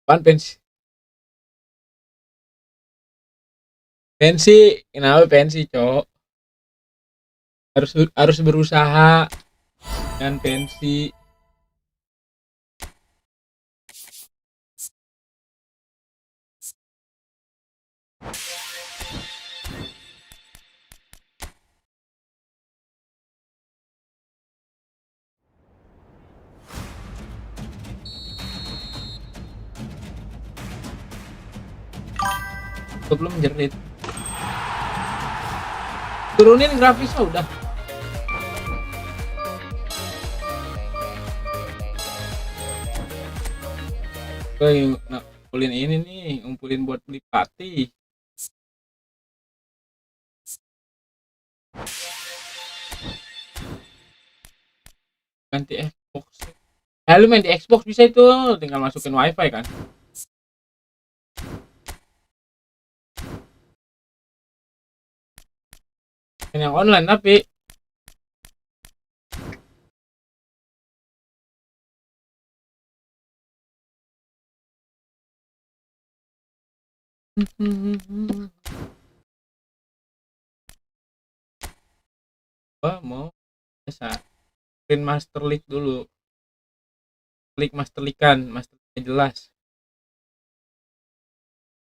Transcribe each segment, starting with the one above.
Pan pensi, pensi, kenapa pensi, cok? Harus berusaha dan pensi. Belum jerit. Turunin grafisnya udah. Gue ngumpulin ini nih, ngumpulin buat beli pati. Ganti Xbox. Lu main di Xbox bisa itu, tinggal masukin WiFi kan. Main yang online tapi gua mau biasa print Master League dulu. Master League kan, Master League jelas.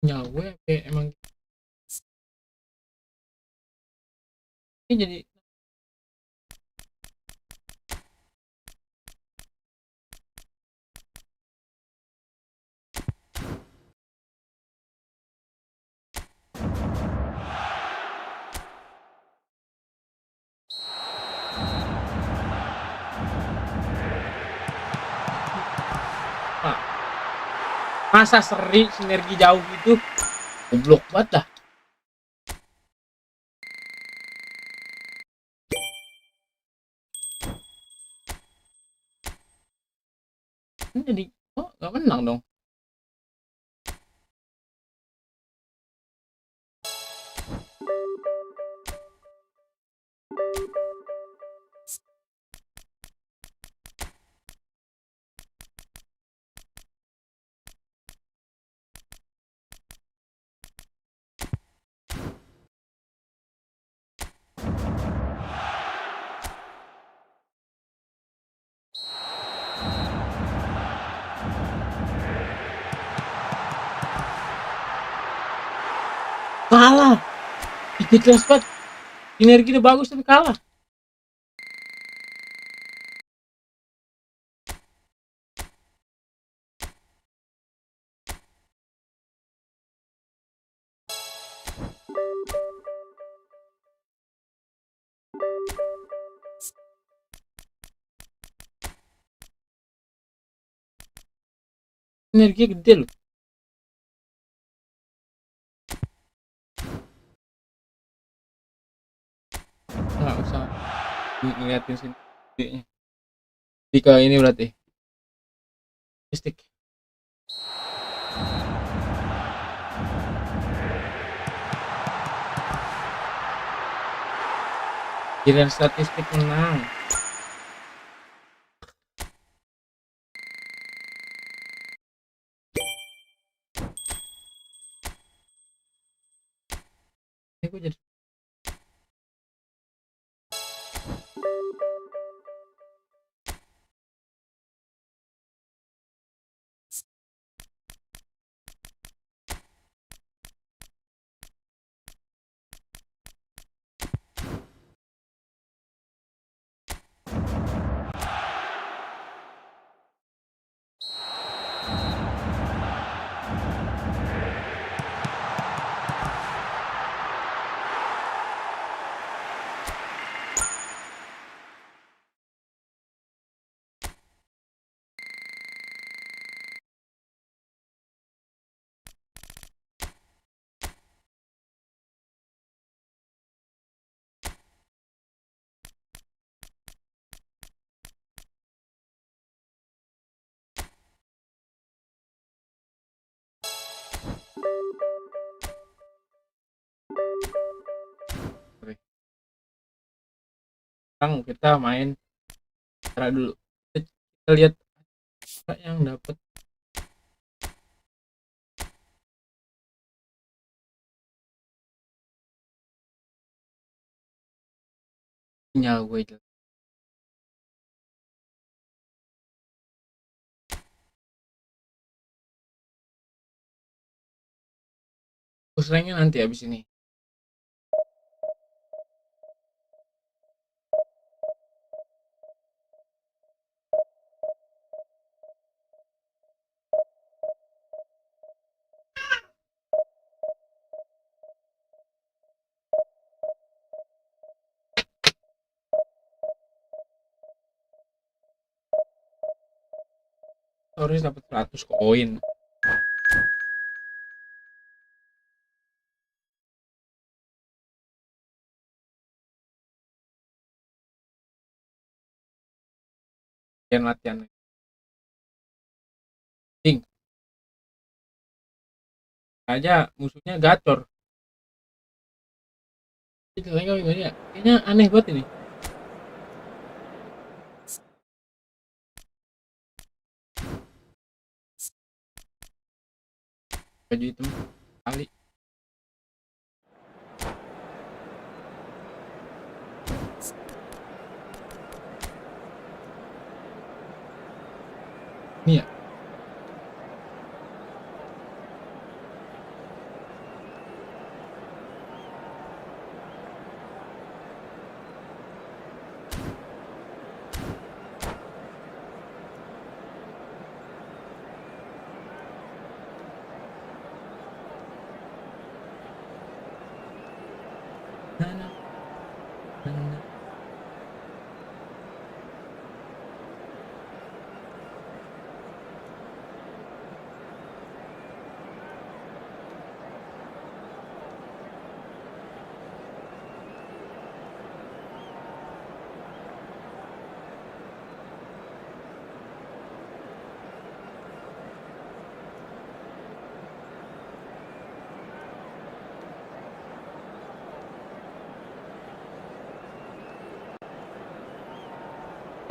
Nyawa kayak emang ini jadi ah, masa sinergi jauh gitu, goblok banget dah. Ini jadi gak menang dong. Kalah dikit banget, sinergi udah bagus tapi kalah. Sinergi gede loh. Nggak usah ngeliatin sini. Jika ini berarti statistik. Giliran statistik menang. Gue jadi sekarang kita main cara dulu. Kita lihat yang dapat Sinyal gue jelek. Push ranknya nanti abis ini. Harus dapat 100 koin. Latihan. Ding. Aja musuhnya gacor. Kayaknya aneh banget ini. Baju hitam kali. Ini ya.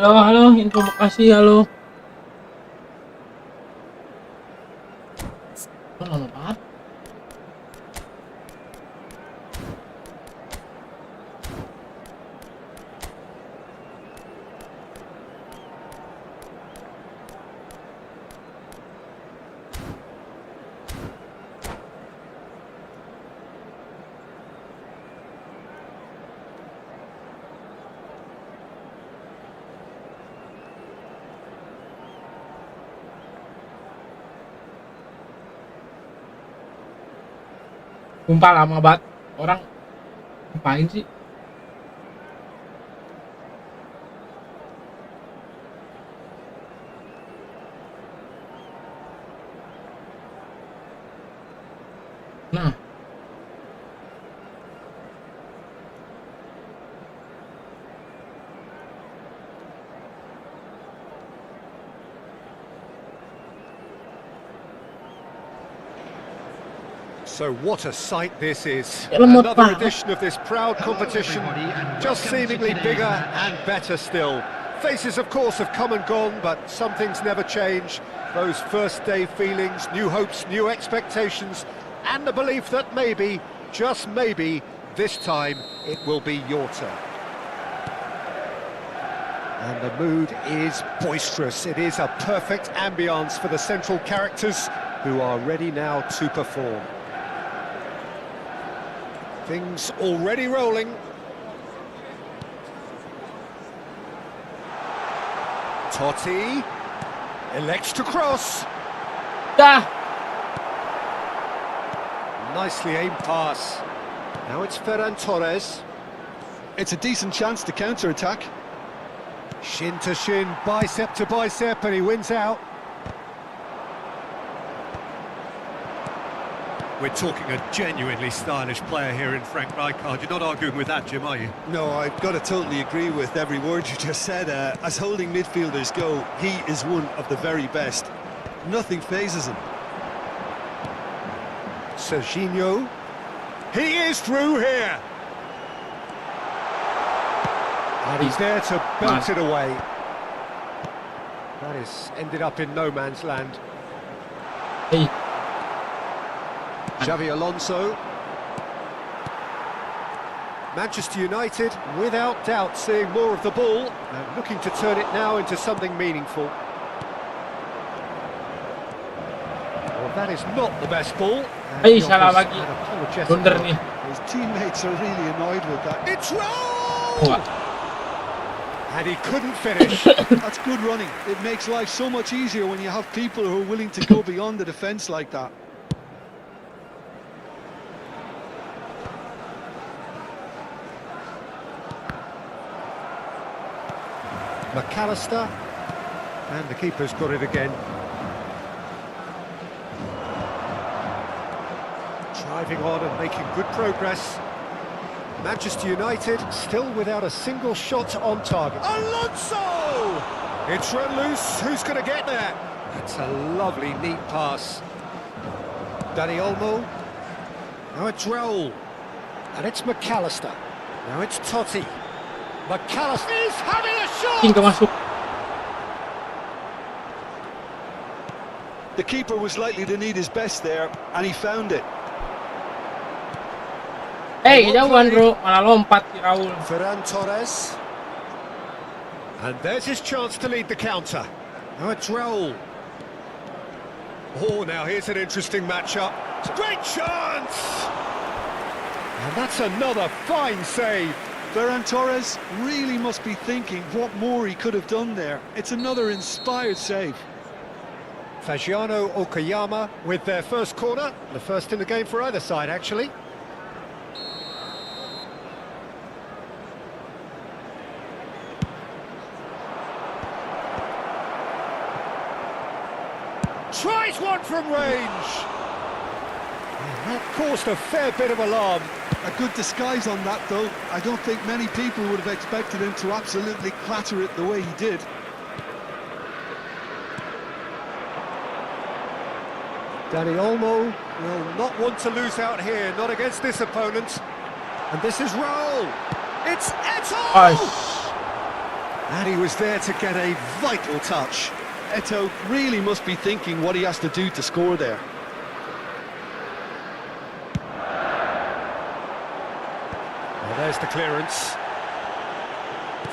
Halo, info Bekasi, halo. Lama banget. Sumpah lama banget. Orang ngapain sih? Nah, So what a sight this is. lemot Another banget. edition of this proud competition, just seemingly bigger and better still. Faces, of course, have come and gone, but some things never change. Those first day feelings, new hopes, new expectations, and the belief that maybe, just maybe, this time it will be your turn. And the mood is boisterous. It is a perfect ambience for the central characters who are ready now to perform. Things already rolling. Totti elects to cross. Dah. Nicely aimed pass. Now it's Ferran Torres. It's a decent chance to counter-attack. Shin to shin, bicep to bicep, and he wins out. We're talking a genuinely stylish player here in Frank Rijkaard. You're not arguing with that, Jim, are you? No, I've got to totally agree with every word you just said. As holding midfielders go, he is one of the very best. Nothing phases him. Serginho. He is through here. And he's there to belt it away. That is ended up in no man's land. Hey, Xavi Alonso. Manchester United, without doubt, seeing more of the ball and looking to turn it now into something meaningful. Well, that is not the best ball. And Ay, the salah offers lagi. an apologetic Blunder look. nih. His teammates are really annoyed with that. It's Raul! Wah. And he couldn't finish. That's good running. It makes life so much easier when you have people who are willing to go beyond the defence like that. McAllister, and the keeper's got it again. Driving on and making good progress. Manchester United still without a single shot on target. Alonso! It's run loose, who's going to get there? That's a lovely, neat pass. Dani Olmo. Now it's Raul. And it's McAllister. Now it's Totti. McAllister is having a shot! Hingga masuk. The keeper was likely to need his best there, and he found it. Kejauhan bro, malah lompat si Raul. Ferran Torres. And there's his chance to lead the counter. Now it's Raul. Oh, now here's an interesting matchup. Great chance! And that's another fine save. Ferran Torres really must be thinking what more he could have done there. It's another inspired save. Fagiano Okayama with their first corner. The first in the game for either side, actually. Tries one from range. And that caused a fair bit of alarm. A good disguise on that, though. I don't think many people would have expected him to absolutely clatter it the way he did. Dani Olmo will not want to lose out here, not against this opponent. And this is Raul. It's Eto'o! And he was there to get a vital touch. Eto'o really must be thinking what he has to do to score there. Well, there's the clearance.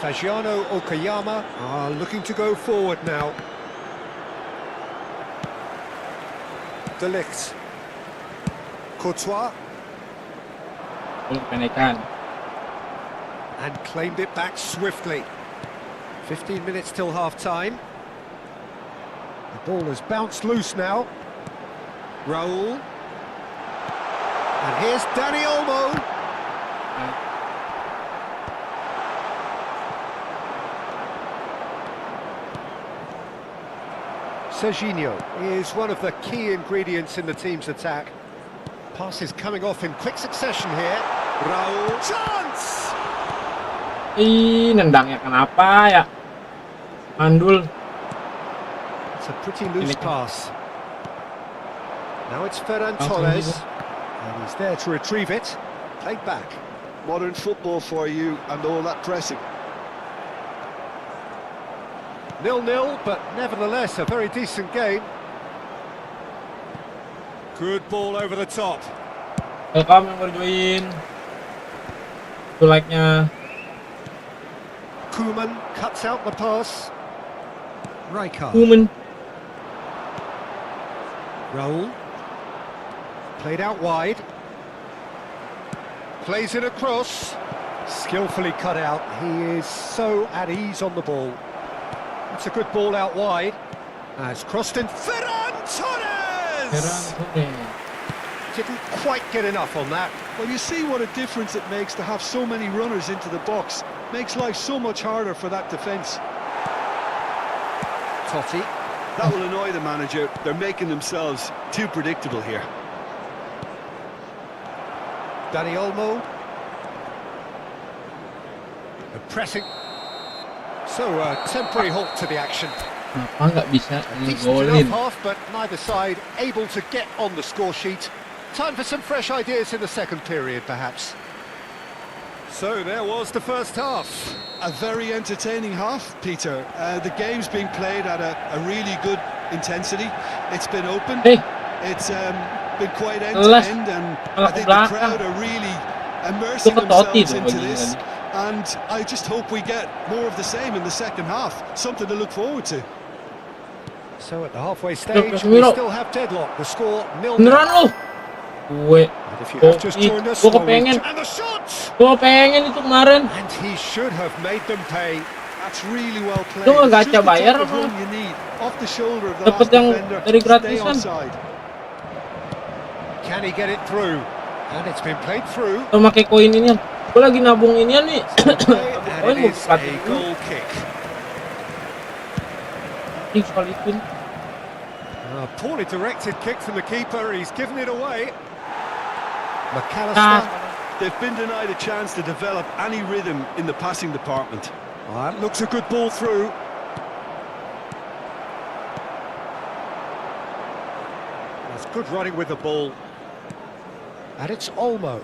Fagiano Okayama are looking to go forward now. De Ligt. Courtois. Pendekkan. And claimed it back swiftly. 15 minutes till half-time. The ball has bounced loose now. Raul. And here's Dani Olmo. Serginho is one of the key ingredients in the team's attack. Passes coming off in quick succession here. Raul. Chance! Ih, nendangnya kenapa ya? Mandul. It's a pretty loose pass. Now it's Ferran Langsung Torres. gitu. And he's there to retrieve it. Played back. Modern football for you and all that pressing. 0-0, but nevertheless a very decent game. Good ball over the top. Welcome yang baru join. Itu like-nya. Koeman cuts out the pass. Rijkaard. Kuman. Raul. Played out wide. Plays it across. Skillfully cut out. He is so at ease on the ball. It's a good ball out wide. It's crossed in. Ferran Torres! Didn't quite get enough on that. Well, you see what a difference it makes to have so many runners into the box. Makes life so much harder for that defence. Totti. That will annoy the manager. They're making themselves too predictable here. Dani Olmo. The pressing. So a temporary halt to the action. Kenapa nggak bisa Decent ngegolin? enough half, but neither side able to get on the score sheet. Time for some fresh ideas in the second period, perhaps. So there was the first half. A very entertaining half, Peter. The game's being played at a really good intensity. It's been open. Hey. It's been quite end-to-end, and I think the crowd are really immersing Totti themselves tuh into bagian this, tadi. and I just hope we get more of the same in the second half. Something to look forward to. So at the halfway stage, we Casemiro. still have deadlock. The score 0-0. Beneran lu? Gue And if you have just Totti, joined us, gue well, kepengen, and the shot! itu kemarin. And he should have made them pay. That's really well played. Lu nggak It's just gacha the bayar type of apa? run you need. Off the shoulder of the Dapet last yang defender. dari Stay gratisan. onside. Can he get it through? And it's been played through. Lu pakai koin inian. Gue lagi nabung inian nih. And Koin it mau is a pelatih dulu. goal kick. Ih, sekali itu. A poorly directed kick from the keeper. He's given it away. Nah, McAllister. They've been denied a chance to develop any rhythm in the passing department. That looks a good ball through. That's good running with the ball. And it's Olmo.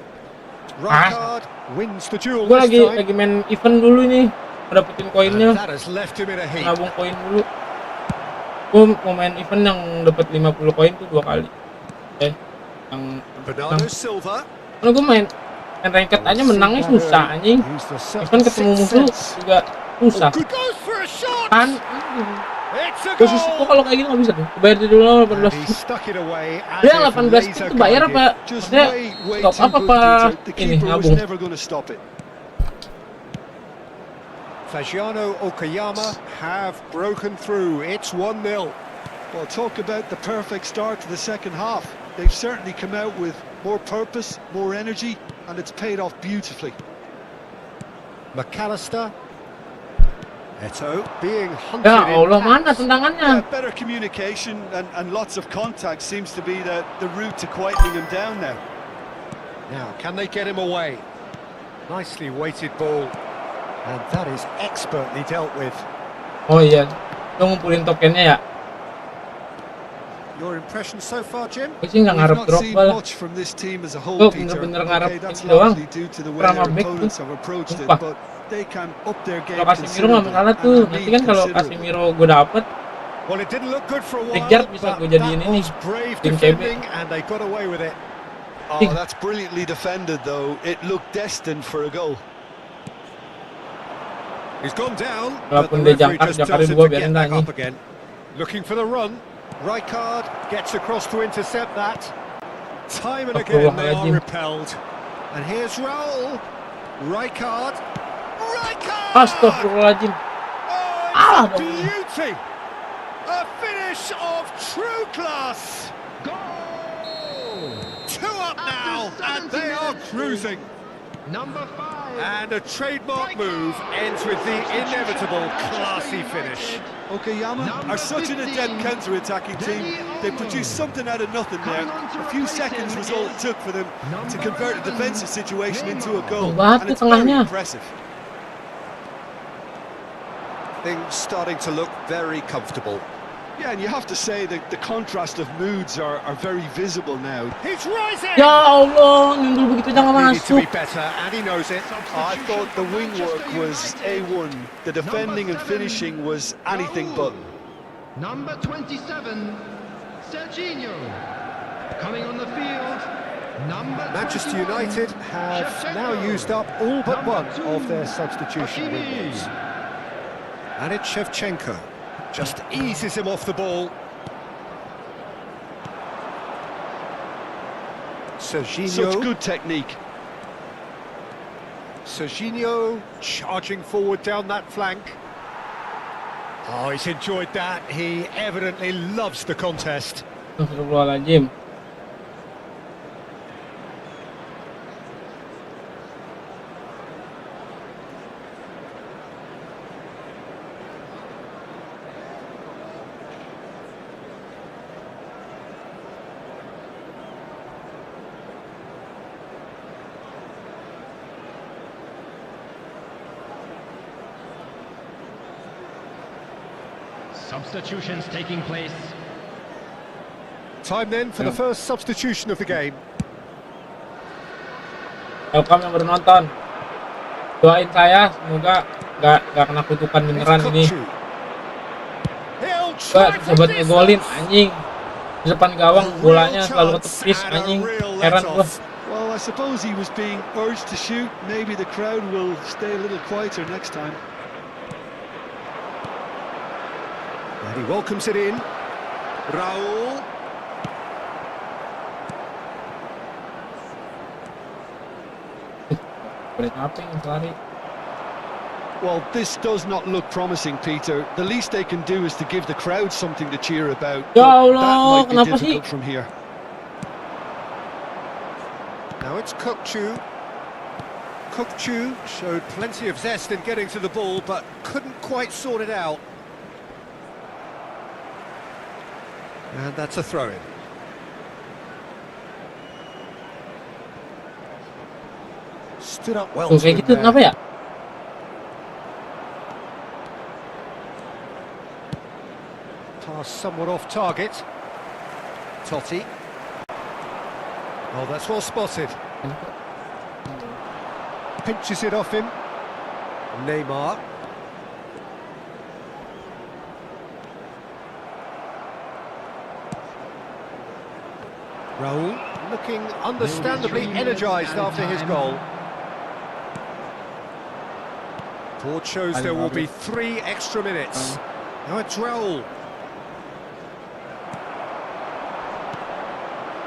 Rijkaard wins the duel gue this time. lagi main event dulu nih, dapetin And koinnya, that has left him in a heap. nabung koin dulu. Gue mau main event yang dapat 50 koin tuh 2 kali. Yang Bernardo Silva. kalau gue main ranked aja menangnya susah anjing. Used the Event ketemu musuh sense. juga susah. Good goes for a shot. Kan It's a posisi gue goal. kalau kayak gini nggak bisa tuh. Bayar di dulu And 18. he stuck it away. as Dia if 18 laser itu bayar guided. apa? Just Maksudnya way stop too apa good, apa Peter. The ini keeper was nabung. never going to stop it. Fagiano Okayama have broken through. It's 1-0. Well, talk about the perfect start to the second half. They've certainly come out with more purpose, more energy, and it's paid off beautifully. McAllister. Eto being hunted Ya in Allah, mana pass. tendangannya? Better communication and lots of contact seems to be the route to quietening him down now. Now, can they get him away? Nicely weighted ball. And that is expertly dealt with. Oh iya, lo ngumpulin tokennya ya? Your impression so far, Jim? Gue sih nggak We've ngarep not drop seen lah. much from this team as a whole, Gue Peter. bener-bener ngarep Okay, that's ini doang. largely due to the way Drama their back opponents tuh. have approached it, Sumpah. but they can up their game Kalau Casemiro nggak considerably. masalah tuh. and Nanti lead kan kalau considerably. Casemiro gue dapet, Well, it didn't look good for a while, Rijkaard bisa but gue jadiin that ini, was brave tim CB. defending, and they got away with it. Oh, that's brilliantly defended, though. It looked destined for a goal. He's gone down, but the walaupun dia referee jangkar just tells him gue to get biarin dah back nih. up again. Looking for the run. Rijkaard gets across to intercept that. Time and again they are Astagfirullahaladzim. repelled. And here's Raul. Rijkaard. Rijkaard! Astagfirullahaladzim. Oh, Ah, it's a beauty! A finish of true class! Goal! 2 up now, and they are cruising. Number 5. And a trademark move ends with the inevitable classy finish. Okayama are such an adept counter-attacking team. They produced something out of nothing there. A few seconds was all it took for them to convert a defensive situation into a goal. And it's very impressive. Things starting to look very comfortable. Yeah, and you have to say that the contrast of moods are very visible now. He's rising! Ya Allah, nyundul begitu jangan Needed to be masuk. better, and he knows it. I thought the wing work was A1. The defending and finishing was anything but. Number 27, Serginho. Coming on the field, number Manchester 21, United have now used up all but one of their substitution Hakimi. windows. And it's Shevchenko. Just eases him off the ball. Serginho. Such good technique. Serginho charging forward down that flank. Oh, he's enjoyed that. He evidently loves the contest. Astagfirullahaladzim. Substitutions taking place. Time then for the first substitution of the game. Welcome yang baru nonton. Doain saya semoga nggak kena kutukan beneran It's ini. Kukcu. He'll Gua try from sobat distance. ngegolin anjing. Di depan gawang bolanya Real selalu chance ketepis and a anjing. real Heran gua. let-off. Well, Well, I suppose he was being urged to shoot. Maybe the crowd will stay a little quieter next time. And he welcomes it in. Raul. Well, this does not look promising, Peter. The least they can do is to give the crowd something to cheer about. Ya But Allah, that might be kenapa sih? difficult from here. Now it's Kukçu. Kukçu showed plenty of zest in getting to the ball, but couldn't quite sort it out. And that's a throw-in. Stood up well Tuh to kayak him gitu there. kenapa ya? Pass somewhat off target. Totti. Oh, that's well spotted. Pinches it off him. Neymar. Raul looking understandably energised after his goal. Board shows there will be 3 extra minutes. Now it's Raul.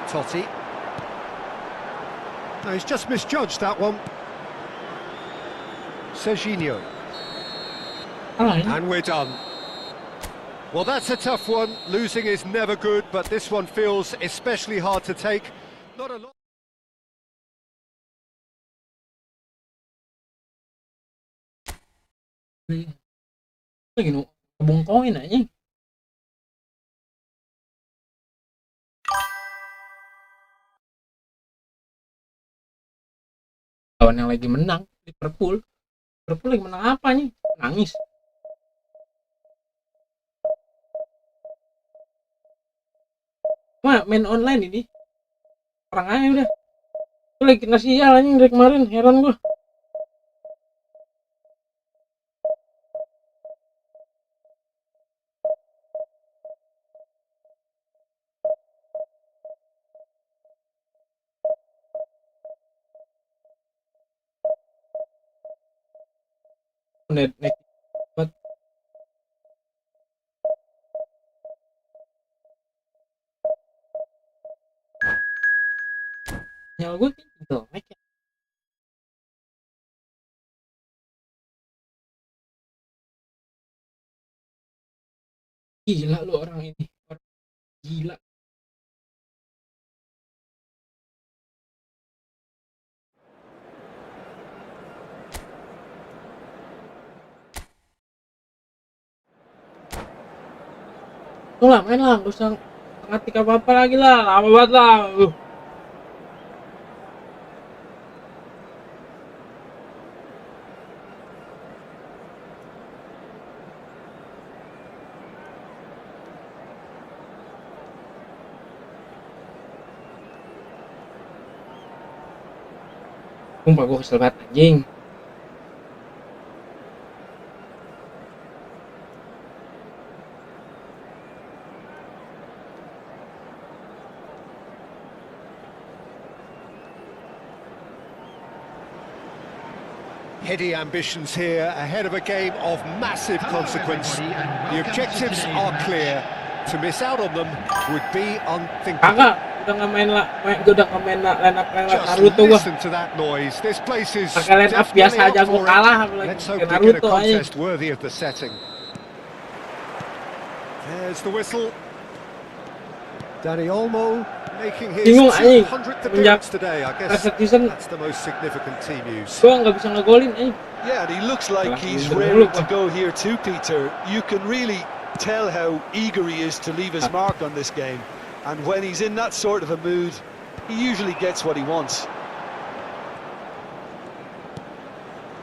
Totti. No, he's just misjudged that one. Serginho. And we're done. Well, that's a tough one. Losing is never good, but this one feels especially hard to take. Not a lot. Lagi nabung koin aja. Lawan yang lagi menang, Liverpool. Liverpool lagi menang apa nih? Nangis. Cuma main online ini. Orang aja udah. Gue lagi kena sial anjing dari kemarin, heran gue. Net buat nyal gue gitu ya. Gila lu orang ini, orang gila. Tuh lah, main lah, gak usah ngetik apa-apa lagi lah, lama banget lah. Sumpah gue kesel banget anjing. Heady ambitions here, ahead of a game of massive consequence. The objectives are clear. To miss out on them would be unthinkable. Kagak, udah nggak main lah, gue udah nggak main line up Just Naruto gue. listen to that noise. This place is Pakai line up definitely biasa aja up gue for kalah, it. apalagi Let's hope pakai we get a Naruto aja. contest worthy of the setting. There's the whistle. Dani Olmo making his Bingung anjing, 200th semenjak appearance today. I guess Reset season that's the most significant team use. gue nggak bisa ngegolin anjing. Yeah, and he looks like Well, he's the raring rule- to go here too, Peter. You can really tell how eager he is to leave his mark on this game. And when he's in that sort of a mood, he usually gets what he wants.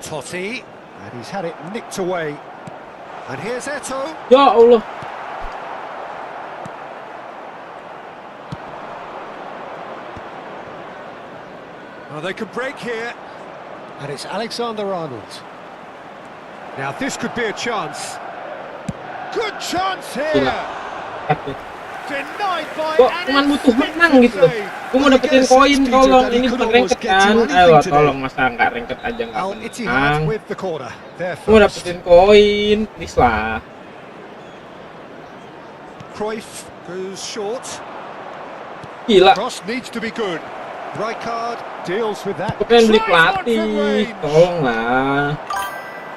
Totti, and he's had it nicked away. And here's Eto'o. Ya Allah. Oh, they could break here. And it's Alexander-Arnold. Now this could be a chance. Good chance here. Gila. Denied by Kok cuman butuh menang gitu loh. Gue mau dapetin koin, tolong. Ini bukan ranked kan? Ayo tolong, masa nggak ranked aja nggak Al menang. Ittihad with the corner. There Gue mau first. dapetin koin, please lah. Cruyff goes short. Gila, Cross needs to be good. Rijkaard deals with that. gue pengen beli Tries one from pelatih, range. tolong lah.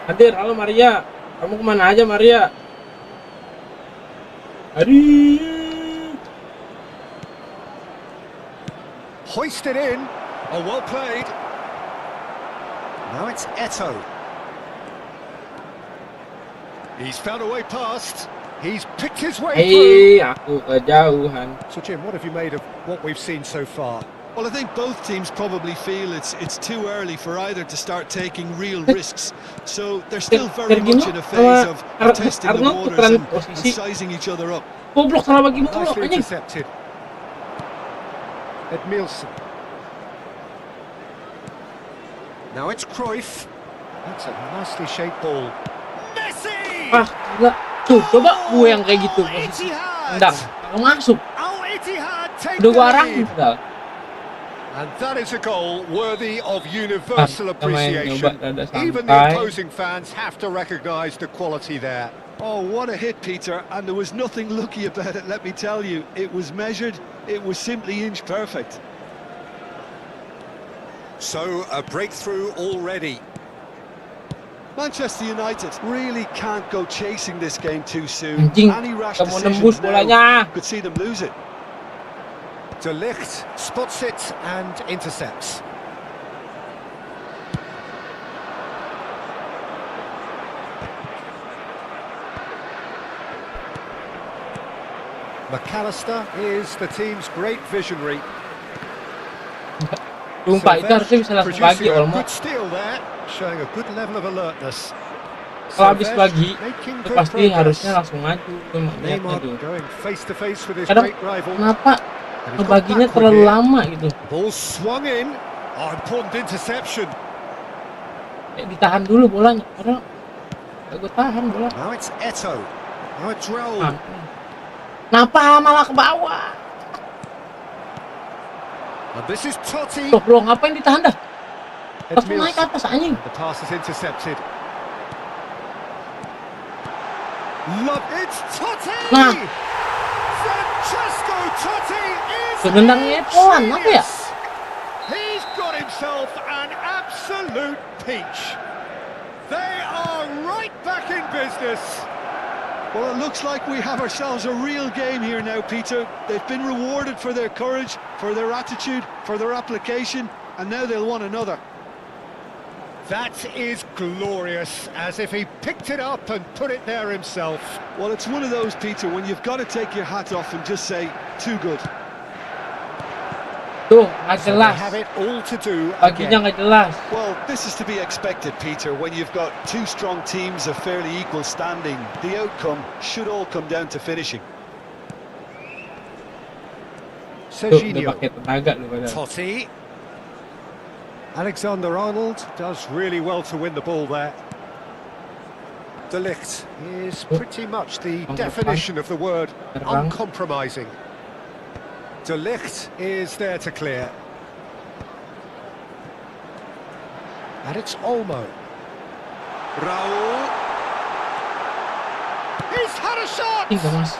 Hadir, halo Maria. Kamu kemana aja Maria? Aduh. Hoisted in. Oh, well played. Now it's Eto'o. He's found a way past. He's picked his way through. Aku kejauhan. So Jim, what have you made of what we've seen so far? Well, I think both teams probably feel it's too early for either to start taking real risks. So they're still very much in a phase of testing the waters and sizing each other up. Goblok, salah bagi mulu Nicely anjing. intercepted. Edmilson. Now it's Cruyff. That's a nicely shaped ball. Messi! Ah, gila. Tuh, coba gue yang kayak gitu posisi. Tendang, nggak masuk. Al Ittihad take Udah the gua arahin lead. padahal. And that is a goal worthy of universal Kita main appreciation. nyoba rada Even the santai. opposing fans have to recognise the quality there. Oh, what a hit, Peter, and there was nothing lucky about it, let me tell you. It was measured, it was simply inch perfect. So, a breakthrough already. Manchester United really can't go chasing this game too soon. Anjing, Any rash kita mau nembus decisions bolanya. now could see them lose it. De Ligt spots it and intercepts. McAllister is the team's great visionary. Sumpah, itu harusnya bisa langsung bagi producing a Olmo. good steal there, showing a good level of alertness. Kalau habis bagi, making itu good pasti progress. harusnya langsung maju. Itu niatnya Neymar tuh. going face to face with his Kadang great rival. kenapa And he's got ngebaginya backward terlalu here. lama gitu. Ball swung in. Oh, important interception. Kayak ditahan dulu bolanya. Padahal gak gue tahan bola. Now it's Eto'o. Now it's Raul. Ah. Kenapa malah ke bawah? And this is Totti. Tuh bro, ngapain ditahan dah? Langsung naik ke Edmilson. atas anjing. The pass is intercepted. Love, it's Totti! Nah. Francesco Totti is Tendangnya pelan, apa ya? ingenious. He's got himself an absolute peach. They are right back in business. Well, it looks like we have ourselves a real game here now, Peter. They've been rewarded for their courage, for their attitude, for their application, and now they'll want another. That is glorious, as if he picked it up and put it there himself. Well, it's one of those, Peter, when you've got to take your hat off and just say, too good. Tuh, nggak So they jelas. have it all to do Baginya again. nggak jelas. Well, this is to be expected, Peter, when you've got two strong teams of fairly equal standing. The outcome should all come down to finishing. Tuh, udah Serginho. pakai tenaga lu padahal. Totti. Alexander-Arnold does really well to win the ball there. De Ligt is pretty much the definition of the word uncompromising. De Ligt is there to clear. And it's Olmo. Raul. He's had a shot! Ih, gak mas.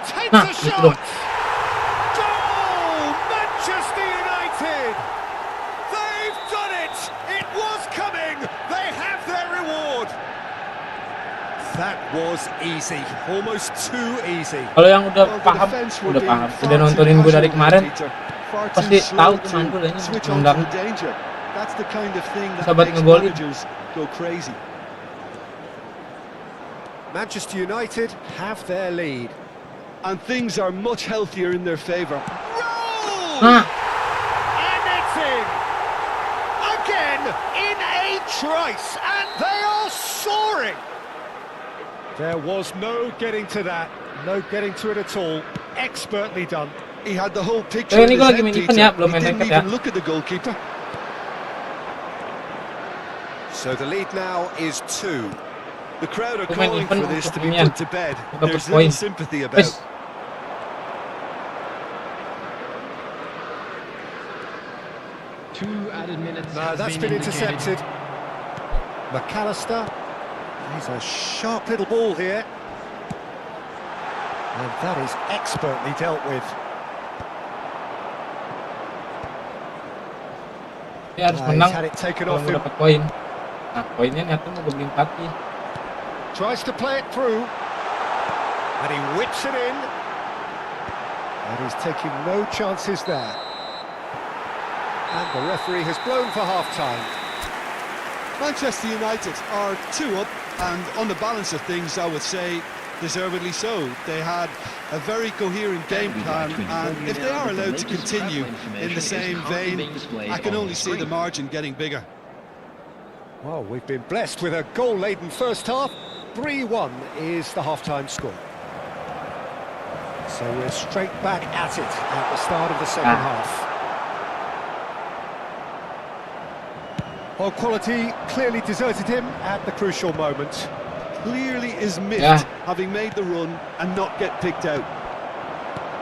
Takes Nah, a gitu shot! dong. Goal! Manchester United! They've done it! It was coming! They have their reward! That was easy. Almost too easy. Kalau yang udah Well, the paham, defense were udah being paham. far Udah too nontonin gue dari casual, kemarin. Peter. Far Pasti too slow tahu to teman gue ini switch on nendang. to the danger. That's the kind of thing that Sahabat makes ngegolin. managers go crazy. Manchester United have their lead. And things are much healthier in their favour. Roll! Nah, And it's in! Again, in a trice, and they are soaring! There was no getting to that, no getting to it at all. Expertly done. He had the whole picture Eh, in ini his gua lagi head, main Peter. event ya, belum He main didn't ranked even ya. look at the goalkeeper. So the lead now is 2. The crowd are Pemain calling event for this untuk to be inian, put to bed. dapat There's poin. little sympathy about. Wes. Two added minutes. No, has that's been indicated. intercepted. McAllister. He's a sharp little ball here. And that is expertly dealt with. Dia harus He's menang had it taken kalau off mau him. dapat poin. Nah, poinnya nyata mau gue beliin Pati. Tries to play it through. And he whips it in. And he's taking no chances there. And the referee has blown for half-time. Manchester United are 2 up, and on the balance of things, I would say deservedly so. They had a very coherent game plan, and if they are allowed to continue in the same vein, I can only see the margin getting bigger. Well, we've been blessed with a goal-laden first half. 3-1 is the half-time score. So we're straight back at it at the start of the second half. Well, quality clearly deserted him at the crucial moment. Clearly is miffed, Yeah. having made the run and not get picked out.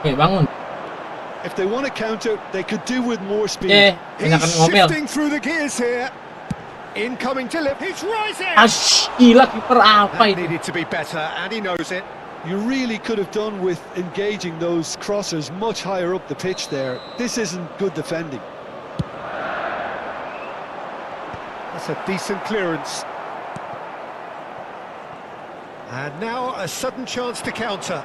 Oke, bangun. If they want to counter, they could do with more speed. He's Banyakan ngomel. shifting through the gears here. Incoming to lift. He's rising. Gila kiper apa That itu? needed to be better, and he knows it. You really could have done with engaging those crossers much higher up the pitch there. This isn't good defending. That's a decent clearance. And now a sudden chance to counter.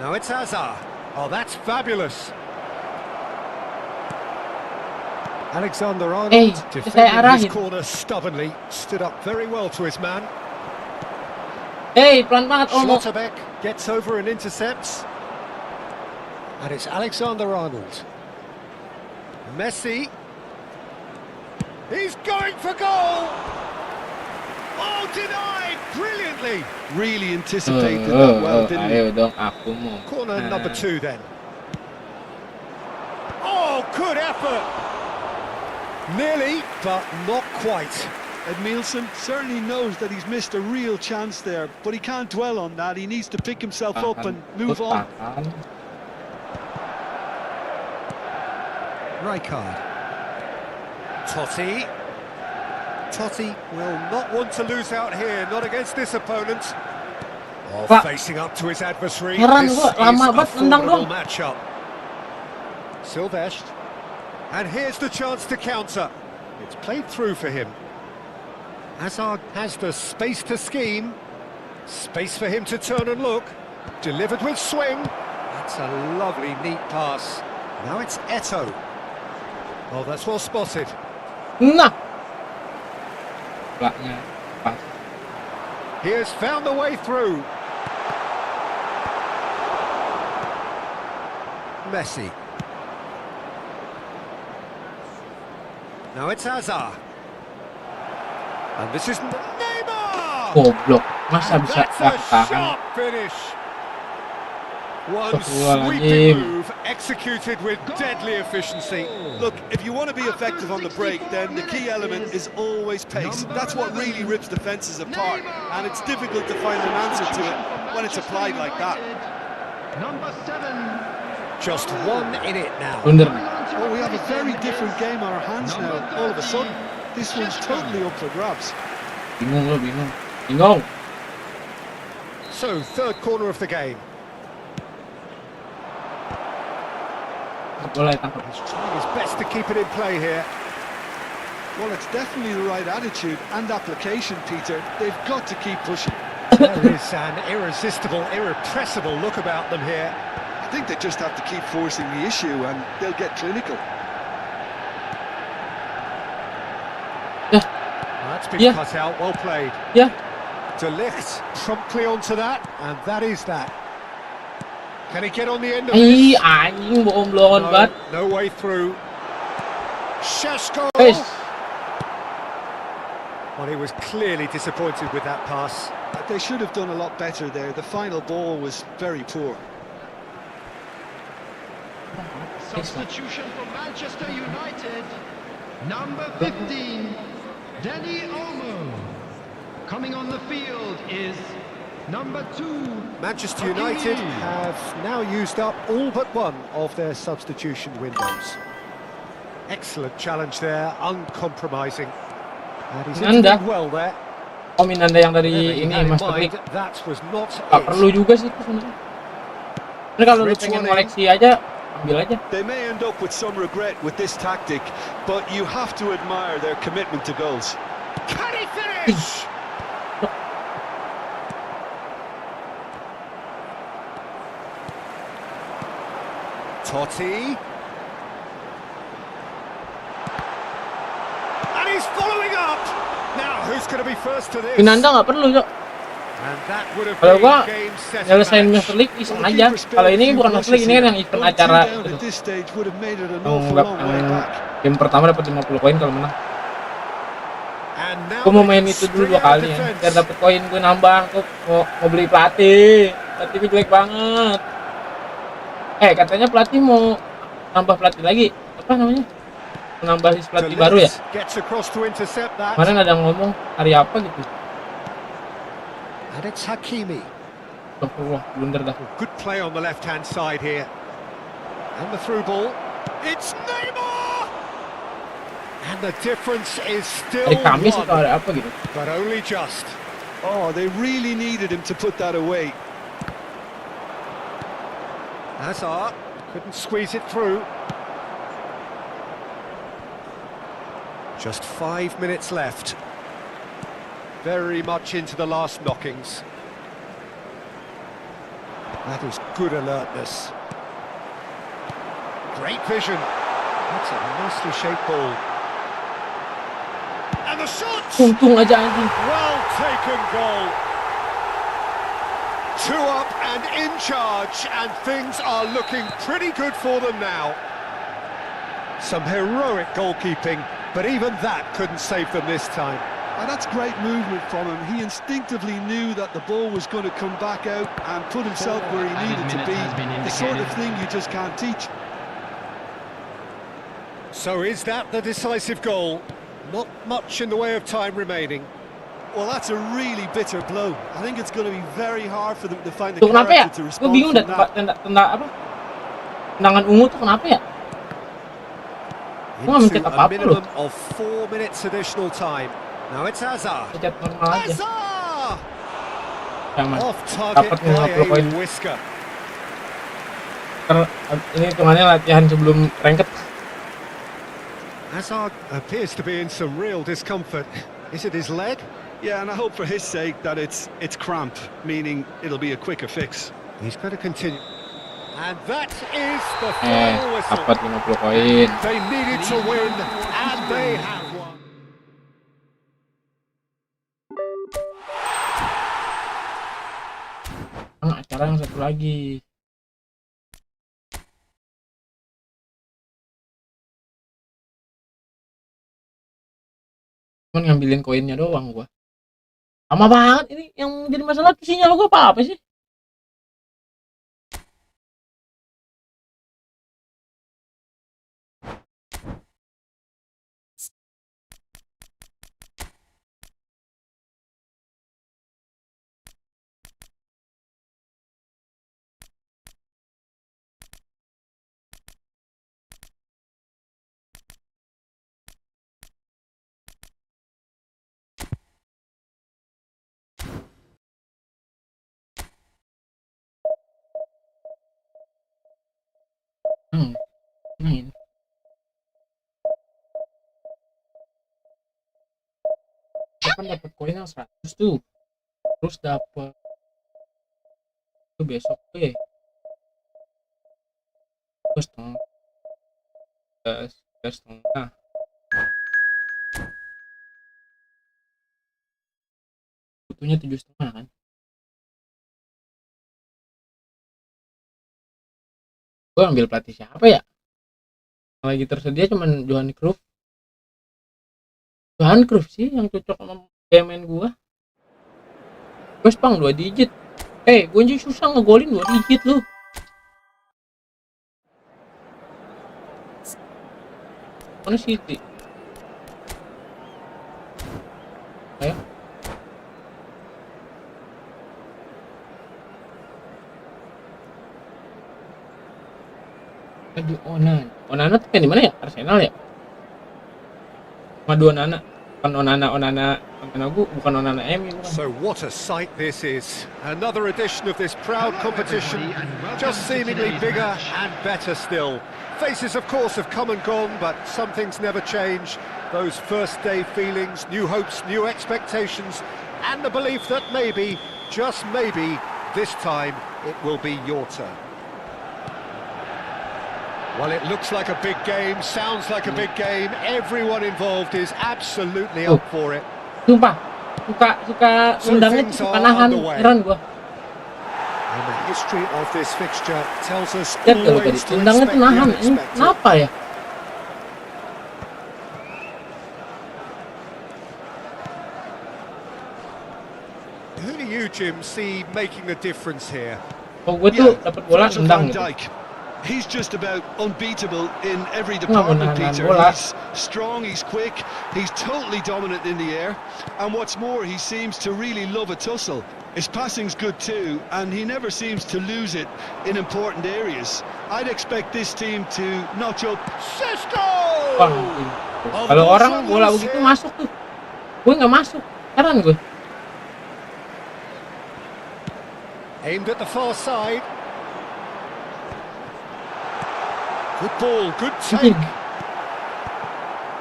Now it's Hazard. Oh, that's fabulous. Alexander Arnold saya defending his arahin. corner stubbornly. Stood up very well to his man. Pelan banget Olmo. Schlotterbeck gets over and intercepts. And it's Alexander Arnold. Messi. He's going for goal! Oh, denied! Brilliantly! Really anticipated that well, didn't he? Ayo dong, aku mau. Corner number 2 then. Oh, good effort! Nearly, but not quite. And Nielsen certainly knows that he's missed a real chance there, but he can't dwell on that. He needs to pick himself up and move on. Rijkaard. Totti. Totti will not want to lose out here, not against this opponent. Oh, Pak. facing up to his adversary. Heran This gua, is lama a banget nendang formidable dong. matchup. Silvestre. And here's the chance to counter. It's played through for him. Hazard has the space to scheme. Space for him to turn and look. Delivered with swing. That's a lovely, neat pass. Now it's Eto'o. Oh, that's well spotted. Nah. Belaknya pas. He has found the way through. Messi. Now it's Hazard. And this is Neymar! Goblok. Masa bisa That's a tahan? sharp finish. One Astagfirullahaladzim. sweeping move executed with deadly efficiency. Look, if you want to be effective on the break, then the key element is always pace. That's what really rips defences apart, and it's difficult to find an answer to it when it's applied like that. Number 7. Just one in it now. Blunder. Oh, we have a very different game on our hands now, all of a sudden. This one's totally up for grabs. Bingung lo, bingung. Bingung. So, third corner of the game. Bola tangkap. He's trying his best to keep it in play here. Well, it's definitely the right attitude and application, Peter. They've got to keep pushing. There is an irresistible, irrepressible look about them here. I think they just have to keep forcing the issue and they'll get clinical. Well, that's been Yeah. cut out, well played. Ya. De Ligt promptly onto that, and that is that. Can he get on the end of Ih, this? anjing bohong blongan banget. No way through. Šeško! Guys. Well, he was clearly disappointed with that pass. They should have done a lot better there. The final ball was very poor. Substitution for Manchester United. Number 15, Danny Olmo. Coming on the field is number 2. Manchester United have now used up all but one of their substitution windows. Excellent challenge there, uncompromising. And he's Minanda. doing well there. Oh, Minanda yang dari Whatever he ini had in Master mind, League. that was not Gak it. perlu juga sih itu sebenarnya. Ini kalau lu pengen koleksi aja, ambil aja. They may end up with some regret with this tactic, but you have to admire their commitment to goals. Can he finish? Totti. And he's following up. Now, who's going to be first to this? Minanda nggak perlu, Cok. And that would have Kalau been gua game set nyelesain match. Master League iseng aja. Kalau ini bukan Master League, ini kan yang event acara itu. Game pertama dapat 50 koin kalau menang. And now Gue mau they main can itu dulu string 2 out kali ya, defense. biar dapet koin gue nambah. Gue mau beli pelatih. Pelatih jelek banget. Katanya pelatih mau nambah pelatih lagi. Apa namanya? Menambah list pelatih baru ya. Gets across to intercept that. Kemarin ada ngomong hari apa gitu. And it's Hakimi. Astagfirullah, blunder dah. Good play on the left-hand side here. And the through ball. It's Neymar! And the difference is still Hari Kamis atau one, hari apa gitu. but only just. Oh, they really needed him to put that away. Hazard couldn't squeeze it through. Just 5 minutes left. Very much into the last knockings. That is good alertness. Great vision. That's a nicely shaped ball. And the shot! Untung aja anjing. Well taken goal. 2 up and in charge, and things are looking pretty good for them now. Some heroic goalkeeping, but even that couldn't save them this time. And that's great movement from him. He instinctively knew that the ball was going to come back out and put himself where he needed to be. The sort of thing you just can't teach. So is that the decisive goal? Not much in the way of time remaining. Well, that's a really bitter blow. I think it's going to be very hard for them to find the Tuh kenapa ya? character to Gue respond bingung from dah tenda apa? Tendangan ungu tuh kenapa ya? Gua nggak mencet Into a apa-apa loh. minimum of 4 minutes additional time. Now it's Hazard. Pencet normal aja. Hazard! Jangan. Off target Dapat by 50 koin. a whisker. Ini hitungannya latihan sebelum ranked. Hazard appears to be in some real discomfort. Is it his leg? Yeah, and I hope for his sake that it's cramp, meaning it'll be a quicker fix. He's going to continue. And that is the final whistle. Dapat 50 koin. They needed to win, and they have won. Acara yang satu lagi. Cuman ngambilin koinnya doang gua. Lama banget ini yang jadi masalah tuh sinyal gua apa sih? Ini. Kan dapat koin yang 100 tuh. Terus dapat itu besok setengah. Setengah. Butuhnya 7,5 kan. Gue ambil pelatih siapa ya? Lagi tersedia cuman Johan Cruyff sih yang cocok sama gaya main gua. Gue spang 2 digit. Gue aja susah ngegolin 2 digit lu. Mana City? Ayo. Aduh, Onana tuh kan di mana ya? Arsenal ya? Madu Onana. Bukan Onana MU bukan. So what a sight this is. Another edition of this proud competition, just seemingly bigger and better still. Faces, of course, have come and gone, but some things never change. Those first day feelings, new hopes, new expectations, and the belief that maybe, just maybe, this time it will be your turn. Well, it looks like a big game, sounds like a big game. Everyone involved is absolutely up for it. Sumpah, suka undangnya tuh suka nahan, heran gua. And the history of this fixture tells us Lihat kalau tadi, always to undangnya expect tuh the nahan. Ini unexpected. kenapa ya? Who do you, Jim, see making a difference here? Oh, gue tuh dapat bola Virgil undang van gitu. Dijk. He's just about unbeatable in every Nggak department, menahan Peter. bola. He's strong, he's quick, he's totally dominant in the air. And what's more, he seems to really love a tussle. His passing's good too, and he never seems to lose it in important areas. I'd expect this team to notch up. Cisco! Wah, kalau orang bola begitu masuk tuh, gue nggak masuk. Heran gue. Aimed at the far side. Good ball, good take.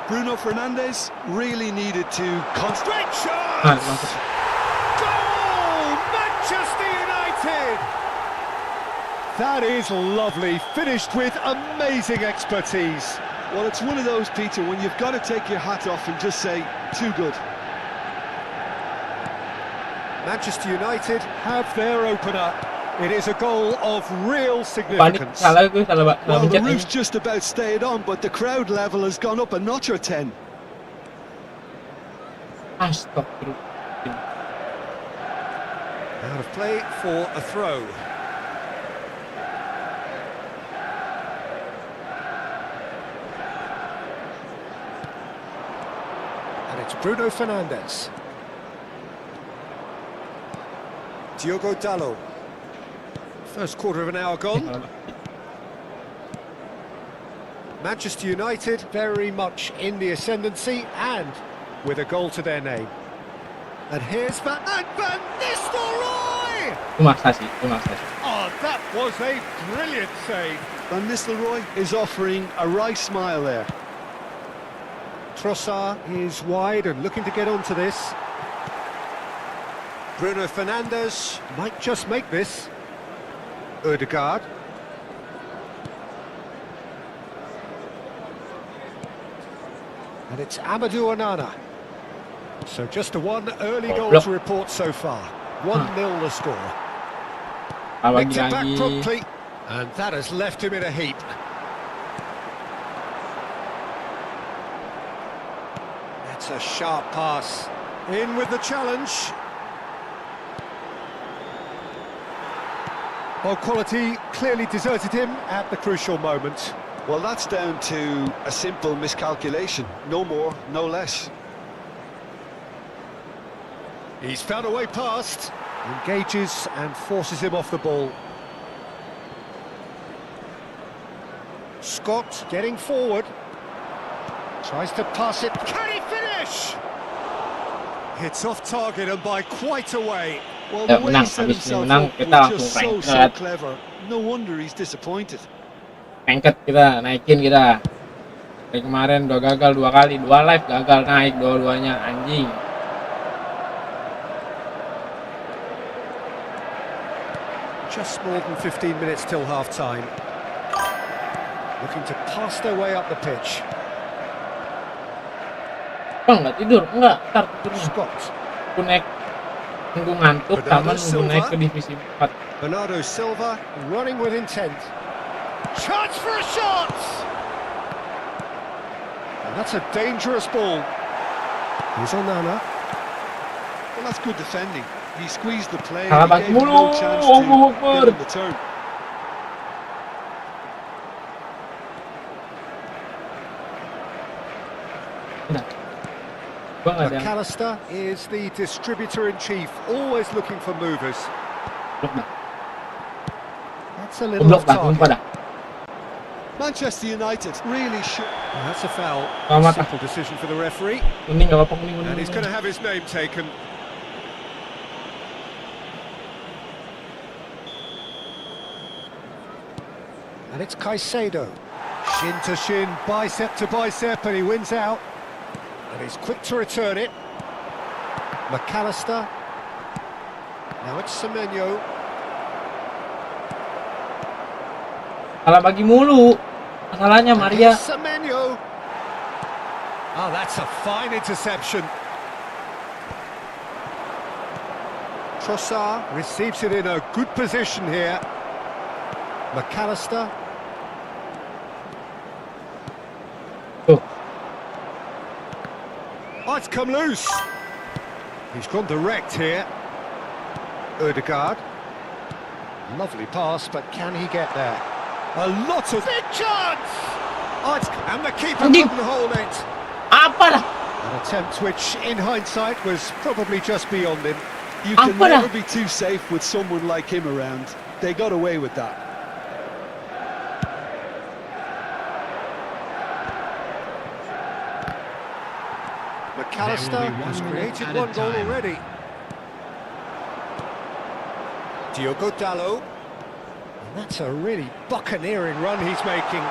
Bruno Fernandes really needed to Great Nah, shot! masuk. Goal! Manchester United! That is lovely, finished with amazing expertise. Well, it's one of those, Peter, when you've got to take your hat off and just say, too good. Manchester United have their opener. It is a goal of real Panik, significance. salah gue, salah Well, the pencet ini. roof's just about stayed on, but the crowd level has gone up a notch or 10. Astagfirullah. Out of play for a throw. And it's Bruno Fernandes. Diogo Dalot. First quarter of an hour gone. Manchester United very much in the ascendancy and with a goal to their name. And here's Van Nistelrooy! Itu maksa sih. Oh, that was a brilliant save. Van Nistelrooy is offering a right smile there. Trossard is wide and looking to get onto this. Bruno Fernandes might just make this. Ødegaard. And it's Amadou Onana. So just a one early goal to report so far. 1-0 the score. Nicked it back promptly, and that has left him in a heap. That's a sharp pass. In with the challenge. Well, quality clearly deserted him at the crucial moment. Well, that's down to a simple miscalculation. No more, no less. He's found a way past. Engages and forces him off the ball. Scott getting forward. Tries to pass it. Can he finish? Hits off target and by quite a way. Well, the way he set himself up was just so clever. No wonder he's disappointed. Pengket kita, naikin kita. Dari kemarin udah gagal 2 kali, 2 live gagal naik dua-duanya, anjing. Just more than 15 minutes till half-time. Looking to pass their way up the pitch. Bang, nggak tidur? Enggak, ntar tidurnya. Scott. Aku naik, nunggu ngantuk, sama nunggu naik ke divisi 4. Bernardo Silva running with intent. Chance for a shot! And that's a dangerous ball. Here's Onana. Well, that's good defending. He squeezed the play, Salah he gave him no chance to get on the turn. McAllister is the distributor-in-chief, always looking for movers. That's a little off target. Manchester United really should. That's a foul. Selamat. Simple decision for the referee. Kuning nggak apa-apa, kuning. And he's going to have his name taken. And it's Caicedo. Shin to shin, bicep to bicep, and he wins out. And he's quick to return it. McAllister. Now it's Semenyo. Salah bagi mulu. Masalahnya And Maria. here's Semenyo. Oh, that's a fine interception. Trossard receives it in a good position here. McAllister. Tuh. Oh, it's come loose. He's gone direct here. Ødegaard. Lovely pass, but can he get there? A lot of big chance. Oh, and the keeper Anjing. couldn't hold it. Apa dah? An attempt which, in hindsight, was probably just beyond him. You can Apa dah? never be too safe with someone like him around. They got away with that. McAllister There will be 1 has minute created added one goal time. already. Diogo Dalot. And that's a really buccaneering run he's making.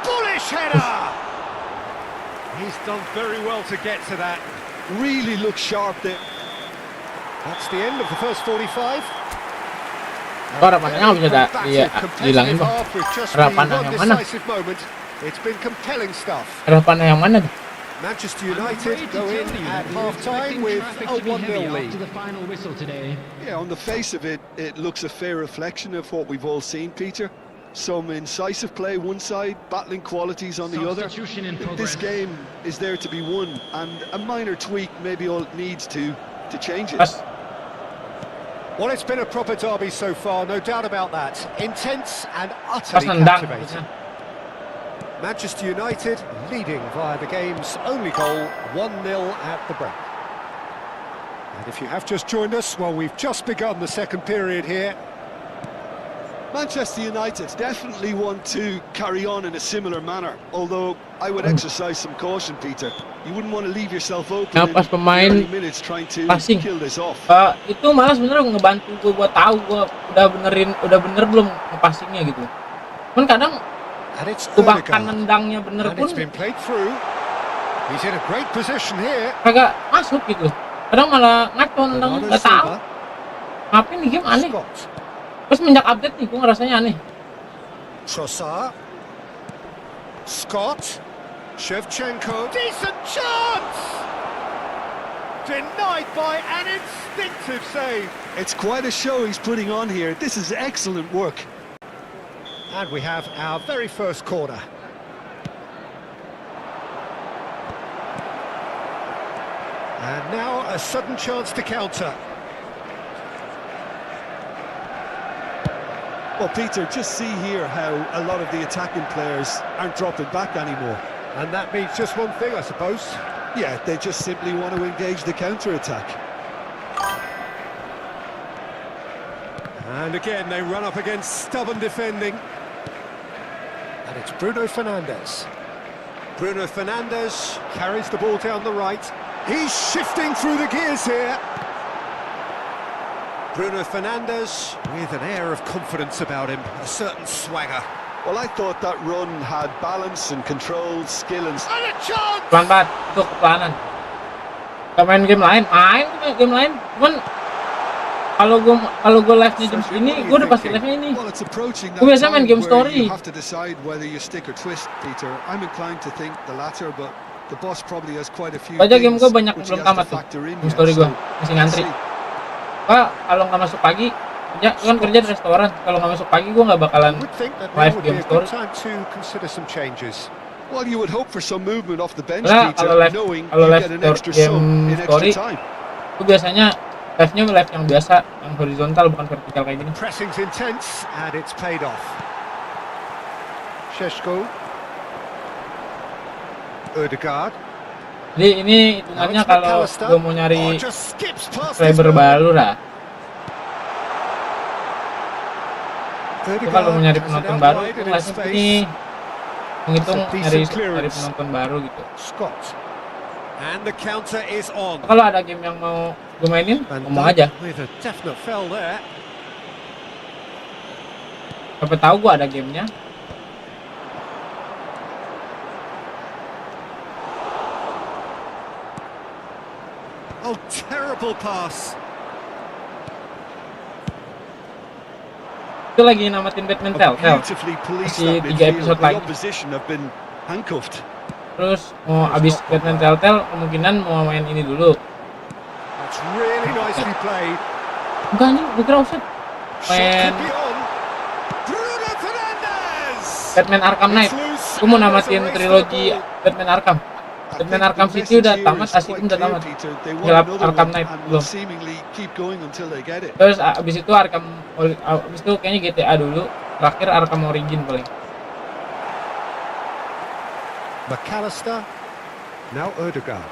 Bullish header! He's done very well to get to that. Really looks sharp there. That's the end of the first 45. Harapannya nggak bisa dihilangin bang. Half with just Harapan the yang one mana? decisive moment. It's been compelling stuff. Harapannya yang mana dah? Manchester United go in at half-time with a 1-0 lead. After the final whistle today. Yeah, on the face of it, it looks a fair reflection of what we've all seen, Peter. Some incisive play one side, battling qualities on the other. Substitution in This progress. game is there to be won, and a minor tweak maybe all it needs to change it. Pas. Well, it's been a proper derby so far, no doubt about that. Intense and Pas utterly nendang. captivating. Manchester United leading via the game's only goal, 1-0 at the break. And if you have just joined us, well, we've just begun the second period here. Manchester United definitely want to carry on in a similar manner, although I would exercise some caution, Peter. You wouldn't want to leave yourself open Nah, in pas the pemain early minutes trying to passing. kill this off. Itu malah sebenarnya ngebantu gue buat tahu gue udah bener belum ngepassingnya gitu. Cuman kadang And it's bahkan Ødegaard. nendangnya bener And pun it's been played through. He's in a great position here. kagak masuk gitu. Kadang malah ngaco nendangnya Bernardo nggak tahu. Silva. Ngapain nih game aneh. Scott. Terus semenjak update nih gue ngerasanya aneh. Trossard. Scott. Shevchenko. Decent chance! Denied by an instinctive save. It's quite a show he's putting on here. This is excellent work. And we have our very first corner. And now a sudden chance to counter. Well, Peter, just see here how a lot of the attacking players aren't dropping back anymore. And that means just one thing, I suppose. Yeah, they just simply want to engage the counter-attack. And again, they run up against stubborn defending. And it's Bruno Fernandes. Bruno Fernandes carries the ball down the right. He's shifting through the gears here. Bruno Fernandes with an air of confidence about him, a certain swagger. Well, I thought that run had balance and control, skill and... And a chance! Pelan banget, itu keplanan. Gak main game lain, game lain. Cuman kalau gue live-nya jam segini, gue udah pasti live-nya ini. Well, it's approaching that Gue biasa main time game where story. you have to decide whether you stick or twist, Peter. I'm inclined to think the latter, but the boss probably has quite a few Baca game things gue banyak which he belum has to tamat tuh. factor in Game yet. story gue, So, masih ngantri. let's see. Pak, kalau nggak masuk pagi, kan kerja di restoran. Kalau nggak masuk pagi, gue nggak bakalan I would think that now live would be game a good story. time to consider some changes. Well, you would hope for some movement off the bench, Nah, Peter, kalau live- knowing kalau you live get an game extra sub in story, extra time. Gue biasanya live-nya live yang biasa, yang horizontal bukan vertikal kayak gini. Pressing's intense, and it's paid off. Šeško. Ødegaard. Jadi ini hitungannya kalau gue mau nyari just skips past subscriber his man. baru lah. Gue kalau mau nyari Ødegaard has it penonton out baru, wide gue and in live space. ini. menghitung It's a dari decent clearance. penonton baru gitu. Scott. And the counter is on. Kalau ada game yang mau gue mainin, Van ngomong Dijk aja. with a definite foul there. Siapa tahu gue ada gamenya. Oh, terrible pass. Itu lagi namatin Batman Telltale. Beautifully policed Masih that 3 midfield. episode The lagi. opposition have been handcuffed. Terus mau abis Batman Telltale kemungkinan mau main ini dulu. That's really nicely played. Enggak nih, gue kira offside. Shot Main could be on. Bruno Fernandes. Batman Arkham Knight. It's loose. Gue mau And there's a namatin race to the trilogi ball. Batman Arkham. I Batman think Arkham the City udah message tamat, here is Asylum quite udah clear, tamat. Peter. They want Tinggal another Arkham one Knight and belum. will seemingly keep going until they get it. Terus abis itu abis itu kayaknya GTA dulu. Terakhir Arkham Origin paling. McAllister. Now Ødegaard.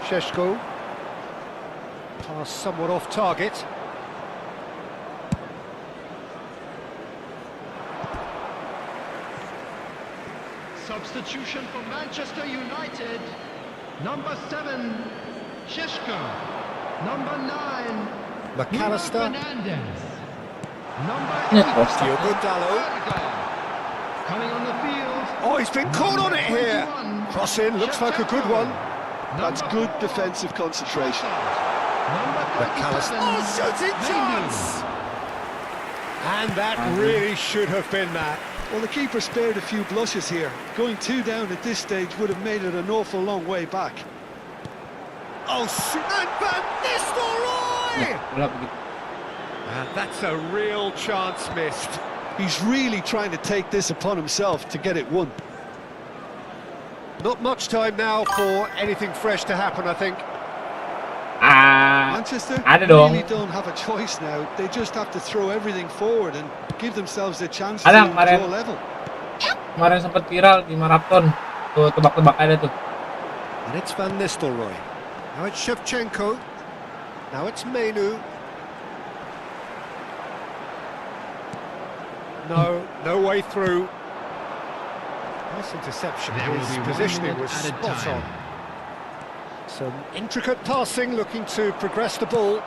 Šeško. Pass somewhat off target. Substitution for Manchester United. Number 7, Šeško. Number 9, McAllister. Fernandes. Number Net 8, offside. Diogo Dalot. Ødegaard. Coming on the field. Oh, he's been caught on it here. Cross in, looks like a good one. That's good defensive concentration. Number McAllister. 27, Oh, shooting chance! And that really should have been that. Well, the keeper spared a few blushes here. Going 2 down at this stage would have made it an awful long way back. Oh, and Van Nistelrooy! Bola begitu. And that's a real chance missed. He's really trying to take this upon himself to get it won. Not much time now for anything fresh to happen, I think. Manchester ada dong. really don't have a choice now. They just have to throw everything forward and give themselves a chance to Ada kemarin. draw level. Kemarin sempat viral di maraton. Tuh tebak-tebak ada tuh. And it's Van Nistelrooy. Now it's Shevchenko. Now it's Menu. No way through. Nice interception. There will His be 1 positioning minute was added spot time. on. Some intricate passing, looking to progress the ball.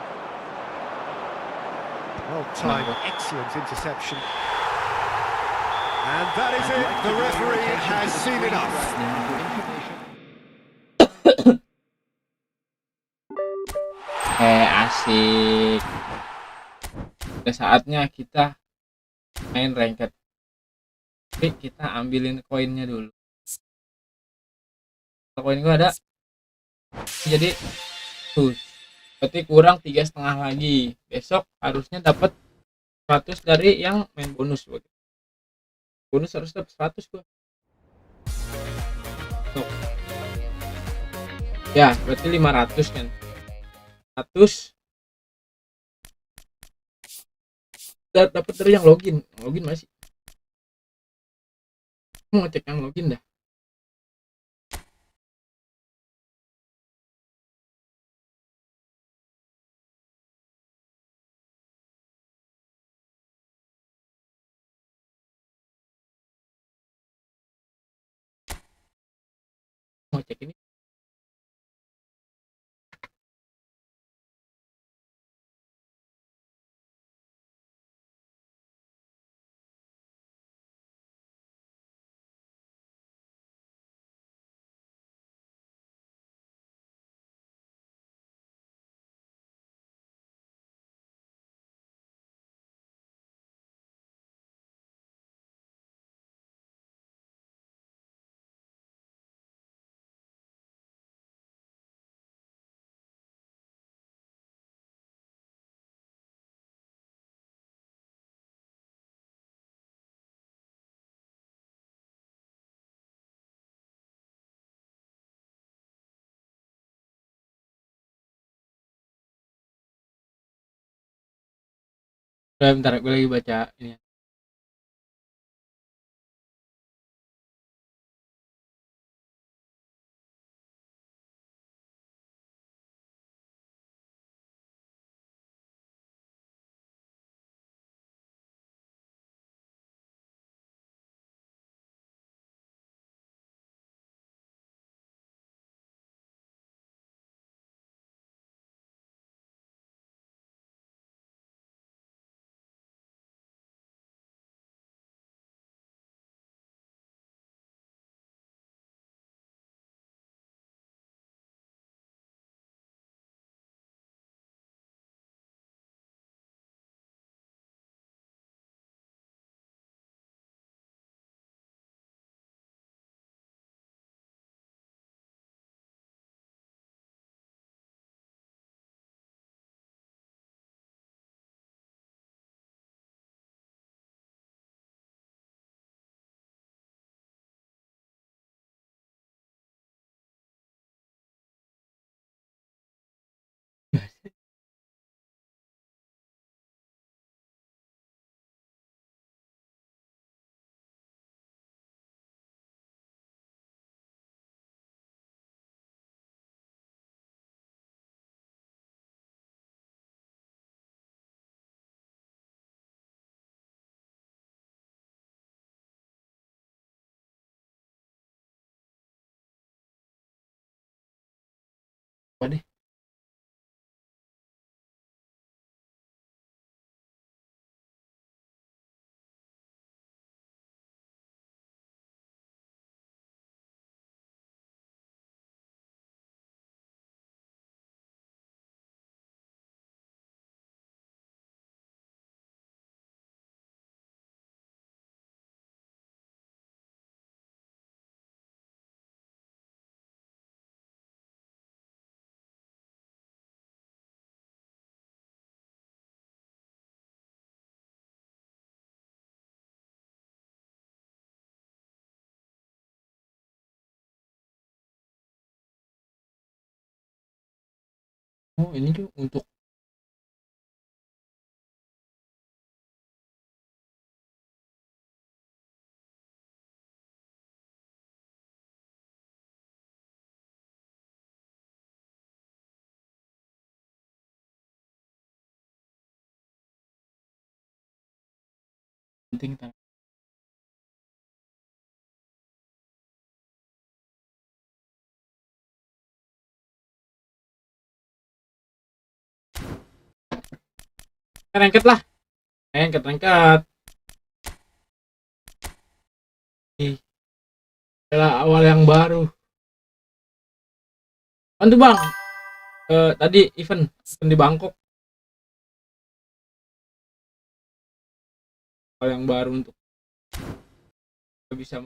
Well timed, excellent interception. And that is it. The referee has seen enough. Asik. Udah saatnya kita main ranked. Tapi kita ambilin koinnya dulu. Koin gua ada. Jadi tuh. Berarti kurang 3,5 lagi. Besok harusnya dapat 100 dari yang main bonus. Bonus harus dapat 100 gua. Tuh. Ya, berarti 500 kan. 100 dapat dari yang login masih mau ngecek yang login dah. Mau cek ini udah, bentar gue lagi baca ini. Apa deh? Oh, ini tuh untuk penting. Rengket lah, rengket. Ih, adalah awal yang baru. Bantu bang, tadi event di Bangkok. Awal yang baru untuk bisa.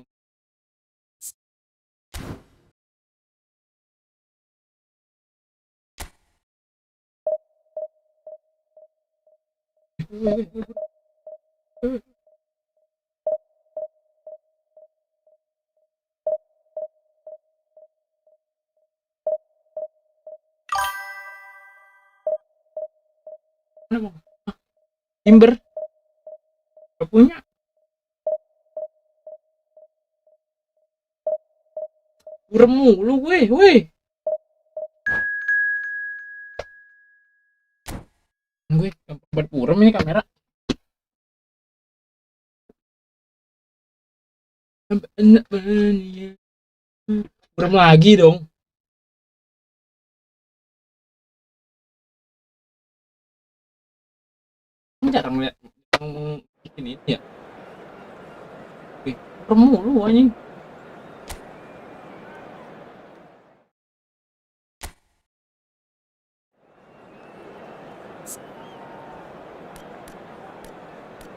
Timber gak punya. Burem mulu gue. Gue buat burem ini kamera. Burem lagi dong. Jarang lihat yang bikin ini ya. Burem mulu anjing.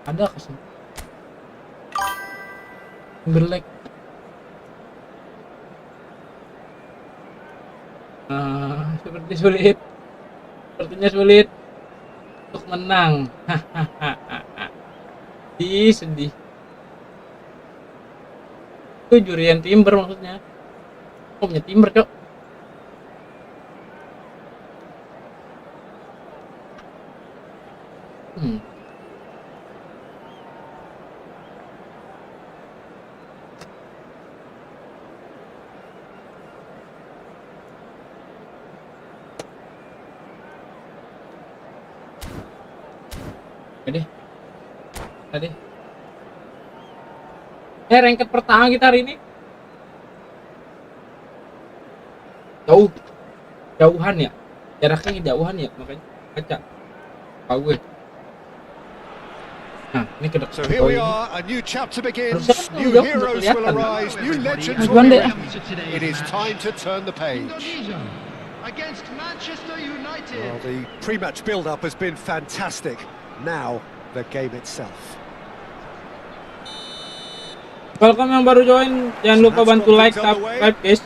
Ada kesempatan Timberlake. Sepertinya sulit untuk menang. Sedih. Itu jurian Timber maksudnya. Kok punya Timber, Cok? Tadi rengket pertama kita hari ini jauhan ya, jaraknya jauhan ya, makanya kaca tahu gue. Nah ini kedek. So here we are, a new chapter begins, new heroes will arise, new legends will be written. It is time to turn the page. Against Manchester United. Well, the pre-match build-up has been fantastic. Now the game itself. Welcome yang baru join, jangan lupa bantu like, subscribe guys.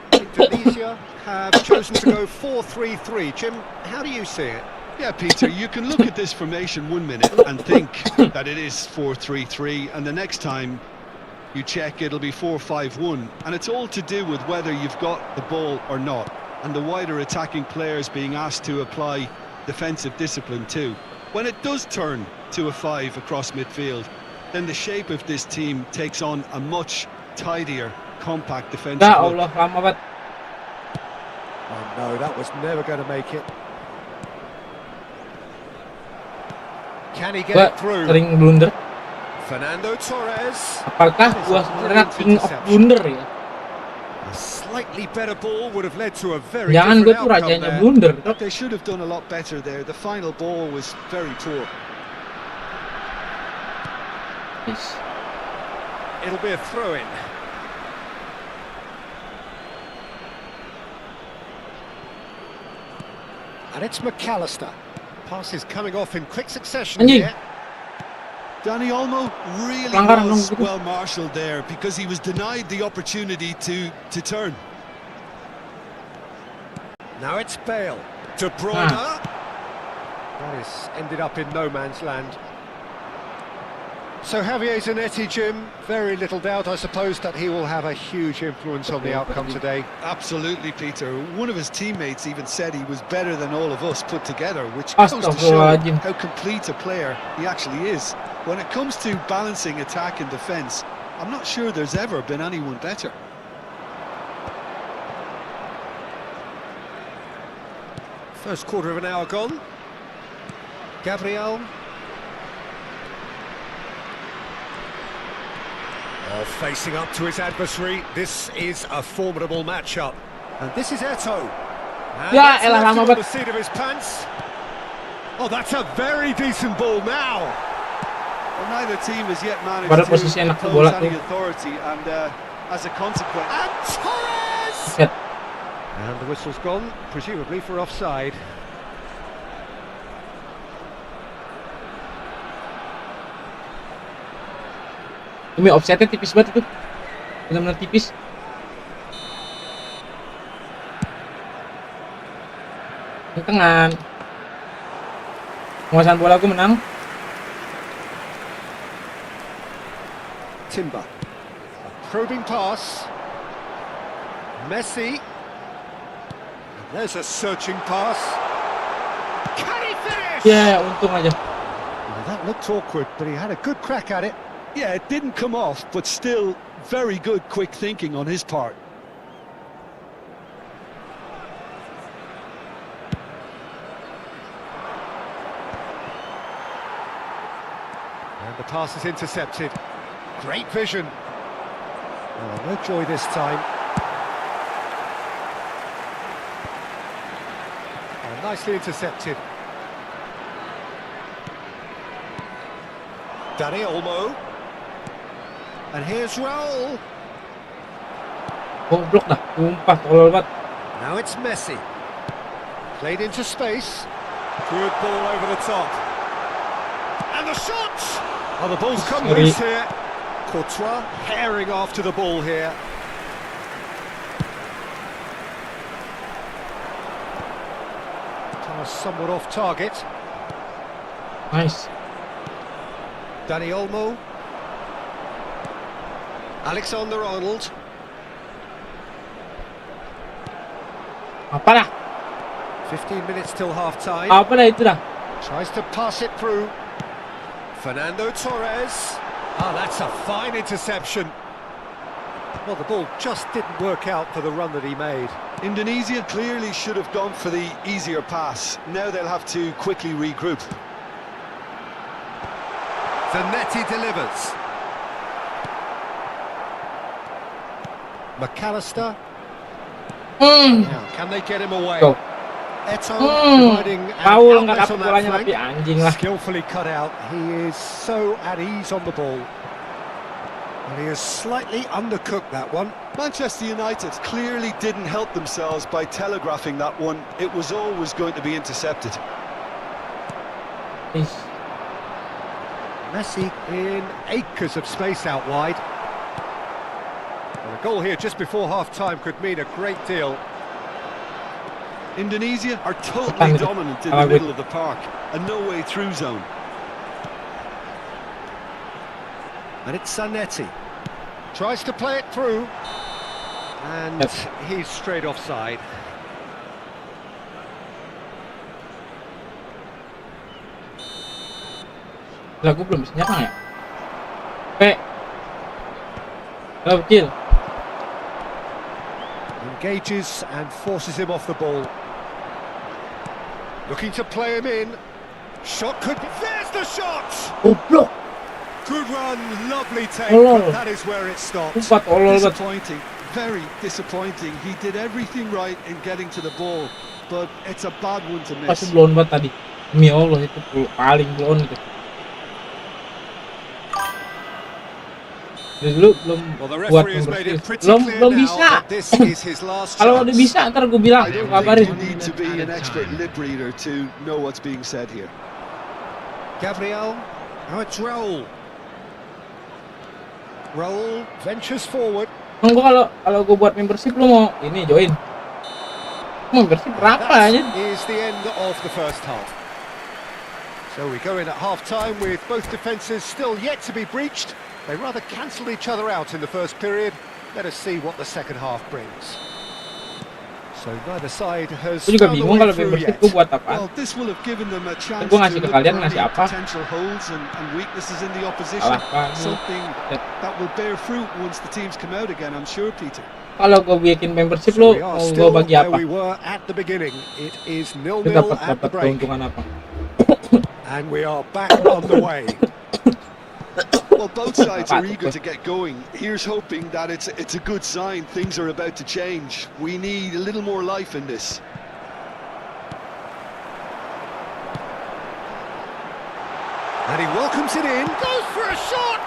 Indonesia have chosen to go 4-3-3. Jim, how do you see it? Yeah, Peter, you can look at this formation 1 minute and think that it is 4-3-3, and the next time you check it'll be 4-5-1, and it's all to do with whether you've got the ball or not, and the wider attacking players being asked to apply defensive discipline too. When it does turn to a 5 across midfield, then the shape of this team takes on a much tidier, compact defensive look. Allah, lama banget. Oh no, that was never going to make it. Can he get it through? Sering blunder. Fernando Torres. Apakah gua sebenarnya king of blunder ya? slightly better ball would have led to a very Jangan gue different tuh outcome rajanya there. blunder. They should have done a lot better there. The final ball was very poor. Yes. It'll be a throw-in. And it's McAllister. Pass is coming off in quick succession Anjing. here. Danny Olmo really Pelanggaran was dong, gitu. well marshalled there because he was denied the opportunity to turn. Now it's Bale. De Bruyne. That is ended up in no man's land. So Javier Zanetti, Jim, very little doubt, I suppose, that he will have a huge influence on the outcome today. Absolutely, Peter. One of his teammates even said he was better than all of us put together, which goes to show Astaghfirullahaladzim. how complete a player he actually is. When it comes to balancing attack and defence, I'm not sure there's ever been anyone better. First quarter of an hour gone. Gabriel. Oh, facing up to his adversary. This is a formidable matchup. And this is Eto'o. And Ya, that's elah, left him lama on banget. the seat of his pants. Oh, that's a very decent ball now. Well, neither team has yet managed Pada to posisi enak tuh impose bola any tuh. authority, and as a consequence... And Torres! Set. And the whistle's gone, presumably for offside. Demi offsetnya tipis banget itu. Benar-benar tipis. Kentengan. Penguasaan bola gue menang. Timber. A probing pass. Messi. There's a searching pass. Can he finish? Ya, untung aja. Well, that looked awkward, but he had a good crack at it. Yeah, it didn't come off, but still very good quick thinking on his part. And the pass is intercepted. Great vision. Oh, no joy this time. Oh, nicely intercepted. Danny Olmo. And here's Raul. Goblok dah, sumpah tolol banget. Now it's Messi. Played into space. Good ball over the top. And the shot! Oh, the ball's come Sorry. loose here. Courtois herring after the ball here. Pass somewhat off target. Nice. Danny Olmo. Alexander-Arnold. Apa dah? 15 minutes till half-time. Apa dah itu dah? Tries to pass it through. Fernando Torres. Ah, that's a fine interception. Well, the ball just didn't work out for the run that he made. Indonesia clearly should have gone for the easier pass. Now they'll have to quickly regroup. Zanetti delivers. McAllister. Now, can they get him away? Go. Eto'o providing an Paul nggak outlet dapat on that bolanya flank. tapi anjing lah. Skillfully cut out. He is so at ease on the ball. And he has slightly undercooked that one. Manchester United clearly didn't help themselves by telegraphing that one. It was always going to be intercepted. Ish. Messi in acres of space out wide. And a goal here just before half-time could mean a great deal. Indonesia are totally dominant in the middle of the park, a no-way through zone. And it's Zanetti. Tries to play it through. And he's straight offside. Lah gue belum bisa nyerang ya. Kalau kecil. Engages and forces him off the ball. Looking to play him in. Shot could be... There's the shot! Goblok. Good run, lovely take, Tolol. but that is where it stops. Sumpah tolol banget. Disappointing. very disappointing. He did everything right in getting to the ball, but it's a bad one to Pasti miss. blown banget tadi. Demi Allah itu paling blown gitu. Dari dulu belum Well, the buat referee has made it pretty belum clear belum now bisa. that this is his last Kalau udah chance. bisa ntar gue bilang I don't kabarin. think you need to be an expert lip reader to know what's being said here. Gabriel, now it's Raul. Raul ventures forward. Gue kalau gue buat membership lo mau ini join. Membership berapa That aja? is the end of the first half. So we go in at half-time with both defences still yet to be breached. They rather cancelled each other out in the first period. Let us see what the second half brings. So neither side has Gue juga found a bingung way kalau through membership yet. gue buat apa. Well, this will have given them a chance Gue to ngasih ke look kalian for ngasih any apa? potential holes and weaknesses in the opposition. Salah paham. Something that will bear fruit once the teams come out again, I'm sure, Peter. Kalau gue bikin membership So lo we are mau gue still bagi where apa? we were at the beginning. It is Lo 0-0 dapat at the break, keuntungan apa? and we are back on the way. Well, both sides are eager to get going. Here's hoping that it's a good sign. Things are about to change. We need a little more life in this. And he welcomes it in, goes for a shot!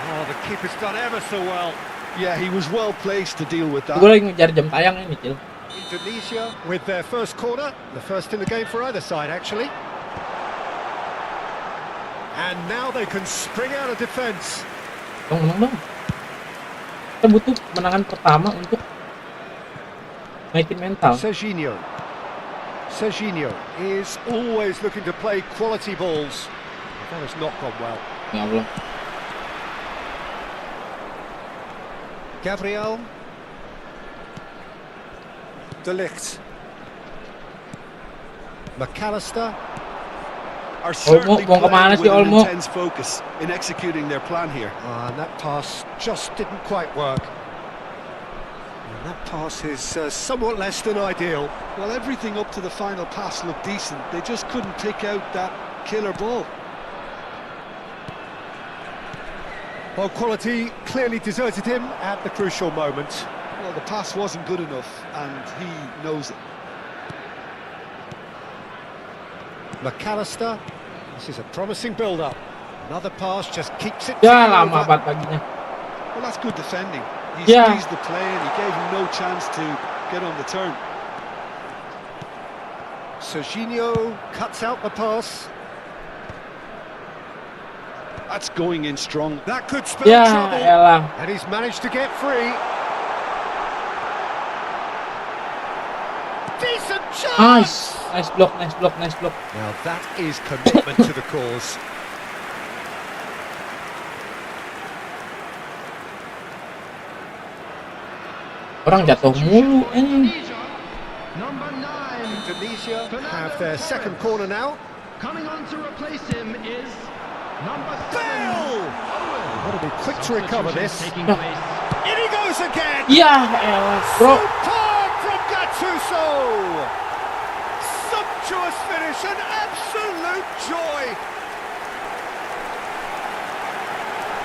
Oh, the keeper's done ever so well. Yeah, he was well placed to deal with Gue that. lagi ngejar jam tayang ini, Cil. Indonesia with their first corner, the first in the game for either side, actually. And now they can spring out of defence. Dong. Kita butuh kemenangan pertama untuk naikin mental. Serginho is always looking to play quality balls. That has not gone well. Ya Allah. Gabriel. De Ligt. McAllister. Are certainly mau kemana playing sih, with an Olmo? intense focus in executing their plan here. And that pass just didn't quite work. And that pass is somewhat less than ideal. Well, everything up to the final pass looked decent. They just couldn't pick out that killer ball. Well, quality clearly deserted him at the crucial moment. Well, the pass wasn't good enough, and he knows it. McAllister, this is a promising build-up. Another pass just keeps it Ya ticking lama over. banget paginya. Well, that's good defending. He Yeah. squeezed the play and he gave him no chance to get on the turn. Serginho cuts out the pass. That's going in strong. That could spell Ya trouble. elah. And he's managed to get free. Decent chance! Nice block. Now that is commitment to the cause. Orang jatuh mulu ini. Number 9. Indonesia have their second corner now. Coming on to replace him is number 7. Bale! Got to be quick to recover this. Taking place. In he goes again! Ya elah, bro. Superb from Gattuso! Sumptuous finish, an absolute joy!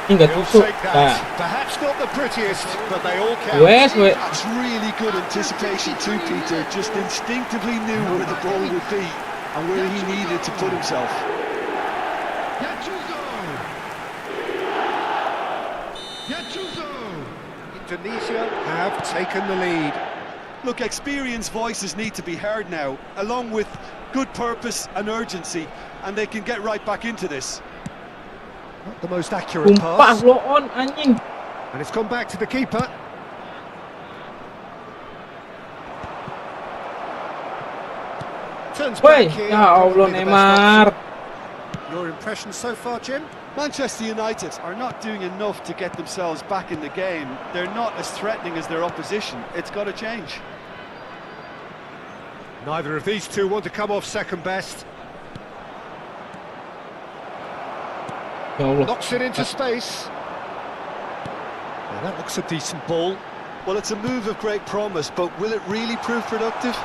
Ini nggak He'll tusuk. take Nah, that. Perhaps not the prettiest, but they all count. wes. That's really good anticipation too, Peter. Just instinctively knew where the ball would be and where he needed to put himself. Gattuso. Indonesia have taken the lead. Look, experienced voices need to be heard now, along with good purpose and urgency, and they can get right back into this. Not the most accurate Sumpah pass. lo on anjing. And it's gone back to the keeper. Turns Woi, back here. ya Allah probably the best Neymar. option. Your impression so far, Jim? Manchester United are not doing enough to get themselves back in the game. They're not as threatening as their opposition. It's got to change. Neither of these two want to come off second best. Ya Allah. Knocks it into space. Now that looks a decent ball. Well, it's a move of great promise, but will it really prove productive?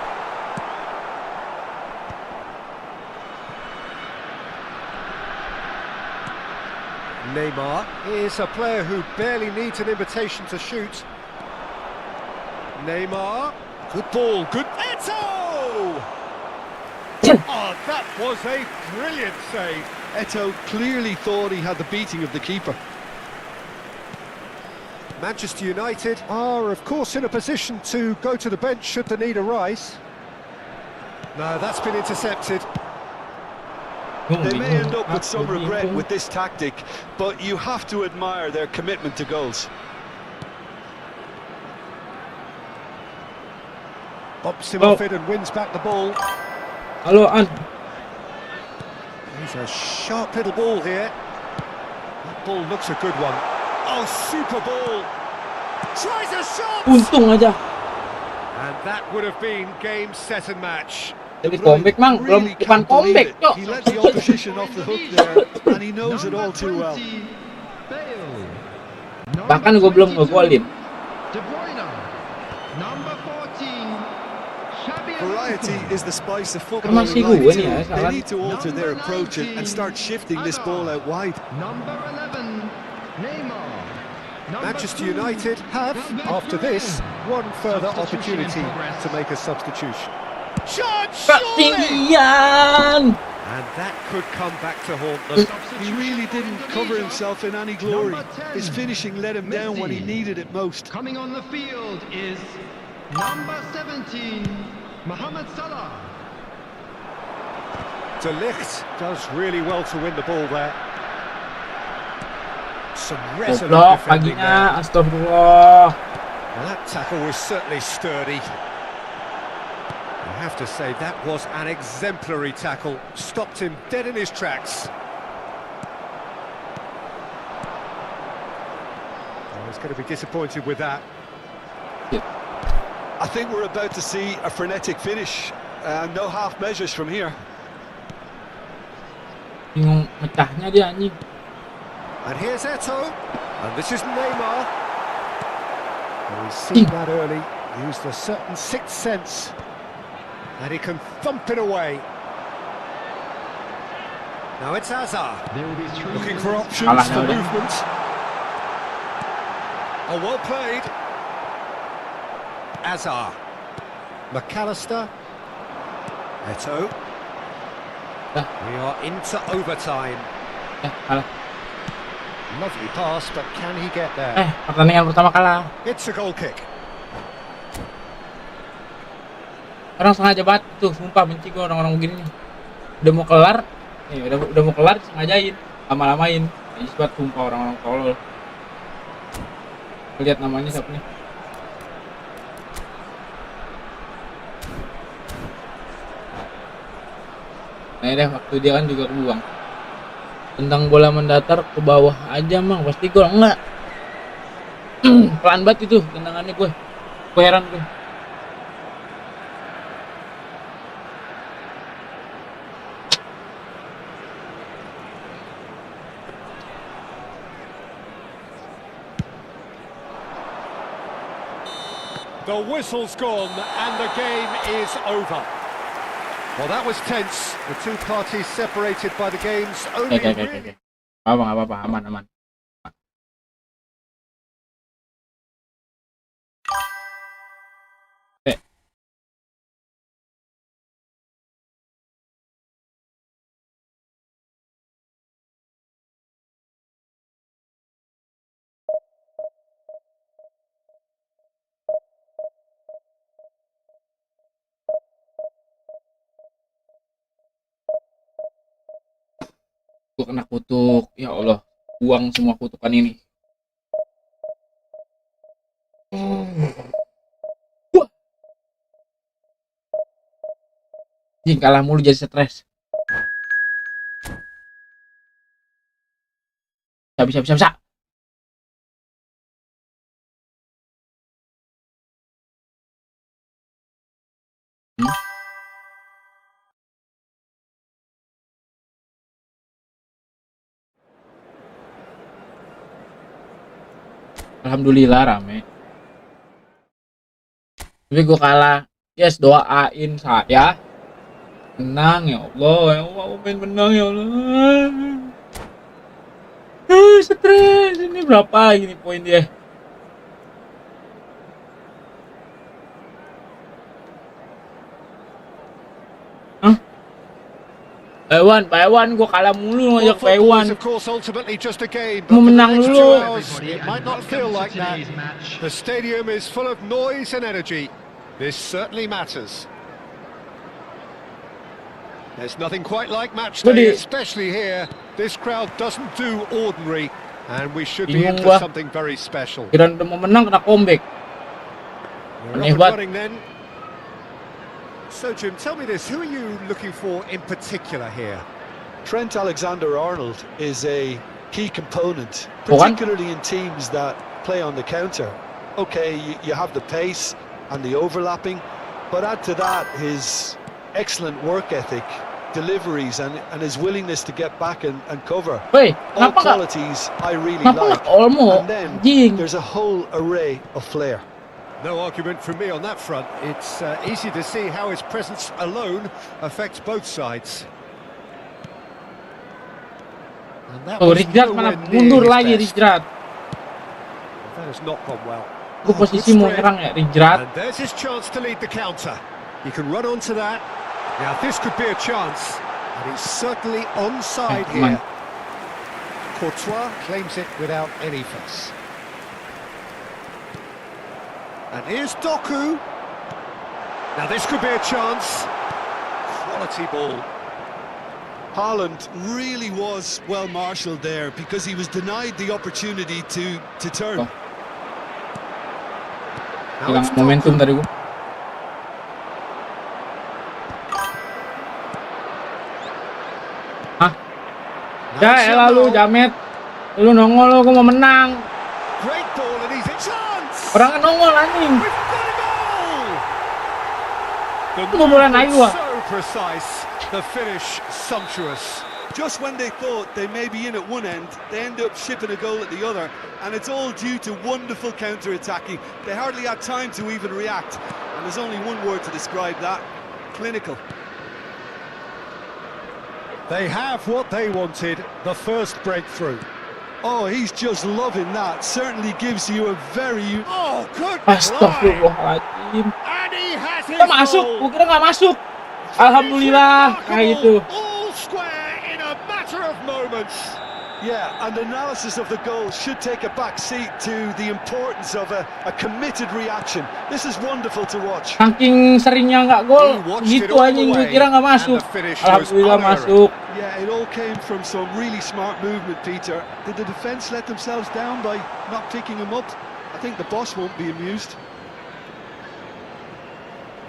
Neymar is a player who barely needs an invitation to shoot. Neymar, good ball, good... Eto'o! Oh, that was a brilliant save. Eto'o clearly thought he had the beating of the keeper. Manchester United are, of course, in a position to go to the bench should the need arise. No, that's been intercepted. They may end up with some regret with this tactic, but you have to admire their commitment to goals. Bumps him off it and wins back the ball. Halo An. He's a sharp little ball here. That ball looks a good one. Oh, super ball! Tries a shot! Untung aja. And that would have been game, set and match. Jadi comeback mang, belum bukan comeback, cok. He let the opposition off the hook there, and he knows it all too well. Bahkan gue belum ngegolin. De Bruyne, number 14. Variety is the spice of football. Masih gue nih ya, salah. They need to alter their approach and start shifting this ball out wide. Number 11, Neymar. Manchester United have, after this, one further opportunity to make a substitution. Shot! Ketinggian. And that could come back to haunt them. He really didn't cover himself in any glory. His finishing let him down when he needed it most. Coming on the field is number 17, Mohamed Salah. De Ligt does really well to win the ball there. Some resolute Goblok defending paginya, there. astagfirullah. And that tackle was certainly sturdy. I have to say that was an exemplary tackle. Stopped him dead in his tracks. Oh, he's going to be disappointed with that. I think we're about to see a frenetic finish. No half measures from here. Bingung mecahnya dia anjing. And here's Eto'o. And this is Neymar. And he's seen that early. Used a certain sixth sense. And he can thump it away. Now it's Hazard. There will be three Looking for minutes. options for Alah, movement. Oh, well played. Hazard. McAllister. Eto'o. Dah. We are into overtime. Kalah. Lovely pass, but can he get there? Pertandingan pertama kalah. It's a goal kick. Orang sengaja banget tuh, sumpah benci gue orang-orang begini nih. Udah mau kelar, udah mau kelar sengajain, lama-lamain. Jadi buat sumpah orang-orang tolol. Lihat namanya siapa nih? Nah deh, waktu dia kan juga kebuang. Tentang bola mendatar ke bawah aja mang, pasti gol enggak. Pelan banget itu tendangannya gue. Gue heran gue. The whistle's gone and the game is over. Well, that was tense. The two parties separated by the game's only really... Apa-apa, aman. Gue kena kutuk, ya Allah, buang semua kutukan ini. Wah, jing kalah mulu jadi stres. Bisa. Alhamdulillah rame. Tapi gue kalah. Yes, doain saya menang ya Allah, pengen menang ya Allah. stres. Ini berapa gini poin dia? Hah? Pak Iwan, gue kalah mulu ngajak Pak Iwan. Of course, ultimately just a game, Mau but for the menang next dulu. 2 hours, it might not feel like that. The stadium is full of noise and energy. This certainly matters. There's nothing quite like match day, especially here. This crowd doesn't do ordinary, and we should be in for something very special. Kira udah mau menang kena comeback. We're up and running then. So Jim, tell me this, who are you looking for in particular here? Trent Alexander-Arnold is a key component, particularly in teams that play on the counter. Okay, you have the pace and the overlapping, but add to that his excellent work ethic, deliveries, and his willingness to get back and cover. All qualities I really like. And then there's a whole array of flair. No argument from me on that front. It's easy to see how his presence alone affects both sides. Rijrat mana mundur lagi Rijrat. That has not gone well. Posisi mau nyerang ya Rijrat. And there's his chance to lead the counter. He can run onto that. Now this could be a chance, and he's certainly onside here. Courtois claims it without any fuss. And here's Doku. Now this could be a chance. Quality ball. Haaland really was well marshalled there because he was denied the opportunity to turn. Hilang momentum tadi gua. Hah? Ya lalu Jamet. Lu nongol lu, gua mau menang. Great ball and he's a chance. Orang nongol anjing. Gua boleh naik gua. So precise. The finish sumptuous. Just when they thought they may be in at one end, they end up shipping a goal at the other, and it's all due to wonderful counter-attacking. They hardly had time to even react, and there's only one word to describe that: clinical. They have what they wanted, the first breakthrough. Oh, he's just loving that. Certainly gives you a very... Oh, good. Astagfirullahaladzim. And he has his Nggak masuk, gua kira nggak masuk. Alhamdulillah, kayak gitu. All square in a matter of moments. Yeah, and analysis of the goal should take a back seat to the importance of a committed reaction. This is wonderful to watch. Saking seringnya nggak gol, gitu anjing gue kira nggak masuk. Alhamdulillah masuk. Yeah, it all came from some really smart movement, Peter. Did the defence let themselves down by not picking him up? I think the boss won't be amused.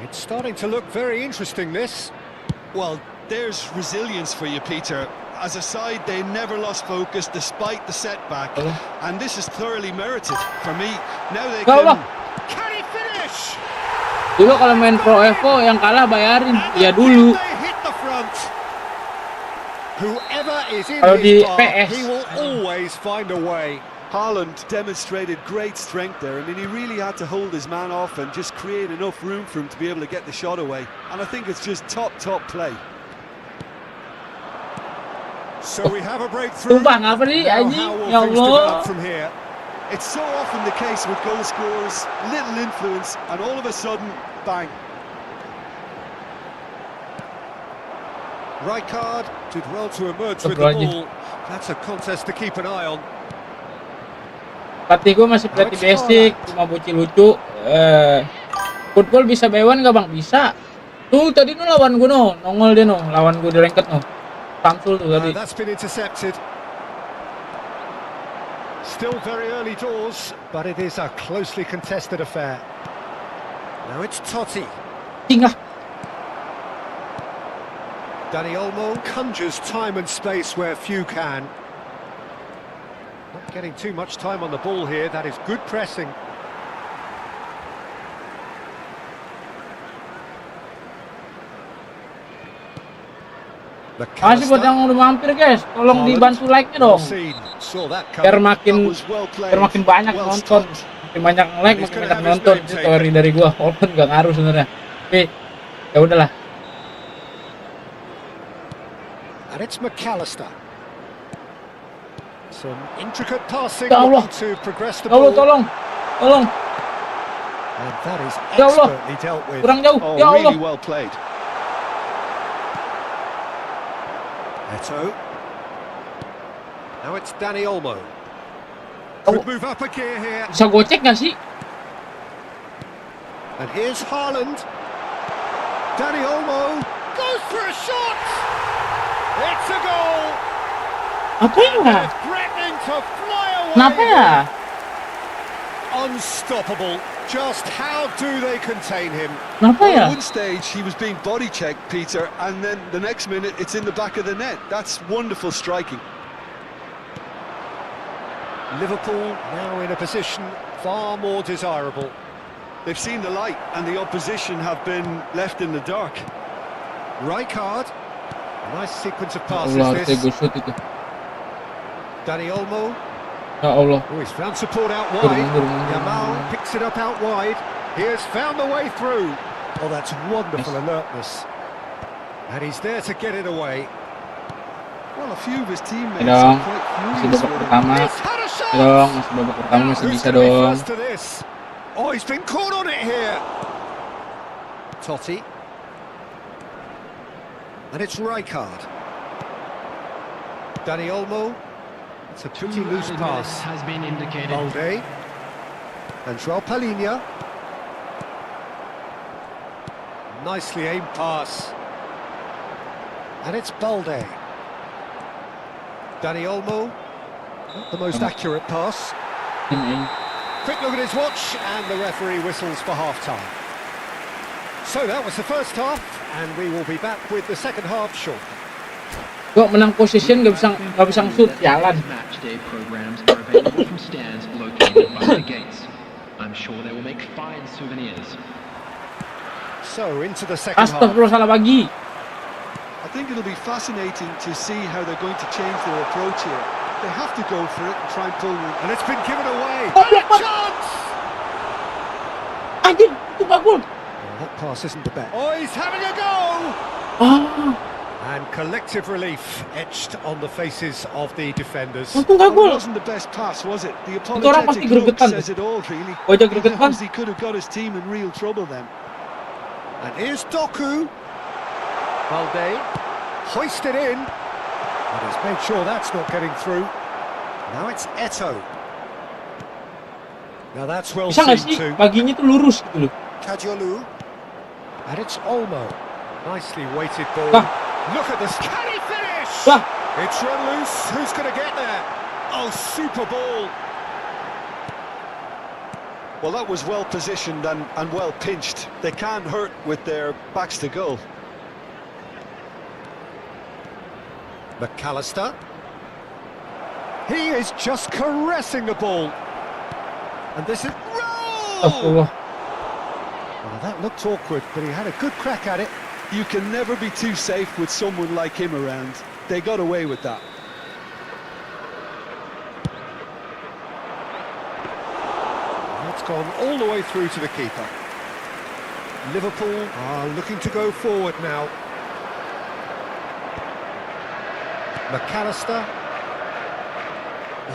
It's starting to look very interesting, this. Well, there's resilience for you, Peter. As a side, they never lost focus despite the setback, and this is thoroughly merited for me. Now they can... Can he finish? Dulu kalau main Pro Evo yang kalah bayarin, ya dulu. Whoever is in Kalau di his path, PS, he will always find a way. Haaland demonstrated great strength there. I mean, he really had to hold his man off and just create enough room for him to be able to get the shot away. And I think it's just top play. So we have a breakthrough. Sumpah nggak beri anjing, ya Allah. It's so often the case with goal scorers, little influence, and all of a sudden, bang. Rijkaard did well to emerge with the ball. That's a contest to keep an eye on. Pelatih gue masih pelatih basic, cuma bocil lucu. Football bisa by one nggak bang? Bisa. Tuh tadi no lawan gue no, nongol dia no, lawan gue di ranked no. Samsul tuh tadi. That's been intercepted. Still very early doors, but it is a closely contested affair. Now it's Totti. Tinggal. Dani Olmo conjures time and space where few can. Not getting too much time on the ball here. That is good pressing. Masih buat yang udah mampir guys, tolong dibantu like-nya dong. Biar makin banyak nonton. Makin banyak like, makin banyak nonton. Itu teori dari gua. Walaupun nggak ngaruh sebenarnya. Tapi ya udahlah. And it's McAllister. Some intricate passing, Ya Allah. looking to progress the Ya Allah, ball. tolong. And that is Ya Allah. expertly dealt with. Kurang jauh. Oh, Ya Allah. really well played. Eto. Now it's Danny Olmo. Oh. Could move up a gear here. Bisa gocek nggak sih? And here's Haaland. Danny Olmo goes for a shot. It's a goal. Apa ya? Threatening to fly away. Kenapa ya? Unstoppable. Just how do they contain him? Kenapa Well, ya? at one stage he was being body checked, Peter, and then the next minute it's in the back of the net. That's wonderful striking. Liverpool now in a position far more desirable. They've seen the light and the opposition have been left in the dark. Rijkaard. Nice sequence of Ya passes Allah, harusnya this. gue shoot itu. Danny Olmo. Ya Allah. Oh, he's found support out Turun, wide. turun, turun, Yamal turun. picks it up out wide. He has found the way through. Oh, that's wonderful Yes. alertness. And he's there to get it away. Well, a few of his teammates Ya are dong. quite Masih furious babak with him. pertama. He's had a shot. Ya dong, masih babak pertama masih Who's bisa gonna be dong. first to this? Oh, he's been caught on it here. Totti. And it's Rijkaard. Danny Olmo. It's a pretty loose pass. Has been indicated. Balde. And João Palhinha. Nicely aimed pass. And it's Balde. Danny Olmo. Not the most accurate pass. Quick look at his watch, and the referee whistles for half-time. So that was the first half, and we will be back with the second half shortly. Gua menang possession gak bisa shoot, jalan. Match day programs are available from stands located by the gates. I'm sure they will make fine souvenirs. So into the second half. Astagfirullah, salah bagi. I think it'll be fascinating to see how they're going to change their approach here. They have to go for it and try and pull one. And it's been given away. Oh, And a what? chance! Anjir, itu gak gol. Oh, that pass isn't the best. Oh, he's having a go! Ah, And collective relief etched on the faces of the defenders. untung gak Well, it gol. wasn't the best pass, was it? The orang pasti apologetic look gregetan. says it all, really. Wajah He gregetan. knows he could have got his team in real trouble then. And here's Doku. Balde hoisted in. And he's made sure that's not getting through. Now it's Eto. Now that's well Bisa gak seen sih too. baginya tuh lurus gitu loh. Kajolu. And it's Olmo. Nicely weighted ball. Wah. Look at this. Can he finish? Wah, It's run loose. Who's going to get there? Oh, super ball. Well, that was well positioned and well pinched. They can't hurt with their backs to goal. McAllister. He is just caressing the ball. And this is... Roll! astagfirullah. Well, that looked awkward, but he had a good crack at it. You can never be too safe with someone like him around. They got away with that. That's gone all the way through to the keeper. Liverpool are looking to go forward now. McAllister.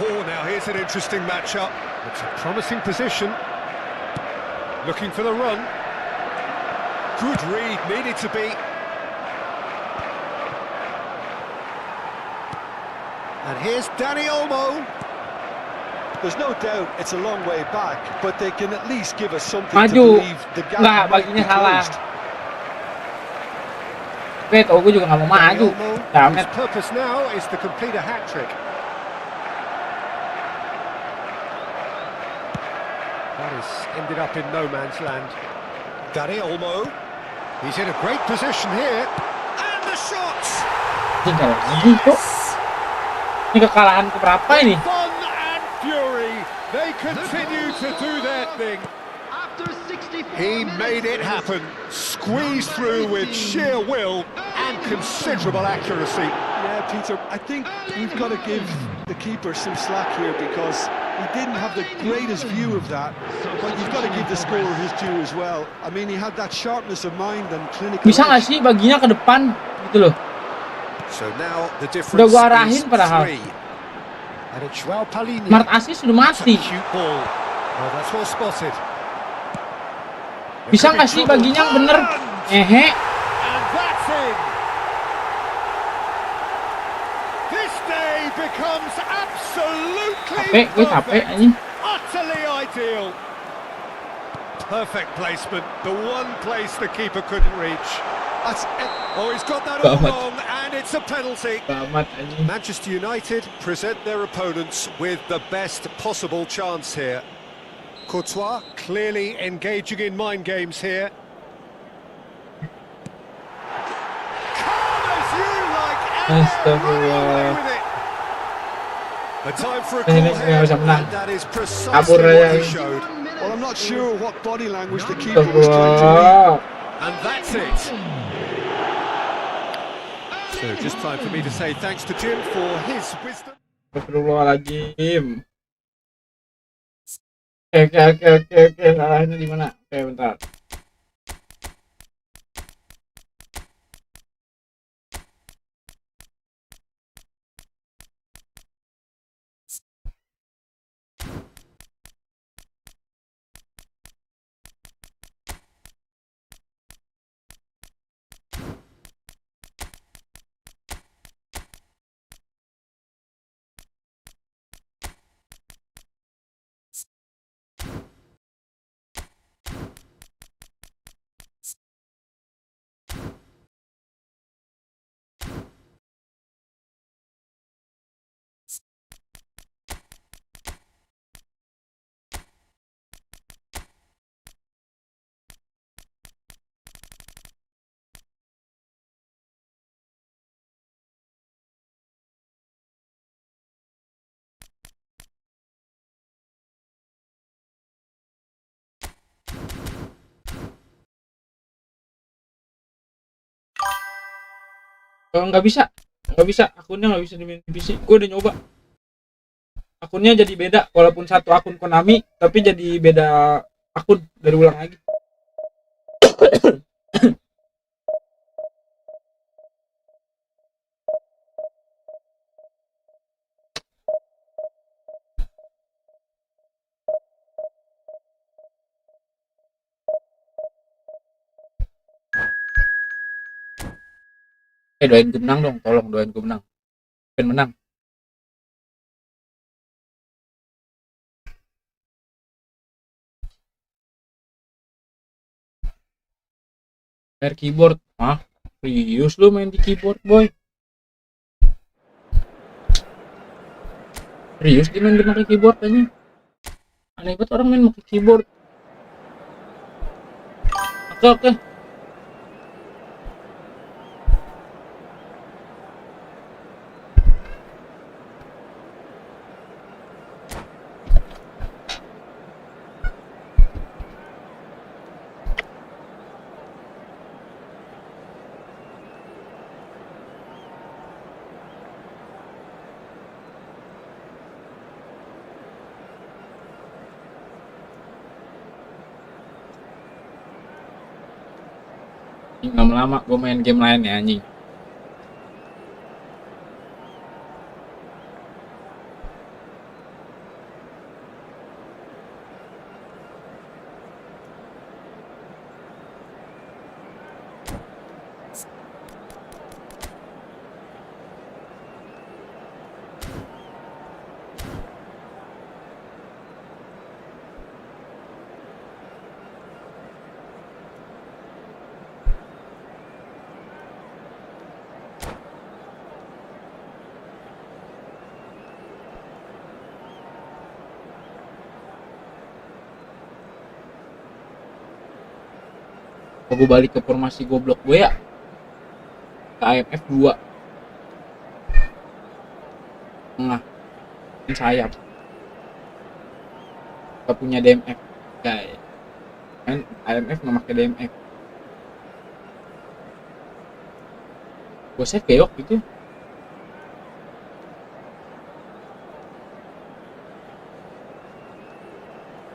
Oh, now here's an interesting matchup. It's a promising position. Looking for the run. Good read, needed to be. And here's Danny Olmo. There's no doubt it's a long way back, but they can at least give us something to Maju. believe the gap Nggak, might be baginya salah. closed. Bet, oh gue juga gak mau Danny maju. Olmo, Damet. whose purpose now is to complete a hat-trick. That has ended up in no man's land. Danny Olmo. He's in a great position here. And the shot! Anjing kalah lagi kok. Ini kekalahan keberapa ini? Fun and fury. They continue to do their thing. After 64 He made it happen. Squeezed through with sheer will and considerable accuracy. Yeah, Peter, I think we've got to give the keeper some slack here because he didn't have the greatest view of that. But you've got to give the scorer his due as well. I mean, he had that sharpness of mind and clinical Bisa gak edge. sih baginya ke depan gitu loh. So now the Udah difference gua arahin is padahal. 3. And it's Joao Palhinha. Smart assist sudah mati. Cute ball. Well, that's well spotted. Bisa nggak sih baginya yang bener? Ehe. And that's in. This day becomes absolutely Gue capek anjing. utterly ideal. Perfect placement, the one place the keeper couldn't reach. That's it. Oh, he's got that all wrong, and it's a penalty. Selamat anjing. Manchester United present their opponents with the best possible chance here. Courtois clearly engaging in mind games here. Calm as you like, and they're running away with it. A time for a goal here, and that is precisely what he showed. Well, I'm not sure what body language the keeper was trying to read. Astagfirullah. And that's it. So just time for me to say thanks to Jim for his wisdom. Astagfirullahaladzim. Oke. Salahnya di mana? Oke, bentar. Oh, nggak bisa, akunnya nggak bisa dimainin di PC. Gue udah nyoba, akunnya jadi beda, walaupun satu akun Konami tapi jadi beda akun, dari ulang lagi. Doain gue menang dong, tolong doain gue menang. Pengen menang. Pakai keyboard, serius lu main di keyboard, boy? Serius dia main pakai keyboard aja? Aneh banget orang main pakai keyboard. Oke. Lama-lama gue main game lain ya anjing. Gue balik ke formasi goblok gue ya, ke AMF 2 tengah sayap, gak punya DMF guys, kan AMF nggak pakai DMF. Gue save keok gitu,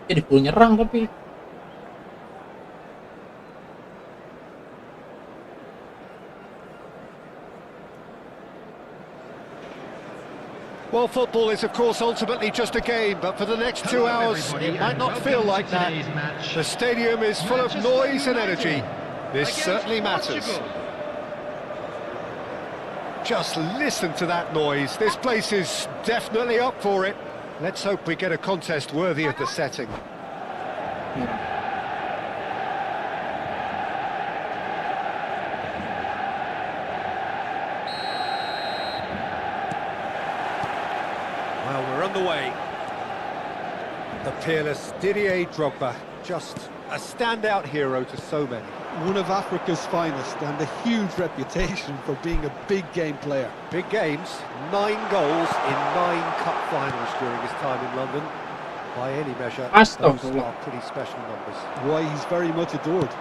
jadi full nyerang tapi Well, football is, of course, ultimately just a game, but for the next 2 hours, it might not feel like that. The stadium is full of noise and energy. This certainly matters. Just listen to that noise. This place is definitely up for it. Let's hope we get a contest worthy of the setting. Well, we're underway. The peerless Didier Drogba, just a standout hero to so many. One of Africa's finest and a huge reputation for being a big game player. Big games, 9 goals in 9 cup finals during his time in London. By any measure, those are pretty special numbers. Why, he's very much adored.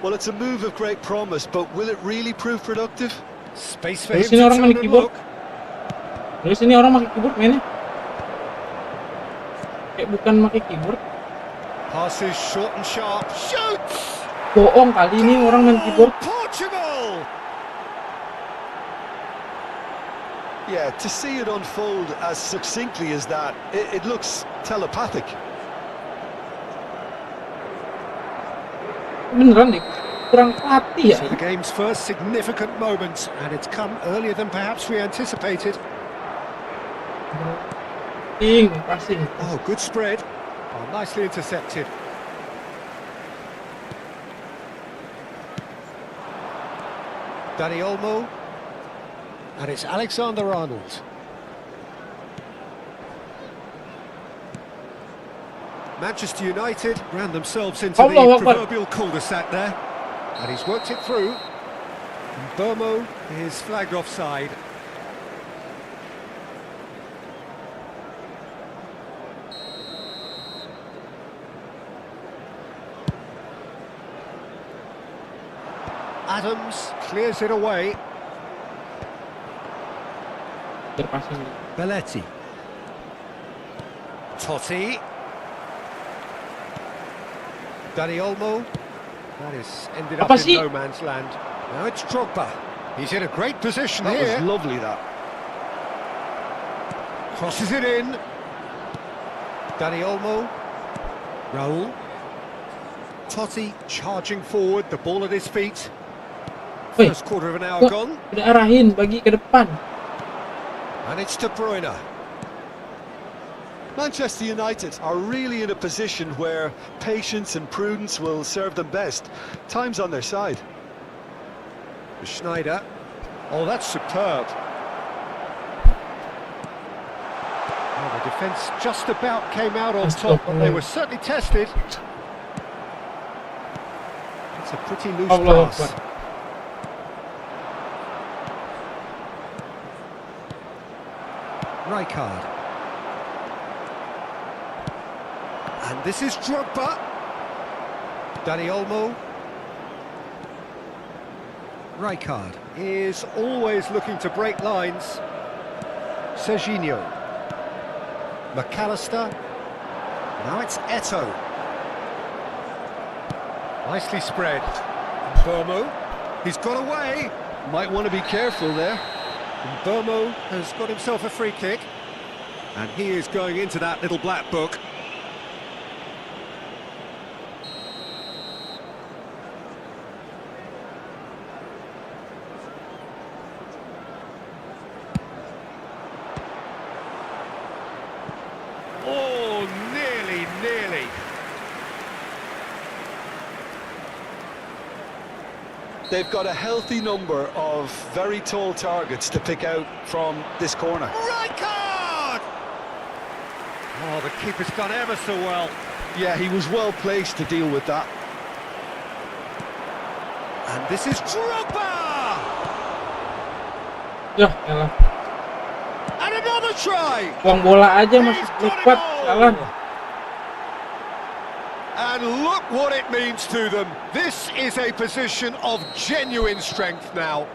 Well, it's a move of great promise, but will it really prove productive? Space for him to turn and look. Terus ini orang pakai keyboard mainnya. Kayak bukan pakai keyboard. Passes short and sharp. Shoots! Bohong kali ini orang main keyboard. Portugal! Yeah, to see it unfold as succinctly as that, it looks telepathic. Beneran deh, kurang pelatih ya. So the game's first significant moment, and it's come earlier than perhaps we anticipated. Passing. Oh, good spread. Oh, nicely intercepted. Dani Olmo. And it's Alexander-Arnold. Manchester United ran themselves into the proverbial cul-de-sac there. And he's worked it through. And Burmo is flagged offside. Adams clears it away. Belletti. Totti. Dani Olmo. That is ended up in no man's land. Now it's Drogba. He's in a great position here. That was lovely, that. Crosses it in. Dani Olmo. Raul. Totti charging forward, the ball at his feet. First quarter of an hour gone. Udah arahin bagi ke depan. And it's De Bruyne. Manchester United are really in a position where patience and prudence will serve them best. Time's on their side. Schneider. Oh, that's superb. Well, the defence just about came out on top, but they were certainly tested. It's a pretty loose pass. Rijkaard. And this is Drogba. Dani Olmo. Rijkaard is always looking to break lines. Serginho. McAllister. Now it's Eto'o. Nicely spread. Burmo. He's got away. Might want to be careful there. And Burmo has got himself a free kick. And he is going into that little black book. Oh, nearly. They've got a healthy number of very tall targets to pick out from this corner. Rijkaard! Oh, the keeper's done ever so well. Yeah, he was well placed to deal with that. And this is Drogba! Ya, elah. And another try! Buang bola aja masih lewat jalan. And look what it means to them. This is a position of genuine strength now.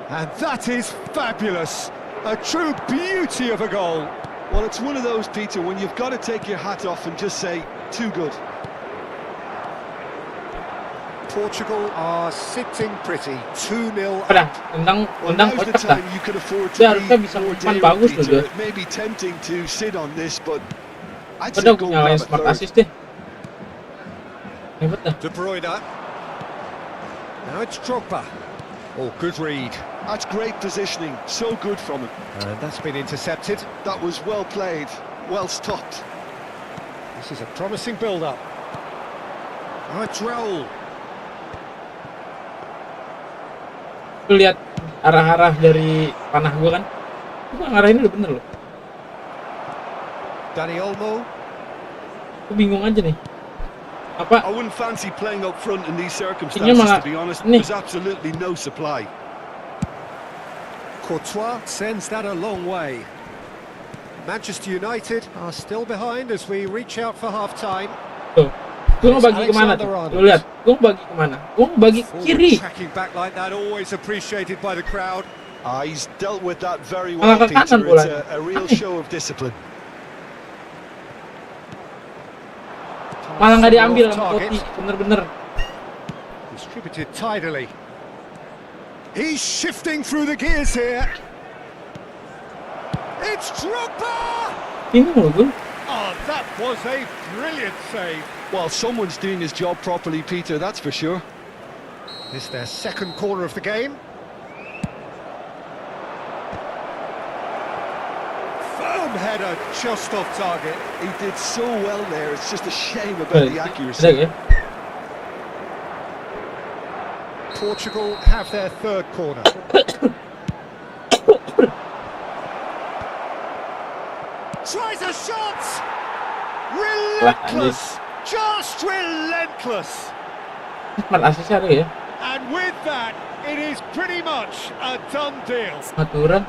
And that is fabulous. A true beauty of a goal. Well, it's one of those, Peter, when you've got to take your hat off and just say, too good. Portugal are sitting pretty, 2-0 Pada up. tendang Well, kocak now's the dah. time you could afford Dia to harusnya be bisa more umpan daring, bagus loh Peter. dia. It may be tempting to sit on this, but I'd say Udah go nyalain grab a smart third. assist deh. Hebat dah. De Bruyne. Now it's Drogba. Oh, good read. That's great positioning, so good from him. And that's been intercepted. That was well played, well stopped. This is a promising build-up. Now it's Raul. Lu lihat arah-arah dari panah gua kan. Gua ngarahin udah bener loh. Dani Olmo. Gua bingung aja nih. Apa I wouldn't fancy playing up front in these Ini circumstances, malah- to be honest. nih. There's absolutely no supply. Courtois sends that a long way. Manchester United are still behind as we reach out for half-time. tuh? Gua mau bagi kemana tuh? Lu lihat, gua mau bagi kemana? Gua mau bagi kiri. Tracking back like that, always appreciated by the crowd. He's dealt with that very Malah well, ke kanan Peter. It's bolanya. a real show of discipline. Malah nggak diambil Off sama target. Totti, bener-bener. Distributed tidily. He's shifting through the gears here. It's Drogba! Bingung loh gua. Oh, that was a brilliant save. Well, someone's doing his job properly, Peter, that's for sure. This their second corner of the game. Firm header just off target. He did so well there, it's just a shame Ada about the accuracy. ya? Portugal have their third corner. Tries a shot! Relentless! Just relentless! Smart assist ada ya? And with that, it is pretty much a done deal. Aturan.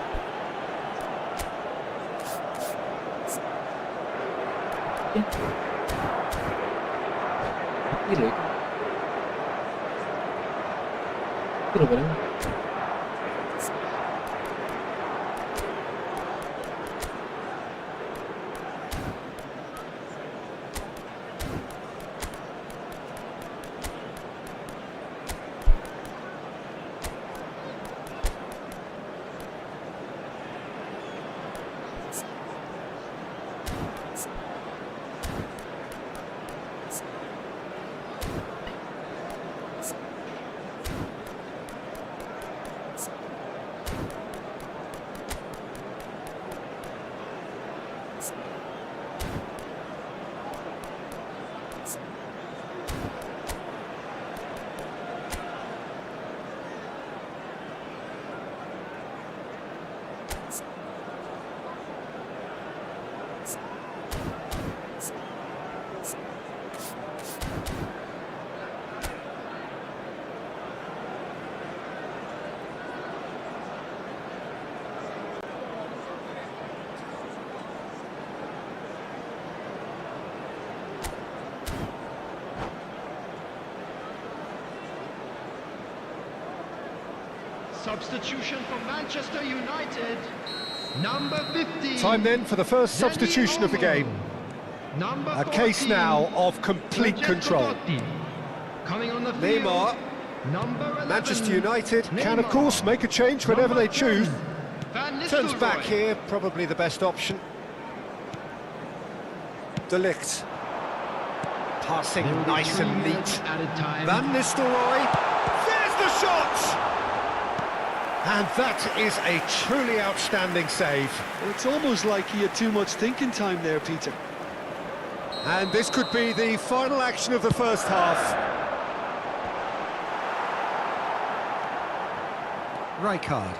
Ini loh itu. Itu loh barangnya. Substitution for Manchester United. Number 15. Time then for the first substitution of the game. Number A case 14, now of complete Francesco control. Totti. Coming on the field. Neymar, Number 11, Manchester United can of Neymar. course make a change whenever Number they choose. 10, Van Turns back Nistelrooy. here, probably the best option. De Ligt. Passing There will be nice 3 and minutes neat. added time. Van Nistelrooy. There's the shot! And that is a truly outstanding save. It's almost like he had too much thinking time there, Peter. And this could be the final action of the first half. Rijkaard.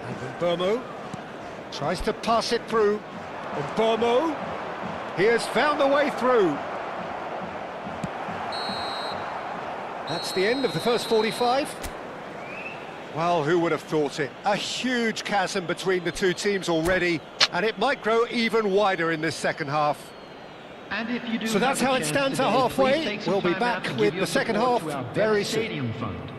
And Mbomo tries to pass it through. Mbomo, he has found the way through. That's the end of the first 45. Well, who would have thought it? A huge chasm between the two teams already, and it might grow even wider in this second half. And if you do So that's have a how it chance stands today, at halfway. please take some We'll be time back out to with give the your second support half to our very Best soon. Stadium Fund.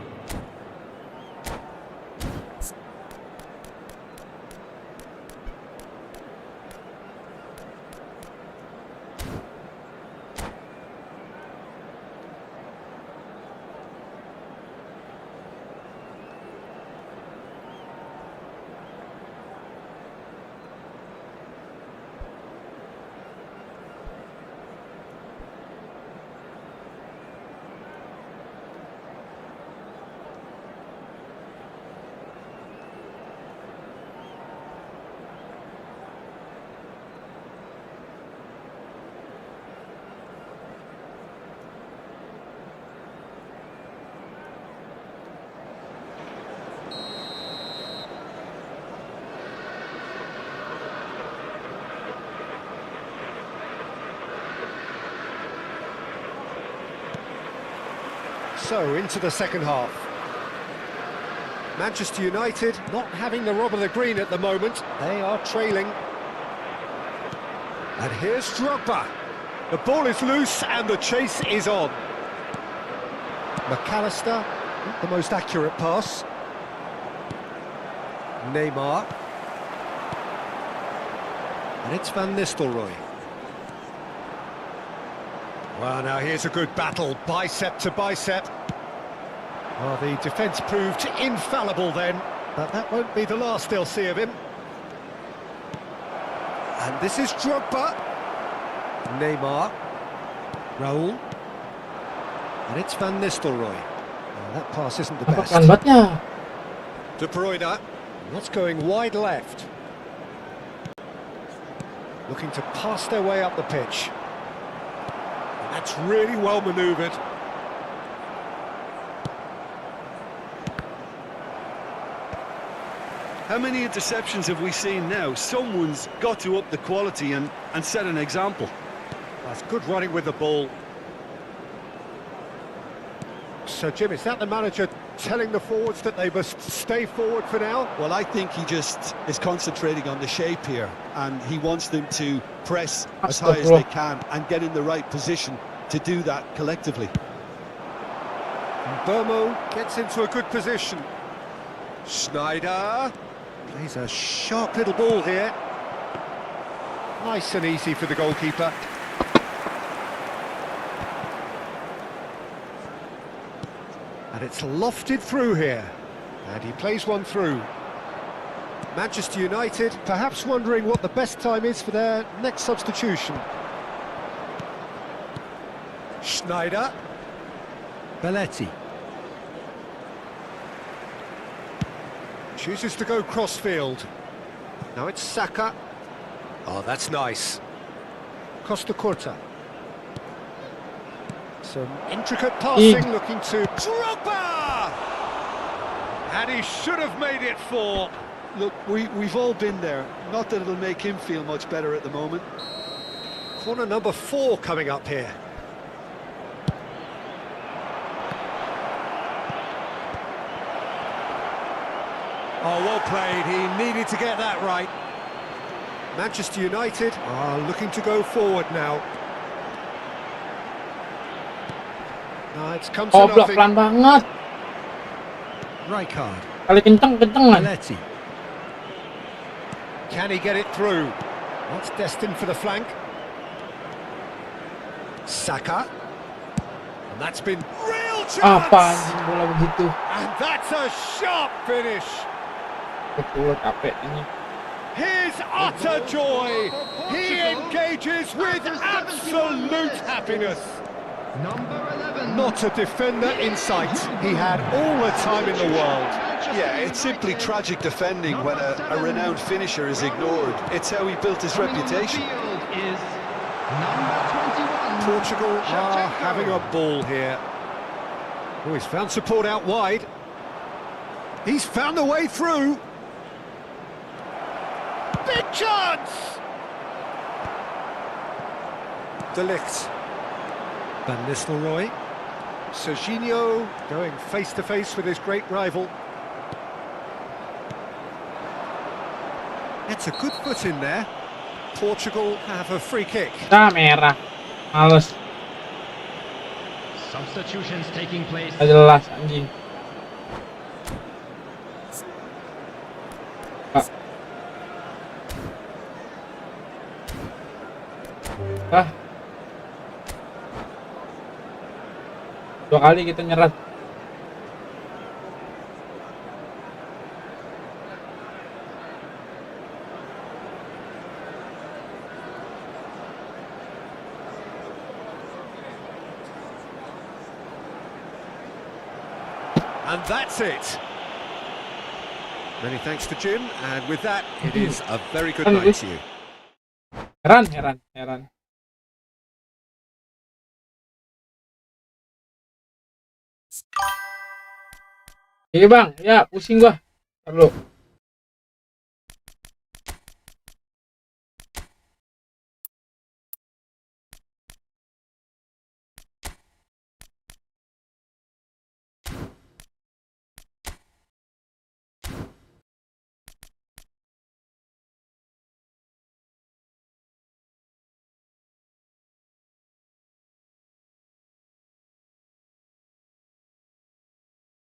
So, into the second half. Manchester United not having the rob of the green at the moment. They are trailing. And here's Drogba. The ball is loose and the chase is on. McAllister, not the most accurate pass. Neymar. And it's Van Nistelrooy. Well, now here's a good battle, bicep to bicep. Well, the defence proved infallible then, but that won't be the last they'll see of him. And this is Drogba. Neymar. Raul. And it's Van Nistelrooy. Well, that pass isn't the best. Lambatnya. De Bruyne. What's going wide left? Looking to pass their way up the pitch. And that's really well manoeuvred. How many interceptions have we seen now? Someone's got to up the quality and set an example. That's good running with the ball. So, Jim, is that the manager telling the forwards that they must stay forward for now? Well, I think he just is concentrating on the shape here, and he wants them to press as high as they can and get in the right position to do that collectively. And Burmo gets into a good position. Schneider plays a sharp little ball here. Nice and easy for the goalkeeper. And it's lofted through here. And he plays one through. Manchester United perhaps wondering what the best time is for their next substitution. Schneider. Belletti. Chooses to go crossfield. Now it's Saka. Oh, that's nice. Costa Curta. Some intricate passing, looking to Drogba! And he should have made it 4. Look, we've all been there. Not that it'll make him feel much better at the moment. Corner number 4 coming up here. Oh, well played. He needed to get that right. Manchester United are looking to go forward now. No, it's come to Goblok nothing. pelan banget. Rijkaard. Kali kenceng-kencengan. Belletti. Can he get it through? That's destined for the flank. Saka. And that's been real chance. Apa anjing bola begitu? And that's a sharp finish. Betul capek ini. His utter joy. He engages with absolute happiness. Number 11. Not a defender in sight. He had all the time in the world. Yeah, it's simply tragic defending when a renowned finisher is ignored. It's how he built his reputation. Field is number 21. Portugal are having a ball here. Oh, he's found support out wide. He's found a way through. Big chance! De Ligt. Van Nistelrooy. Serginho going face-to-face with his great rival. It's a good foot in there. Portugal have a free kick. Ah, merah. Males. Substitutions taking place. Gak jelas anjing. Ah. 2 kali kita nyerah. And that's it. Many thanks to Jim, and with that, it is a very good night to you. Heran. Oke bang, ya pusing gua. Ntar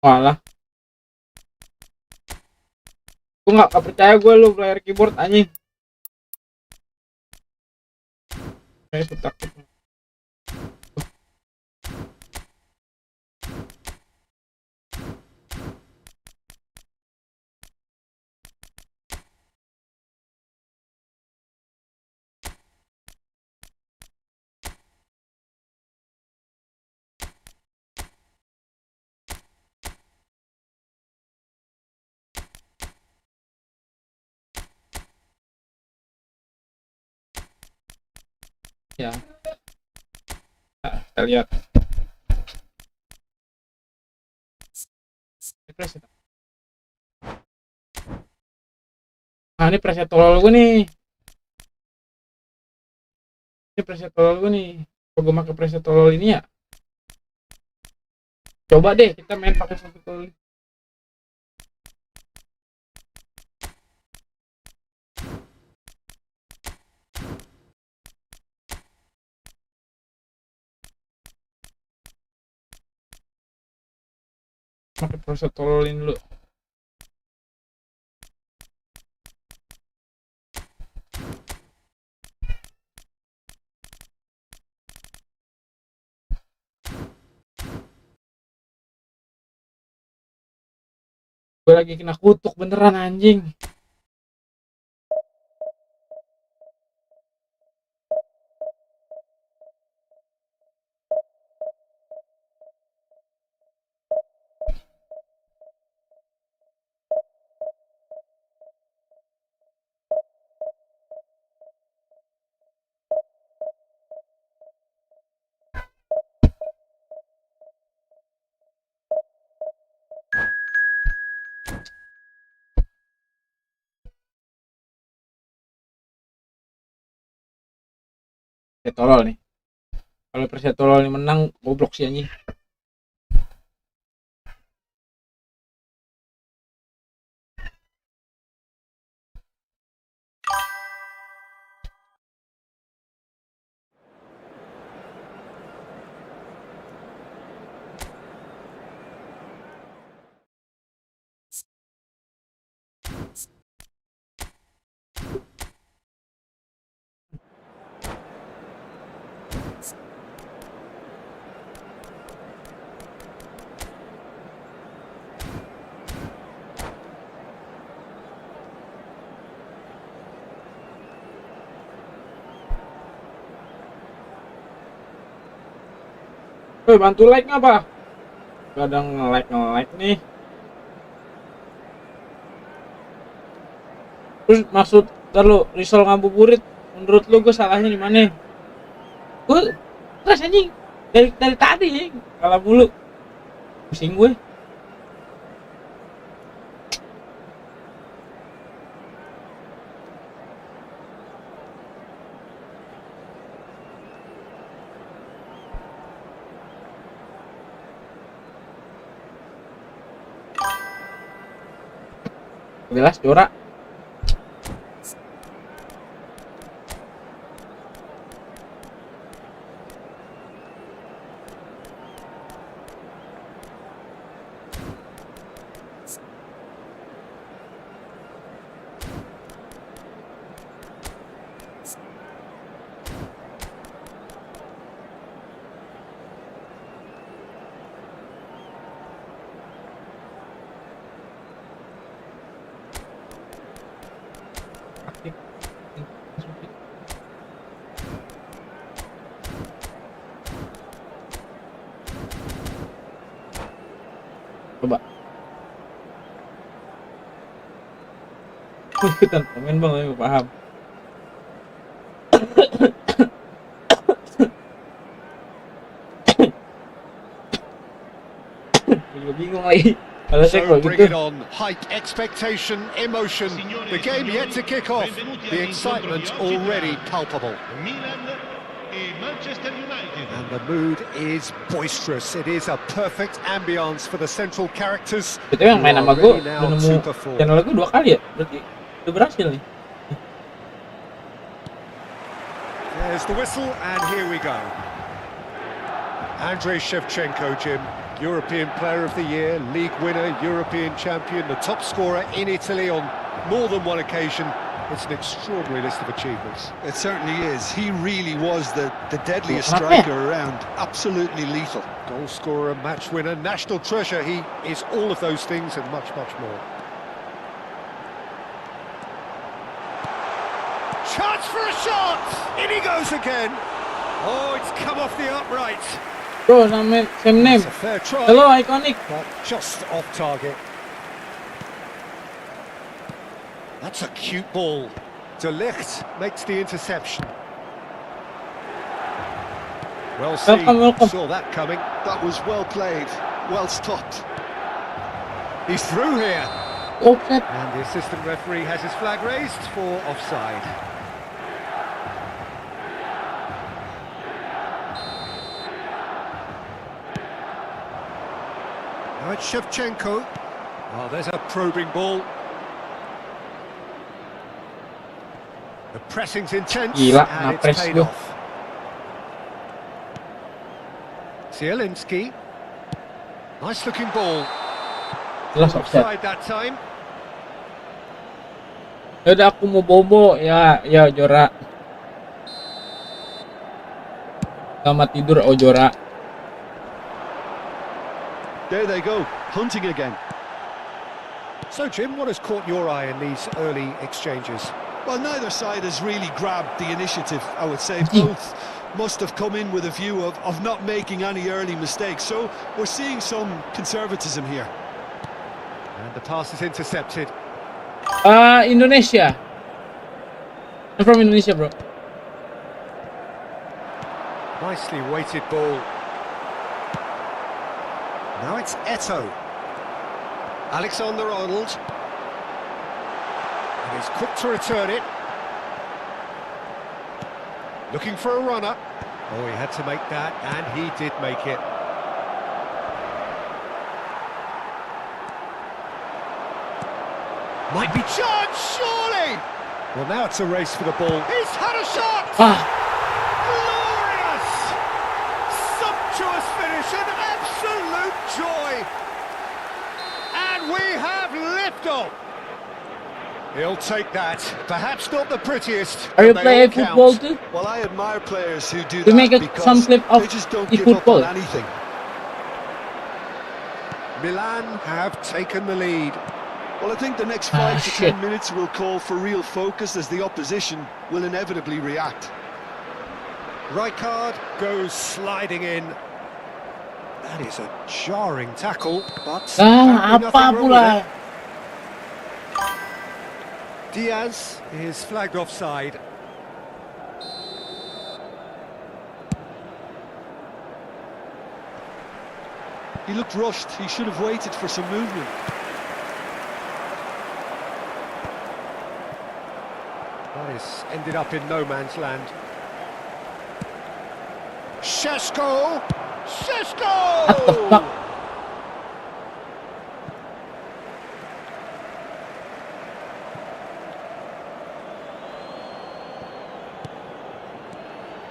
Walah. Gue nggak percaya gue lu player keyboard anjing. Kayak takut. Ya, nah, kita lihat. Nah, ini preset tolol gue nih. Ini preset tolol gue nih. Kalau gue pakai preset tolol ini ya. Coba deh kita main pakai preset tolol. Pakai preset tololin dulu. Gue lagi kena kutuk beneran anjing. Preset tolol nih. Kalau preset tolol ini menang, goblok sih anjing. Bantu like nggak pak? Gak ada nge-like nih. Terus maksud lu risol ngabuburit, menurut lu gue salahnya di mana? Gue terus anjing dari tadi kalah mulu. Pusing gue. Jelas juara. Coba. Ikutan komen bang, aku paham. Gue bingung lagi. Kalau saya So kalau bring gitu. it on. Hype, expectation, emotion. The game yet to kick off. The excitement already palpable. And the mood is boisterous. It is a perfect ambience for the central characters. Itu yang main who sama are gue ready now udah to nemu perform. channel gue 2 kali ya. Berarti udah berhasil nih. There's the whistle, and here we go. Andrei Shevchenko, Jim, European Player of the Year, League winner, European champion, the top scorer in Italy on more than one occasion. It's an extraordinary list of achievements. It certainly is. He really was the deadliest striker around. Absolutely lethal. Goal scorer, match winner, national treasure. He is all of those things and much, much more. Chance for a shot! In he goes again. Oh, it's come off the upright. Bro, same name. It's a fair try. Hello, iconic. But just off target. That's a cute ball. De Ligt makes the interception. Well seen. Welcome. Saw that coming. That was well played, well stopped. He's through here. Offset. And the assistant referee has his flag raised for offside. Now it's Shevchenko. Oh, there's a probing ball. The pressing's intense, Gila, and it's na-press paid ko. off. Zielinski. Nice looking ball. Jelas offset. Offside that time. Yaudah aku mau bobo ya Ojora. Selamat tidur Ojora. There they go, hunting again. So Jim, what has caught your eye in these early exchanges? Well, neither side has really grabbed the initiative, I would say. Both must have come in with a view of not making any early mistakes. So we're seeing some conservatism here. And the pass is intercepted. Indonesia. I'm from Indonesia, bro. Nicely weighted ball. Now it's Eto'o. Alexander-Arnold. And he's quick to return it. Looking for a runner. Oh, he had to make that, and he did make it. Might be chance, surely! Well, now it's a race for the ball. He's had a shot! Glorious! Sumptuous finish, an absolute joy! And we have liftoff! He'll take that. Perhaps not the prettiest. Are you but they playing all count. football too? Well, I admire players who do We that make some because clip of they just don't the give up football. on anything. Milan have taken the lead. Well, I think the next 5 to shit. 10 minutes will call for real focus as the opposition will inevitably react. Rijkaard goes sliding in. That is a jarring tackle, but apparently Apa nothing wrong with pula? it. Diaz is flagged offside. He looked rushed. He should have waited for some movement. That is ended up in no man's land. Šeško! Šeško!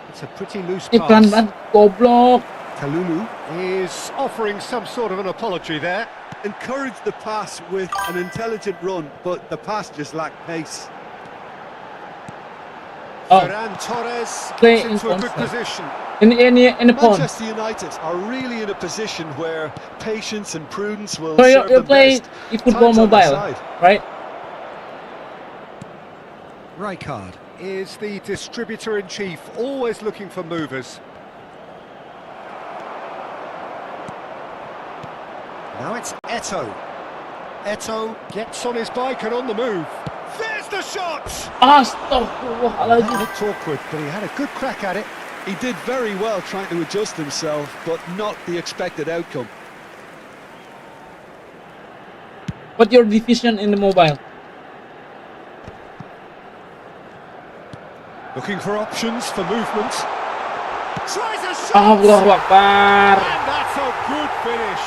It's a pretty loose Ini pelan pass. banget, goblok. Kalulu is offering some sort of an apology there. Encouraged the pass with an intelligent run, but the pass just lacked pace. Oh. Ferran Torres Play gets into a in good concept. position. In the pond. Manchester United are really in a position where patience and prudence will So serve you them play best. football Time's on their mobile, side. right? Rijkaard is the distributor-in-chief, always looking for movers. Now it's Eto'o. Eto'o gets on his bike and on the move. There's the shot! Astagfirullahaladzim. That looked awkward, but he had a good crack at it. He did very well trying to adjust himself, but not the expected outcome. What's your division in the mobile? Looking for options for movement. Tries a shot! Allahu Akbar. And that's a good finish.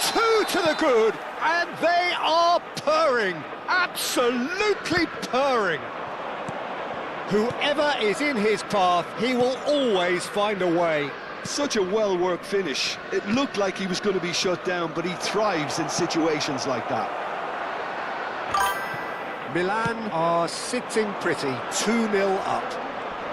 Two to the good, and they are purring, absolutely purring. Whoever is in his path, he will always find a way. Such a well-worked finish. It looked like he was going to be shut down, but he thrives in situations like that. Milan are sitting pretty, 2-0 up.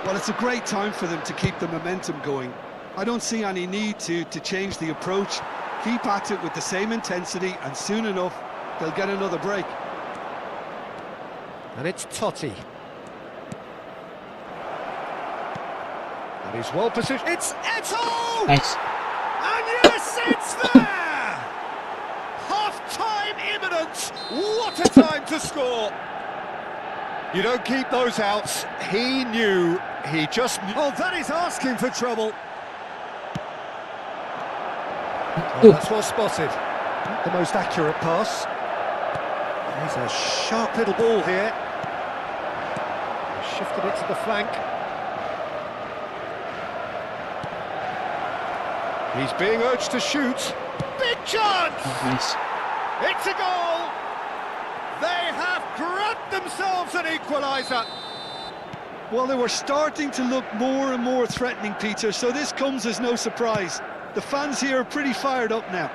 Well, it's a great time for them to keep the momentum going. I don't see any need to change the approach. Keep at it with the same intensity, and soon enough, they'll get another break. And it's Totti. And he's well positioned. It's Eto'o! Nice. And yes, it's there! Half-time imminent. What a time to score! You don't keep those outs. He knew. He just knew. Oh, that is asking for trouble. Oh, that's well spotted. Not the most accurate pass. There's a sharp little ball here. Shifted it to the flank. He's being urged to shoot. Big chance! Nice. It's a goal! They have grabbed themselves an equaliser. Well, they were starting to look more and more threatening, Peter, so this comes as no surprise. The fans here are pretty fired up now.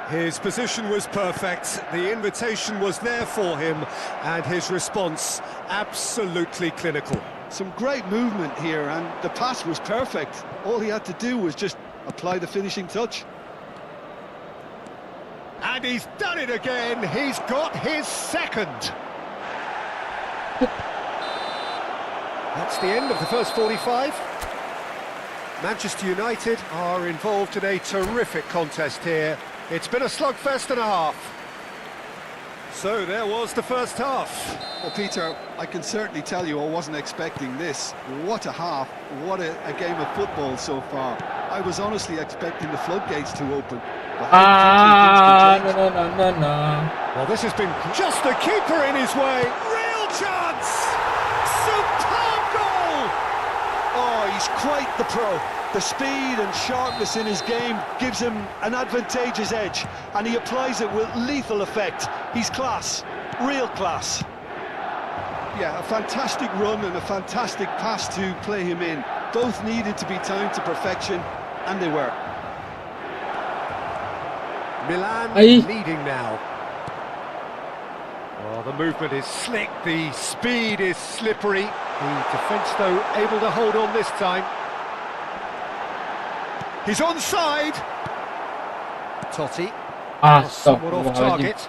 His position was perfect, the invitation was there for him, and his response absolutely clinical. Some great movement here, and the pass was perfect. All he had to do was just apply the finishing touch. And he's done it again, he's got his second. That's the end of the first 45. Manchester United are involved in a terrific contest here. It's been a slugfest and a half. So there was the first half. Well, Peter, I can certainly tell you I wasn't expecting this. What a half, what a game of football so far. I was honestly expecting the floodgates to open. No. Well, this has been just the keeper in his way. Real chance! Superb goal! Oh, he's quite the pro. The speed and sharpness in his game gives him an advantageous edge, and he applies it with lethal effect. He's class, real class. Yeah, a fantastic run and a fantastic pass to play him in. Both needed to be timed to perfection, and they were. Milan Aye. leading now. Oh, the movement is slick, the speed is slippery. The defence, though, able to hold on this time. He's onside. Totti. Somewhat off target.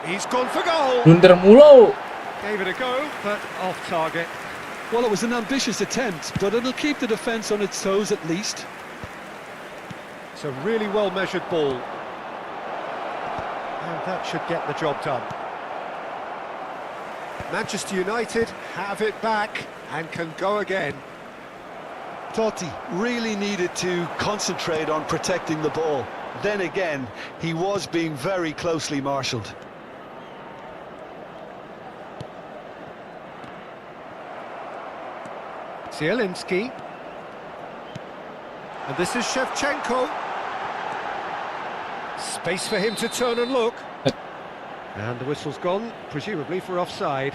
He's gone for goal. Blunder mulu. Gave it a go, but off target. Well, it was an ambitious attempt, but it'll keep the defence on its toes at least. It's a really well-measured ball. And that should get the job done. Manchester United have it back and can go again. Totti really needed to concentrate on protecting the ball. Then again, he was being very closely marshalled. Zielinski. And this is Shevchenko. Space for him to turn and look. And the whistle's gone, presumably for offside.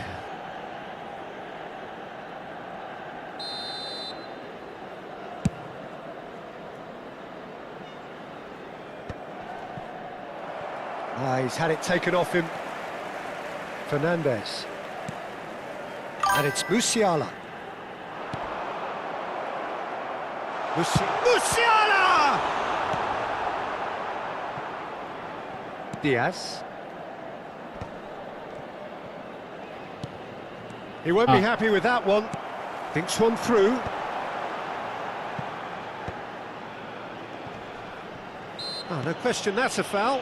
He's had it taken off him. Fernandes. And it's Musiala. Musiala! Diaz. He won't be happy with that one. Thinks one through. Oh, no question, that's a foul.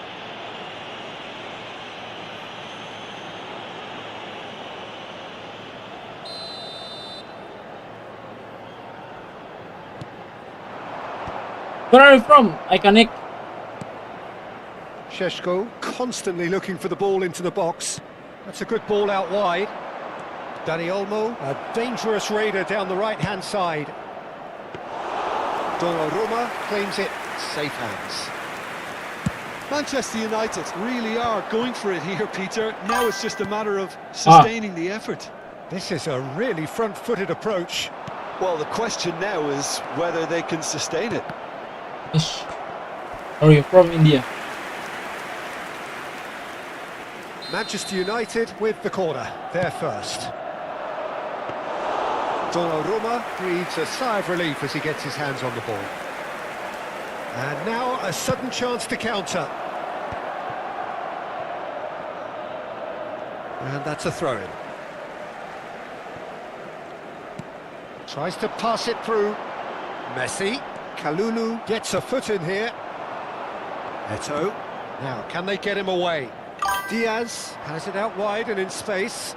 Where are you from, Iconic? Šeško constantly looking for the ball into the box. That's a good ball out wide. Dani Olmo, a dangerous raider down the right-hand side. Donnarumma claims it, safe hands. Manchester United really are going for it here, Peter. Now it's just a matter of sustaining the effort. This is a really front-footed approach. Well, the question now is whether they can sustain it. Ish. Are you from India? Manchester United with the corner, they're first. Donnarumma breathes a sigh of relief as he gets his hands on the ball. And now a sudden chance to counter. And that's a throw-in. Tries to pass it through. Messi. Kalulu gets a foot in here. Eto'o. Now, can they get him away? Diaz has it out wide and in space.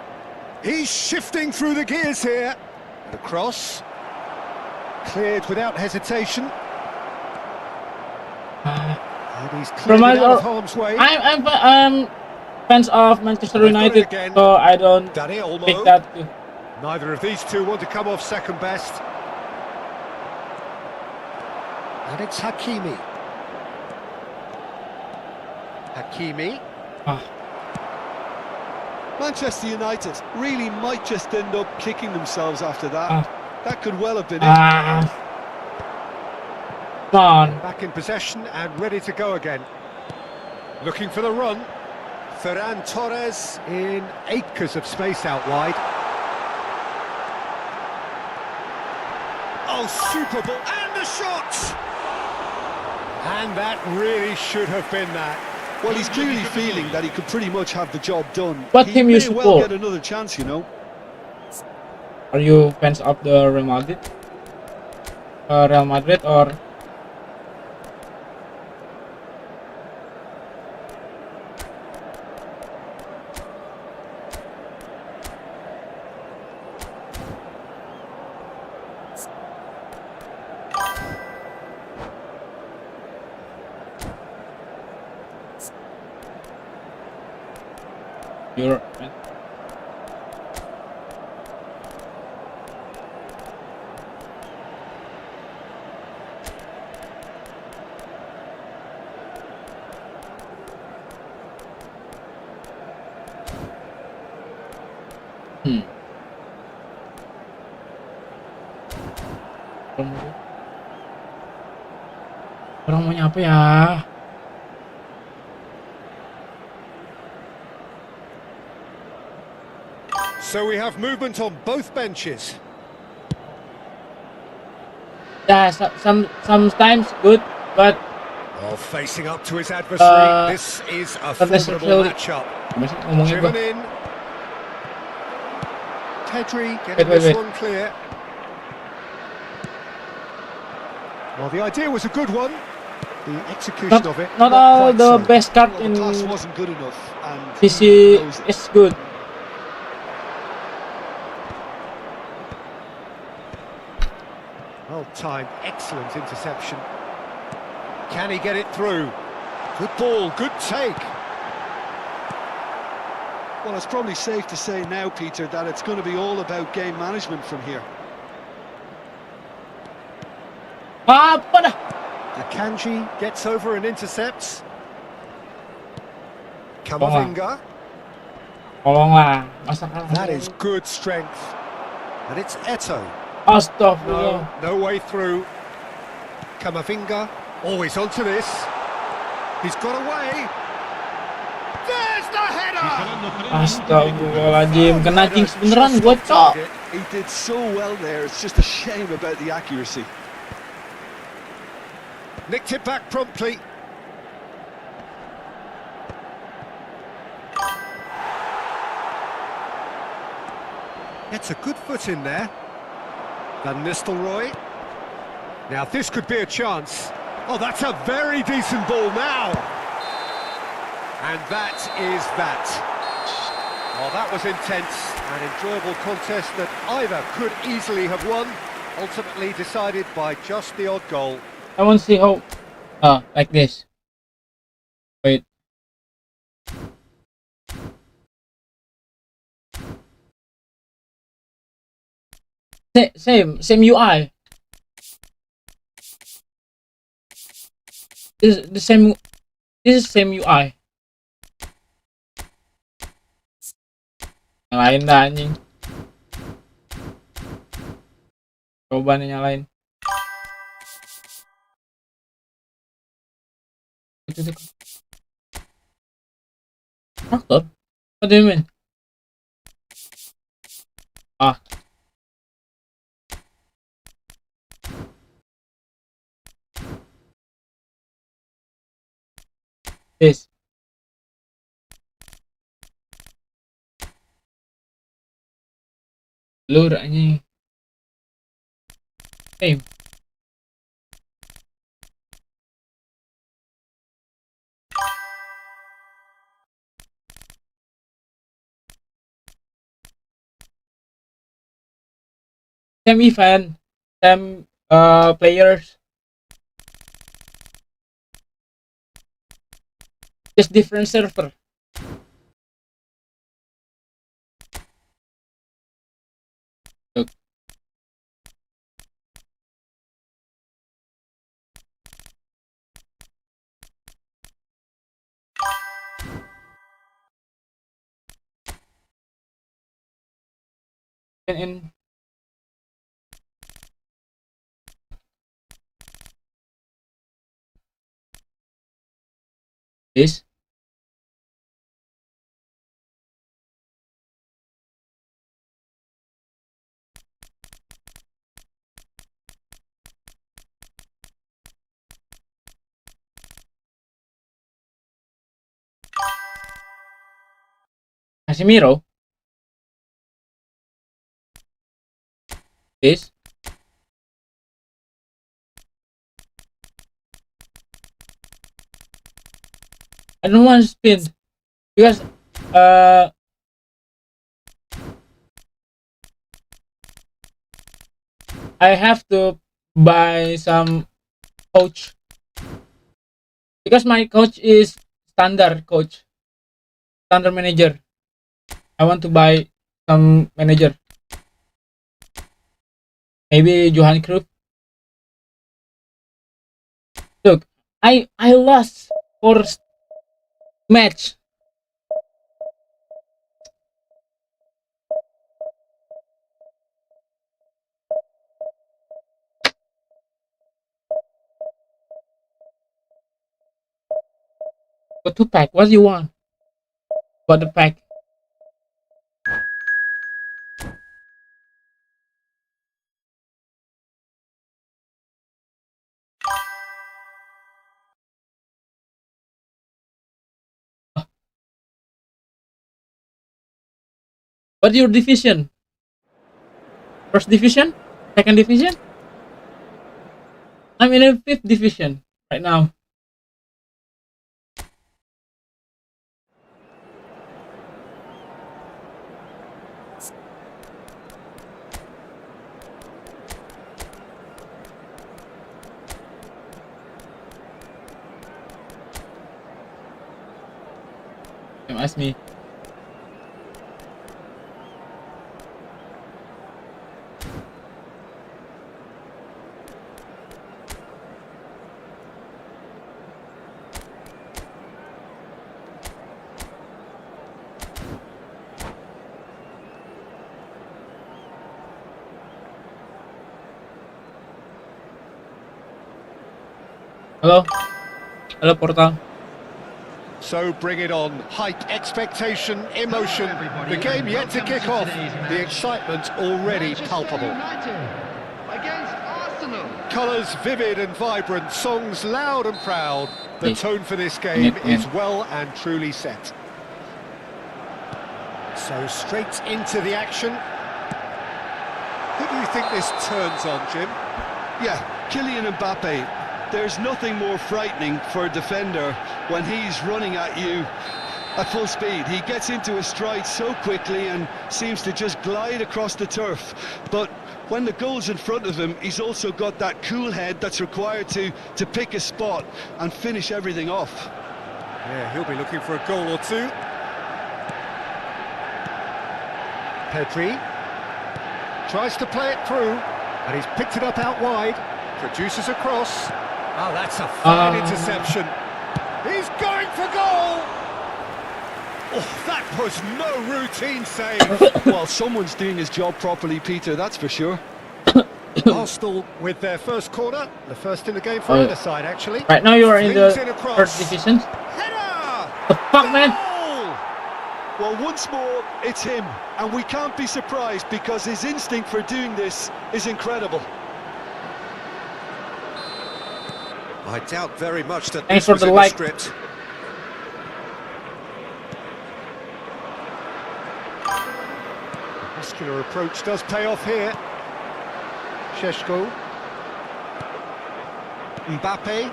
He's shifting through the gears here. And across. Cleared without hesitation. And he's cleared it out of harm's way. I'm fans of Manchester United, so I don't Dani Olmo. pick that too. Neither of these two want to come off second best. And it's Hakimi. Hakimi. Ah. Manchester United really might just end up kicking themselves after that. Ah. That could well have been it. Ah. Come on. Back in possession and ready to go again. Looking for the run. Ferran Torres in acres of space out wide. Oh, super ball. And the shot! And that really should have been that. Well, he's clearly feeling that he could pretty much have the job done. What He team you may well support? get another chance, you know. Are you fans of the Real Madrid? Real Madrid or you're orang maunya apa ya? So we have movement on both benches. Yeah, sometimes good, but Oh, facing up to his adversary. This is a formidable necessarily- matchup. Masih ngomongin gua. Driven in. Pedri getting Wait. this one clear. Well, the idea was a good one. The execution of it. Not all quite the so. best card Well, in the pass wasn't good enough, and PC he knows it. is good. Well timed, excellent interception. Can he get it through? Good ball, good take. Well, it's probably safe to say now, Peter, that it's going to be all about game management from here. Apa dah? Akanji gets over and intercepts. Kamavinga. Tolonglah, masa kalah. That is good strength. And it's Eto'o. Astagfirullah. No way through. Kamavinga, always onto this. He's got away. There's the header! Astagfirullahaladzim, kena jinx beneran gua, cok. He did so well there, it's just a shame about the accuracy. Nicked it back promptly. Gets a good foot in there. Van Nistelrooy. Now this could be a chance. Oh, that's a very decent ball now. And that is that. Oh, that was intense. An enjoyable contest that either could easily have won. Ultimately decided by just the odd goal. I want to see how. Like this. Wait. Same UI. This is the same. This is same UI. Yang lain dah anjing. Coba nih nyalain. Aktor? What do you mean? Ah, this. Lur anjing. Hey, same event, same players, just different server. Look. In this. Casemiro. This. I don't want to spin because I have to buy some coach because my coach is standard coach, standard manager. I want to buy some manager. Maybe Johan Cruyff. Look, I lost first match. Got 2 pack. What do you want? Got the pack. What's your division? First division? Second division? I'm in a 5th division right now. Don't ask me. Hello? Hello, Portal. So bring it on. Hype, expectation, emotion. The game yet to kick off. The excitement already palpable. Against Arsenal. Colours vivid and vibrant, songs loud and proud. The tone for this game is well and truly set. So straight into the action. Who do you think this turns on, Jim? Yeah, Kylian Mbappe. There's nothing more frightening for a defender when he's running at you at full speed. He gets into a stride so quickly and seems to just glide across the turf. But when the goal's in front of him, he's also got that cool head that's required to pick a spot and finish everything off. Yeah, he'll be looking for a goal or two. Pedri tries to play it through, and he's picked it up out wide. Produces a cross. Oh, that's a fine interception. He's going for goal! Oh, that was no routine save. Well, someone's doing his job properly, Peter, that's for sure. Arsenal with their first corner, the first in the game for either side, actually. Right now you are in the Flings in a third cross. division. Header! The fuck, man? Goal! Well, once more, it's him, and we can't be surprised because his instinct for doing this is incredible. I doubt very much that Thanks this for was the in like. the script. Muscular approach does pay off here. Šeško. Mbappe.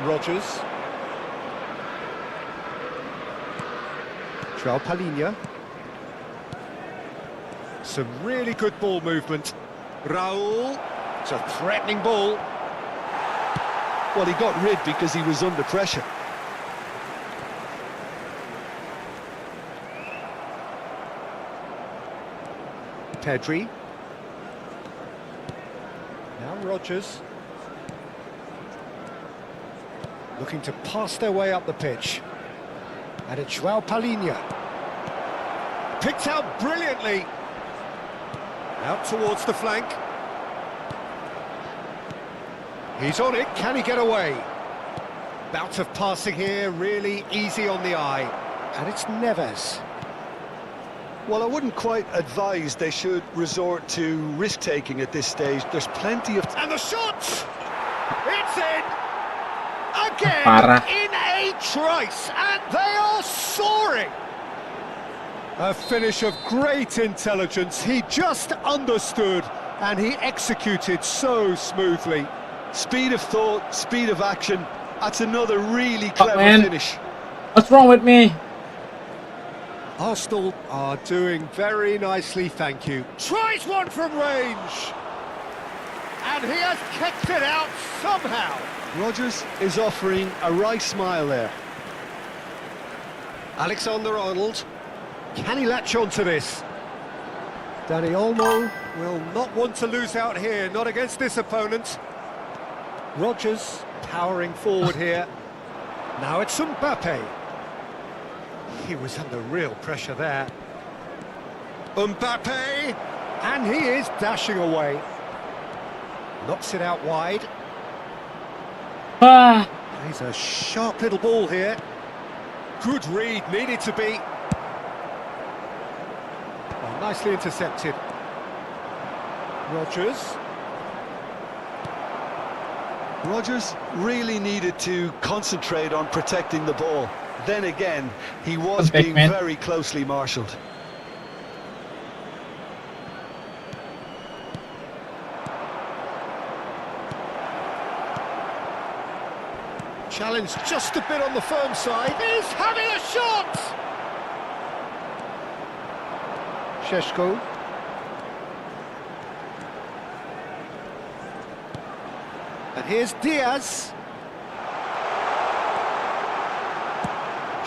Rodgers. João Palhinha. Some really good ball movement. Raul. It's a threatening ball. Well, he got rid because he was under pressure. Pedri. Now Rodgers. Looking to pass their way up the pitch. And it's João Palhinha. Picked out brilliantly. Out towards the flank. He's on it, can he get away? Bout of passing here, really easy on the eye. And it's Neves. Well, I wouldn't quite advise they should resort to risk-taking at this stage. There's plenty of... And the shot! It's in! Again, Parah. in a trice, and they are soaring! A finish of great intelligence. He just understood, and he executed so smoothly. Speed of thought, speed of action. That's another really Fuck, clever man. finish. What's wrong with me? Arsenal are doing very nicely, thank you. Tries one from range! And he has kicked it out somehow. Rodgers is offering a right smile there. Alexander-Arnold. Can he latch on to this? Dani Olmo will not want to lose out here, not against this opponent. Rodgers powering forward here. Now it's Mbappe. He was under real pressure there. Mbappe! And he is dashing away. Knocks it out wide. Ah, Plays a sharp little ball here. Good read, needed to be. Oh, nicely intercepted. Rodgers. Rodgers really needed to concentrate on protecting the ball. Then again, he was Big being man. very closely marshalled. Challenge just a bit on the firm side. He's having a shot! Šeško. And here's Diaz.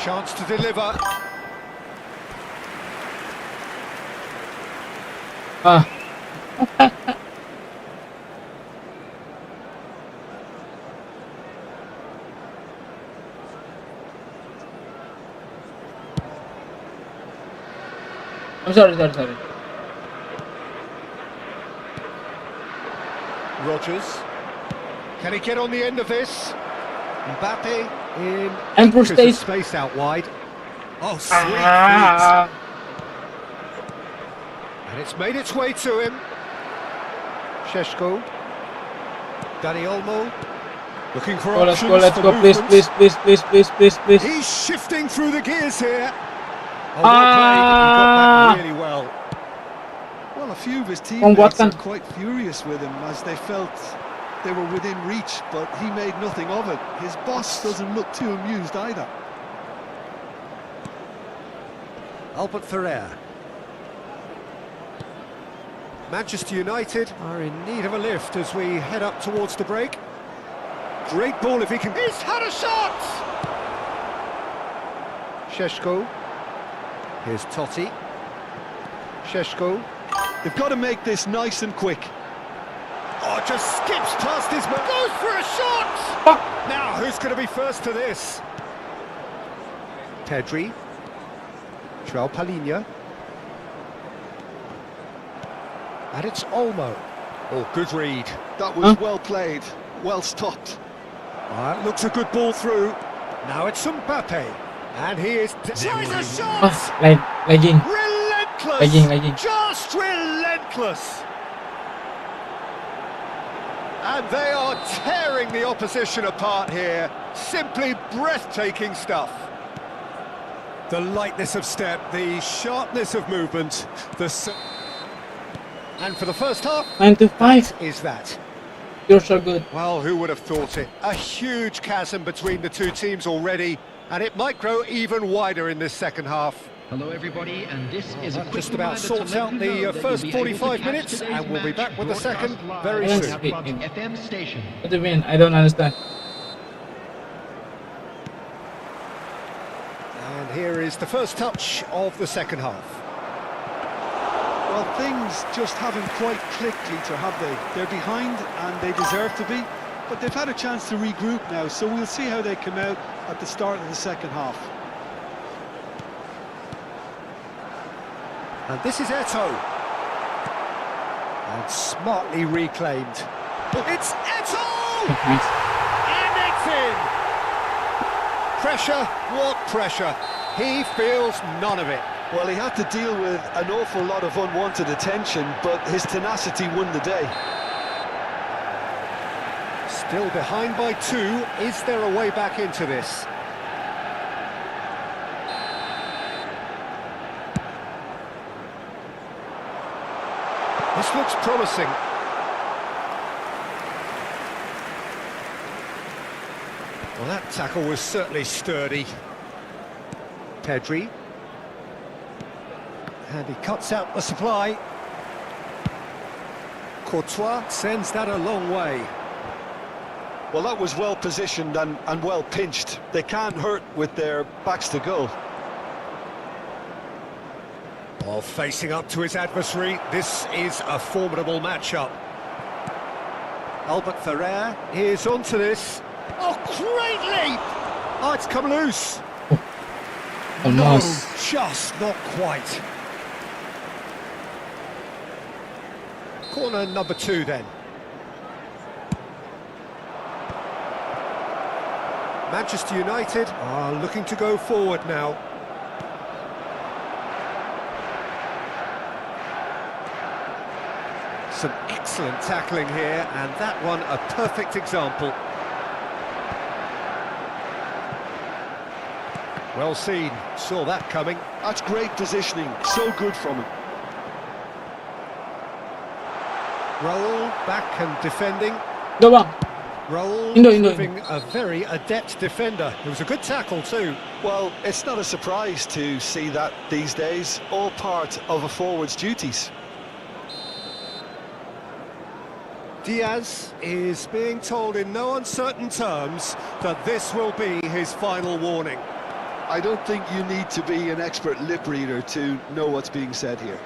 Chance to deliver. ah. I'm sorry. Rodgers. Can he get on the end of this? Mbappe in Emperor acres of stays. space out wide. Oh, sweet feet. Ah. And it's made its way to him. Šeško. Dani Olmo. Looking for Let's options go, let's for go, please, movement. please. He's shifting through the gears here. Oh, well Ah. played. He got that really well. Well, a few of his what teammates are can- quite furious with him as they felt they were within reach, but he made nothing of it. His boss doesn't look too amused either. Albert Ferrer. Manchester United are in need of a lift as we head up towards the break. Great ball if he can... He's had a shot! Šeško. Here's Totti. Šeško. They've got to make this nice and quick. Oh, just skips past his man. Goes for a shot! Fuck. Now, who's going to be first to this? Pedri. João Palhinha. And it's Olmo. Oh, good read. That was well played, well stopped. That looks a good ball through. Now it's Mbappe. And he is... Tries a shot! Lagging. Relentless! Lagging. Just relentless! And they are tearing the opposition apart here. Simply breathtaking stuff. The lightness of step, the sharpness of movement, and for the first half, 9-5. is that. You're so good. Well, who would have thought it? A huge chasm between the two teams already, and it might grow even wider in this second half. Hello everybody, and this is a That quick just about reminder to sorts let out you know the that first you'll be able to 45 catch minutes, today's and we'll be match back with the second broadcast very live soon. on our Club FM station. What do you mean? I don't understand. And here is the first touch of the second half. Well, things just haven't quite clicked, Peter, have they? They're behind and they deserve to be, but they've had a chance to regroup now, so we'll see how they come out at the start of the second half. And this is Eto'o. And smartly reclaimed. It's Eto'o! Nice. And it's in! Pressure, what pressure? He feels none of it. Well, he had to deal with an awful lot of unwanted attention, but his tenacity won the day. Still behind by 2. Is there a way back into this? This looks promising. Well, that tackle was certainly sturdy. Pedri. And he cuts out the supply. Courtois sends that a long way. Well, that was well positioned and well pinched. They can't hurt with their backs to goal. While facing up to his adversary, this is a formidable matchup. Albert Ferrer is onto this. Oh, great leap! Oh, it's come loose. Almost. No, just not quite. Corner number 2 then. Manchester United are looking to go forward now. Some excellent tackling here, and that one a perfect example. Well seen, saw that coming. That's great positioning, so good from him. Raul back and defending. Go on. Raul Indo. proving a very adept defender. It was a good tackle too. Well, it's not a surprise to see that these days, all part of a forward's duties. Diaz is being told in no uncertain terms that this will be his final warning. I don't think you need to be an expert lip reader to know what's being said here.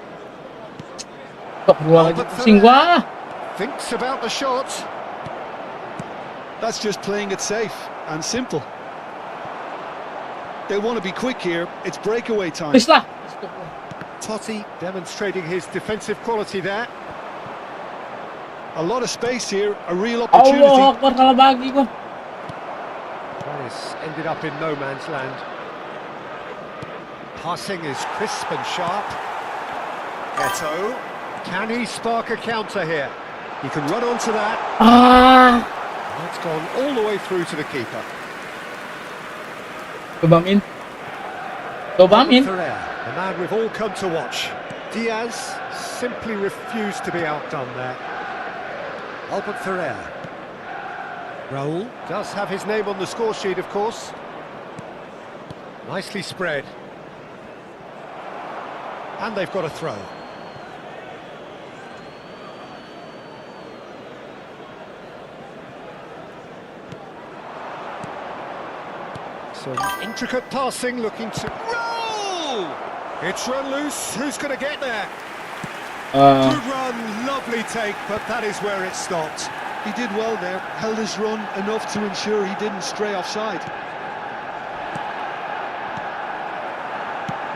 Keluar lagi pusing gua. Thinks about the shot. That's just playing it safe and simple. They want to be quick here. It's breakaway time. Please lah. Totti demonstrating his defensive quality there. A lot of space here, a real Allah opportunity. Akbar, kalah bagi gua. This ended up in no man's land. Passing is crisp and sharp. Eto'o. Can he spark a counter here? He can run onto that. That's gone all the way through to the keeper. Coba Min. Coba Min. Ferrer, the man we've all come to watch. Diaz simply refused to be outdone there. Albert Ferrer. Raul does have his name on the score sheet, of course. Nicely spread. And they've got a throw. Some intricate passing, looking to... Roll! It's run loose. Who's going to get there? Good run, lovely take, but that is where it stopped. He did well there, held his run enough to ensure he didn't stray offside.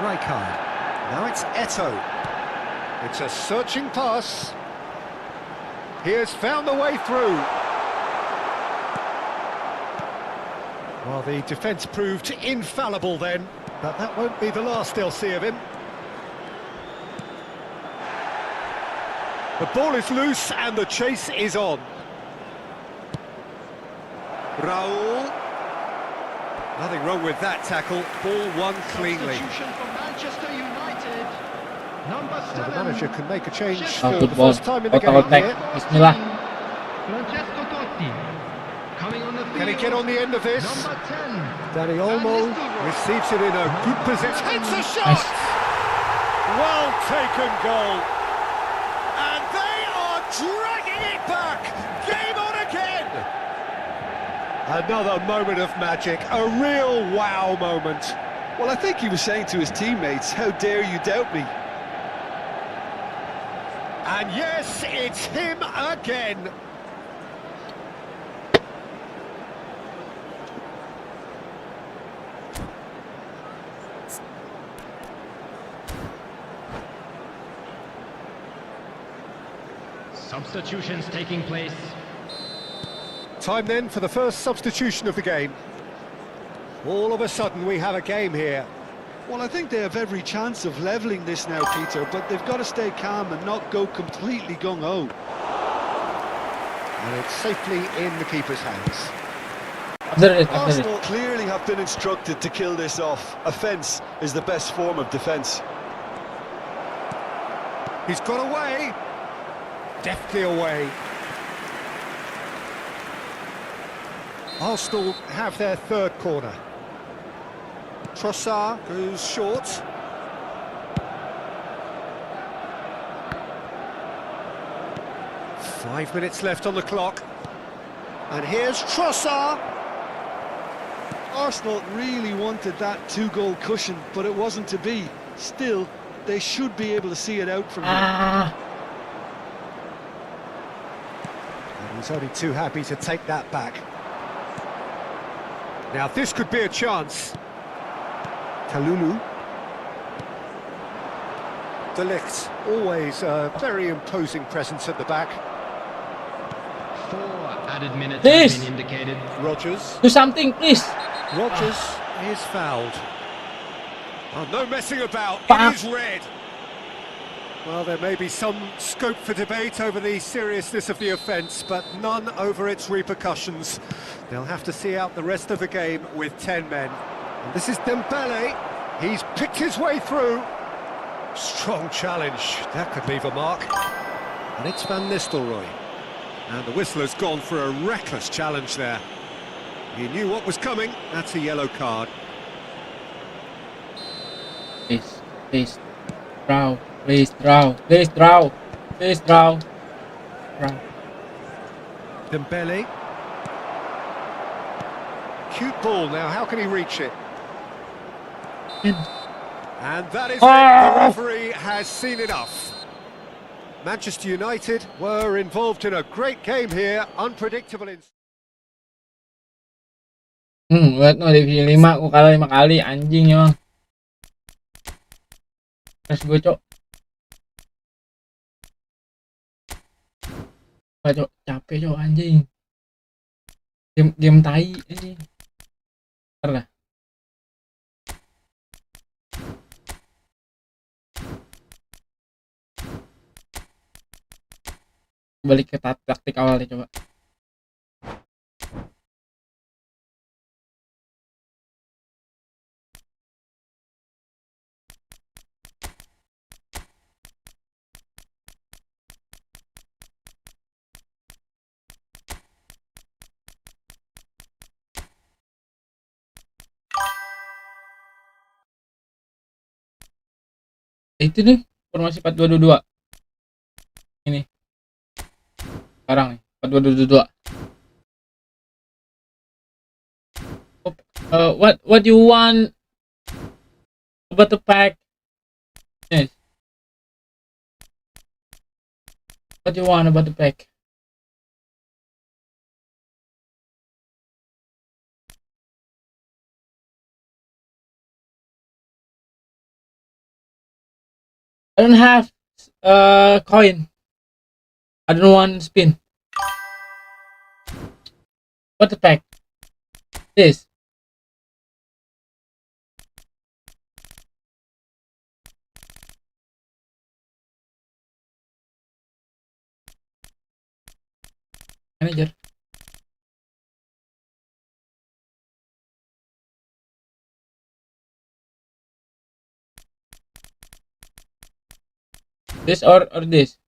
Rijkaard. Now it's Eto'o. It's a searching pass. He has found the way through. Well, the defence proved infallible then, but that won't be the last they'll see of him. The ball is loose and the chase is on. Raul. Nothing wrong with that tackle. Ball won cleanly. Substitution for Manchester United. Number 7. The manager can make a change Oh, for good the ball. first time in the Total game attack. here. Bismillah. Francesco Totti. Coming on the field. Can he get on the end of this? Number 10. Danny Olmo receives it in a good position. Hits a shot! Nice. Well taken goal. And they are dragging it back. Game on again. Another moment of magic. A real wow moment. Well, I think he was saying to his teammates, how dare you doubt me? And yes, it's him again. Substitutions taking place. Time then for the first substitution of the game. All of a sudden we have a game here. Well, I think they have every chance of levelling this now, Peter, but they've got to stay calm and not go completely gung-ho. And it's safely in the keeper's hands. Observe it, observe Arsenal clearly have been instructed to kill this off. Offence is the best form of defence. He's got away. Deftly away. Arsenal have their third corner. Trossard goes short. Five minutes left on the clock. And here's Trossard. Arsenal really wanted that two-goal cushion, but it wasn't to be. Still, they should be able to see it out from here. Ah, And he's only too happy to take that back. Now this could be a chance. Kalulu. De Ligt, always a very imposing presence at the back. 4 added minutes This. have been indicated. Rodgers. do something, please. Rodgers is fouled. Oh, no messing about. Fuck. It is red. Well, there may be some scope for debate over the seriousness of the offence, but none over its repercussions. They'll have to see out the rest of the game with 10 men. And this is Dembele. He's picked his way through. Strong challenge. That could leave a mark. And it's Van Nistelrooy. And the whistle has gone for a reckless challenge there. He knew what was coming. That's a yellow card. Please, please, draw, please draw, please draw, please draw, draw. Dembele. Cute ball now. How can he reach it? And that is it. The referee has seen enough. Manchester United were involved in a great game here. Unpredictable in... Lihat no divisi 5 gua kalah 5 kali anjing emang. Terus gue cok. Cok, capek cok anjing. Game tai anjing. Ntar lah. Balik ke taktik awal deh coba. Itu nih formasi 4-2-2-2 ini sekarang nih 4-2-2-2. What you want about the pack? Yes. What you want about the pack? I don't have coin. I don't want spin. What the heck? This. Manager. This or this?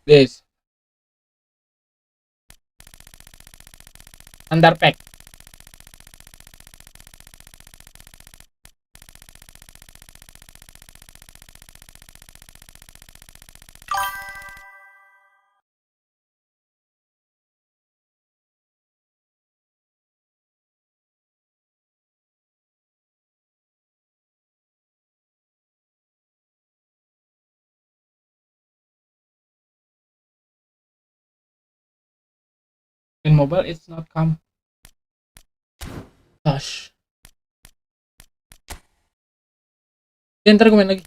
This. Standard pack. In mobile it's not come. Gosh. Ntar gue main lagi.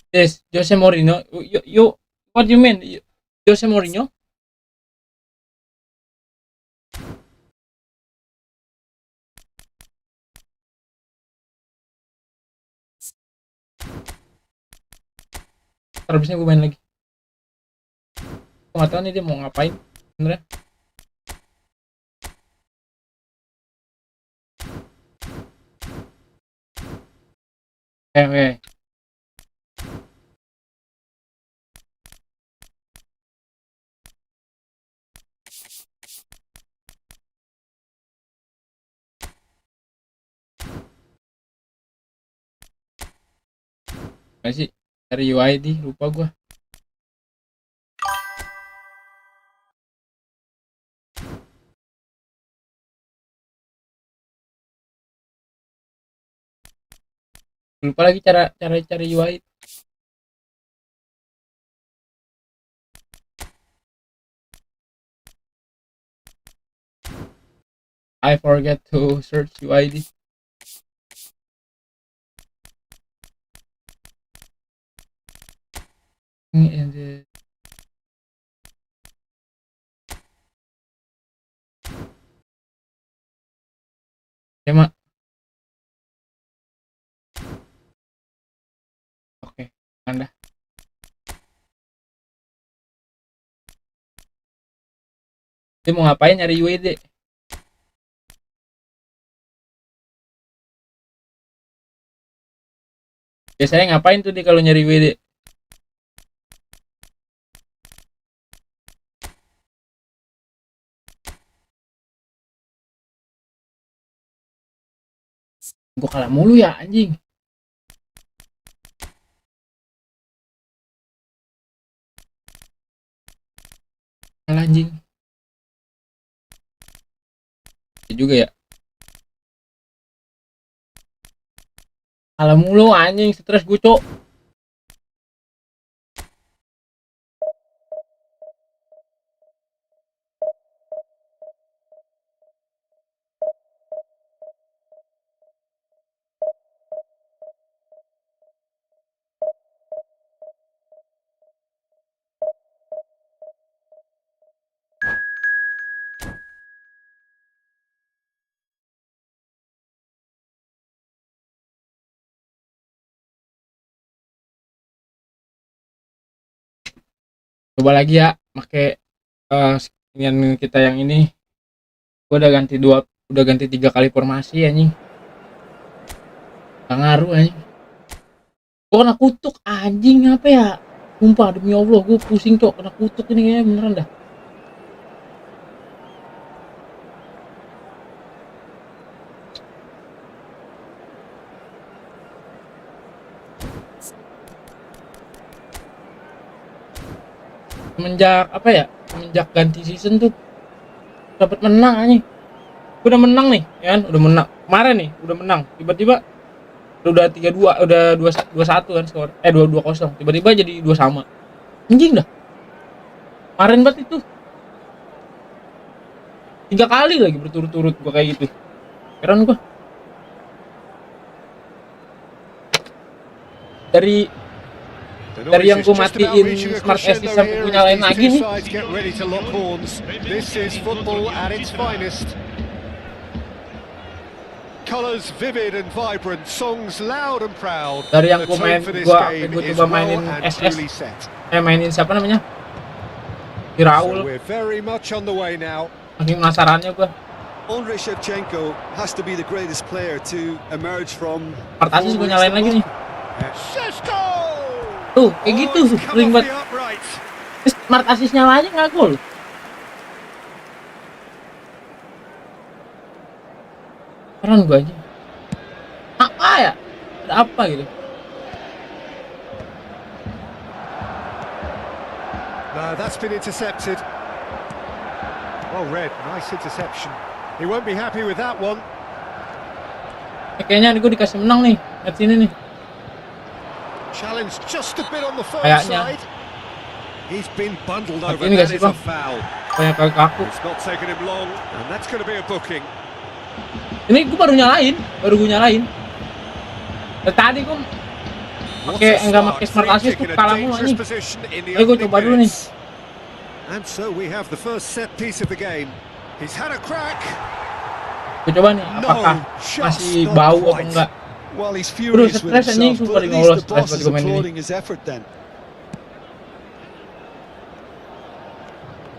Yes, Jose Mourinho. What do you mean? Jose Mourinho? Ntar abisnya gue main lagi. Gue gak tau nih dia mau ngapain sebenernya. Oke. Gak sih? Cari UID, lupa gue. Lupa lagi cara cari UID. I forget to search UID. And ya mak. Oke, anda. Dia mau ngapain nyari UID? Biasanya ngapain tuh dia kalau nyari WD? Gue kalah mulu ya anjing. Kalah anjing. Ya juga ya. Kalah mulu anjing, stres gue cok. Coba lagi ya pakai inian kita yang ini. Gue udah ganti 3 kali formasi anjing. Gak ngaruh anjing. Gue kena kutuk anjing, apa ya? Sumpah demi Allah gue pusing cok, kena kutuk ini kayaknya beneran dah. Semenjak ganti season tuh dapat menang anjing. Udah menang nih ya kan, udah menang kemarin nih, udah menang tiba-tiba udah 3-2, udah 2-1 kan skor, 2-2-0, tiba-tiba jadi 2 sama anjing dah. Kemarin banget itu 3 kali lagi berturut-turut gua kayak gitu, heran gua. Dari The Dari yang noise is gue just about matiin reaching a Smart crescendo SD sampai here gue as nyalain these lagi two nih. sides get ready to lock horns. This is football at its finest. Colours vivid and vibrant, songs loud and proud. Dari yang The gue tone main, for this gue game is coba well mainin and SS, truly set. mainin siapa namanya? Di So Raul, we're very much on the way now. makin penasarannya gue. Andrei Shevchenko has to be the greatest player to emerge from. Pertasis gue nyalain lagi nih. Šeško! Tuh, kayak gitu, Oh, it's come sering off banget. the upright. Smart assist nyala aja nggak gol. Keren gue aja. Apa ya? Ada apa gitu? No, that's been intercepted. Well read, nice interception. He won't be happy with that one. Kayaknya gue dikasih menang nih, lihat sini nih. Challenge just a bit on the firm Kayaknya. side. He's been bundled Tapi over, ini that nggak sih, is a Bang? foul. Banyak kali kaku. It's not taken him long, and that's going to be a booking. Ini gue baru nyalain. Dari tadi gue What pakai a enggak start, pakai smart free assist kick tuh in a kalah mulu dangerous nih. position in the Ayo gue opening coba dulu nih. minutes. And so we have the first set piece of the game. He's had a crack. Gue coba nih, No, apakah just masih not bau atau quite. enggak. Well, he's furious with stres anjing, himself, sumpah but di at Allah, least the stres boss buat is gue main ini. applauding his effort then.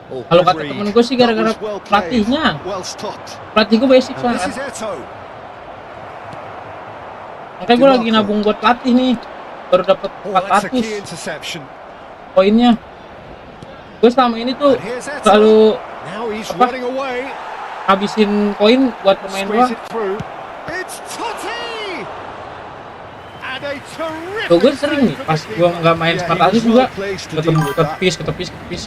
Oh, Kalau good kata read. temen gue sih gara-gara That was well played, pelatihnya. well stopped. Pelatih gue basic And soalnya. this is Eto. Makanya gue lagi nabung buat pelatih nih. Baru dapat Oh, that's a key 400 interception. poinnya. Gue selama ini tuh And here's Eto. selalu Now he's apa? running away. habisin koin buat pemain Squeeze doang. it through. It's Totti! And a terrific Tuh gue sering nih, save pas from the gue keeper. nggak main Yeah, smart he was assist juga well placed to deal with that. ketepis.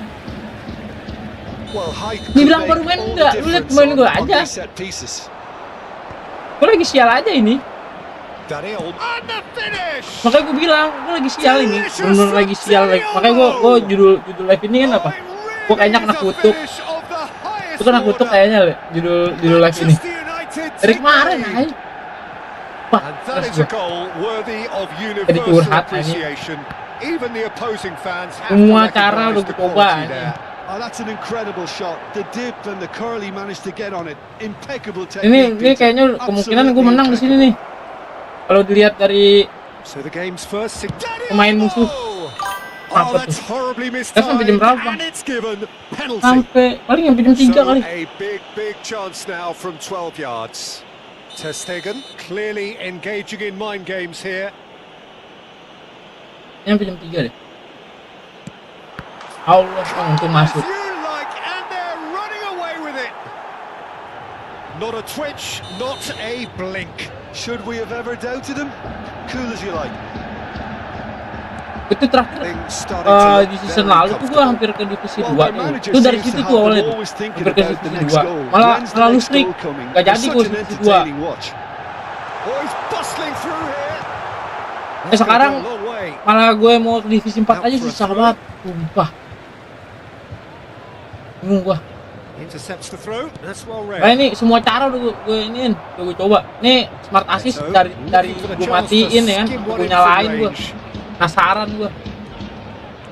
Well, height Dia could bilang make baru main all the enggak, lu lihat difference main gue on aja. these set pieces. Gue lagi sial aja ini. Daniel. And the finish! Makanya gue bilang, gue lagi sial ini. Bener-bener lagi sial. Makanya gue judul live ini kan apa? Gue kayaknya kena kutuk. Gue kena kutuk kayaknya judul live ini. Dari kemarin aja. Wah, And that terus is a gue. goal worthy of Jadi universal curhat ini. appreciation. Even the opposing fans have Semua to cara recognise udah the gue coba quality ini. there. Oh, that's an incredible shot. The dip and the curl he managed to get on it. Impeccable technique. Ini kayaknya kemungkinan gue menang di sini nih. Kalau dilihat dari So the game's first pemain musuh. Oh, Apa that's tuh? horribly Kita sampai jam mistimed, berapa, Bang? and it's given penalty. Sampai paling sampai jam 3 So kali. a big chance now from 12 yards. Ter Stegen clearly engaging in mind games here. Sampai jam 3 deh. Allah, untung masuk. As you like, and they're running away with it. Not a twitch, not a blink. Should we have ever doubted him? Cool as you like. Itu terakhir Things starting to look di season very lalu tuh gue comfortable. hampir ke divisi Well, 2 their tuh. manager Itu dari seems to situ have tuh them awalnya tuh. always thinking Hampir ke about the divisi next 2. goal. Malah When's the selalu next streak. goal coming? Gak jadi It's gue such an divisi 2. entertaining watch. Oh, he's bustling through here. Sekarang That's gonna go a long way. malah gue mau ke divisi 4 aja susah banget. Sumpah. Bingung gue. Intercepts the throw. That's well read. Nah ini semua cara udah gue iniin. Udah gue coba. Nih smart assist So, dari looking for the gue chance to matiin ya kan. skim one Gue in nyalain from gue. range. Penasaran gue.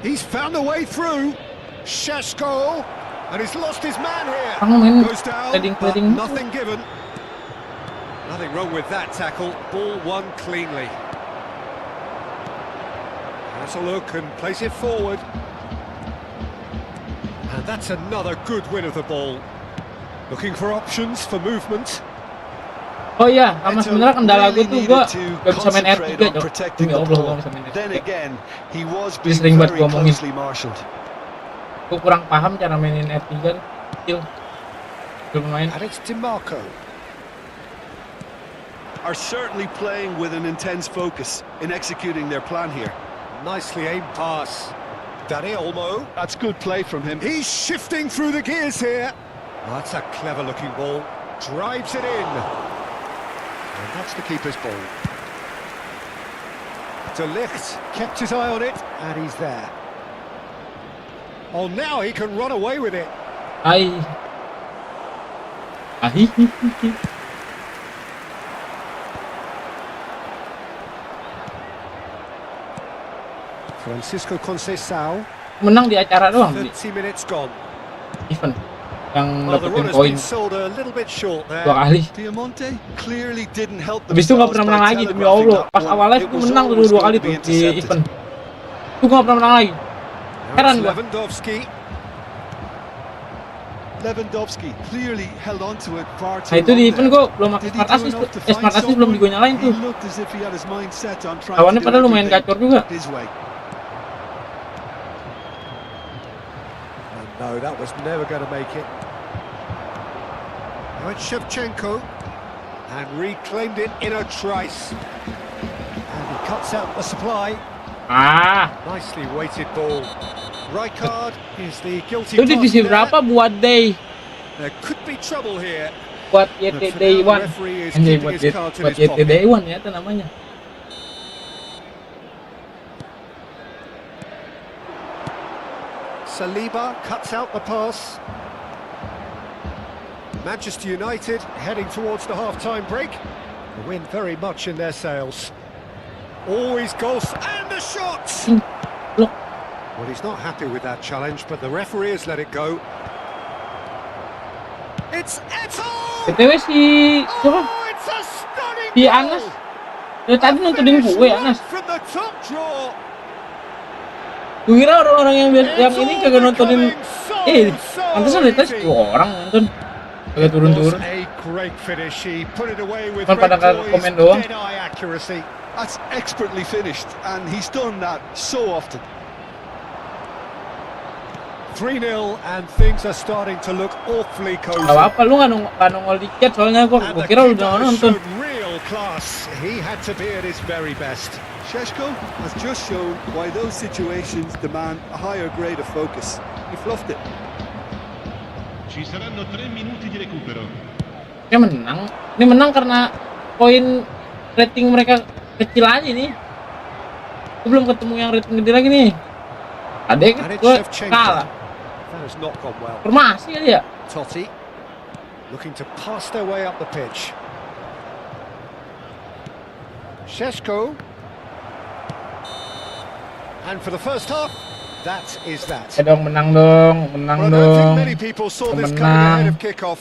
He's found a way through. Šeško, and he's lost his man here. Kamu main Goes down, but trading. nothing given. Nothing wrong with that tackle. Ball won cleanly. Has a look and plays it forward. And that's another good win of the ball. Looking for options for movement. Oh iya, sama sebenarnya kendala gue tuh gue gak bisa main R3 Concentrate on Cok. protecting Demi the Allah gue ball. gak bisa main Then R3. again, he was Dia being sering banget very gua omongin. closely marshalled. Gue kurang paham cara mainin R3 tuh. Kecil. Belum main. Alex DiMarco. Are certainly playing with an intense focus in executing their plan here. Nicely aimed pass. Dani Olmo. That's good play from him. He's shifting through the gears here. Oh, that's a clever looking ball. Drives it in. And that's the keeper's ball. De Ligt kept his eye on it, and he's there. Oh, now he can run away with it. Ai. Ahihihi. Francisco Conceição. Menang di acara doang di 30 minutes gone. event yang Well, the dapetin run has poin been sold a little bit short 2 there. kali. Diamante clearly didn't help Habis itu nggak themselves pernah menang by lagi demi telegraphing Allah. that Pas one. awal live It gue was menang tuh always 2 going kali to be tuh di intercepted. event. Itu gue nggak pernah menang lagi. Now Heran it's gua. Lewandowski. Lewandowski clearly held on to it far too Nah itu long di event there. gue belum pakai Did he smart do assist enough tuh. to find Smart assist belum someone? gue nyalain He tuh. looked as if he had his mind set on trying Lawannya to do padahal lumayan everything gacor juga. his way. And no, that was never going to make it. Now it's Shevchenko. And reclaimed it in a trice. And he cuts out the supply. Ah, Nicely weighted ball. Rijkaard is the guilty itu divisi party there. berapa buat day? There could be trouble here. Buat But YT for Day now, the 1. referee is Anjay, keeping buat his cards in his YT pocket. Day 1 ya itu namanya. Saliba cuts out the pass. Manchester United heading towards the half-time break. The wind very much in their sails. Always goals and the shot! Look, Well, he's not happy with that challenge, but the referee has let it go. It's Eto'o! BTW si siapa? Oh, it's a stunning Si goal! Anas. Dari tadi nontonin Finish gue right Anas. from the top draw. Gue kira orang-orang yang yang ini kagak nontonin. Pantesan dari tadi 10 orang nonton. Kagak turun-turun. A great finish. He put it away with Cuman pada red toys, komen doang. dead-eye accuracy. That's expertly finished, and he's done that so often. 3-0 and things are starting to look awfully cozy. Gak apa-apa, lu nggak nongol tiket soalnya gue And the kira lu keeper udah has nonton. showed real class. He had to be at his very best. Sheshko has just shown why those situations demand a higher grade of focus. He fluffed it. Ci saranno 3 minuti di recupero. Dia menang. Ini menang karena poin rating mereka kecil aja nih. Gue belum ketemu yang rating gede lagi nih. Adek And it's gue Shevchenko. kalah. That has not gone well. Formasi kali ya. Totti looking to pass their way up the pitch. Šeško. And for the first half, that is that. Menang dong, menang Well, I don't think dong. many people saw this coming ahead Menang, of kickoff.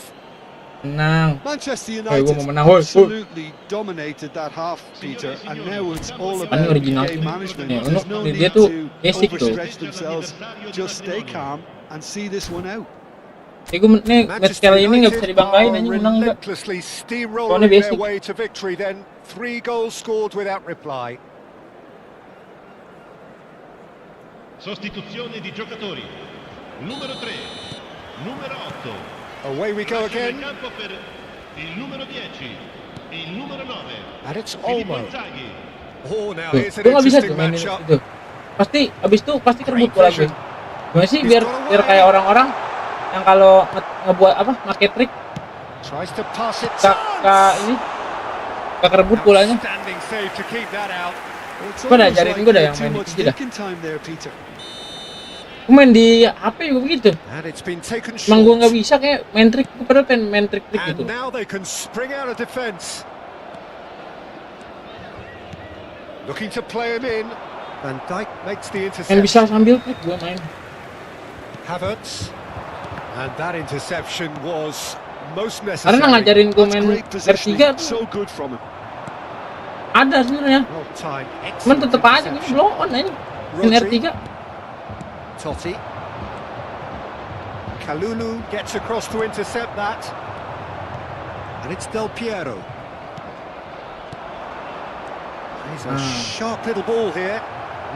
menang. Manchester Hey, United gua mau menang, woi, absolutely dominated that half, Peter, and now it's all Ini about original game sih. management. Ya, There's no dia need tuh to basic tuh. overstretch themselves. Just stay calm and see this one out. Nih match kali ini nggak bisa dibanggain are aja menang enggak. relentlessly Soalnya steamrolling their basic. way to victory. Then 3 goals scored without reply. Sostituzione di giocatori. Numero 3, numero 8. Away we go Lasciano il again, campo per il numero 10 e il numero 9. and it's Filippo Olmo. Inzaghi. Oh, now Tuh, here's an gue nggak bisa tuh interesting mainin matchup. itu. Pasti abis itu pasti kerebut bola gue. Gimana sih biar kayak orang-orang yang kalau ngebuat apa, pakai trik Tries to pass it. ini gak kerebut bolanya. Outstanding save to keep that out. It's Gua udah almost ajarin like gua dah they yang had too main much itu dah. thinking time there, Peter. Gue main di HP juga begitu. And it's been taken Emang gue nggak short. bisa kayak main trik, gue padahal pengen main trik-trik And gitu. now they can spring out of defence. Looking to play him in. Van Dijk makes the Yang bisa interception. sambil trik gue main. Havertz. And that interception was most Karena necessary. ngajarin gue That's main great positioning. R3 tuh So good from him. ada sebenarnya. Well timed. Cuman Excellent tetep aja gue interception. blow on aja. Main Rodri. R3. Totti. Kalulu gets across to intercept that. And it's Del Piero. He's a sharp little ball here.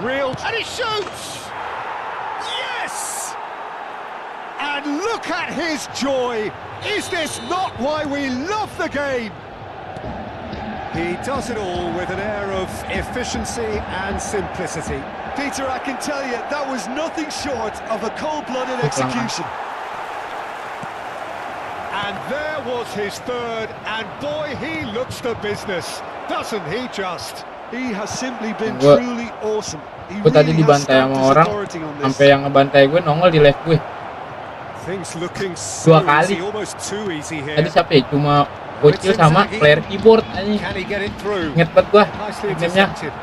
Real. And he shoots! Yes! And look at his joy! Is this not why we love the game? He does it all with an air of efficiency and simplicity. Peter, I can tell you, that was nothing short of a cold-blooded execution. And there was his third, and boy, he looks the business, doesn't he just? He has simply been Gua- truly awesome. He Gue tadi really has dibantai stamped sama his orang, authority on this. sampai yang ngebantai gue nongol di live gue. Things looking so 2 kali. easy, almost too easy here. Tadi siapa ya? Cuma bocil sama player keyboard aja. Can he get it through? Ingat banget gue Nicely nickname-nya. intercepted.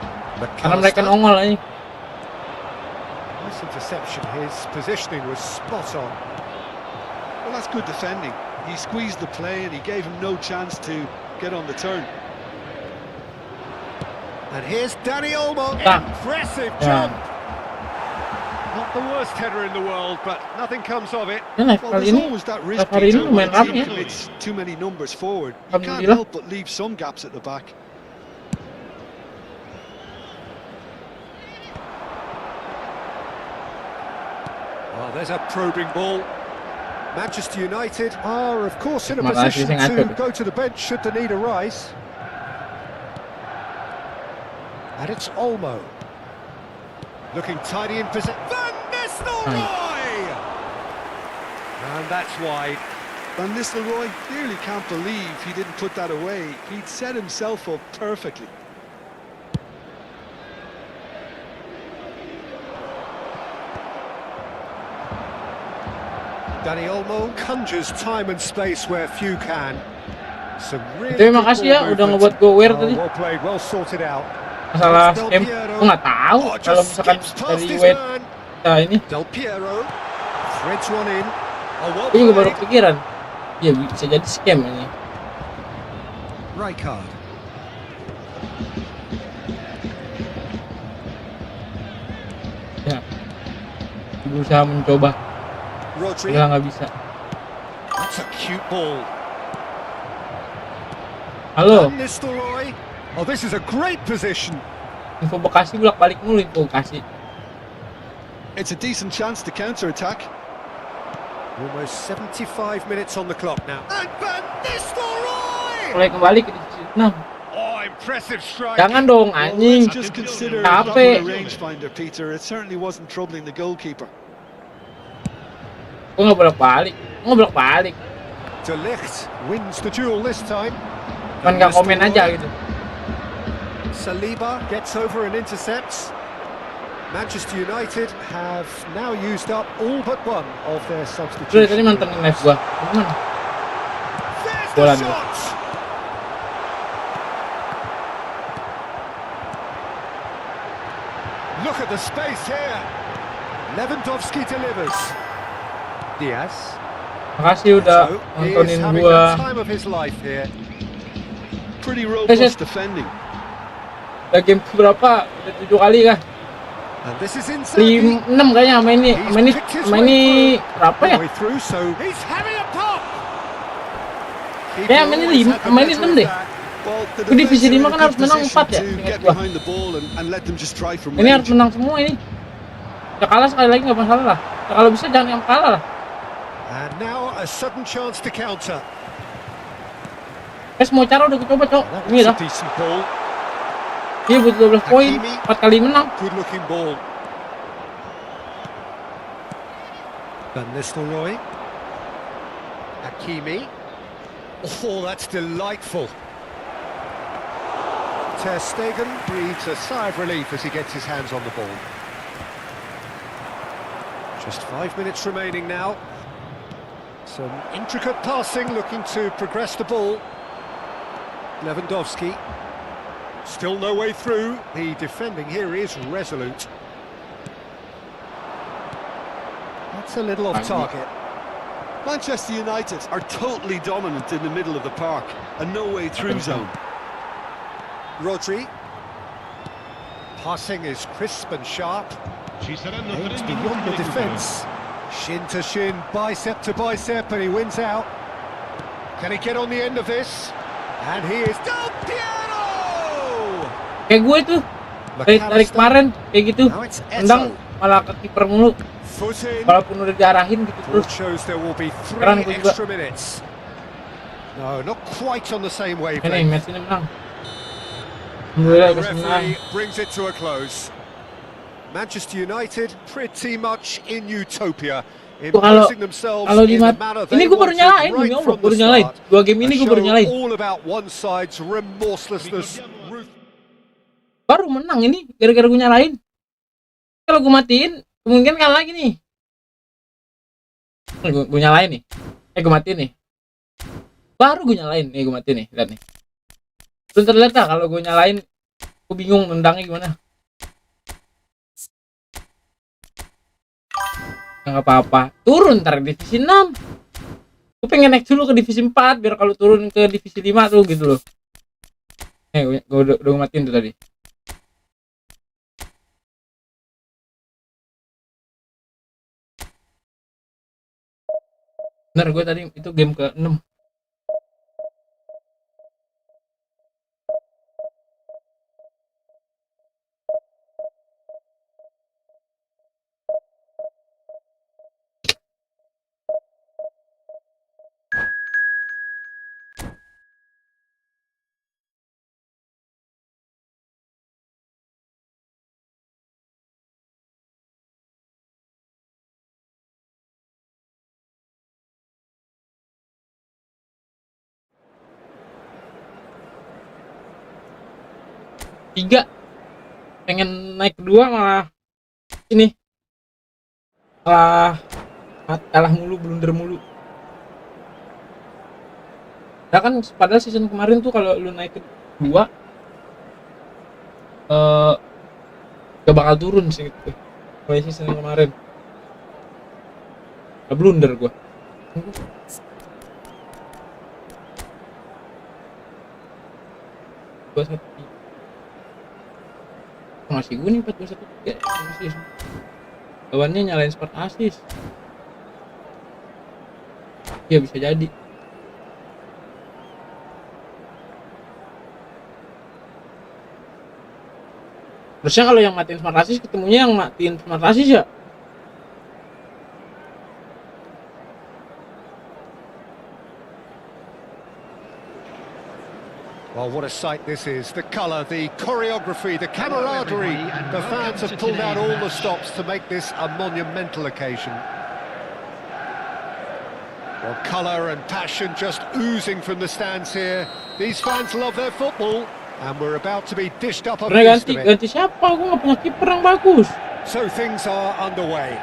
Karena mereka nongol aja. Nice interception. His positioning was spot on. Well, that's good defending. He squeezed the play and he gave him no chance to get on the turn. And here's Danny Olmo. Ah. Impressive Yeah. jump. Not the worst header in the world, but nothing comes of it. Ini live Well, kali there's ini, always that risk live hari ini Peter, when lumayan a team rame ya. commits too many numbers forward. You can't Alhamdulillah. help but leave some gaps at the back. Well, there's a probing ball. Manchester United are, of course, in a Malah position sih ngaco to tuh. go to the bench should the need arise. And it's Olmo. Looking tidy in possession. Van Nistelrooy! And that's wide. Van Nistelrooy nearly can't believe he didn't put that away. He'd set himself up perfectly. Danny Olmo conjures time and space where few can. Some really Terima good kasih ya ball udah movement. ngebuat gue aware tadi. Well played, well sorted out. Masalah scam, gue nggak tahu Oh, kalau just misalkan skips past dari his web man. kita ini, Del Piero threads one in. Oh, well gue juga baru played. pikiran, ya bisa jadi scam ini. Rijkaard. Ya, berusaha mencoba, Rodri. udah nggak bisa. That's a cute ball. Halo, Van Nistelrooy. Oh, this is a great position. info Bekasi bolak-balik mulu info Bekasi. It's a decent chance to counter-attack. Almost 75 minutes on the clock now. And Van Nistelrooy! Mulai kembali ke divisi 6. Oh, impressive strike. Jangan dong Well, anjing. let's just consider Capek. not a rangefinder, Peter. It certainly wasn't troubling the goalkeeper. Gue nggak bolak-balik, De Ligt wins the duel this time. cuman nggak komen aja gitu. Saliba gets over and intercepts. Manchester United have now used up all but one of their Terus substitutions. tadi mantengin live gua. Gimana? There's Bola the nih. shot! Look at the space here. Lewandowski delivers. Diaz. Makasih udah So, he is nontonin having gua. the time of his life here. Pretty Yes, yes. robust defending. Udah game berapa? Udah 7 kali kah? And this is inside. 6 kayaknya sama ini berapa ya? Way through, so he's having a pop. Ya, main ini 6 deh. Well, the Di divisi defense are 5 in a kan good harus menang position 4 ya, to ingat get gua. behind the ball and let them just try from Ini harus range. menang semua ini. Ya kalah sekali lagi nggak masalah lah. Ya, kalau bisa jangan yang kalah lah. And now a sudden chance to counter. Semua cara udah gue coba, Cok. That Ini was dah. a decent ball. Dia butuh 12 poin, 4 kali menang. Good looking ball. Van Nistelrooy. Hakimi. Oh, that's delightful. Ter Stegen breathes a sigh of relief as he gets his hands on the ball. Just 5 minutes remaining now. Some intricate passing, looking to progress the ball. Lewandowski. Still no way through. The defending here is resolute. That's a little off target. Manchester United are totally dominant in the middle of the park, a no-way through zone. Rodri. Passing is crisp and sharp. Aims beyond the defence. Shin to shin, bicep to bicep, and he wins out. Can he get on the end of this? And he is Del Piero! Kayak gue tuh dari kemarin kayak gitu. Now it's Tendang Eto'o. malah ke kiper mulu. Foot in. Walaupun udah diarahin gitu terus. It shows there will be 3 Sekarang gue juga. extra minutes. No, not quite on the same Ini wavelength. match ini menang. Alhamdulillah The udah menang. referee brings it to a close. Manchester United pretty much in utopia, Kalau imposing themselves kalau in di the mat, manner ini they gue baru wanted nyalain, right demi Allah, from baru the nyalain. start. 2 game ini A gue baru show nyalain. all about one side's remorselessness. Baru menang ini gara-gara gue nyalain. Kalau gue matiin, kemungkinan kalah lagi nih. Gue nyalain nih. Gue matiin nih. Baru gue nyalain nih, gue matiin nih. Lihat nih. Belum terlihat lah kalau gue nyalain. Gue bingung nendangnya gimana. Nggak apa-apa. Turun ntar di divisi 6. Gue pengen naik dulu ke divisi 4 biar kalau turun ke divisi 5 tuh gitu loh. Gue udah matiin tuh tadi. Bener, gue tadi itu game ke-6. Tiga pengen naik kedua malah ini kalah mulu, blunder mulu. Ya kan padahal season kemarin tuh kalau lu naik kedua gak bakal turun sih gitu. Kayak season kemarin blunder gua. Masih gue nih 4-1-3 masih. Lawannya nyalain spot assist. Ya bisa jadi. Terusnya kalau yang matiin smart assist ketemunya yang matiin smart assist ya. Well, what a sight this is. The colour, the choreography, the camaraderie. The fans have pulled out all the stops to make this a monumental occasion. Well, colour and passion just oozing from the stands here. These fans love their football, and we're about to be dished up a piece of it. Ganti siapa? Gue gak punya kiper yang bagus. So things are underway.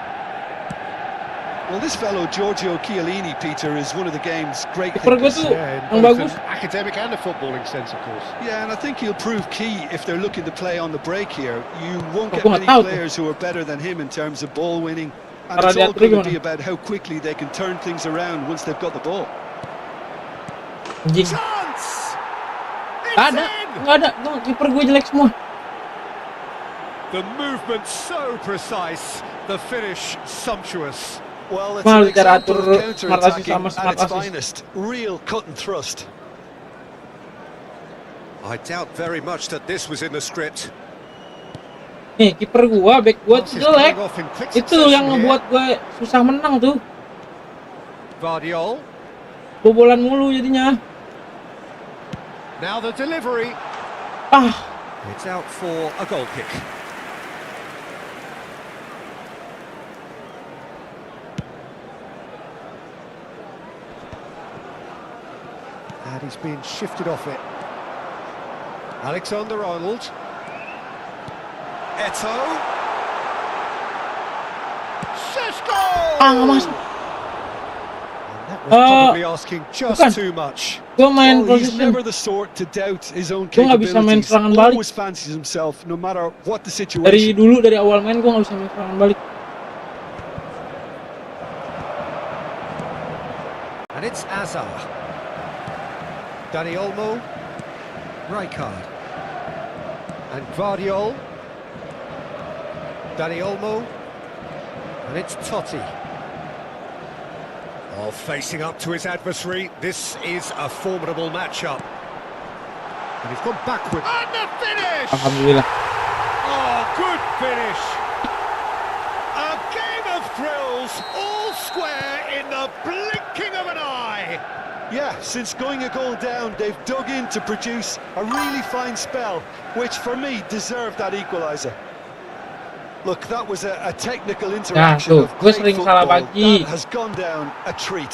Well, this fellow Giorgio Chiellini, Peter, is one of the game's great Kiper gue thinkers. tuh yang bagus. Academic and a footballing sense, of course. Yeah, and I think he'll prove key if they're looking to play on the break here. You won't get many players who are better than him in terms of ball winning. And it's all going to be about how quickly they can turn things around once they've got the ball. Chance! Nggak ada. Kiper gue jelek semua. The movement so precise, the finish sumptuous. Well, it's an example of counter-attacking at its finest. finest. Real cut and thrust. I doubt very much that this was in the script. Nih, kiper gua, back gua jelek. Itu yang ngebuat gue susah menang tuh. Vardiol. Bobolan mulu jadinya. Now the delivery. It's out for a goal kick. And he's been shifted off it. Alexander-Arnold. Eto'o. Šeško! Nggak masuk. That was probably asking just Bukan. too much. Gue main He's position. never the sort to doubt his own Gue nggak bisa main capabilities. serangan balik. Always fancies himself, no matter what the Dari situation. dari awal main gue nggak bisa main serangan balik. And it's Azar. Dani Olmo. Rijkaard. And Vardiol. Dani Olmo. And it's Totti. Oh, facing up to his adversary, this is a formidable matchup. And he's gone backward. And the finish! Alhamdulillah. Oh, good finish! A game of thrills, all square in the blinking of an eye! Yeah, since going a goal down, they've dug in to produce a really fine spell, which for me deserved that equaliser. Look, that was a technical interaction of great football. That has gone down a treat.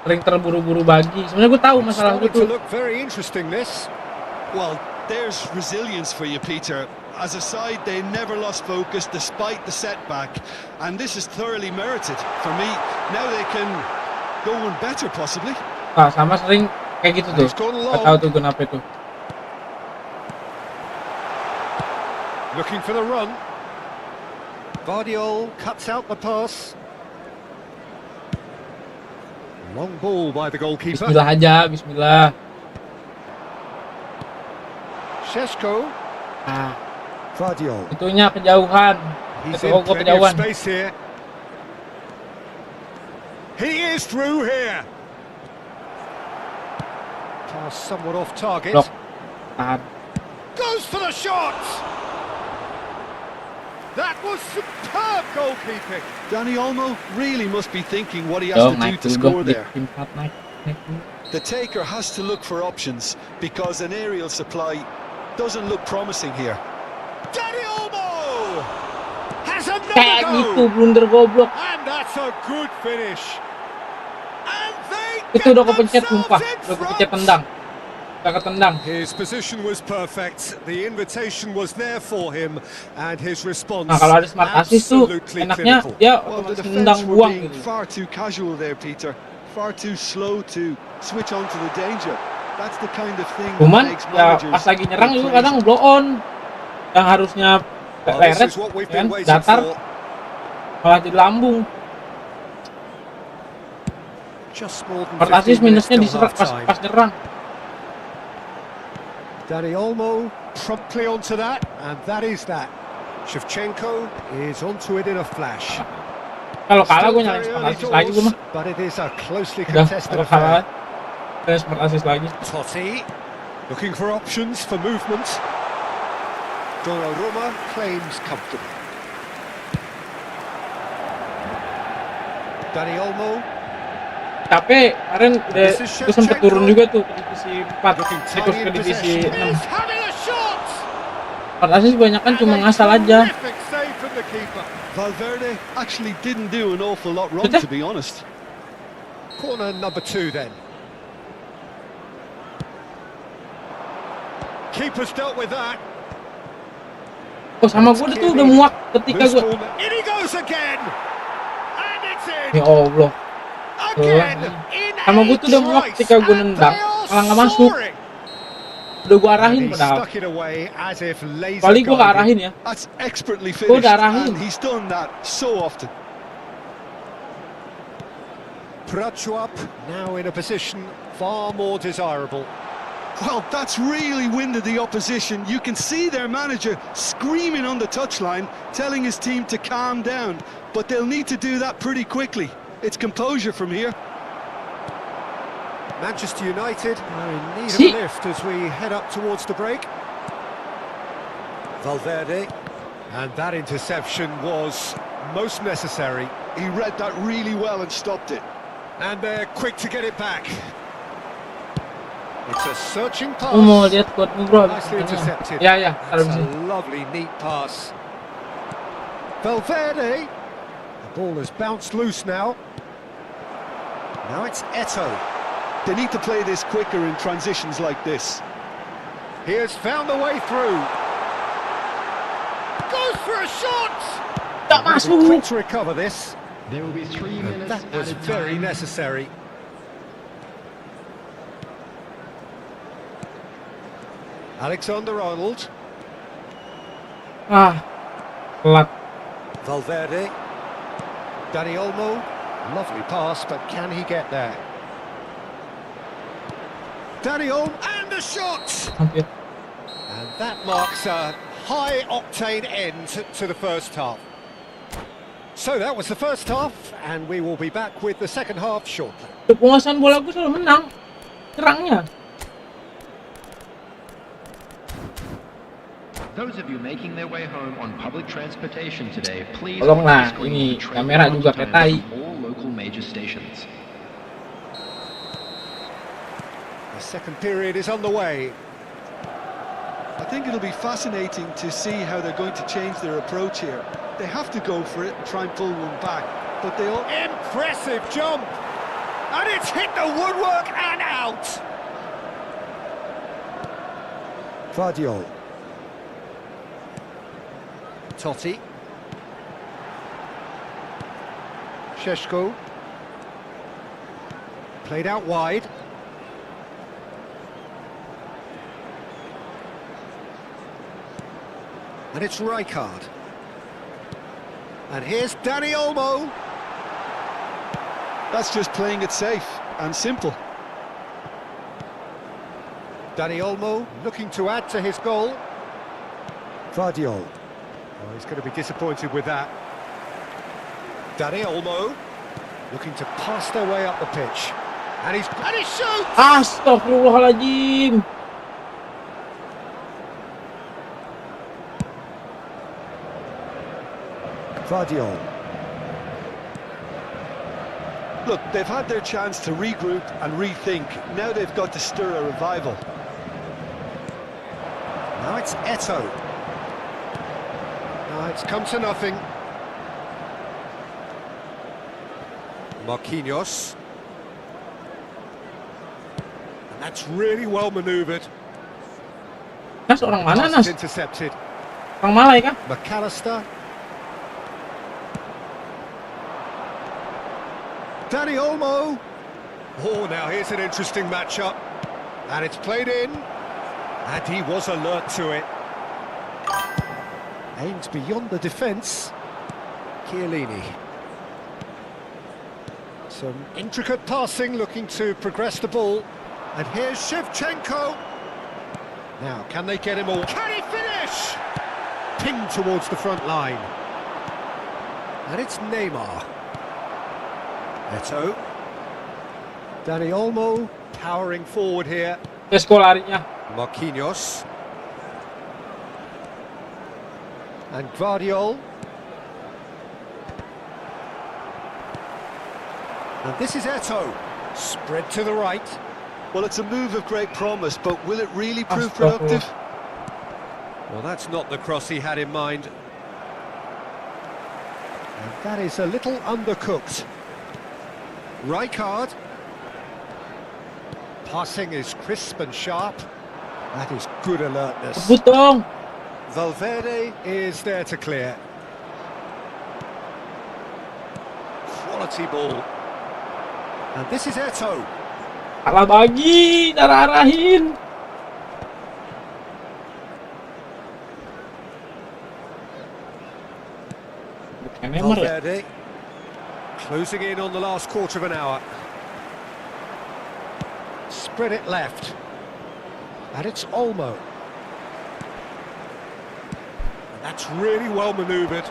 Sering terburu-buru bagi. Sebenarnya gue tahu masalah Starting itu. to look very interesting, this. Well, there's resilience for you, Peter. As a side, they never lost focus despite the setback, and this is thoroughly merited. For me, now they can go one better, possibly. Sama sering kayak gitu tuh. Gak tahu tuh kenapa itu. Looking for the run. Vardiol cuts out the pass. Long ball by the goalkeeper. Bismillah aja, bismillah. Šeško. Nah, Vardiol. itunya kejauhan. He's Itu in gua plenty of kejauhan. space here. He is through here. Pass somewhat off target. Blok. Tahan. Goes for the shot. That was superb goalkeeping. Danny Olmo really must be thinking what he has Dong, to do naik to dulu score dong. Di there. tim 4 naik dulu. The taker has to look for options because an aerial supply doesn't look promising here. Danny Olmo has Kayak another gitu, go. blunder goblok. And that's a good finish. And they Itu get udah kepencet sumpah, themselves in udah kepencet front. tendang. Udah ketendang. His position was perfect. The invitation was there for him, and his response Nah, kalau ada smart assist tuh absolutely enaknya clinical. dia Well, the otomatis tendang defence were buang being gitu. far too casual there, Peter. Far too slow to switch on to the danger. That's the kind of thing that Cuman makes ya managers pas lagi nyerang go itu crazy. kadang blow on. Yang harusnya Well, leret this is what we've kan been waiting datar for. malah jadi lambung. Just more than Smart 15 assist minutes minusnya till diserang half-time. pas nyerang. Danny Olmo promptly onto that, and that is that. Shevchenko is onto it in a flash. Kalau kalah gue Still nyalain very smart early assist lagi gue mah. doors, but it is a closely Udah contested kalau kalah affair. saya smart assist lagi. Totti looking for options for movement. Donnarumma claims comfortable. Danny Olmo Tapi kemarin udah This is gue sempet turun Shevchenko. juga tuh ke divisi 4 looking terus tiny ke in divisi possession. 6. He's having a shot. Smart assist kebanyakan cuma And a ngasal aja. terrific save from the keeper. Valverde actually didn't do an awful lot wrong, Betul. to be honest. Corner number 2 then. Keeper's dealt with that. Oh sama gue tuh udah muak ketika Loose gue. corner. In he goes again. And it's in. Ya Allah. Again. In Sama gue tuh udah muak ketika gue nendang, malah nggak masuk. Udah gue arahin padahal. Stuck it away as if laser Kali gue nggak arahin guided. ya. That's expertly Gua finished, udah arahin. and he's done that so often. Prachuap now in a position far more desirable. Well, that's really winded the opposition. You can see their manager screaming on the touchline, telling his team to calm down. But they'll need to do that pretty quickly. It's composure from here. Manchester United are in need of See? a lift as we head up towards the break. Valverde, and that interception was most necessary. He read that really well and stopped it. And they're quick to get it back. It's a searching pass. Gue mau lihat quote-mu bro. Nicely intercepted. Ya ya, taruh That's di a sini. lovely, neat pass. Valverde. The ball has bounced loose now. Now it's Eto'o. They need to play this quicker in transitions like this. He has found the way through. Goes for a shot. Gak masuk. Quick to recover this. There will be 3 minutes That was added very time. necessary. Alexander-Arnold. Ah, telat. Valverde. Danny Olmo. Lovely pass, but can he get there? Danny Olmo and the shot! Hampir. And that marks a high-octane end to the first half. So that was the first half, and we will be back with the second half shortly. Penguasaan bola gue selalu menang. Serangnya. Those of you making their way home on public transportation today, please Tolonglah, screen ini the train kamera juga times kayak tai. from all local major stations. The second period is underway. I think it'll be fascinating to see how they're going to change their approach here. They have to go for it and try and pull one back, but they all... Impressive jump! And it's hit the woodwork and out! Vardiol. Totti. Šeško. Played out wide. And it's Rijkaard. And here's Danny Olmo. That's just playing it safe and simple. Dani Olmo looking to add to his goal. Vardiol. Oh, he's going to be disappointed with that. Dani Olmo looking to pass their way up the pitch. And he shoots! Astagfirullahaladzim. Vardiol. Look, they've had their chance to regroup and rethink. Now they've got to stir a revival. Now it's Eto'o. It's come to nothing. Marquinhos. And that's really well manoeuvred. Nas, orang mana Pass is Nas? intercepted. Orang Malay kah? McAllister. Dani Olmo. Oh, now here's an interesting matchup. And it's played in. And he was alert to it. Aims beyond the defence. Chiellini. Some intricate passing, looking to progress the ball. And here's Shevchenko. Now, can they get him all? Can he finish? Pinged towards the front line. And it's Neymar. Eto'o. Dani Olmo powering forward here. Esko larinya. Marquinhos. And Vardiol. And this is Eto'o. Spread to the right. Well, it's a move of great promise, but will it really prove productive? Well, that's not the cross he had in mind. And that is a little undercooked. Rijkaard. Passing is crisp and sharp. That is good alertness. Kebut dong. Valverde is there to clear. Quality ball. And this is Eto'o. Salah bagi, arah-arahin. Bukan Neymar ya? Valverde. Closing in on the last quarter of an hour. Spread it left. And it's Olmo. And that's really well manoeuvred.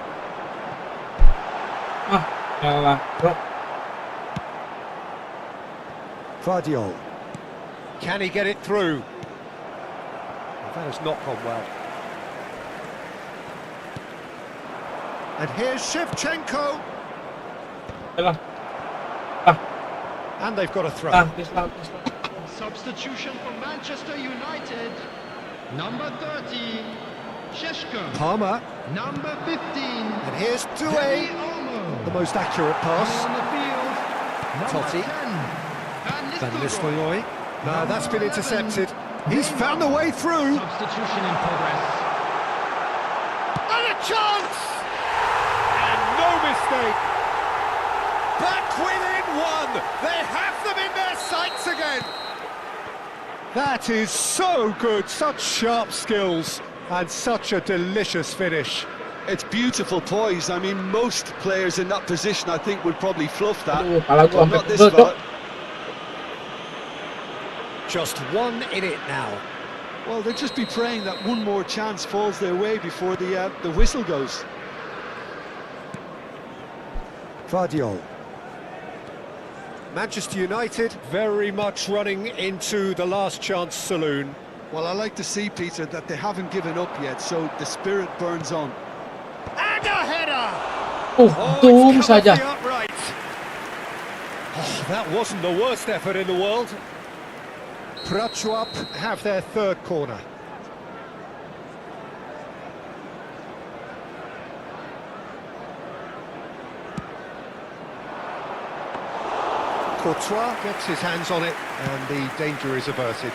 Ah, yalah, bro. Vardiol. Can he get it through? Well, that has not gone well. And here's Shevchenko. Yalah. And they've got a throw. This lang. Substitution for Manchester United. Number 30, Šeško. Palmer. Number 15, And here's Dani Doué. Olmo. The most accurate pass. On the field, number Totti. 10, Van Van Nistelrooy. No, that's been intercepted. He's found a way through. Substitution in progress. And a chance! And no mistake. Back within one. They have them in their sights again. That is so good. Such sharp skills and such a delicious finish. It's beautiful poise. I mean, most players in that position, I think, would probably fluff that. Aduh, pala gua But sampai not this pegel, Cok. far. Just one in it now. Well, they'll just be praying that one more chance falls their way before the whistle goes. Vardiol. Manchester United very much running into the last chance saloon. Well, I like to see, Peter, that they haven't given up yet, so the spirit burns on. And a header! Untung it's come off saja. the upright. Oh, that wasn't the worst effort in the world. Prachuap have their third corner. Courtois gets his hands on it and the danger is averted.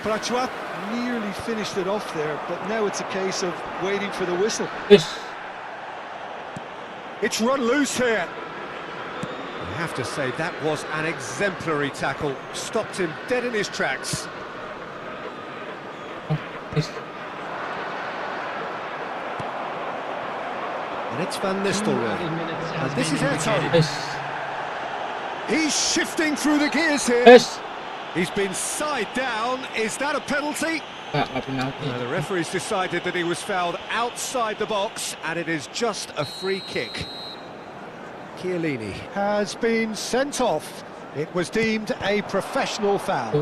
Prachuap nearly finished it off there, but now it's a case of waiting for the whistle. Ish. It's run loose here. I have to say, that was an exemplary tackle. Stopped him dead in his tracks. Ish. And it's Van Nistelrooy. And this is Eto'o. Ish. He's shifting through the gears here. Yes. He's been side down. Is that a penalty? Nggak penalti. The referee's decided that he was fouled outside the box, and it is just a free kick. Chiellini has been sent off. It was deemed a professional foul.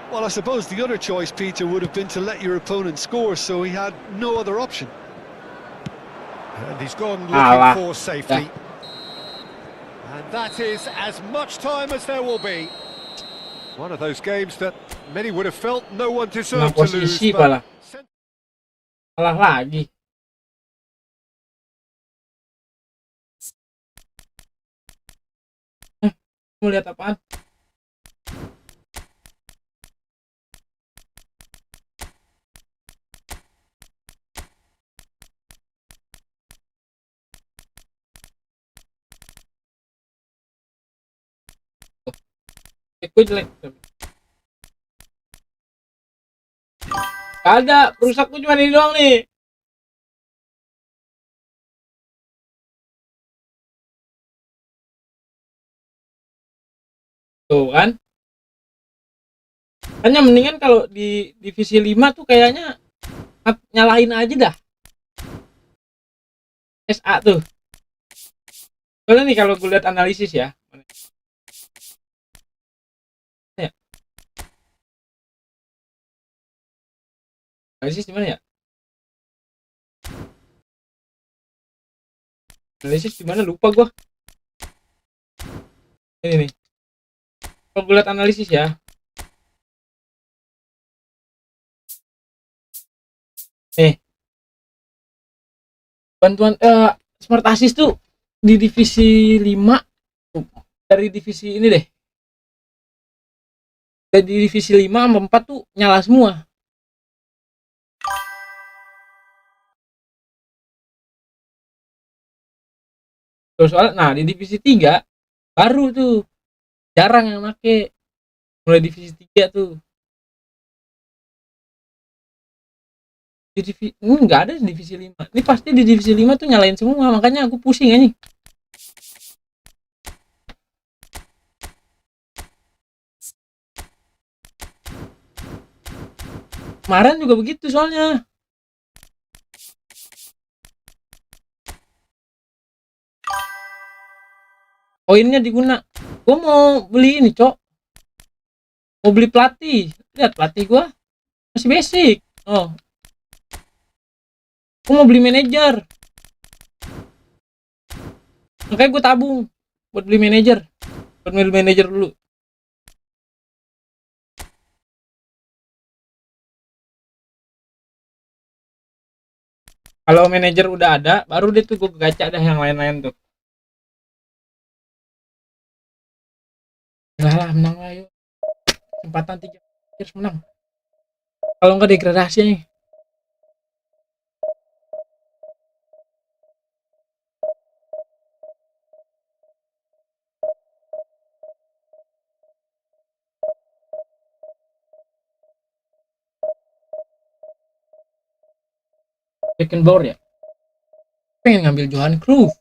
Well, I suppose the other choice, Peter, would have been to let your opponent score, so he had no other option. And he's gone looking Alah. for safety. And that is as much time as there will be. One of those games that many would have felt no one deserved to lose. Posisi but- kalah lagi. Mau lihat apaan? Gue jelek. Ada, rusakku cuma ini doang nih. Tuh kan. Hanya mendingan kalau di divisi 5 tuh kayaknya nyalain aja dah. SA tuh. Soalnya nih kalau gue lihat analisis ya. Analisis gimana ya? Analisis gimana lupa gua. Ini nih. Kalau gue lihat analisis ya. Bantuan Smart Assist tuh di divisi 5 dari divisi ini deh. Dari divisi 5 sama 4 tuh nyala semua. Terus nah di divisi 3 baru tuh jarang yang make. Mulai divisi 3 tuh. Di divisi nggak ada di divisi 5. Ini pasti di divisi 5 tuh nyalain semua, makanya aku pusing aja. Kemarin juga begitu soalnya. Poinnya diguna. Gue mau beli ini, Cok. Mau beli pelatih. Lihat pelatih gue masih basic. Oh. Gue mau beli manajer. Makanya gue tabung buat beli manajer. Buat beli manajer dulu. Kalau manajer udah ada, baru deh tuh gue gacha dah yang lain-lain tuh. Lah menang lah yuk. Kesempatan 3 harus menang. Kalau enggak degradasi nih. Beckenbauer ya. Pengen ngambil Johan Cruyff.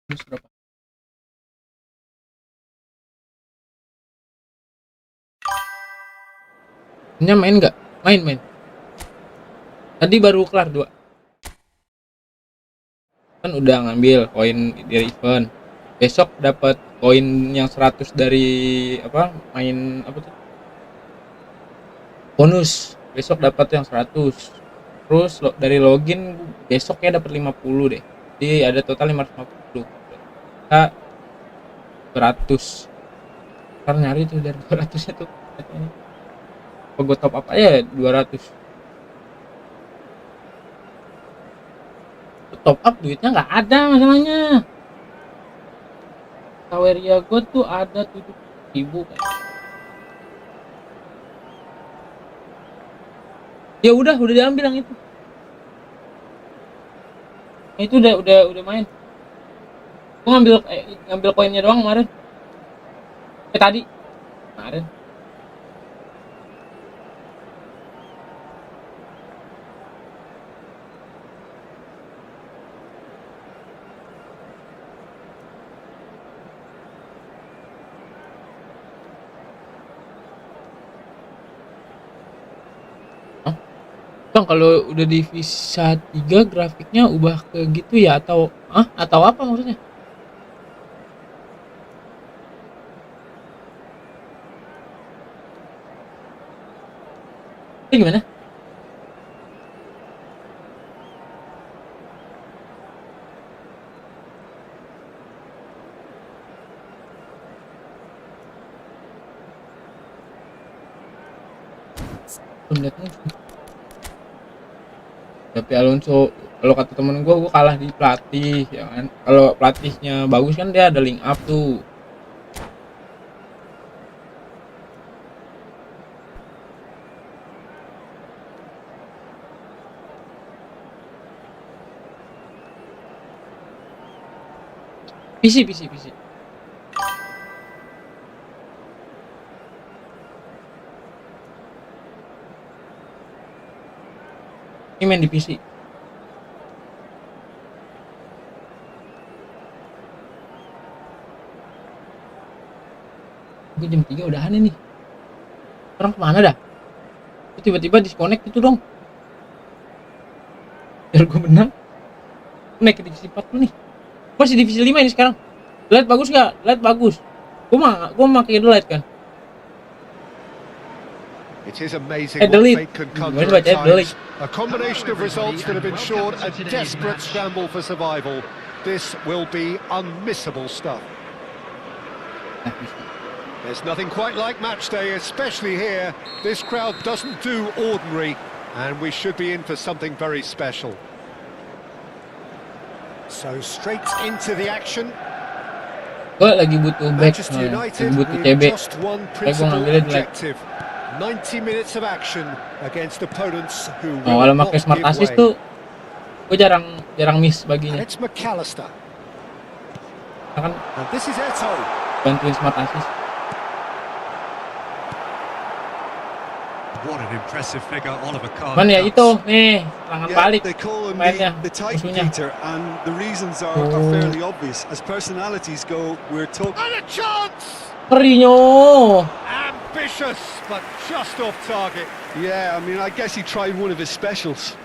Terus berapa? Ini main nggak? Main. Tadi baru kelar 2. Kan udah ngambil koin dari event. Besok dapat koin yang 100 dari apa? Main apa tuh? Bonus. Besok dapat yang 100. Terus dari login besoknya dapat 50 deh. Jadi ada total 550. Kita 100. Ntar nyari tuh dari 200 nya tuh. Apa gue top up aja 200. Top up duitnya nggak ada masalahnya. Saweria gue tuh ada 7.000 kan. Ya udah diambil yang itu. Itu udah main. Gua ngambil koinnya doang kemarin. Tadi. Kemarin. Bang, kalau udah di Visa 3 grafiknya ubah ke gitu ya atau apa maksudnya? Ini gimana? Belum lihat nih. Tapi Alonso, kalau kata temen gue kalah di pelatih ya kan. Kalau pelatihnya bagus kan dia ada link up tuh. PC. Ini main di PC. Gue jam 3 udahan ini. Orang kemana dah? Tiba-tiba disconnect gitu dong. Biar gue menang. Naik ke divisi 4 dulu nih. Masih divisi 5 ini sekarang. Light bagus gak? Light bagus. Gue pakai light kan. It is amazing what delete. fate can conjure Gimana at baca delete? times. A combination of results that have ensured a desperate scramble for survival. This will be unmissable stuff. There's nothing quite like match day, especially here. This crowd doesn't do ordinary, and we should be in for something very special. So straight into the action. Gue lagi butuh back, Manchester lagi United butuh with CB. just one Kayak gue principal ngambilnya di light. objective. 90 minutes of action against opponents who Oh, will kalau not pakai smart give assist way. tuh gue jarang miss And baginya. it's McAllister. Kan And this is Eto. bantuin smart assist. What an impressive figure Oliver Kahn. Cuman ya itu nih serangan Yeah, balik they call him mainnya the Titan musuhnya. Peter, and the reasons are Oh. fairly obvious. As personalities go, we're talking. And a chance! Mourinho. Ambitious, but just off target. Yeah, I mean, I guess he tried one of his specials.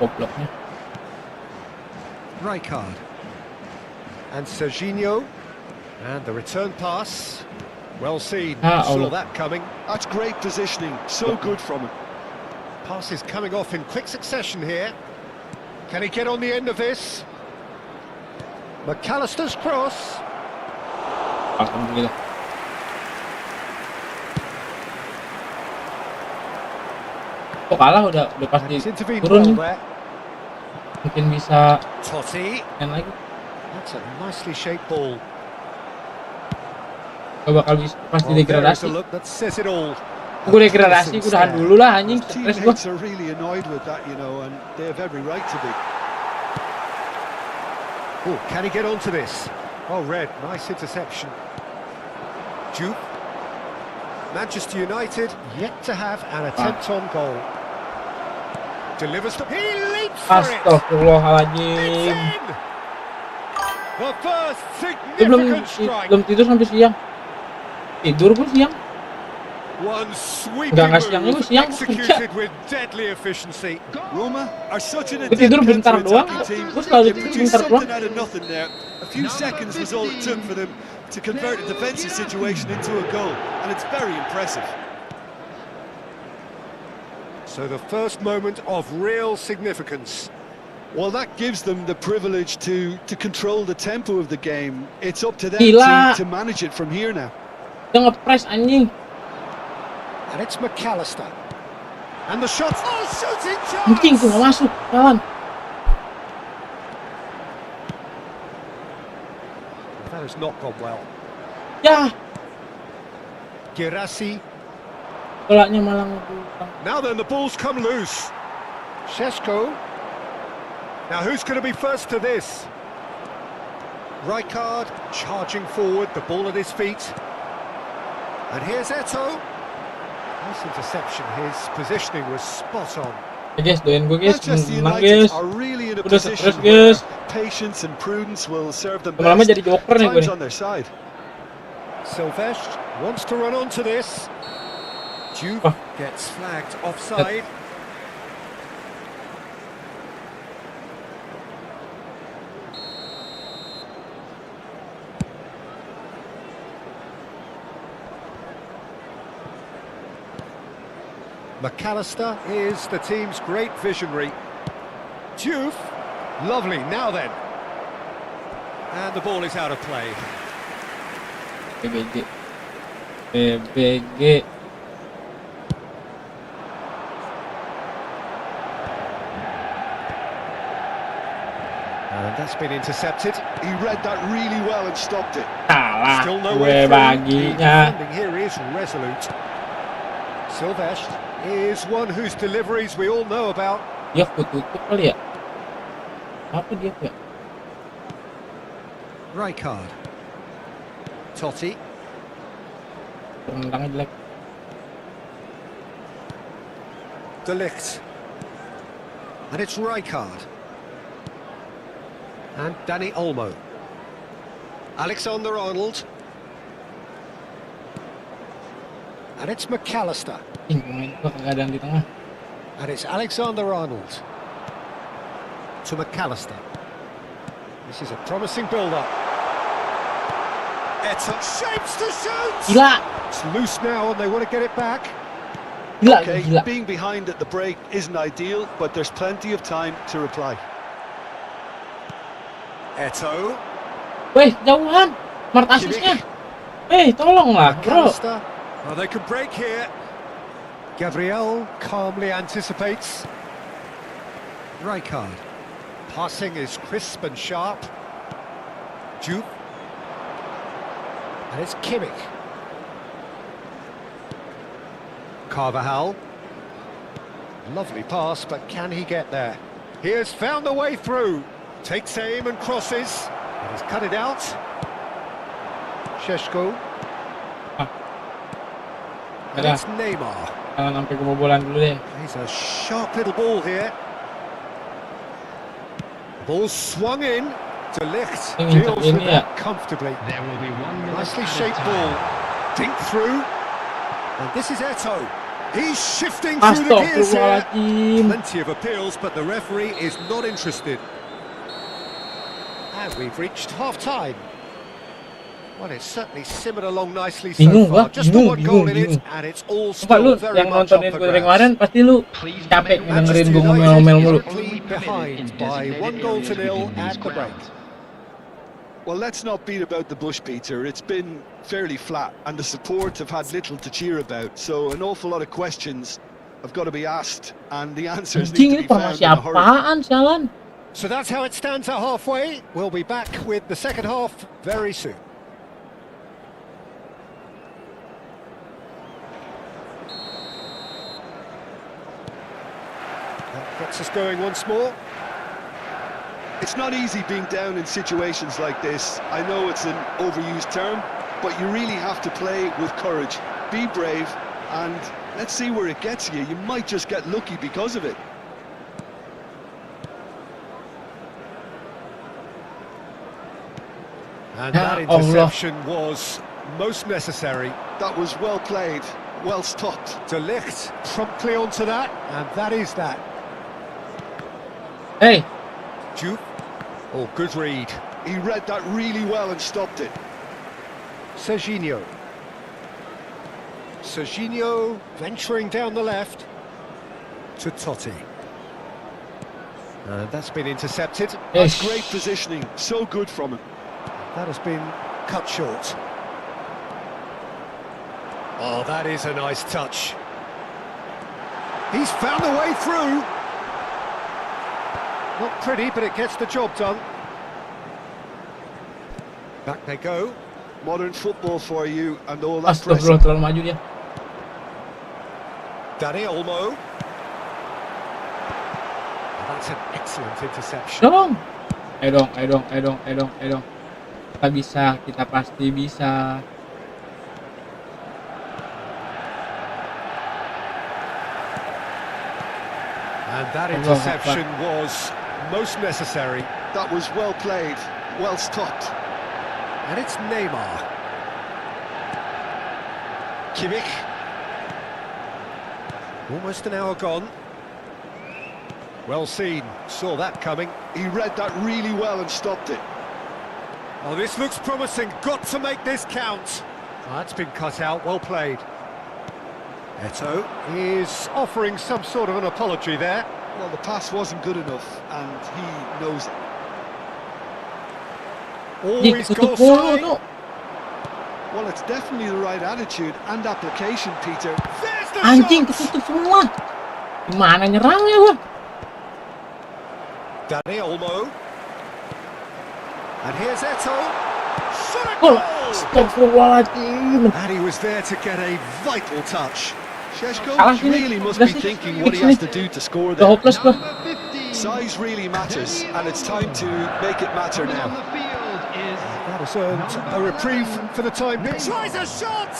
Gobloknya. Rijkaard. And Serginho. And the return pass. Well seen. Ah, Saw Allah. that coming. That's great positioning. So good from him. Pass is coming off in quick succession here. Can he get on the end of this? McAllister's cross. Alhamdulillah. Kok kalah udah And pasti he's intervened turun well nih. there. Mungkin bisa Totti. main lagi. That's a nicely shaped ball. Gak bakal bisa pasti Well, there is degradasi. a look that says it all. Gue degradasi, gue udahan dulu lah anjing. His Stres gue. teammates are really annoyed with that, you know, and they have every right to be. Oh, can he get onto this? Oh, Red, nice interception. Jupe. Manchester United yet to have an attempt on goal. Delivers the... He leaps for it! It's Astagfirullahaladzim. in! The first Gue significant strike. belum tidur sampai siang. Tidur gue siang. One sweeping Nggak siang move ini, siang executed with deadly efficiency. Roma are such an Gue tidur adept bentar doang. counter-attacking team. Gue selalu They tidur produced bentar doang. something out of nothing there. A few seconds was all it took for them to convert a defensive situation into a goal, and it's very impressive. So the first moment of real significance. Well, that gives them the privilege to control the tempo of the game. It's up to them Gila. to manage it from here now. Dia nge-press anjing. And it's McAllister. And the shot. Oh, shooting Anjing chance! tuh gak masuk. Jalan. That has not gone well. Ya. Girassi. Bolanya malah ngebuang. Now then, the ball's come loose. Šeško. Now who's going to be first to this? Rijkaard charging forward, the ball at his feet. And here's Eto'o. Nice interception, his positioning was spot on. Guys, doain gue guys, Manchester menang United guys. are really in a Udah position stres where guys. patience and prudence will serve them Lama-lama best. jadi joker nih gue Time's nih. on their side. Silvestre wants to run onto this. Juve Wah. gets flagged offside. McAllister is the team's great visionary. Juve, lovely, now then. And the ball is out of play. PBG. PBG. And that's been intercepted. He read that really well and stopped it. Salah Still no gue way through. The baginya. defending here is resolute. Silvestre is one whose deliveries we all know about. Dia kutukan kali ya? Apa dia ya? Rijkaard. Totti. Tendangnya jelek. De Ligt. And it's Rijkaard. And Dani Olmo. Alexander-Arnold. And it's McAllister. Pemain gua kagak ada di tengah. And it's Alexander-Arnold. To McAllister. This is a promising build-up. Eto'o shapes to shoot! Gila, It's loose now and they want to get it back. gila, Okay, gila. being behind at the break isn't ideal, but there's plenty of time to reply. Eto'o. Weh, jauhan. Smart assist-nya. Tolonglah, bro. McAllister. Well, they can break here. Gabriel calmly anticipates. Rijkaard. Passing is crisp and sharp. Juve. And it's Kimmich. Carvajal. Lovely pass, but can he get there? He has found the way through. Takes aim and crosses. And he's cut it out. Šeško. And Ada. it's Neymar. Jangan sampai kebobolan dulu deh. He's a sharp little ball here. Ball swung in. De Ligt Ini deals ini with ya. that comfortably. There will be 1 minute Nicely added shaped time. ball. Dink through. And this is Eto'o. He's shifting through the gears here. Astagfirullahaladzim. Plenty of appeals, but the referee is not interested. And we've reached half-time. Well, it's certainly simmered along nicely so Bingung far. gua, Just the one goal in bingung. it, and it's all Sumpah lu still very yang much up nontonin for gue dari grabs. kemarin pasti lu capek dengerin gue ngomel-ngomel mulu. Currently behind by 1 goal to nil at the break. Well, let's not beat about the bush, Peter. It's been fairly flat, and the support have had little to cheer about. So an awful lot of questions have got to be asked, and the answers Anjing, need to ini be found formasi in a hurry. apaan, sialan? So that's how it stands at halfway. We'll be back with the second half very soon. That gets us going once more. It's not easy being down in situations like this. I know it's an overused term, but you really have to play with courage. Be brave, and let's see where it gets you. You might just get lucky because of it. And that Ya Allah. interception was most necessary. That was well played, well stopped. De Ligt promptly onto that, and that is that. Hey, Juve. Oh, good read. He read that really well and stopped it. Serginho. Serginho venturing down the left to Totti. And that's been intercepted. That's Ish. great positioning, so good from him. That has been cut short. Oh, that is a nice touch. He's found a way through. Not pretty, but it gets the job done. Back they go. Modern football for you, and all that astagfirullah, pressing. terlalu maju dia. Dani Olmo. That's an excellent interception. Dong. Ayo dong. Kita bisa, kita pasti bisa. And that interception was most necessary. That was well played, well stopped. And it's Neymar. Kimmich. Almost an hour gone. Well seen, saw that coming. He read that really well and stopped it. Oh, this looks promising, got to make this count. Oh, that's been cut out, well played. Eto is offering some sort of an apology there. Well, the pass wasn't good enough, and he knows it. Always goal side. Well, it's definitely the right attitude and application, Peter. There's the Anjing, shot! ketutup semua. Gimana nyerangnya gua? Dani Olmo. And here's Eto. Shot a Gol. goal! Astagfirullahaladzim. And he was there to get a vital touch. Sheshko Kalah sini. really must Udah be sini. thinking what he Sini. has to do to score Udah there. hopeless gua. Number 15. Size really matters, and it's time to make it matter Coming now. on the field is That has earned a reprieve for the time being. Tries a shot!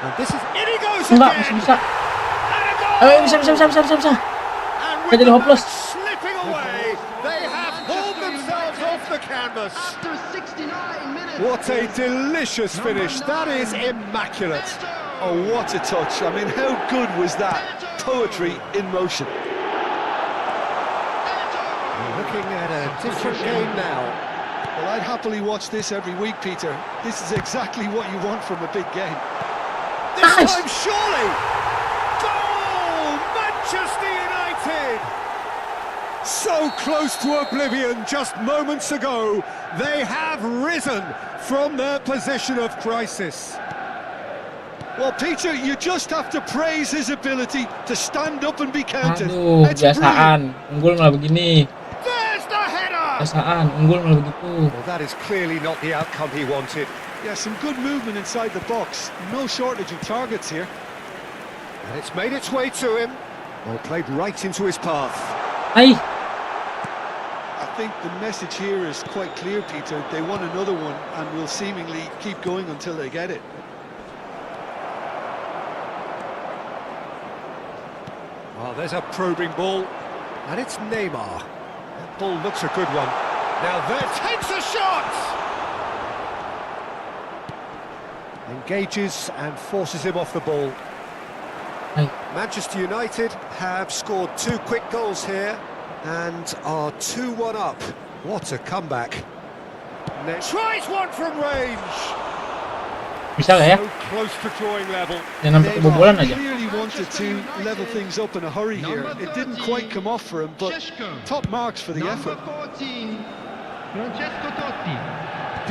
And this is... In he goes Enggak, again! bisa. And a goal! Ayo, bisa. And Nggak with jadi the hopeless. match slipping away, they have hauled themselves off the canvas. after 69 minutes. What a delicious finish. That is immaculate. Oh, what a touch. I mean, how good was that? Poetry in motion. Looking at a different game now. Well, I'd happily watch this every week, Peter. This is exactly what you want from a big game. This Nice. time, surely! Goal! Manchester United! So close to oblivion just moments ago. They have risen from their position of crisis. Well, Peter, you just have to praise his ability to stand up and be counted. Aduh, It's brilliant. biasaan. Unggul malah begini. There's the header! Biasaan, unggul malah begitu. Well, that is clearly not the outcome he wanted. Yeah, some good movement inside the box. No shortage of targets here. And it's made its way to him. Well, played right into his path. Hai. I think the message here is quite clear, Peter. They want another one and will seemingly keep going until they get it. Well, there's a probing ball. And it's Neymar. That ball looks a good one. Now there takes a shot! Engages and forces him off the ball. Hai. Manchester United have scored 2 quick goals here and are 2-1 up. What a comeback. Tries one from range. Bisa nggak ya? So close to drawing level. Jangan sampai kebobolan aja. Clearly wanted to level things up in a hurry here. It didn't quite come off for him, but top marks for the Number effort. 14, Francesco Totti.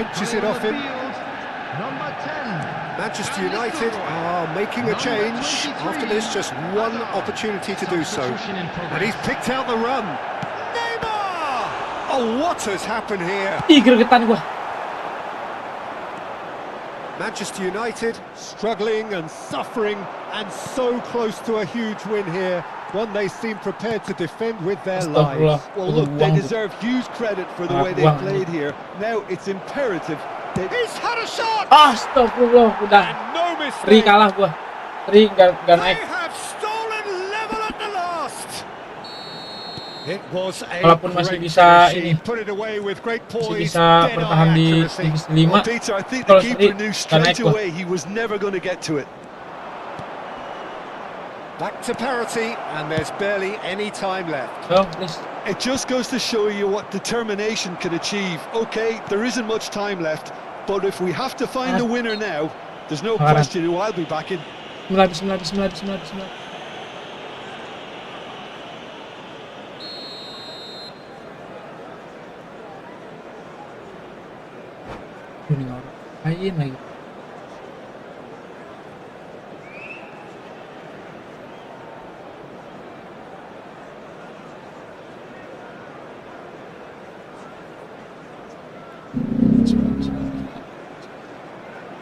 Pinches Coming it on off the him. field, number 10. Manchester United are making a change. After this, just one opportunity to do so. Substitution in progress. And he's picked out the run. Neymar! Oh, what has happened here? Ih, gregetan gua. Manchester United struggling and suffering and so close to a huge win here. One they seem prepared to defend with their Astagfirullah. lives. Well, look, they Buang. deserve huge credit for the way they Buang. played here. Now it's imperative they... He's had a shot! Astagfirullah, udah. And no Tri mistake. kalah gua. Tri nggak They naik. have stolen level at the last. It was a Walaupun masih great bisa finish. ini. He put it away with great Masih poise, bisa dead-eye bertahan di accuracy. divisi 5. Well, Peter, I think the Kalau keeper Tri knew nggak naik straight gua. away he was never going to get to it. Back to parity, and there's barely any time left. So, please. It just goes to show you what determination can achieve. Okay, there isn't much time left, but if we have to find the winner now, there's no Parah. question who I'll be backing. Bismillah. Ini orang lain lagi.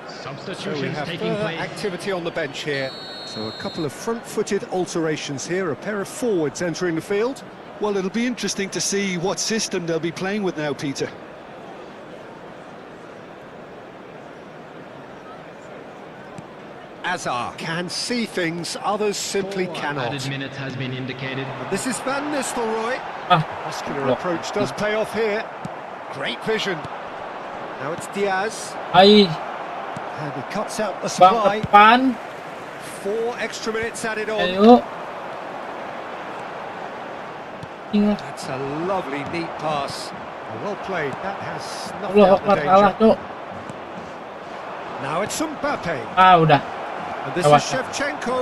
So we Substitutions have taking further place. activity on the bench here. So a couple of front-footed alterations here, a pair of forwards entering the field. Well, it'll be interesting to see what system they'll be playing with now, Peter. Azar can see things others simply cannot. Added minutes has been indicated. This is Van Nistelrooy. Muscular look. approach does pay off here. Great vision. Now it's Diaz. Ay, And he cuts out the bang supply. depan. 4 extra minutes added on. Ayo. Tinggal. That's a lovely, neat pass. Well played. That has snuffed Allah out the Akbar, kalah, danger. Cuk. Now it's Mbappe. Udah. And this Lewat. is Shevchenko.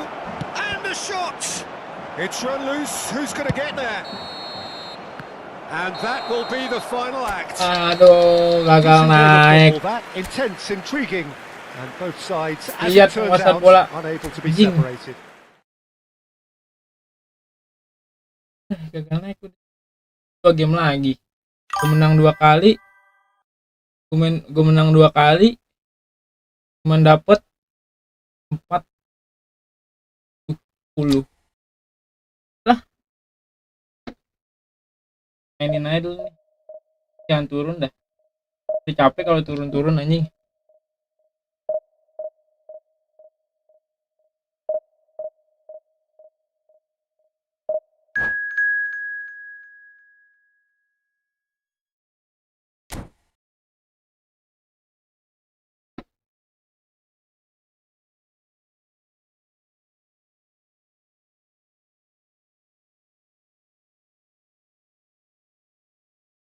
And the shot! It's run loose. Who's going to get there? And that will be the final act. Aduh, gagal Decent game of naik. football, that intense, intriguing, and both sides, as Lihat it turns penguasaan out, bola. unable to be Anjing. separated. Gagal naik udah. 2 game lagi. Gue menang 2 kali. Gue menang 2 kali. Cuman dapet 40. Lah. Mainin aja dulu nih. Jangan turun dah. Udah capek kalau turun-turun anjing.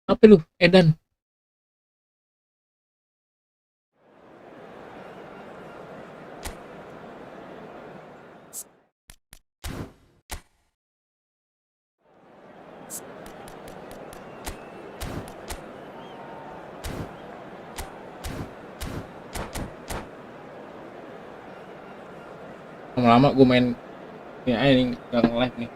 Apa lu, Edan? Lama-lama gue main ini aja nih, gak nge-live nih.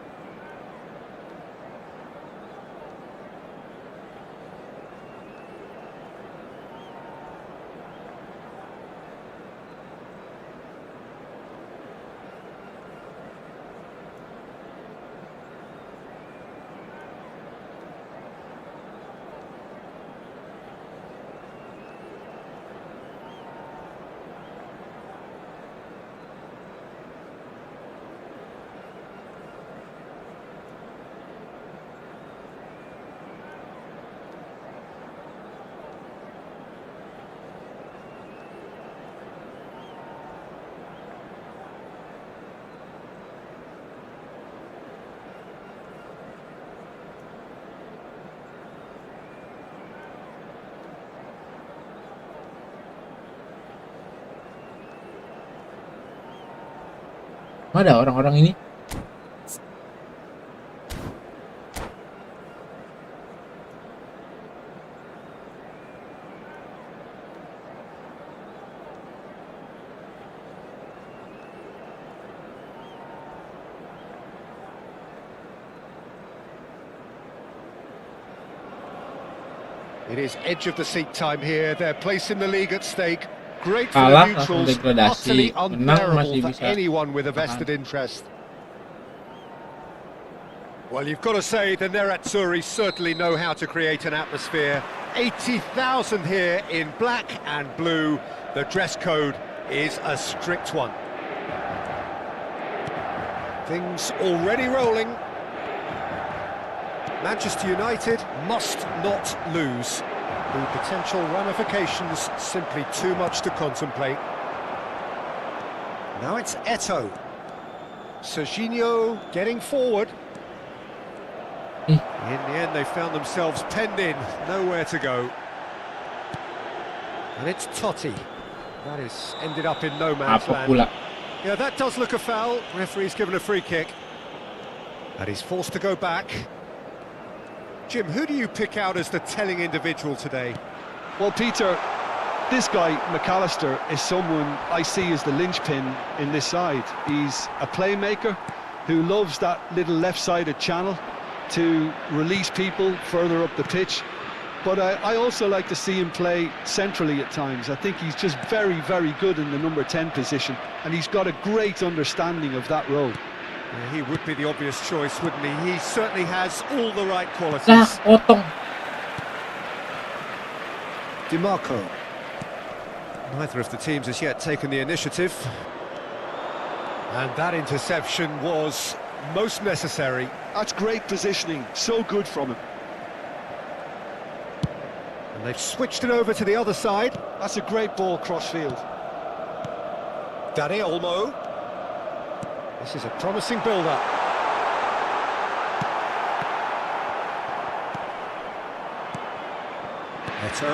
Ada orang-orang ini. It is edge of the seat time here. Their place in the league at stake. Great for Kalah, the langsung neutrals, degradasi. utterly Menang unbearable masih for bisa anyone with a tahan. vested interest. Well, you've got to say the Nerazzurri certainly know how to create an atmosphere. 80,000 here in black and blue. The dress code is a strict one. Things already rolling. Manchester United must not lose. The potential ramifications simply too much to contemplate. Now it's Eto'o. Serginho getting forward. In the end, they found themselves penned in, nowhere to go. And it's Totti. That is ended up in no man's Apa land. pula? Yeah, that does look a foul. Referee's given a free kick. And he's forced to go back. Jim, who do you pick out as the telling individual today? Well, Peter, this guy, McAllister, is someone I see as the linchpin in this side. He's a playmaker who loves that little left-sided channel to release people further up the pitch. but I also like to see him play centrally at times. I think he's just very, very good in the number 10 position, and he's got a great understanding of that role. Yeah, he would be the obvious choice, wouldn't he? He certainly has all the right Lah, qualities. potong. DiMarco. Neither of the teams has yet taken the initiative. And that interception was most necessary. That's great positioning, so good from him. And they've switched it over to the other side. That's a great ball cross-field. Dani Olmo. This is a promising build-up. Eto.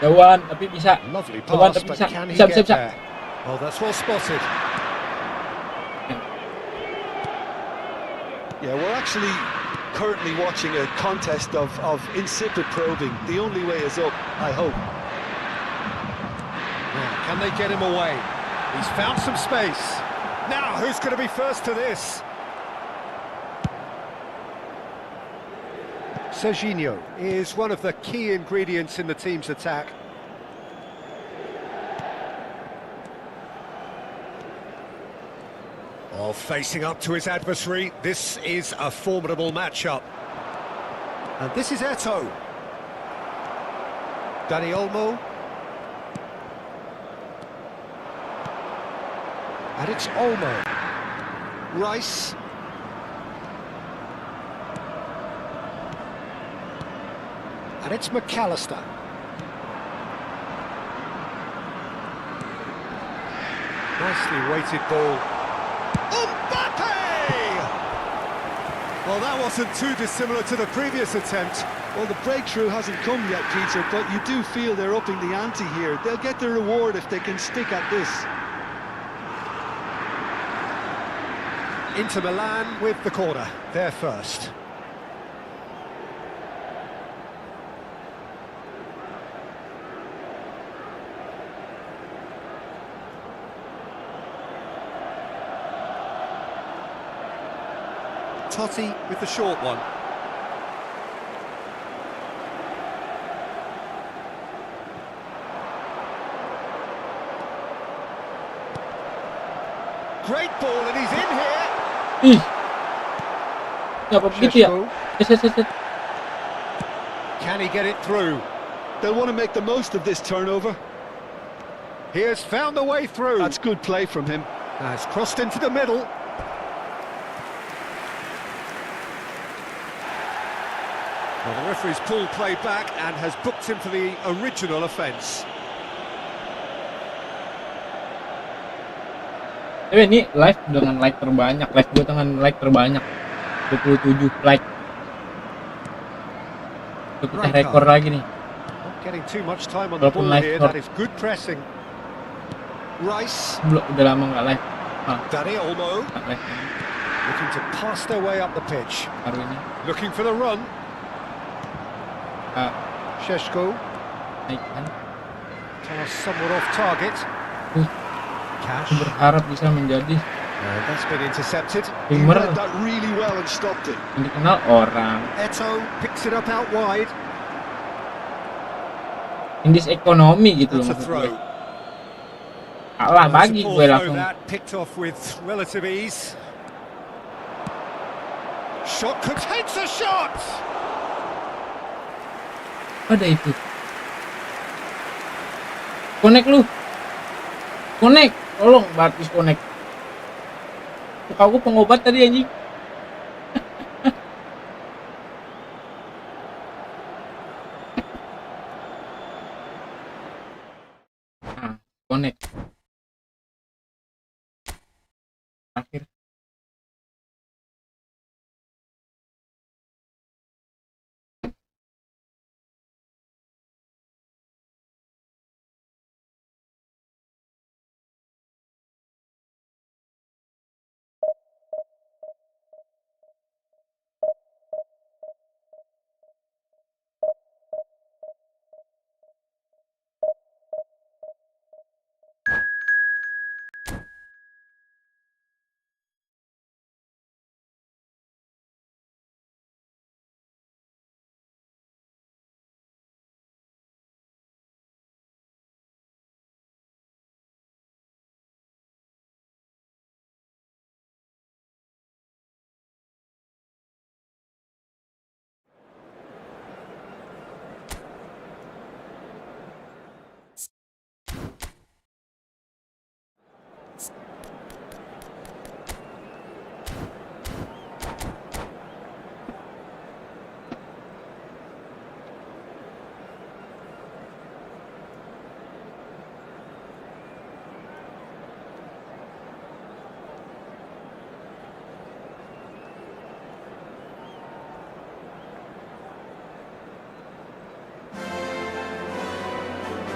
Jauhan, tapi bisa. Lovely Jauhan, pass, tapi but bisa. can he Bisa, get bisa, bisa. there? Oh, that's well spotted. Yeah, we're actually currently watching a contest of insipid probing. The only way is up, I hope. Now, can they get him away? He's found some space. Now, who's going to be first to this? Serginho is one of the key ingredients in the team's attack. Oh, facing up to his adversary, this is a formidable matchup. And this is Eto. Dani Olmo. And it's Olmo. Rice. And it's McAllister. Nicely weighted ball. Mbappe! Well, that wasn't too dissimilar to the previous attempt. Well, the breakthrough hasn't come yet, Peter, but you do feel they're upping the ante here. They'll get the reward if they can stick at this. Inter Milan with the corner. They're first. Totti with the short one. Great ball, and he's in here. Ih. Kenapa begitu ya? Sheshko. Set. Can he get it through? They'll want to make the most of this turnover. He has found the way through. That's good play from him. Has crossed into the middle. Well, the referee's pulled play back and has booked him for the original offence. Tapi ini live dengan like terbanyak. Live gue dengan like terbanyak. 27 like. Itu kita rekor lagi nih. Not getting too much time on the Walaupun ball live here. score. That is good pressing. Rice. Belum, udah lama nggak live. Dani Olmo. Nggak live lagi. Looking to pass their way up the pitch. Baru ini. Looking for the run. Sheshko. Naikkan. Pass somewhat off target. Cash. Berharap bisa menjadi And that's been intercepted. He gamer read that really well and stopped it. yang dikenal orang. Eto picks it up out wide. Indis ekonomi gitu loh That's a maksud throw. gue. Kalah bagi Support gue throw langsung. that picked off with relative ease. Shot contains a shot. Ada itu. Connect lu. Connect. Tolong bagus connect. Muka gue pengobat tadi anjing. Connect. Akhir.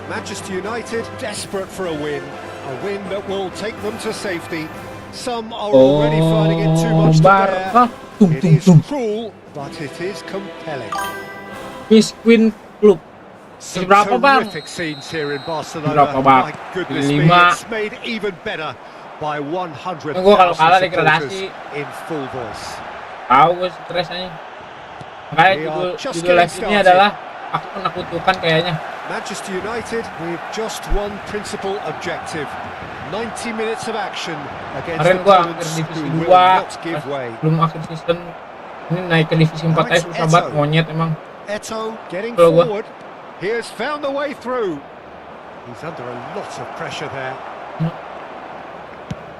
Manchester United desperate for a win that will take them to safety. Some are already finding it too much to bear. It is cruel, but it is compelling. Bisqueen Club. Some Berapa, Bang? terrific scenes here in Barcelona. Berapa, Bang? My goodness me, 5. it's made even better by 100,000 Gua kalau kalah supporters degradasi. in full voice. Tahu gue stres aja. Makanya judul live ini adalah aku kena kutukan kayaknya. Manchester United with just one principal objective. 90 minutes of action against Kemarin gua akhir opponents divisi who will 2, not give way. belum akhir season. Ini naik ke divisi 4 aja susah banget, monyet emang. Eto getting Kalau gua. forward. He has found the way through. He's under a lot of pressure there.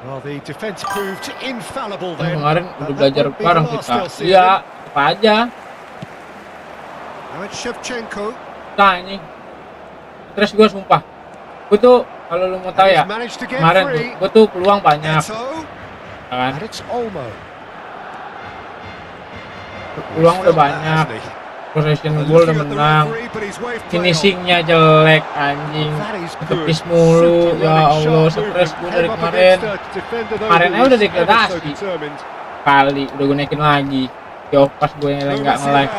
Well, the defense proved infallible then. Kemarin but udah that belajar won't be bareng the last kita. they'll see Iya, of him. apa aja. Now it's Shevchenko. Nah ini. Stres gue sumpah. Gue tuh kalau lu mau tahu ya, He's managed to get kemarin tuh free. gue tuh peluang banyak, Eto. kan? And it's Olmo. Peluang udah banyak. Possession goal udah menang. Finishingnya jelek anjing. Tepis mulu. Ya Allah, stres gue dari kemarin. Kemarin aja udah degradasi. Kali udah gue naikin lagi. Jauh pas gue nggak nge-live.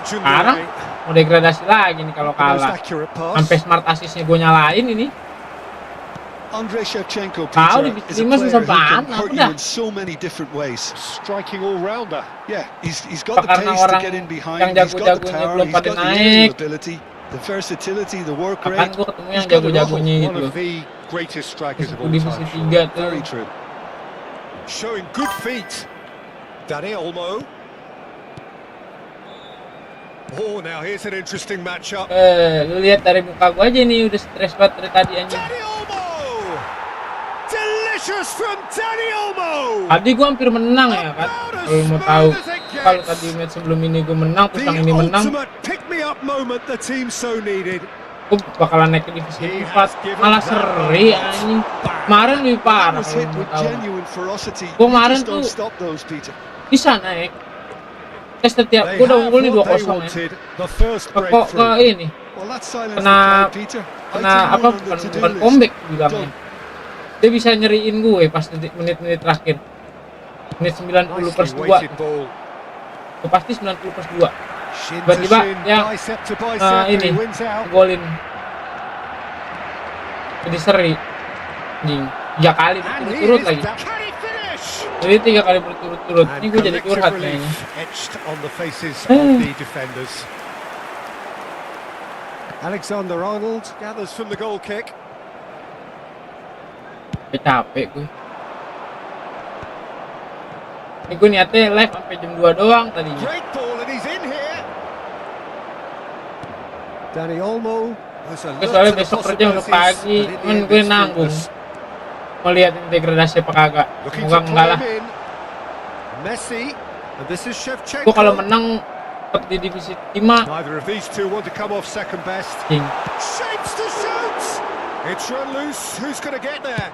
Sekarang mau degradasi lagi nih kalau kalah. Sampai smart assist-nya gue nyalain ini. Andre Shevchenko, Tahu Peter, di is a lima player susah who can banget, hurt udah. you in so many different ways. Striking all-rounder. Yeah, he's got the Karena pace to orang get in yang behind, he's got the jago-jagonya power, belum he's pada got the naik. aerial ability, the versatility, the work Kapan rate. gue ketemu yang He's got it all. jago-jagonya gitu One loh. of the greatest strikers of all Divisi time. 3 tuh. Very true. Showing good feet. Dani Olmo. Oh, now here's an interesting matchup. Lu lihat dari muka gue aja nih udah stres banget dari tadi anjing. Dani Olmo! Delicious from Dani Olmo! Tadi gue hampir menang ya kan. Kalau mau tahu, kalau tadi match sebelum ini gue menang, terus yang ini The menang, ultimate pick-me-up moment the team so needed. gue bakalan naik ke divisi 4. Malah seri anjing. Kemarin lebih parah Was kalau hit mau with tahu. genuine ferocity. Gua You kemarin just don't tuh stop those, Peter. Bisa naik. Setiap They gue udah have unggul nih what they 2-0 ya. wanted, the first Kok ke breakthrough. ini Well, that silenced the kena crowd, Peter. I kena take apa one on the bukan to-do bukan list. comeback bilangnya. Dia bisa nyeriin gue pas menit-menit terakhir. Menit 90 plus Nicely 2. weighted ball. Itu pasti 90 plus 2. Shin to Tiba-tiba shin, yang bicep to bicep, ini he wins out. golin. Jadi seri. Anjing. 3 kali And berturut-turut here lagi. is that. Can he finish? Jadi 3 kali berturut-turut. And Ini gue jadi collective curhat relief kayaknya. etched on the faces of the defenders. Alexander-Arnold gathers from the goal kick. Capek gue. Ini gue niatnya live sampai jam 2 doang tadinya. Great ball and he's in here. Dani Olmo has a Gue soalnya besok kerja untuk pagi, cuman gue nanggung mau lihat degradasi apa kagak. Semoga enggak lah. Messi, and this is Shevchenko. Gue kalau menang tetap di divisi 5. Neither of these two want to come off second best. Anjing. Shapes to shoot. It's run loose. Who's going to get there?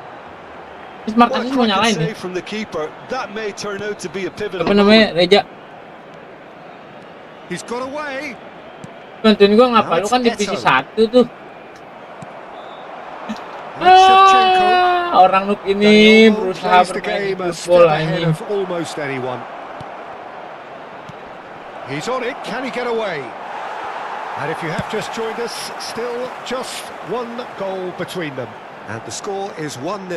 Terus Mark What a Asis mau nyalain cracking nih. save from the keeper. That may turn out to be a pivotal Apa namanya? moment. Reja. He's got away. Bantuin gue ngapa? Lu kan divisi 1 tuh. And Shevchenko. Orang noob ini Dani Olmo berusaha plays the bermain game a football step ahead anjing. of almost anyone. He's on it. Can he get away? And if you have just joined us, still just one goal between them. And the score is 1-0.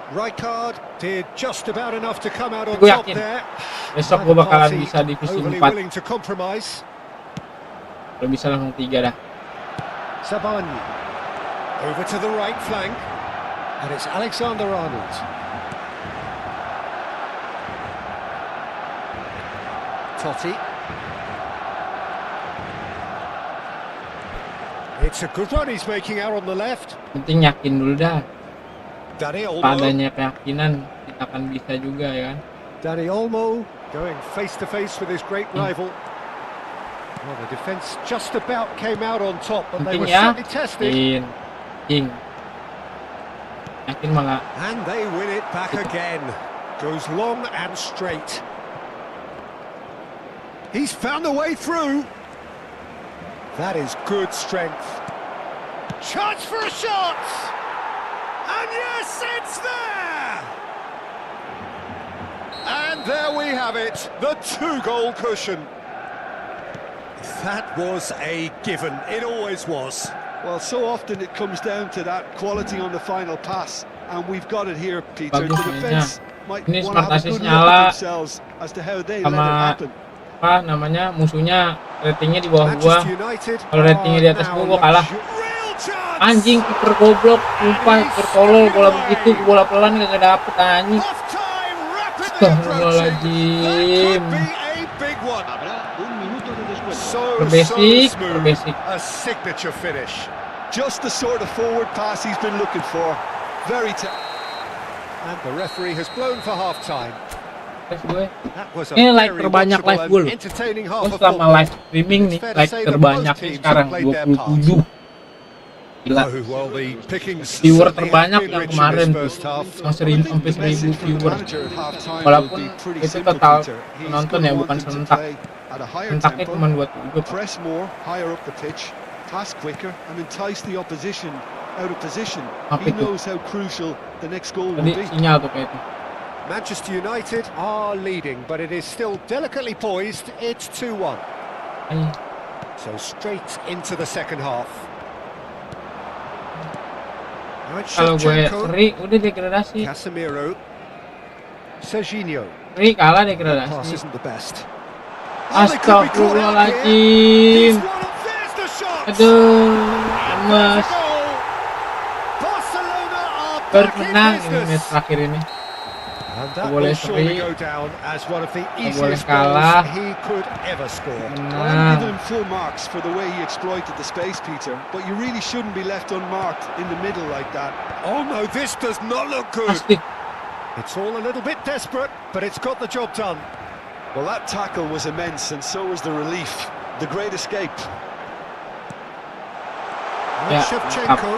Rijkaard did just about enough to come out on Gue top yakin there. besok gue bakalan bisa divisi Overly 4. willing to compromise. Kalau bisa langsung 3 dah. Sabani over to the right flank, and it's Alexander-Arnold. Totti. It's a good run he's making out on the left. Penting yakin dulu dah. Dani Olmo. Padanya keyakinan kita akan bisa juga ya kan. Dani Olmo going face to face with his great rival. Well, the defence just about came out on top, but they Penting were ya. certainly tested. Yakin malah. And they win it back again. Goes long and straight. He's found a way through. That is good strength. Chance for a shot! And yes, it's there! And there we have it, the 2-goal cushion. That was a given. It always was. Well, so often it comes down to that quality on the final pass, and we've got it here, Peter. Bagus The mainnya. defense might Ini want to have a Spartasis good look nyala. at themselves as to how they let it Sama happen. apa namanya musuhnya ratingnya di bawah gua. Manchester United Kalau ratingnya di atas are gua kalah. now real chance. Anjing, kiper goblok, sumpah kiper tolol, bola begitu, bola pelan gak dapet anjing. Half-time rapidly Astagfirullahaladzim. approaching. That could be a big one. Habrá un minuto de descuento. So Berbasic, smooth. berbasic. A signature finish. Just the sort of forward pass he's been looking for. Very And the referee has blown for half-time. Terus gue, That was a ini like very terbanyak watchable live and gue loh. entertaining Gue half of selama football. live streaming nih, It's fair to like say that terbanyak both teams sekarang have played their 27. Gila, Oh, well, the pickings viewer certainly terbanyak have been yang rich in kemarin this tuh, first half. sama 1000 sampai 1000 viewer. Walaupun itu total penonton ya, bukan serentak. Sentaknya cuma 27. Press more, higher up the pitch, pass quicker, and entice the opposition out of position. Apa He itu? knows how crucial the next goal will Tadi be. sinyal tuh kayak itu. Manchester United are leading, but it is still delicately poised. It's 2-1. Anjing. So straight into the second half. Now it's Kalau gue Shevchenko, seri, udah degradasi. Casemiro, Serginho. Seri kalah Pass degradasi. isn't the best. Oh, they could be caught out here. Astagfirullahaladzim. Here's one, there's the shot. Aduh, And lemes. there's the goal. Barcelona are Baru back in menang ini business. match terakhir ini. And that Boleh will surely seri. go down as one of the Boleh easiest kalah. goals he could ever score. I'm Menang. giving him full marks for the way he exploited the space, Peter, but you really shouldn't be left unmarked in the middle like that. Oh no, this does not look good. Pasti. It's all a little bit desperate, but it's got the job done. Well, that tackle was immense, and so was the relief. The great escape. And Ya, Shevchenko.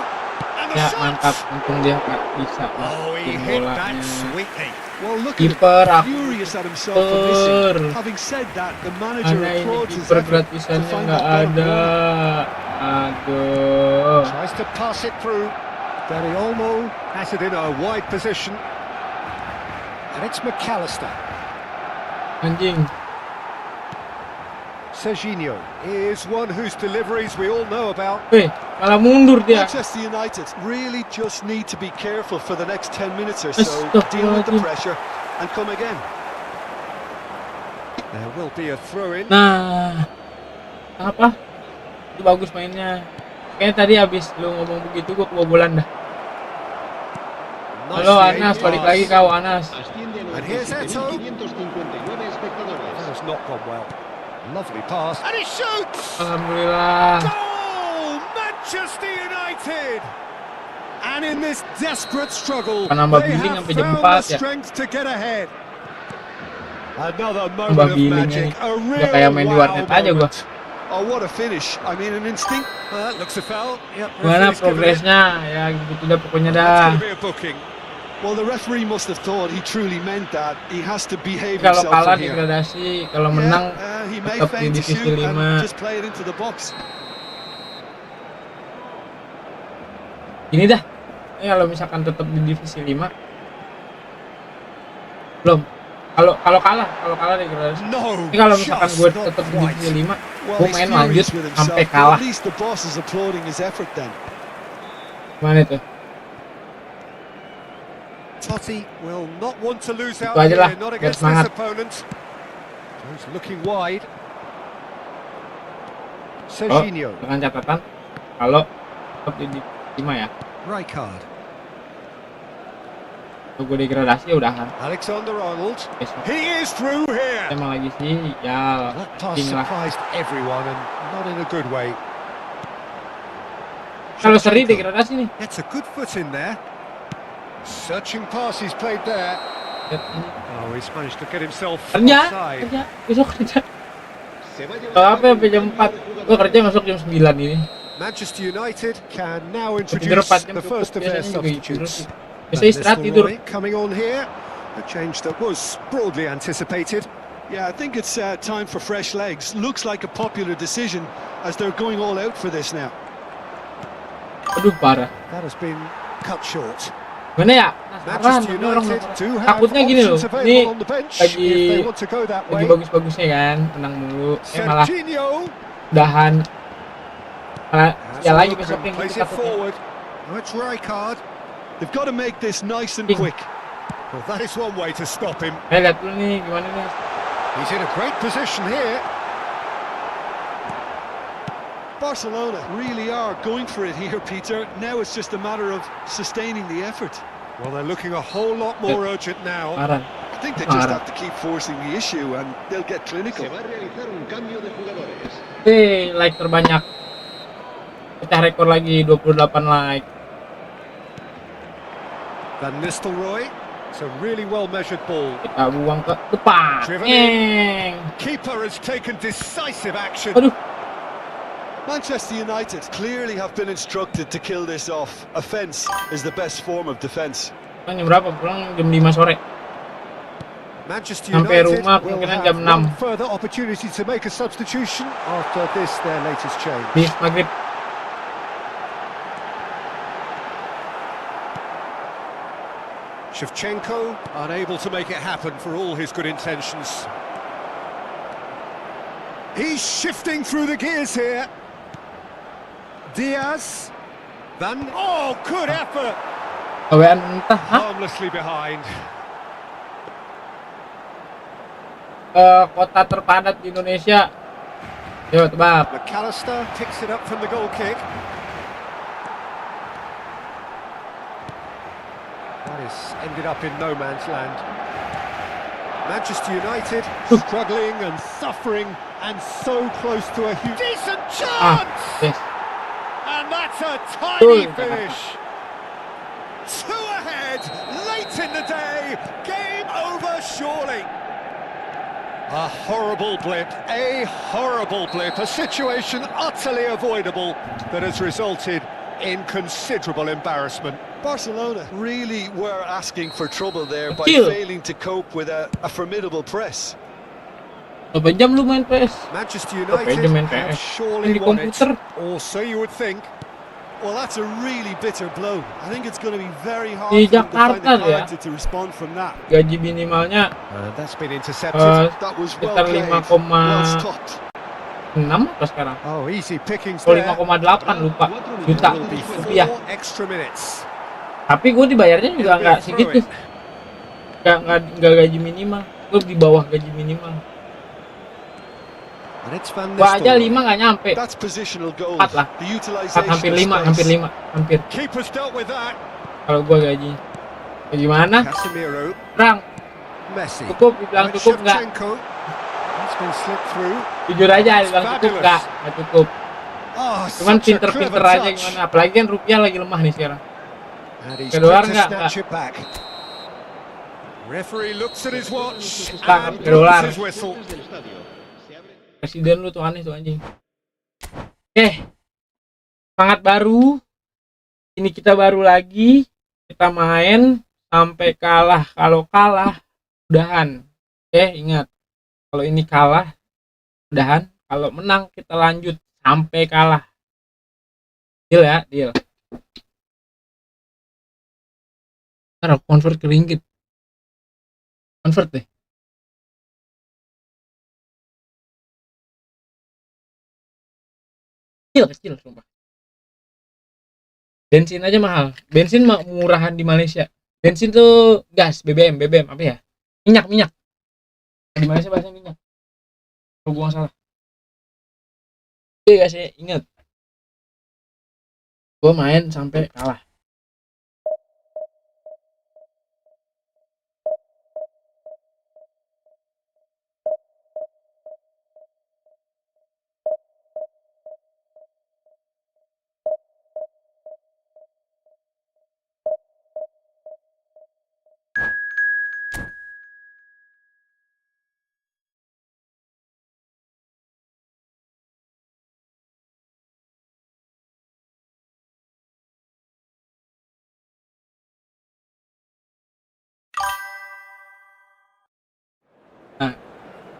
And the Ya shot. mantap, untung dia nggak bisa Oh, he masukin hit that bolanya. sweetly. Well, look Kiper at aku him, furious at himself for missing. kiper. Having said that, the manager Karena ini applauds his kiper effort to gratisannya find nggak that bottom ada. corner. Aduh. Tries to pass it through. Dani Olmo has it in a wide position. And it's McAllister. Anjing. Serginho is one whose deliveries we all know about. Weh, malah mundur dia. Manchester United really just need to be careful for the next 10 minutes or so. Deal with the Astagfirullahaladzim. pressure and come again. There will be a throw-in. Nah, apa? Itu bagus mainnya. Kayaknya tadi habis lu ngomong begitu gua kebobolan dah. Halo Nicely Anas, aimed balik pass. lagi kau Anas. Asciende a And here's Eto'o. 97.559 espectadores. That has not gone well. Lovely pass. And he shoots! Alhamdulillah. Goal! Manchester United! And in this desperate struggle, Penambah they billing have sampai jam found 4 the ya. strength to get ahead. Another Tambah moment of billingnya magic. nih. A Udah kayak real main di wow warnet aja gua. moment. Oh, what a finish. I mean, an instinct. That looks a foul. Yep, Gimana referee's given it. progresnya? Ya gitu dah pokoknya That's dah. going to be a booking. Well, the referee must have thought he truly meant that. He has to behave Kalau himself kalah from here. degradasi, kalau menang He may tetap di feign to divisi shoot 5. and just play it into the box. Ini dah. Kalau misalkan tetap di divisi 5. Belum. Kalau kalah degradasi. No, Ini kalau misalkan gue just tetap di not divisi right. 5, Well, gue he's main lanjut furious with sampai himself, but kalah. at least the boss is applauding his effort then. Gimana itu? Totti will not want to lose out Itu aja lah, here, not biar against semangat. this opponent. He's looking wide. Oh, Serginho. dengan catatan kalau tetap di divisi 5 ya. Rijkaard. Kalau gue degradasi ya udahan. Alexander-Arnold. Besok He is through here. emang lagi sih ya That pass king lah. surprised everyone and not in a good way. Kalau seri Shevchenko degradasi nih. gets a good foot in there. Searching pass he's played there. Lihat ini. Oh, he's managed to get himself Kerja, offside. kerja, besok kerja. Se va a llevar Kalau apa sampai jam 4, gue kerja masuk jam 9 ini. Manchester United can now Tidur introduce 4 jam the cukup, first of their biasanya juga tidur substitutes. sih. Biasanya istirahat tidur. Coming on here, a change that was broadly anticipated. Yeah, I think it's time for fresh legs. Looks like a popular decision as they're going all out for this now. Aduh parah. That has been cut short. Mana ya? Manchester Ini orang United do have takutnya gini loh. options Ini available on the bench if they lagi want to go that lagi way. bagus-bagusnya kan, menang mulu. Malah Serginho udahan. Malah has ya a lagi look besok and yang plays gitu it takutnya. forward. Oh, it's Rijkaard. They've got to make this nice and Ing. quick. Well, that is one way to stop him. Lihat dulu nih gimana nih. He's in a great position here. Barcelona really are going for it here, Peter. Now it's just a matter of sustaining the effort. Well, they're looking a whole lot more urgent now. Parah. I think they just have to keep forcing the issue and they'll get clinical. Like terbanyak. Pecah rekor lagi 28 like. Van Nistelrooy. It's a really well-measured ball. Kita buang ke depan. Driven Ngeng. Keeper has taken decisive action. Aduh. Manchester United clearly have been instructed to kill this off. Offence is the best form of defence. Jam berapa? Pulang jam 5 sore. Manchester Sampai United rumah will kemungkinan have jam 6. one further opportunity to make a substitution after this, their latest change. Di maghrib. Shevchenko unable to make it happen for all his good intentions. He's shifting through the gears here. Diaz. Oh, good effort. Gawean entah. Hah? Harmlessly behind. Kota terpadat di Indonesia. Yo, tebak. McAllister picks it up from the goal kick. That is ended up in no man's land. Manchester United struggling and suffering and so close to a huge... Decent chance! Yes. And that's a tiny Good. finish. Two ahead, late in the day. Game over, surely. A horrible blip, a situation utterly avoidable that has resulted in considerable embarrassment. Barcelona really were asking for trouble there by Kecil. failing to cope with a formidable press. Berapa jam lu main PS? Manchester Oke, United dia main have PS. surely Di won it, komputer. or so you would think. Well, that's a really bitter blow. I think it's going to be very hard Di for them to find Jakarta the ya. character to respond from that. Gaji minimalnya That's been intercepted. That was well sekitar played, 5,6 well stopped. apa sekarang? Oh, easy pickings Oh, there. 5,8 lupa juta Will be rupiah. 4 extra minutes. Tapi gue dibayarnya juga nggak segitu. Nggak gaji minimal. Gue di bawah gaji minimal. And it's Van Gua aja 5 Nistelrooy. nggak nyampe. That's positional goal. 4 lah. The 4, utilization hampir of 5, space. hampir. Keeper's dealt with that. Kalau gue gaji. Ya gimana? Casemiro, Terang. Messi. Cukup, dibilang And cukup nggak? Shevchenko. That's been slipped through. Jujur aja, dibilang cukup nggak cukup. Oh, Cuman such a pinter-pinter clever aja touch. gimana. Apalagi kan rupiah lagi lemah nih sekarang. And he's Keluar quick to nggak? snatch it back. Referee looks at his watch Bang, and keluar. blows his whistle. Presiden lu tuh aneh tuh anjing. Semangat baru. Ini kita baru lagi. Kita main sampai kalah. Kalau kalah, udahan. Ingat. Kalau ini kalah, udahan. Kalau menang, kita lanjut sampai kalah. Deal ya, deal. Ntar convert ke ringgit. Convert deh. Kecil sumpah. Bensin aja mahal. Bensin murahan di Malaysia. Bensin tuh gas, BBM apa ya? Minyak. Di Malaysia bahasa minyak. Kalau gua nggak salah. Iya guys, ingat. Gua main sampai kalah.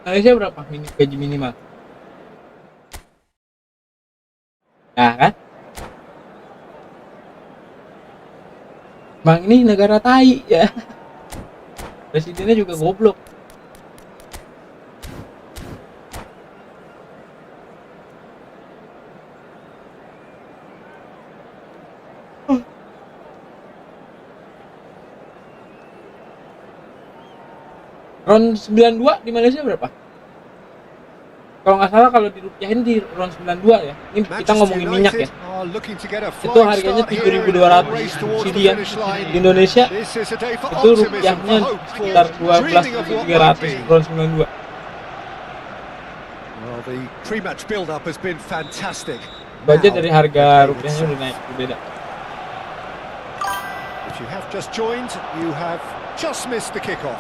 Malaysia berapa gaji minimal? Nah kan? Bang ini negara tai ya. Presidennya juga goblok. Ron 92 di Malaysia berapa? Kalau nggak salah kalau dirupiahin di ron 92 ya. Ini kita ngomongin minyak ya. Itu harganya 7.200 subsidi ya. Di Indonesia itu rupiahnya sekitar 12.300 ron 92. Well, the pre-match build-up has been fantastic. Budget dari harga rupiahnya udah naik, beda. If you have just joined, you have just missed the kick-off.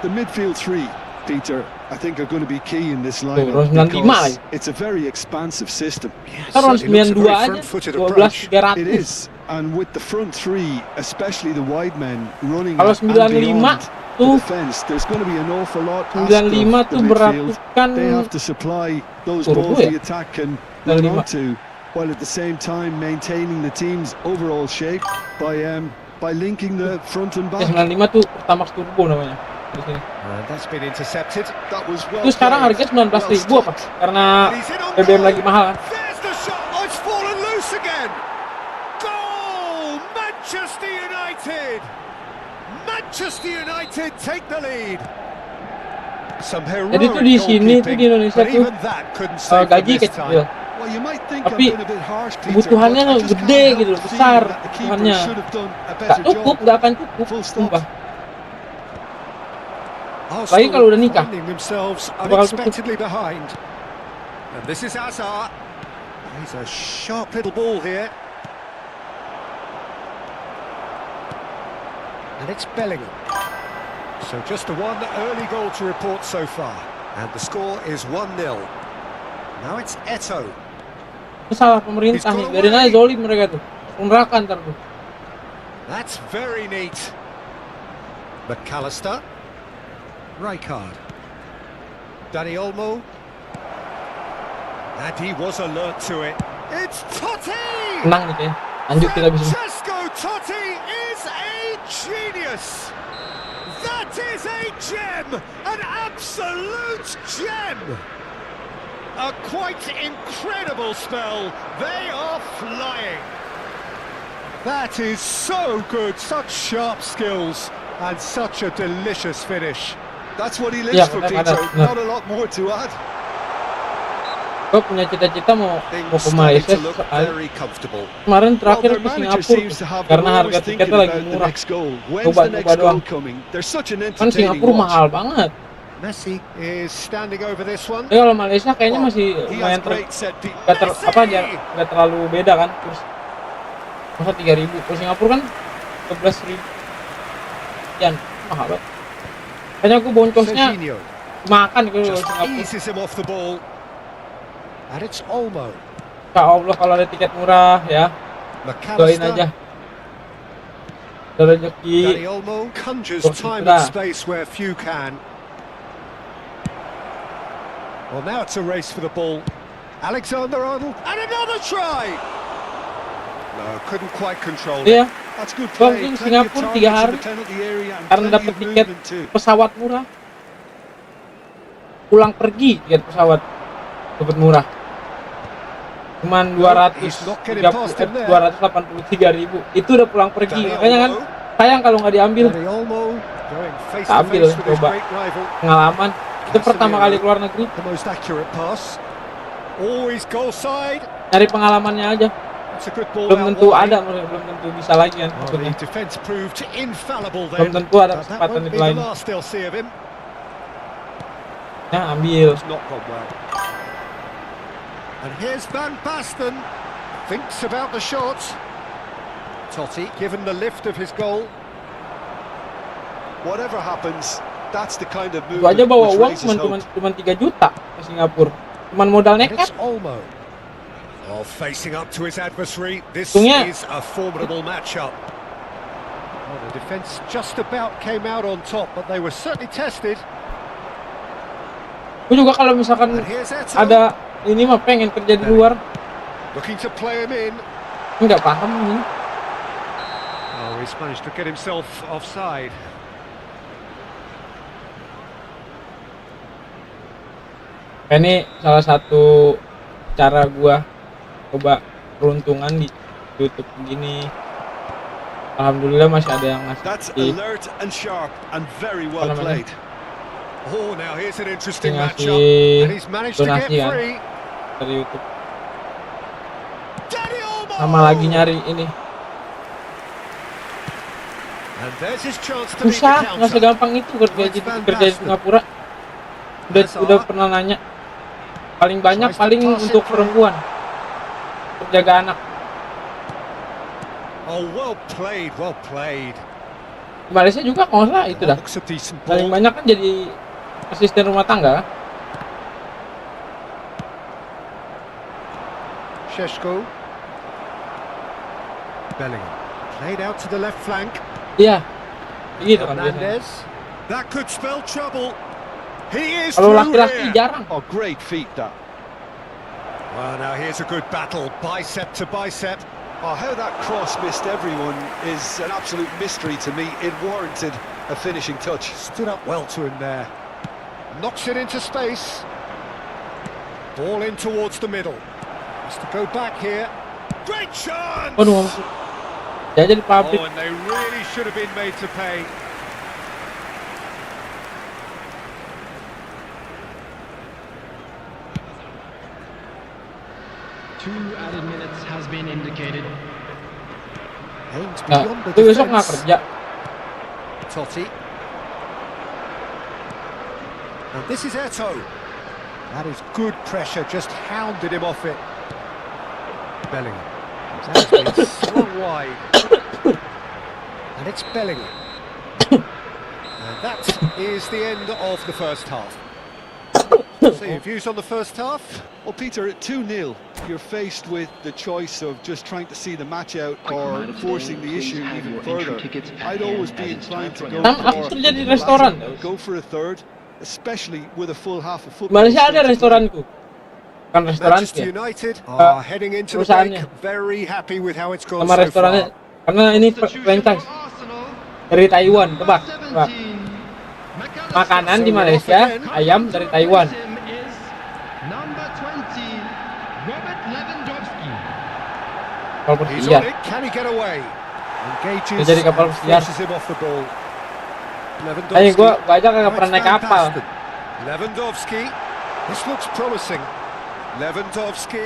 The midfield three, Peter, I think are going to be key in this Ron lineup 95 because it's a very expansive system. Kita ron 92 aja, 12.300. It is, and with the front three, especially the wide men running Kalau and 95 beyond the tuh defense, there's going to be an awful lot asked 95 of tuh the berarti midfield. kan They have to supply those Turbo balls ya? the attack can run 95. onto, while at the same time maintaining the team's overall shape by linking the front and back. 95 tuh Pertamax Turbo namanya di sini. That's been intercepted. That was well Itu sekarang played. harga 19.000 apa? Karena BBM lagi mahal kan? There's the shot. Oh, it's fallen loose again. Goal! Manchester United. Manchester United take the lead. Some heroic Jadi tuh di sini tuh di Indonesia but tuh even that couldn't save them gaji this kecil. time. Well, you might think Tapi I've been a bit harsh, Peter, kebutuhannya but I just gede can't gitu, help besar feeling that the keeper kebutuhannya. should have done a Nggak better cukup, job. nggak akan cukup, Full stop. sumpah. Arsenal kalau udah nikah. finding themselves Bakal cukup. unexpectedly behind. And this is Hazard. He's a sharp little ball here. And it's Bellingham. So just the one early goal to report so far. And the score is 1-0. Now it's Eto'o. Itu salah pemerintah nih, biarin aja zolim mereka tuh. Neraka ntar tuh. That's very neat. McAllister. Rijkaard. Dani Olmo. And he was alert to it. It's Totti! Menang nih kayaknya. Lanjut kita bisa. Francesco Totti is a genius! That is a gem! An absolute gem! A quite incredible spell. They are flying. That is so good. Such sharp skills and such a delicious finish. That's what he lives Yeah, for, ada, Peter. nah. Not a lot more to add. Gue punya cita-cita mau ke Things Malaysia starting to look very comfortable. kemarin Well, terakhir their ke manager Singapura seems to have karena them harga always thinking tiketnya lagi about the murah. next goal. When's Coba the next doang. goal coming? They're such an Kan entertaining Singapura watch. mahal banget. Messi is standing over this one. Tapi kalau Malaysia kayaknya masih He lumayan has great set piece. nggak terlalu beda kan terus masa 3.000 kalau Singapura kan 11.000 sekian mahal banget. Kayaknya aku boncosnya Serginho makan ke just Singapura. eases him off the ball. And it's Olmo. Ya Allah kalau ada tiket murah ya doain aja. McAllister. Ada rezeki. Dani Olmo conjures Kok time sudah? and space where few can. Well, now it's a race for the ball. Alexander-Arnold, and another try! No, couldn't quite control it. Iya, That's good Bang, play. ini Plenty of Singapura 3 targets in hari the penalty area and karena plenty dapat of tiket movement too. pesawat murah. Pulang pergi tiket pesawat dapat murah. Cuman He's not getting past him there. 283.000. Itu udah pulang pergi. Dani Makanya kan Olmo. sayang kalau nggak diambil. Dani Olmo going face to Ambil, face with his coba. great rival. Pengalaman. Itu pertama kali keluar negeri. The most accurate pass. Always goal side. Nyari pengalamannya aja. It's a good ball Belum out tentu wide. ada, belum tentu bisa lagi kan. Oh, the Maksudnya. defence proved infallible Belum then. tentu ada But that kesempatan won't itu be the lagi. last they'll see of him. Ya ambil. It's not gone well. And here's Van Basten. Thinks about the shot. Totti given the lift of his goal. Whatever happens, that's the kind of move Gua aja bawa which uang raises hope. cuman 3 juta ke Singapura. Cuman modal And nekat. it's Olmo. Oh, facing up to his adversary. This Untungnya- is a formidable matchup. Oh, the defence just about came out on top, but they were certainly tested. Gue juga kalau misalkan And here's Eto'o. ada ini mah pengen kerja di luar, Looking to play him in. nggak paham ini. Oh, he's managed to get himself offside. Ini salah satu cara gua coba peruntungan di YouTube begini. Alhamdulillah masih ada yang That's ngasih alert and sharp and very well Apa namanya? played. Oh, now here's an interesting ngasih matchup. And he's managed to get donasi kan free. dari YouTube. Dani Olmo! Sama lagi nyari ini. And there's his chance to meet the Susah, nggak counter. segampang itu kerja di Singapura. Udah pernah nanya. Paling banyak paling untuk perempuan. Penjaga anak. Oh, well played, well played. Di Malaysia juga kalau nggak salah itu dah. Looks a decent Paling ball. banyak kan jadi asisten rumah tangga kan? Šeško. Bellingham. Played out to the left flank. Iya. Gitu kan biasanya. Hernandez. That could spell trouble. He is Kalau through laki-laki here. jarang. Oh, great feat that. Well, now here's a good battle, bicep to bicep. Oh, how that cross missed everyone is an absolute mystery to me. It warranted a finishing touch. Stood up well to him there. Knocks it into space. Ball in towards the middle. Has to go back here. Great chance! Waduh, dia jadi pabrik. Oh, and they really should have been made to pay. Two added minutes has been indicated. Aimed Nah, beyond the itu besok nggak defence. kerja. Totti. And this is Eto'o. That is good pressure, just hounded him off it. Bellingham. That has been swung wide. And it's Bellingham. And that is the end of the first half. So your views on the first half? Well, Peter, at 2-0, you're faced with the choice of just trying to see the match out Quick or reminder today, forcing the please issue have even your entry further. tickets at I'd always hand, be as it's inclined time to for go an Aku for kerja di the restoran. latter, go for a third, especially with a full half of Di football. Malaysia ada still to play. restoranku. Kan restoran Manchester ya. United are heading into the break, perusahaannya. very happy with how it's gone Sama so restorannya. far. Karena ini Substitution franchise for Arsenal. dari Taiwan. Tebak. Number Tebak. 17. McAllister. Makanan di So we're Malaysia off again. ayam dari Taiwan. Him is number 20, Robert Lewandowski. Kalau He's Persija. on it, can he get away? Engages Dia jadi kapal and pesiar. forces him off the ball. Ayo gua aja kagak Now pernah it's naik Van kapal. Basten. Lewandowski. This looks promising. Lewandowski.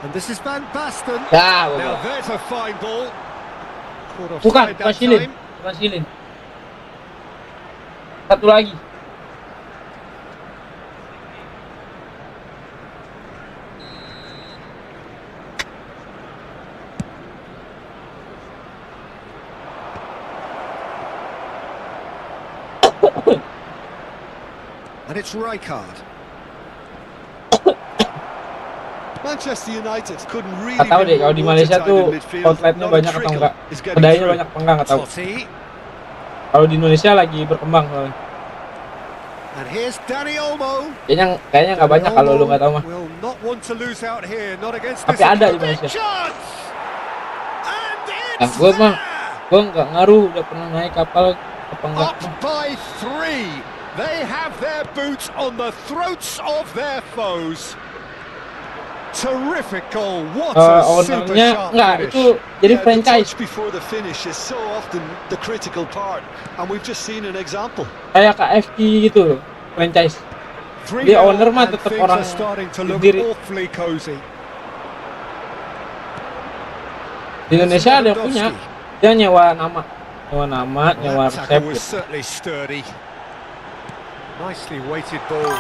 And this is Van Basten. Ya, Now gua. there's a fine ball. Caught Bukan, offside that Silin. time. Bukan Silin. Satu lagi. And it's Rijkaard. Manchester United couldn't really Nggak tahu be deh kalau di more Malaysia watertight tuh in midfield. outletnya Not a banyak atau trickle enggak. is getting Kedainya through. banyak apa enggak tahu. Totti. Kalau di Indonesia lagi berkembang soalnya. And here's Dani Olmo. Kayaknya nggak banyak kalau lu nggak tahu mah. Will not want to lose out here, not against Tapi this ada di big Malaysia. chance. And Nah, it's gue mah there. gue nggak ngaruh udah pernah naik kapal apa enggak Up mah. by 3. They have their boots on the throats of their foes. Terrific goal. What a super Ownernya sharp enggak finish. itu jadi Yeah, the franchise touch before the finish is so often the critical part, and we've just seen an example. kayak KFC gitu loh, franchise. 3-0 Dia owner mah and tetap things orang are starting to look sendiri. awfully cozy. Di Indonesia ada yang punya, dia nyewa nama, nyewa That resep tackle was gitu. certainly sturdy. Nicely weighted ball.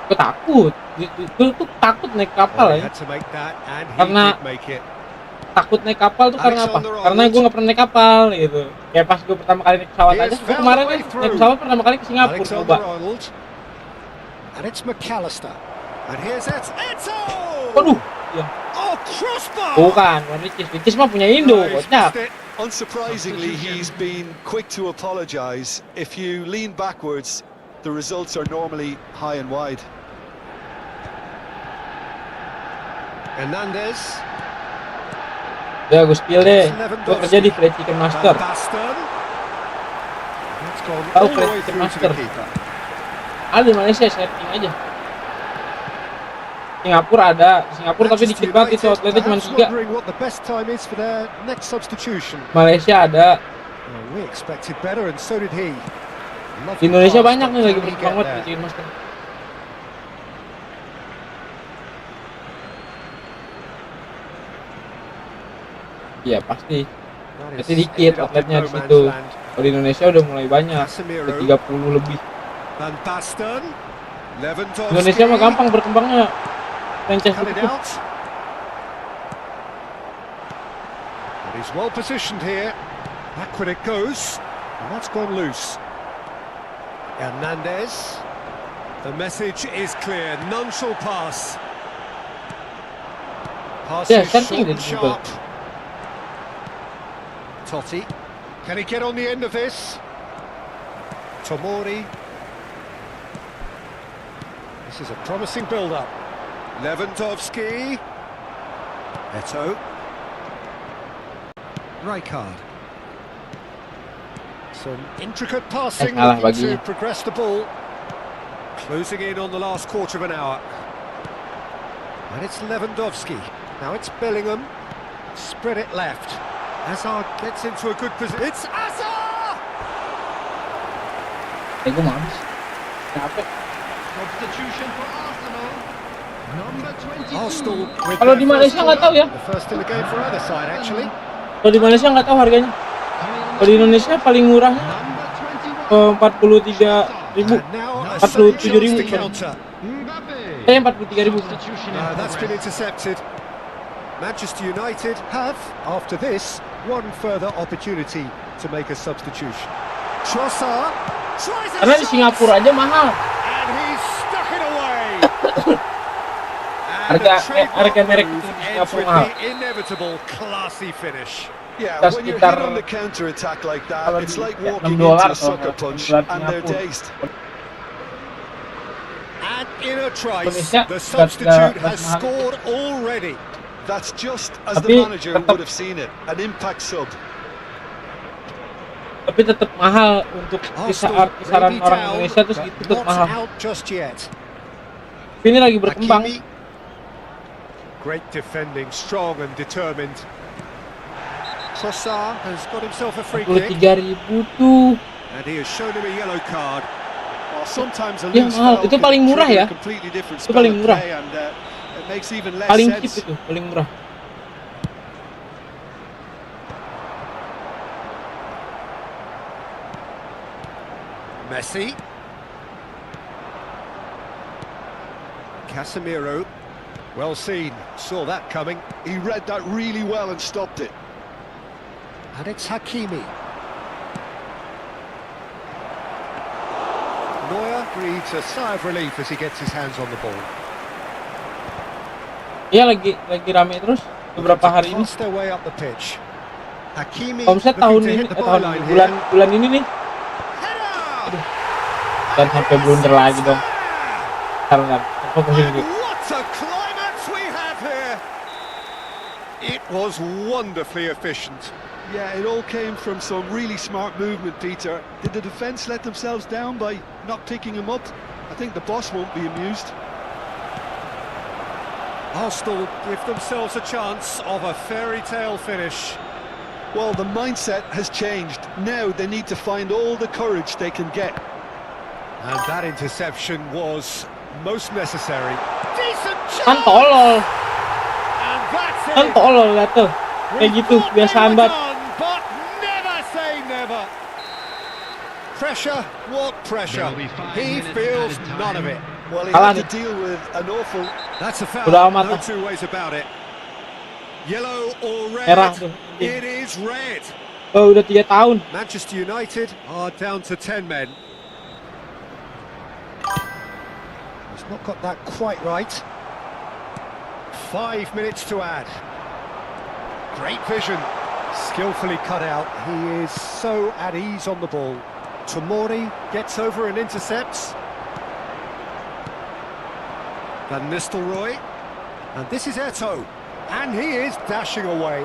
Gue takut, gue tuh takut naik kapal Well, he ya. had to make that, and he Karena- did make it. Takut naik kapal tuh karena apa? Alexander-Arnold. Karena gue nggak pernah naik kapal gitu. Kayak pas gue pertama kali naik pesawat He aja, has gue found kemarin a way kan through. naik pesawat pertama kali ke Singapura coba. Alexander-Arnold. And it's McAllister. And here's Eto'o. Waduh, ya. Oh, crossbar. Bukan, Ricis mah punya Indo, No, he's kocak. missed it. Unsurprisingly, he's been quick to apologise. If you lean backwards, the results are normally high and wide. Hernandez. Udah gue spill deh. Gue kerja di Fried Chicken Master. Tahu Fried Chicken Master? Ada di Malaysia, setting aja. Singapura ada, Singapura tapi dikit banget itu outletnya cuma 3. Malaysia ada. Di Indonesia banyak nih lagi berkembang banget Chicken Master. Iya pasti dikit outletnya di situ. Kalau di Indonesia udah mulai banyak, udah 30 lebih. Indonesia mah gampang berkembangnya. Franchise itu. He's well positioned here. Backward it goes. And that's gone loose. Hernandez. The message is clear. None shall pass. Pass is short and sharp. Totti. Can he get on the end of this? Tomori. This is a promising build-up. Lewandowski. Eto. Rijkaard. Some intricate passing to progress the ball. Closing in on the last quarter of an hour. And it's Lewandowski. Now it's Bellingham. Spread it left. Hazard gets into a good position. It's Hazard! Substitution for Arsenal. Number 22. Arsenal. Kalau di Malaysia nggak tahu ya. The first in the game for either side actually. Kalau di Malaysia nggak tahu harganya. Kalau di Indonesia paling murahnya 43.000, 47.000. 43.000. That's been intercepted. Manchester United have, after this, one further opportunity to make a substitution. Trossard tries a Karena di Singapura aja mahal. and he's stuck it away. Harga merek itu di Singapura mahal. The inevitable classy finish. Yeah, That's when you're sekitar hit on the counter attack like that, kalau it's di- like ya, walking $6 into a kalau sucker nggak, punch dolar and they're Singapura. dazed. And in a trice, Indonesia the substitute nggak has mahal. scored already. That's just as Tapi the manager tetap- would have seen it, an impact sub. Tapi tetap mahal untuk Arsenal kisaran may be orang down, Indonesia tuh but segitu tetap not mahal. out just yet. Ini lagi berkembang. Hakimi. Great defending, strong and determined. Trossard has got himself a free kick, 43.000 tuh. and he has shown him a yellow card. Well, sometimes a Ya, loose mahal. foul Itu can paling murah trigger ya. a completely different Itu spell paling of murah. play, and it makes even less Paling sense. cheap itu, paling murah. Messi. Casemiro. Well seen, saw that coming. He read that really well and stopped it. And it's Hakimi. Neuer breathes a sigh of relief as he gets his hands on the ball. Iya lagi rame terus beberapa hari ini. Pass their way up the pitch. Hakimi Kalau misalnya tahun ini, bulan ini nih, dan sampai blunder lagi dong. Karena fokus ini. What a climax we have here! It was wonderfully efficient. Yeah, it all came from some really smart movement, Peter. Did the defence let themselves down by not picking him up? I think the boss won't be amused. Arsenal give themselves a chance of a fairy tale finish. Well, the mindset has changed. Now they need to find all the courage they can get. And that interception was most necessary. Decent Kan chance! tolol, And that's kan it! tolol lihat tuh. Kayak gitu, biasaan banget. But never say never. Pressure, what pressure? There'll be 5 He minutes feels added time. none of it. Well, he Kalah had to nih. deal with an awful... That's a foul, Udah amat no lah. two ways about it. Yellow or red? Merah tuh. It is red. Oh, udah 3 tahun. Manchester United are down to 10 men. He's not got that quite right. 5 minutes to add. Great vision. Skillfully cut out. He is so at ease on the ball. Tomori gets over and intercepts. Van Nistelrooy. And this is Eto'o. And he is dashing away.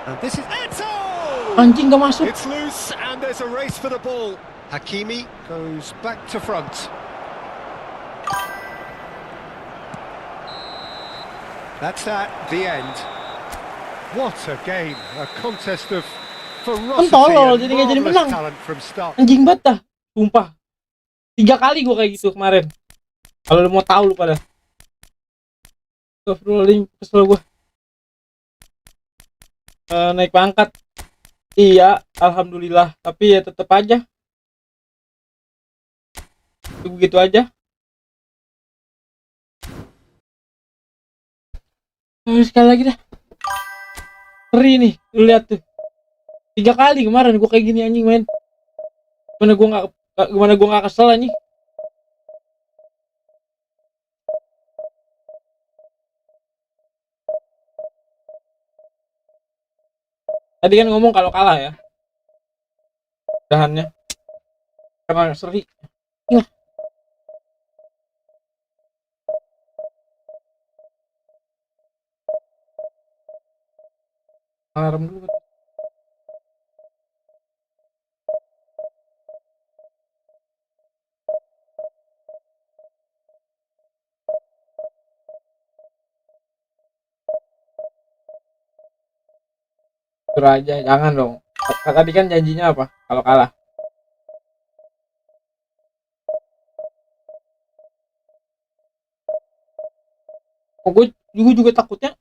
And this is Eto'o! Anjing gak masuk. It's loose and there's a race for the ball. Hakimi goes back to front. That's that, the end. What a game. A contest of ferocity tolol, and jadi nggak jadi marvelous menang. talent from start. Anjing banget dah. Sumpah. 3 kali gue kayak gitu kemarin. Kalau lu mau tahu lu pada. Rolling kesel gue. Naik pangkat. Iya, alhamdulillah. Tapi ya tetap aja. Itu begitu aja. Sekali lagi dah. Ngeri nih, lu lihat tuh. 3 kali kemarin gue kayak gini anjing main. Gimana gue nggak kesel anjing. Tadi kan ngomong kalau kalah ya. Dahannya. Karena seri. Iya. Alarm dulu. Jujur aja, jangan dong. Tadi kan janjinya apa? Kalau kalah. Oh, gue juga takutnya.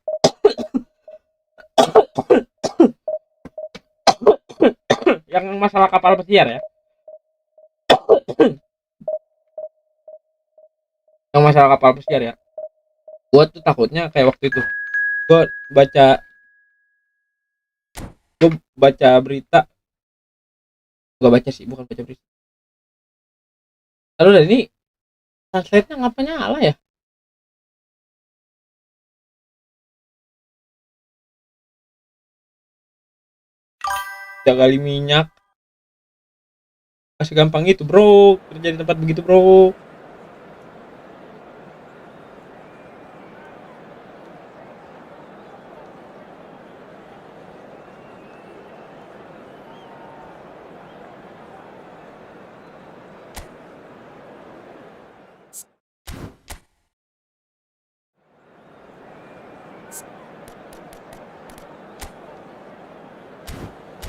Yang masalah kapal pesiar ya. Yang masalah kapal pesiar ya. Gue tuh takutnya kayak waktu itu. Gue baca berita. Gak baca sih, bukan baca berita. Lalu dari ini translate-nya ngapa nyala ya? Gali minyak. Masih gampang itu, bro. Kerja di tempat begitu, bro.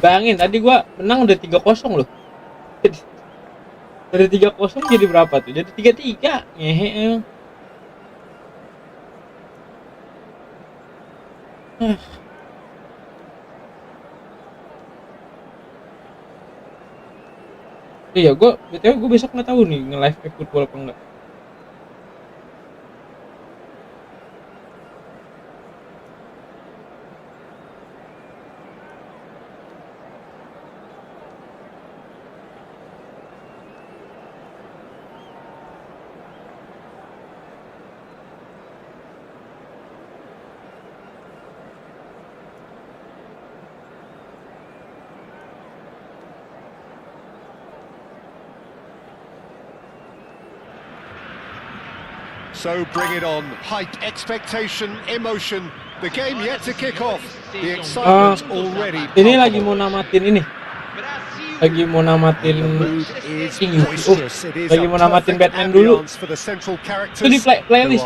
Bayangin tadi gua menang udah 3-0 loh. Dari 3-0 jadi berapa tuh? Jadi 3-3. Ngehe. Iya, gue besok nggak tahu nih nge-live football apa enggak. So bring it on. Hype, expectation, emotion. The game yet to kick off. The excitement already. Ini lagi mau namatin ini. Lagi mau namatin lagi mau namatin Batman dulu. Itu di playlist.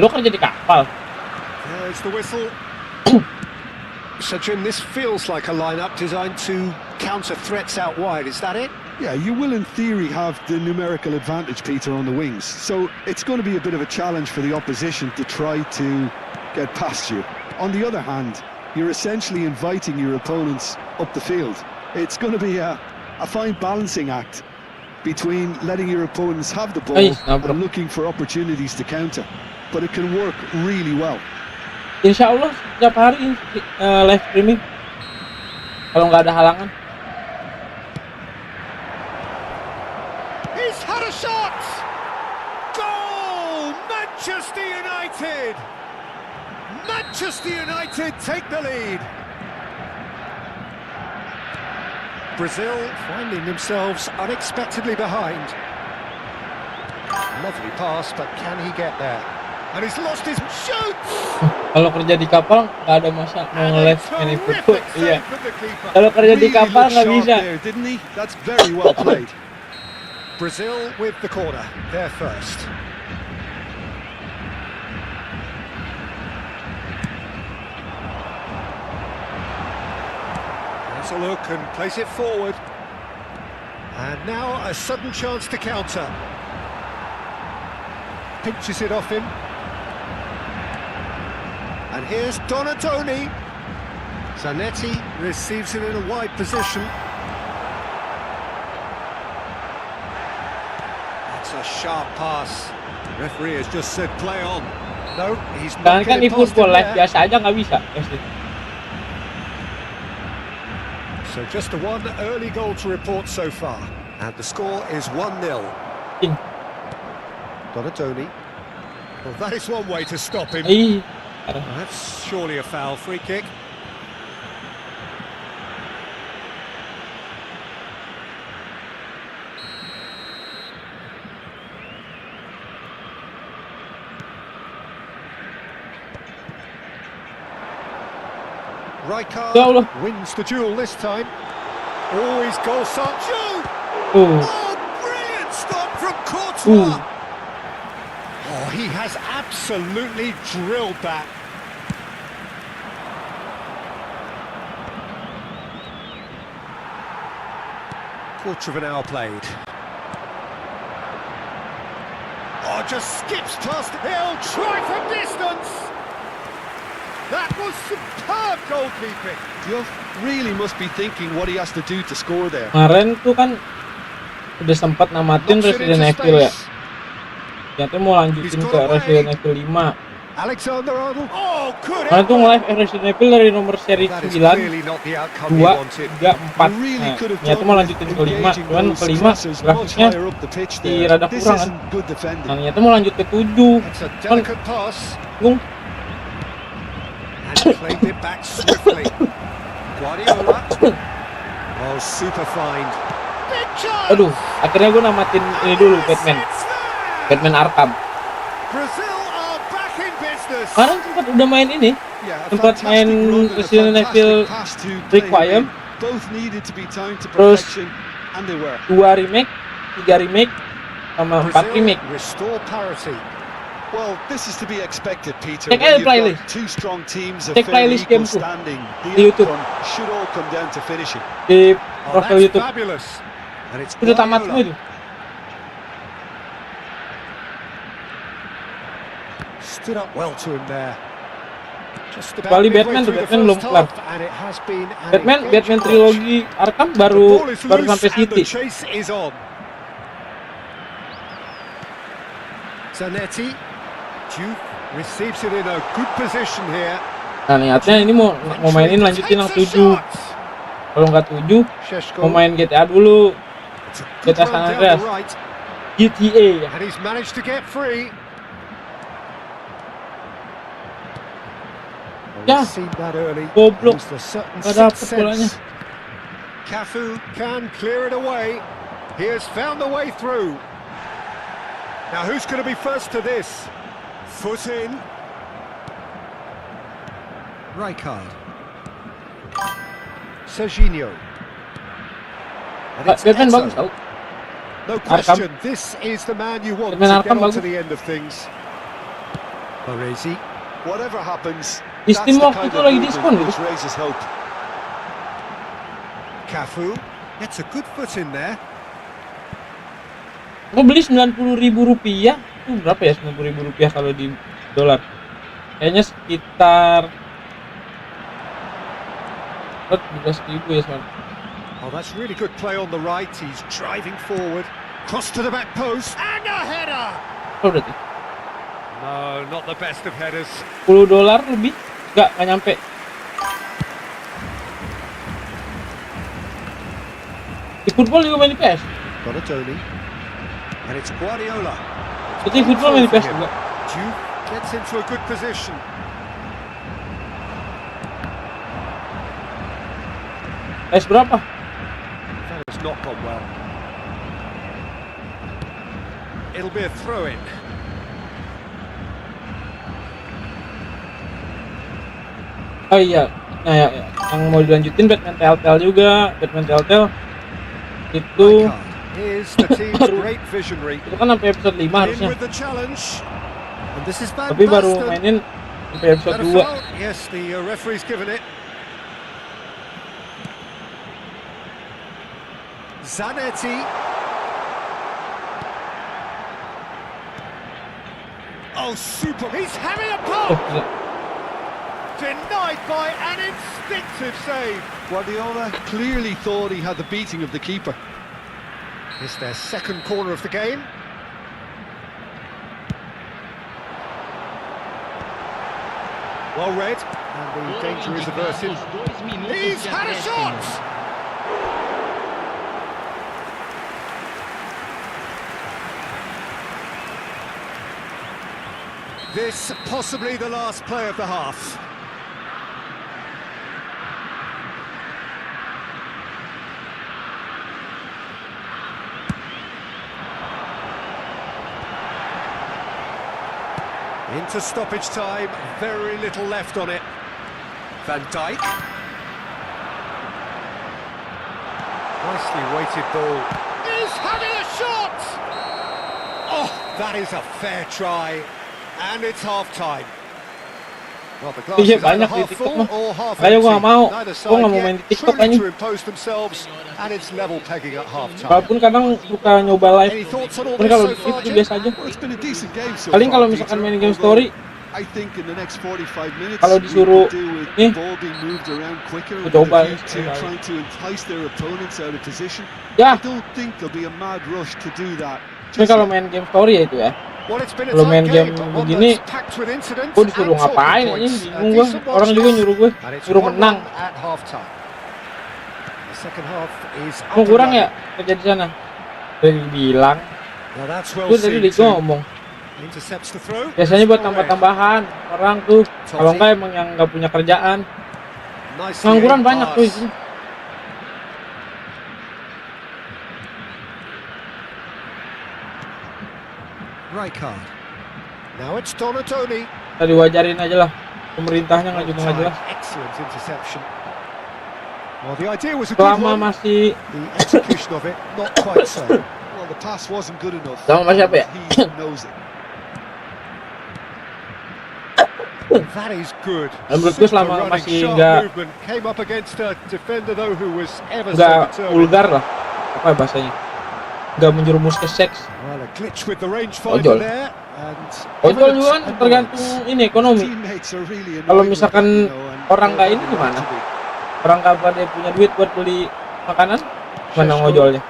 Lu kerja di kapal. There's the whistle. So Jim, this feels like a lineup designed to counter threats out wide. Is that it? Yeah, you will in theory have the numerical advantage, Peter, on the wings. So it's going to be a bit of a challenge for the opposition to try to get past you. On the other hand, you're essentially inviting your opponents up the field. It's going to be a fine balancing act between letting your opponents have the ball and looking for opportunities to counter. But it can work really well. Insya Allah setiap hari live streaming kalau nggak ada halangan. He's had a shot. Goal, Manchester United. Manchester United take the lead. Brazil finding themselves unexpectedly behind. Lovely pass, but can he get there? And he's lost his shoot. Kalau kerja di kapal nggak ada masa mau And a nge-live ini foto. terrific Iya. save from the keeper. Kalau kerja di Really kapal looked nggak sharp bisa. there, didn't he? That's very well played. Brazil with the corner, there first. Has a look and plays it forward. And now a sudden chance to counter. Pinches it off him. And here's Donatoni. Zanetti receives it in a wide position. That's a sharp pass. Referee has just said play on. No, he's Kan not di getting past football him live there. biasa aja nggak bisa. Pasti. So just the one early goal to report so far. And the score is 1-0. Ing. Donatoni. Well, that is one way to stop him. Ih. Well, that's surely a foul. Free kick. Ya Rijkaard Allah. wins the duel this time. Oh, he's goal shot. Shoot! Tuh. Oh, brilliant stop from Courtois. Oh, he has absolutely drilled that. Quarter of an hour played. Oh, just skips past. He'll try from distance. That was superb goalkeeping. Duff really must be thinking what he has to do to score there. Kemarin tuh kan udah sempat namatin Knocks it Resident into Evil ya. space. Ternyata mau lanjutin ke Resident Evil 5. Alexander-Arnold. Oh, good. Kemarin tuh nge-live Resident Evil dari nomor seri That is 9, clearly not the outcome he 2, wanted. 3, 4. Really Nah, could have ternyata done mau with lanjutin ke 5. engaging Cuman those ke 5 stresses much grafiknya higher up the pitch di there. rada This kurang kan. isn't good defending. Nah, ternyata mau lanjut ke 7. It's a Kan delicate pass. bingung. And played it back swiftly. Guardiola. Oh, super find. Big chance. Aduh, akhirnya gue namatin ini dulu Batman. It's there. Batman Arkham. Brazil are back in business. Kemarin sempat udah main ini. Yeah, a Sempat fantastic main run and a Resident fantastic Evil pass to play Requiem. him in. Both needed to be timed to Terus perfection, and they were. 2 remake, 3 remake, sama 4 remake. Restore parity. Well, this is to be expected, Peter. Check When out you've playlist. got two strong teams of Check fairly playlist equal gameku standing, di the YouTube. outcome should all come down to finishing. Di Oh, profil that's YouTube. fabulous. And it's Udah tamat Guardiola. semua itu. Stood up well to him there. Just about Kecuali midway Batman tuh, through the Batman belum first kelar. half, and it has been an Batman engaging watch. trilogi Arkham The baru ball is baru loose sampai and the City. chase is on. Zanetti. Duke receives it in a good position here. Nah, niatnya ini mau mainin lanjutin yang 7. Kalau nggak 7, Šeško. mau main GTA dulu. It's a good GTA San run down Andreas. the right, GTA. and he's managed to get free. Ya, We've seen that early. goblok. Used a certain Nggak dapet sixth bolanya. sense. Cafu can clear it away. He has found the way through. Now who's going to be first to this? Foot in. Rijkaard. Serginho. And it's Batman Eto'o. bagus tau. No Arkham. question, this is the man you want Batman to Arkham get on to bagus. the end of things. Baresi. Whatever happens, Di that's Steam the waktu kind itu of lagi movement diskon gitu. which raises hope. Cafu gets a good foot in there. Gue beli 90.000 rupiah. Itu berapa ya 90.000 rupiah kalau di dolar? Kayaknya sekitar 13.000 ya soalnya. Oh, that's really good play on the right. He's driving forward. Cross to the back post. And a header! Oh, berarti No, not the best of headers. $10 lebih? Nggak nyampe. Di football juga main di PS. Donatoni. And it's Guardiola. Jadi football main di PS juga. Duke gets into a good position. Berapa? That has not gone well. It'll be a throw-in. Oh iya, nah ya, yang mau dilanjutin Batman Telltale juga, Batman Telltale itu Here's the team's great visionary. itu kan sampai episode 5 In harusnya, with the challenge. And this is Van tapi baru Basten. mainin sampai episode That a 2. foul? Yes, the referee's given it. Zanetti. Oh, super. He's having a Oh, pop. gila. Denied by an instinctive save. Guardiola clearly thought he had the beating of the keeper. It's their second corner of the game. Well read, and the danger is averted. He's had a shot! This possibly the last play of the half. Into stoppage time, very little left on it. Van Dijk. Nicely weighted ball. He's having a shot! Oh, that is a fair try. And it's half-time. Well, the glass Iya is either banyak di half TikTok full mah. or half Makanya gua empty. nggak mau, Neither gua nggak mau side main di yet TikTok trying anjing. to impose themselves, and it's level pegging at half-time. Walaupun kadang suka nyoba live, Any thoughts on all tapi this kalau so di far, itu Jim? biasa aja. Well, it's been a decent game so Paling far, kalau misalkan Peter, main game although story, I think in the next 45 minutes kalau we disuruh could do with nih, the ball being moved around quicker gua with coba a view to coba. trying to entice their opponents out of position. Ya, I don't think there'll be a mad rush to do that. tapi just kalau yet. main game story ya itu ya. Well, it's been a Kalau main tight game game, but one begini, that's packed with incidents gua disuruh and talking ngapain points. anjing, A bingung gua. decent Orang watch juga this, nyuruh gue, and it's nyuruh 1-1 menang. at half-time. The second half is Mau up kurang and ya running. kerja di sana? Dari bilang, Now that's well gue tadi seen too. ngomong. Intercepts the throw. Biasanya buat It's tambah-tambahan orang tuh, kalau enggak emang yang nggak punya kerjaan. Nicely Pengangguran aimed banyak tuh pass. isinya. Rijkaard. Now it's Donatoni. Tadi wajarin aja lah, pemerintahnya nggak juga nggak jelas. Excellent interception. Well, the idea was a good Selama one. masih The execution of it, not quite so. Well, the pass wasn't good enough. Sama masih apa ya? He knows it. That is good. Dan menurut gue Super selama running, masih sharp nggak movement. Came up against a defender though who was ever so nggak determined. vulgar lah, apa bahasanya? Nggak menjerumus ke seks. Well, a glitch with the rangefinder Ojol. there, and Ojol juga kan evidence tergantung annoyance. ini ekonomi. Teammates are really Kalau annoyed with misalkan that, you know, and orang nggak they're ini having gimana? to be. Orang kapan dia punya duit buat beli makanan, mana ngojolnya?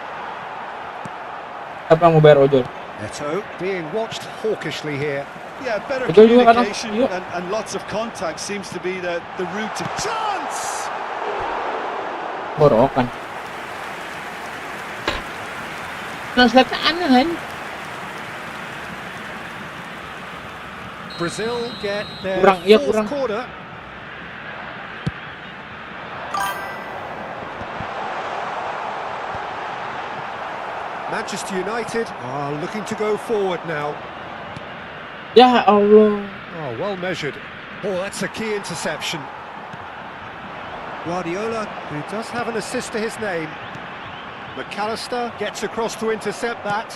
Siapa yang mau bayar ojol? Neto being watched hawkishly here. Yeah, better Betul juga kadang, communication iya. and lots of contact seems to be the route to chance. Borokan. Translate aneh kan? Brazil get their Kurang, iya, fourth kurang. quarter. Manchester United are looking to go forward now. Ya Allah. Oh, well measured. Oh, that's a key interception. Guardiola, who does have an assist to his name. McAllister gets across to intercept that.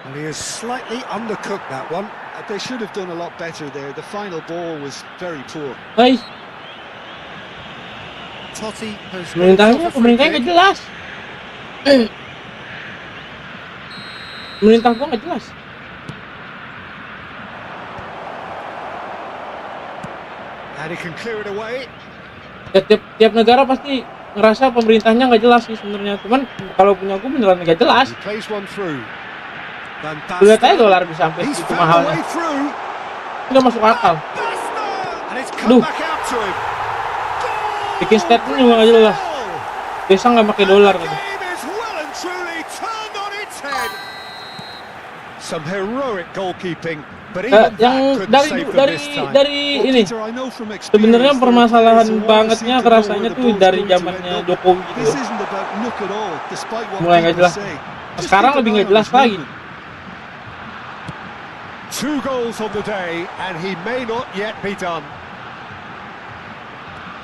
And he has slightly undercooked that one. They should have done a lot better there. The final ball was very poor. Hei, Totti has pemerintahnya nggak jelas. Pemerintah gua nggak jelas. And he can clear it away. Ya, tiap negara pasti ngerasa pemerintahnya nggak jelas sih sebenarnya. Cuman kalau punya gua beneran nggak jelas. He plays one through. Van Lihat aja Basten. dolar bisa sampai He's segitu found a mahalnya. way through. Nggak masuk akal. And it's Duh. come back out to him. Bikin statement juga nggak jelas. Biasa nggak pakai dolar gitu. Game is well and truly turned on its head. Some heroic goalkeeping, But even that yang couldn't save them this time. dari Well, ini Peter, I know from experience sebenarnya there are permasalahan players who always bangetnya seem to know kerasanya where the tuh ball's dari going to end zamannya up. Jokowi gitu. This isn't about luck at all, despite what Mulai nggak people jelas. say. Just Sekarang keep lebih an nggak eye on jelas his lagi. movement. 2 goals on the day, and he may not yet be done.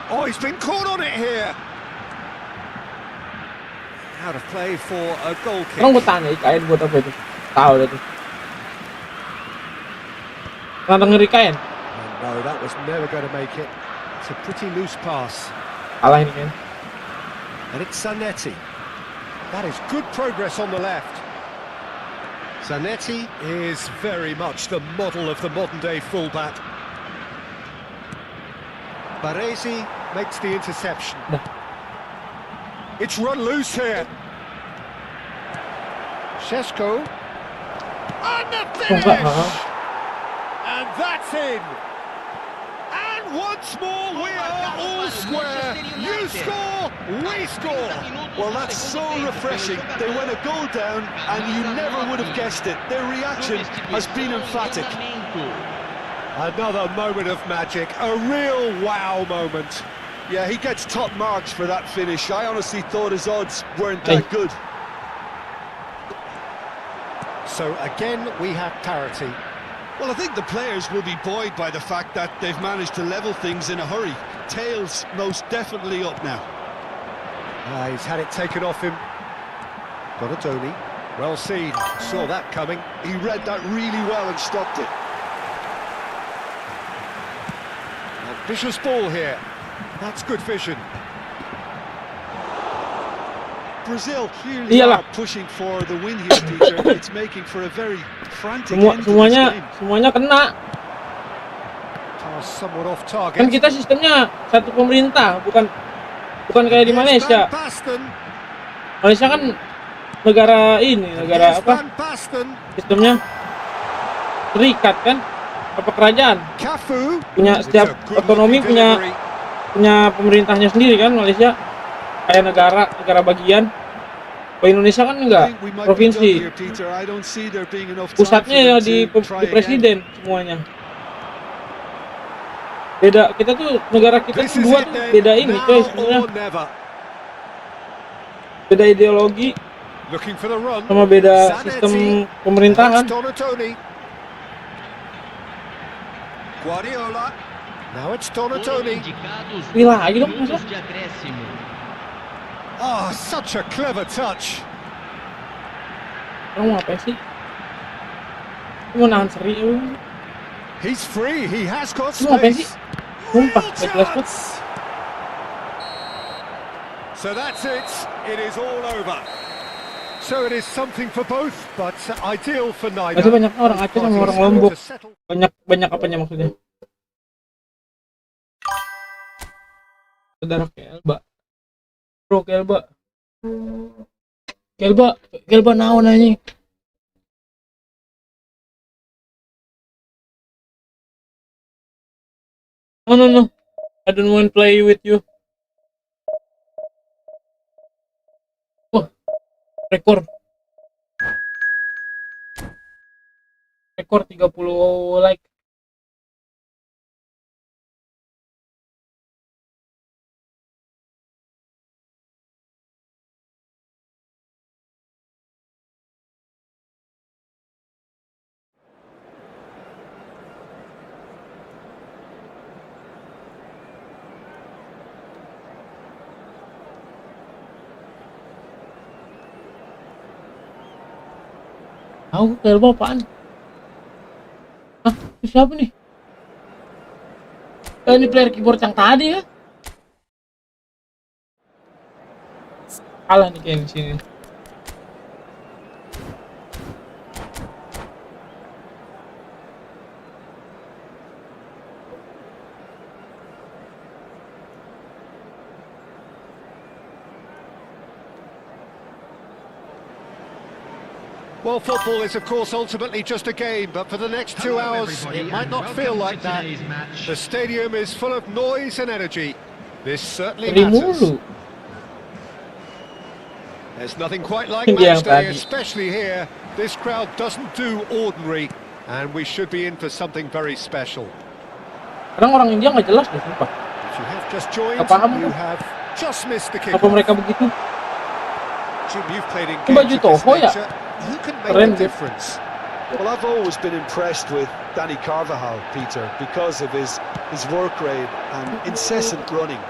Oh, he's been caught on it here. Out of play for a goal kick. Orang gue tanya IKN buat apa itu? Tahu deh tuh. Pernah denger IKN? And no, that was never going to make it. It's a pretty loose pass. Kalah ini kan. And it's Zanetti. That is good progress on the left. Zanetti is very much the model of the modern-day fullback. Baresi makes the interception. Nah. It's run loose here. Šeško. And the finish! And that's in! And once more we are all square. You score, we score. Well, that's so refreshing. They went a goal down, and you never would have guessed it. Their reaction has been emphatic. Another moment of magic, a real wow moment. Yeah, he gets top marks for that finish. I honestly thought his odds weren't that good. So again, we have parity. Well, I think the players will be buoyed by the fact that they've managed to level things in a hurry. Tails most definitely up now. He's had it taken off him. Donatoni, well seen, saw that coming. He read that really well and stopped it. Vicious ball here. That's good vision. Brazil clearly are pushing for the win here, Peter. It's making for a very frantic end to this game. Semuanya kena. Pass somewhat off target. Kan kita sistemnya satu pemerintah, bukan kayak di Malaysia. Malaysia kan negara ini, negara apa? Sistemnya terikat kan? Apa kerajaan? Punya setiap otonomi punya pemerintahnya sendiri kan Malaysia. Kayak negara bagian. Kalau Indonesia kan enggak, provinsi. Pusatnya ya di presiden semuanya. Beda, kita tuh negara kita tuh dua tuh beda ini coy sebenarnya. Beda ideologi sama beda sistem pemerintahan. Guardiola. Now it's Donatoni. Pilih lagi dong masa? Oh, such a clever touch. Kamu apa sih? Kamu nahan seri lu. He's free, he has got Kamu apa sih? space. Sumpah, backlas banget. So that's it. It is all over. So it is something for both, but ideal for neither. Masih banyak orang Aceh sama orang Lombok. Banyak apanya maksudnya? Saudara Kelba. Bro Kelba. Kelba naon anjing. No. I don't want to play with you. Oh, rekor 30 like. Tahu Kelba apaan? Hah? Itu siapa nih? Ini player keyboard yang tadi ya? Kalah nih kayak di sini. Well, football is, of course, ultimately just a game, but for the next 2 hours, it might not feel like that. The stadium is full of noise and energy. This certainly matters. There's nothing quite like match day, especially here. This crowd doesn't do ordinary. And we should be in for something very special. Kadang orang India nggak jelas deh, sumpah. If you have just joined, Nggak paham you aku. have just missed the Apa kick-off. mereka begitu? Jim, you've played in Itu baju games of this Toho ya? nature. Who can make Keren the dia. difference? Well, I've always been impressed with Danny Carvajal, Peter, because of his work rate and incessant running.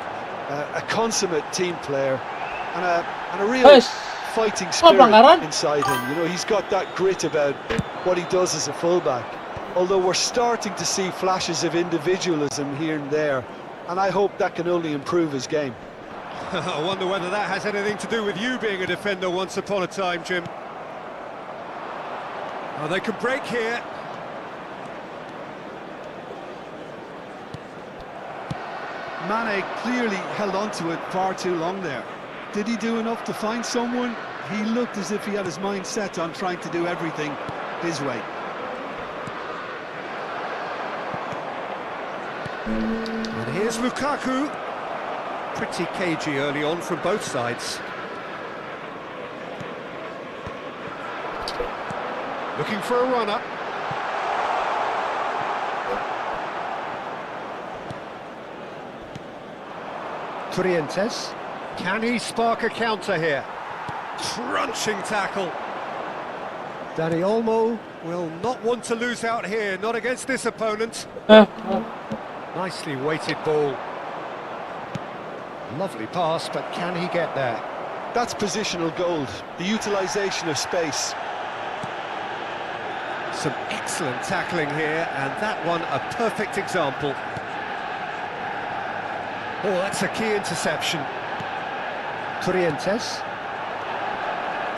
A consummate team player and a real Wes, fighting oh, spirit pelanggaran. inside him. You know, he's got that grit about what he does as a fullback. Although we're starting to see flashes of individualism here and there, and I hope that can only improve his game. I wonder whether that has anything to do with you being a defender once upon a time, Jim. Oh, they could break here. Mane clearly held on to it far too long there. Did he do enough to find someone? He looked as if he had his mind set on trying to do everything his way. And here's Lukaku. Pretty cagey early on from both sides. Looking for a runner. Trientes. Can he spark a counter here? Crunching tackle. Dani Olmo will not want to lose out here, not against this opponent. Nicely weighted ball. Lovely pass, but can he get there? That's positional gold, the utilisation of space. Some excellent tackling here, and that one a perfect example. Oh, that's a key interception. Trientes.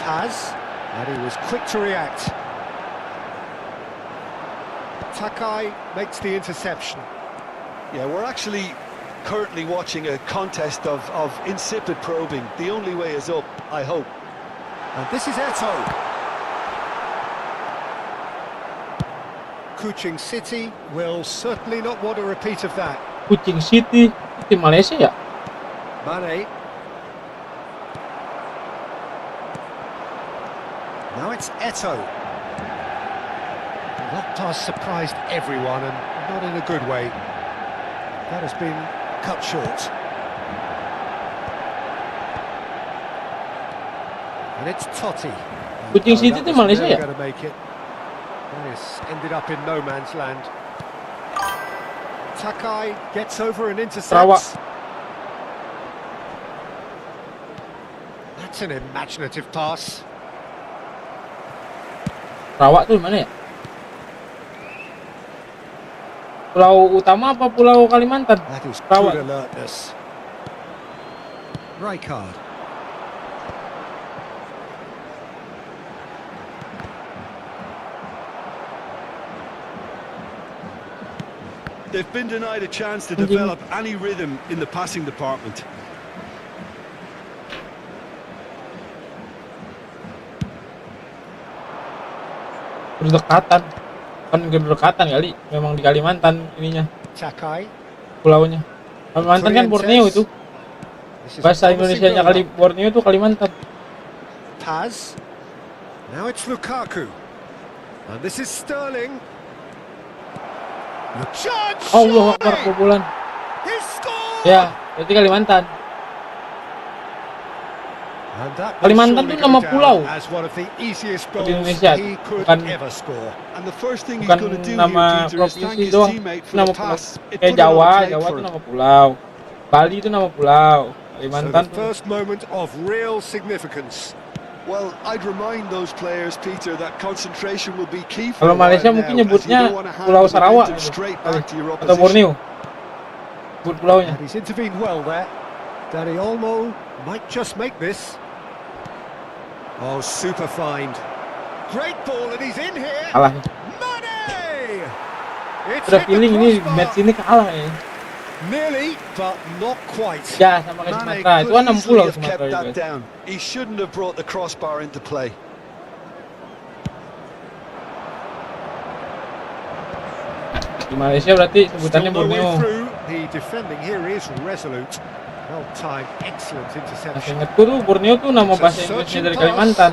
Paz. And he was quick to react. Takai makes the interception. Yeah, we're actually currently watching a contest of insipid probing. The only way is up, I hope. And this is Eto. Kuching City will certainly not want a repeat of that. Kuching City, tim Malaysia ya? Mane. Now it's Eto. That pass surprised everyone, and not in a good way. That has been cut short. And it's Totti. Kuching City tim Malaysia ya? Going to make it. Yes, ended up in no man's land. Takai gets over and intercepts. That's an imaginative pass. Sarawak tuh di mana ya? Pulau Utama apa Pulau Kalimantan? That is Sarawak. good alertness. Rijkaard. They've been denied a chance to develop any rhythm in the passing department. Berdekatan, kan berdekatan kali, memang di Kalimantan ininya, Takai. pulaunya. Kalimantan kan Borneo itu. Bahasa Indonesianya kali Borneo itu Kalimantan. Paz. Now it's Lukaku. And this is Sterling. Allah Akbar, kebobolan. He scored! Ya, berarti Kalimantan. And that will Kalimantan surely tuh go nama down pulau as one of the easiest di goals Indonesia, he could bukan ever score. And the first thing he's going to do nama here, Peter, is thank provinsi his doang. teammate Itu for nama the pulau. pass. It Kayak put it on Jawa, the tape Jawa for itu him. nama pulau. Bali itu nama pulau. So Kalimantan the first moment of real significance. Well, I'd remind those players, Peter, that concentration will be key for Kalau a while Malaysia now, mungkin as you nyebutnya don't want to hand Pulau the Sarawak momentum gitu, straight kali. back to your Atau opposition. Borneo. Sebut pulaunya. And he's intervened well there. Dani Olmo might just make this. Oh, super find. Great ball, and he's in here. Kalah. Mane! It's Udah hit the feeling ini crossbar. match ini kalah ya. Nearly, but not quite. Ya, sama kayak Mane Sumatera. Itu could kan 6 easily pulau have kept Sumatera that juga. down. He shouldn't have brought the crossbar into play. Di Malaysia berarti sebutannya Still no way Borneo. through. The defending here is resolute. Well timed, excellent Nah, interception. ingetku tuh Borneo tuh nama bahasa Inggrisnya dari Kalimantan.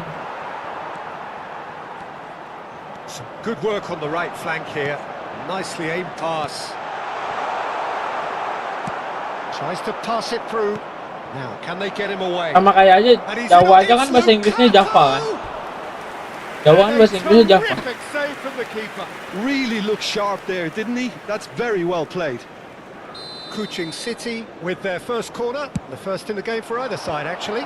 Some Good work on the right flank here. Nicely aimed pass. Tries to pass it through. Now, can they get him away? Sama kayak aja, Jawa aja kan bahasa Inggrisnya Java kan. Jawa kan bahasa Inggrisnya Java. Terrific save from the keeper. Really looked sharp there, didn't he? That's very well played. Kuching City with their first corner. The first in the game for either side, actually.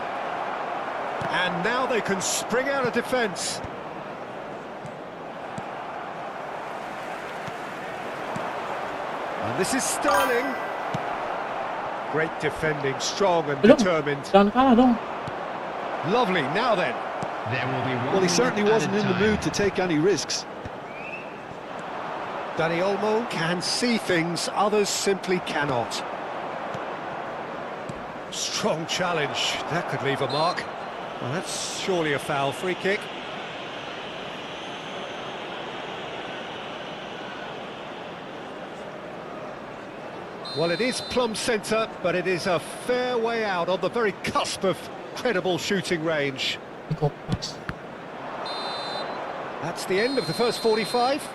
And now they can spring out of defence. And this is Sterling. Great defending, strong and determined. Jangan kalah dong. Lovely, now then. There will be one Well, he certainly minute wasn't in added the mood time. to take any risks. Dani Olmo can see things others simply cannot. Strong challenge, that could leave a mark. Well, that's surely a foul. Free kick. Well, it is plumb centre, but it is a fair way out on the very cusp of credible shooting range. That's the end of the first 45.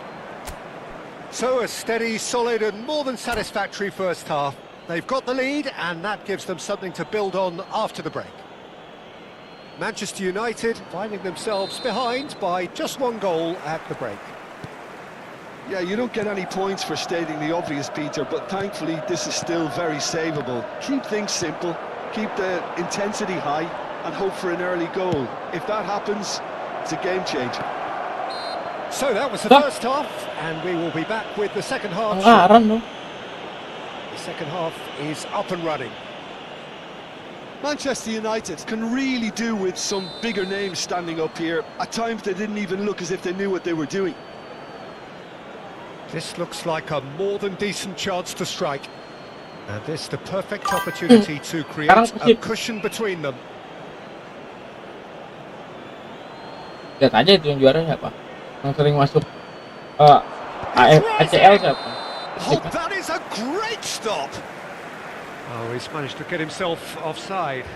So a steady, solid and more than satisfactory first half. They've got the lead and that gives them something to build on after the break. Manchester United finding themselves behind by just one goal at the break. Yeah, you don't get any points for stating the obvious, Peter, but thankfully this is still very savable. Keep things simple, keep the intensity high and hope for an early goal. If that happens, it's a game changer. So that was the first half, and we will be back with the second half. Anggaran dong. The second half is up and running. Manchester United can really do with some bigger names standing up here. At times they didn't even look as if they knew what they were doing. This looks like a more than decent chance to strike. And this the perfect opportunity to create a cushion between them. Lihat aja itu yang juara siapa. Yang sering masuk ACL siapa. Oh, that is a great stop! Oh, he's managed to get himself offside.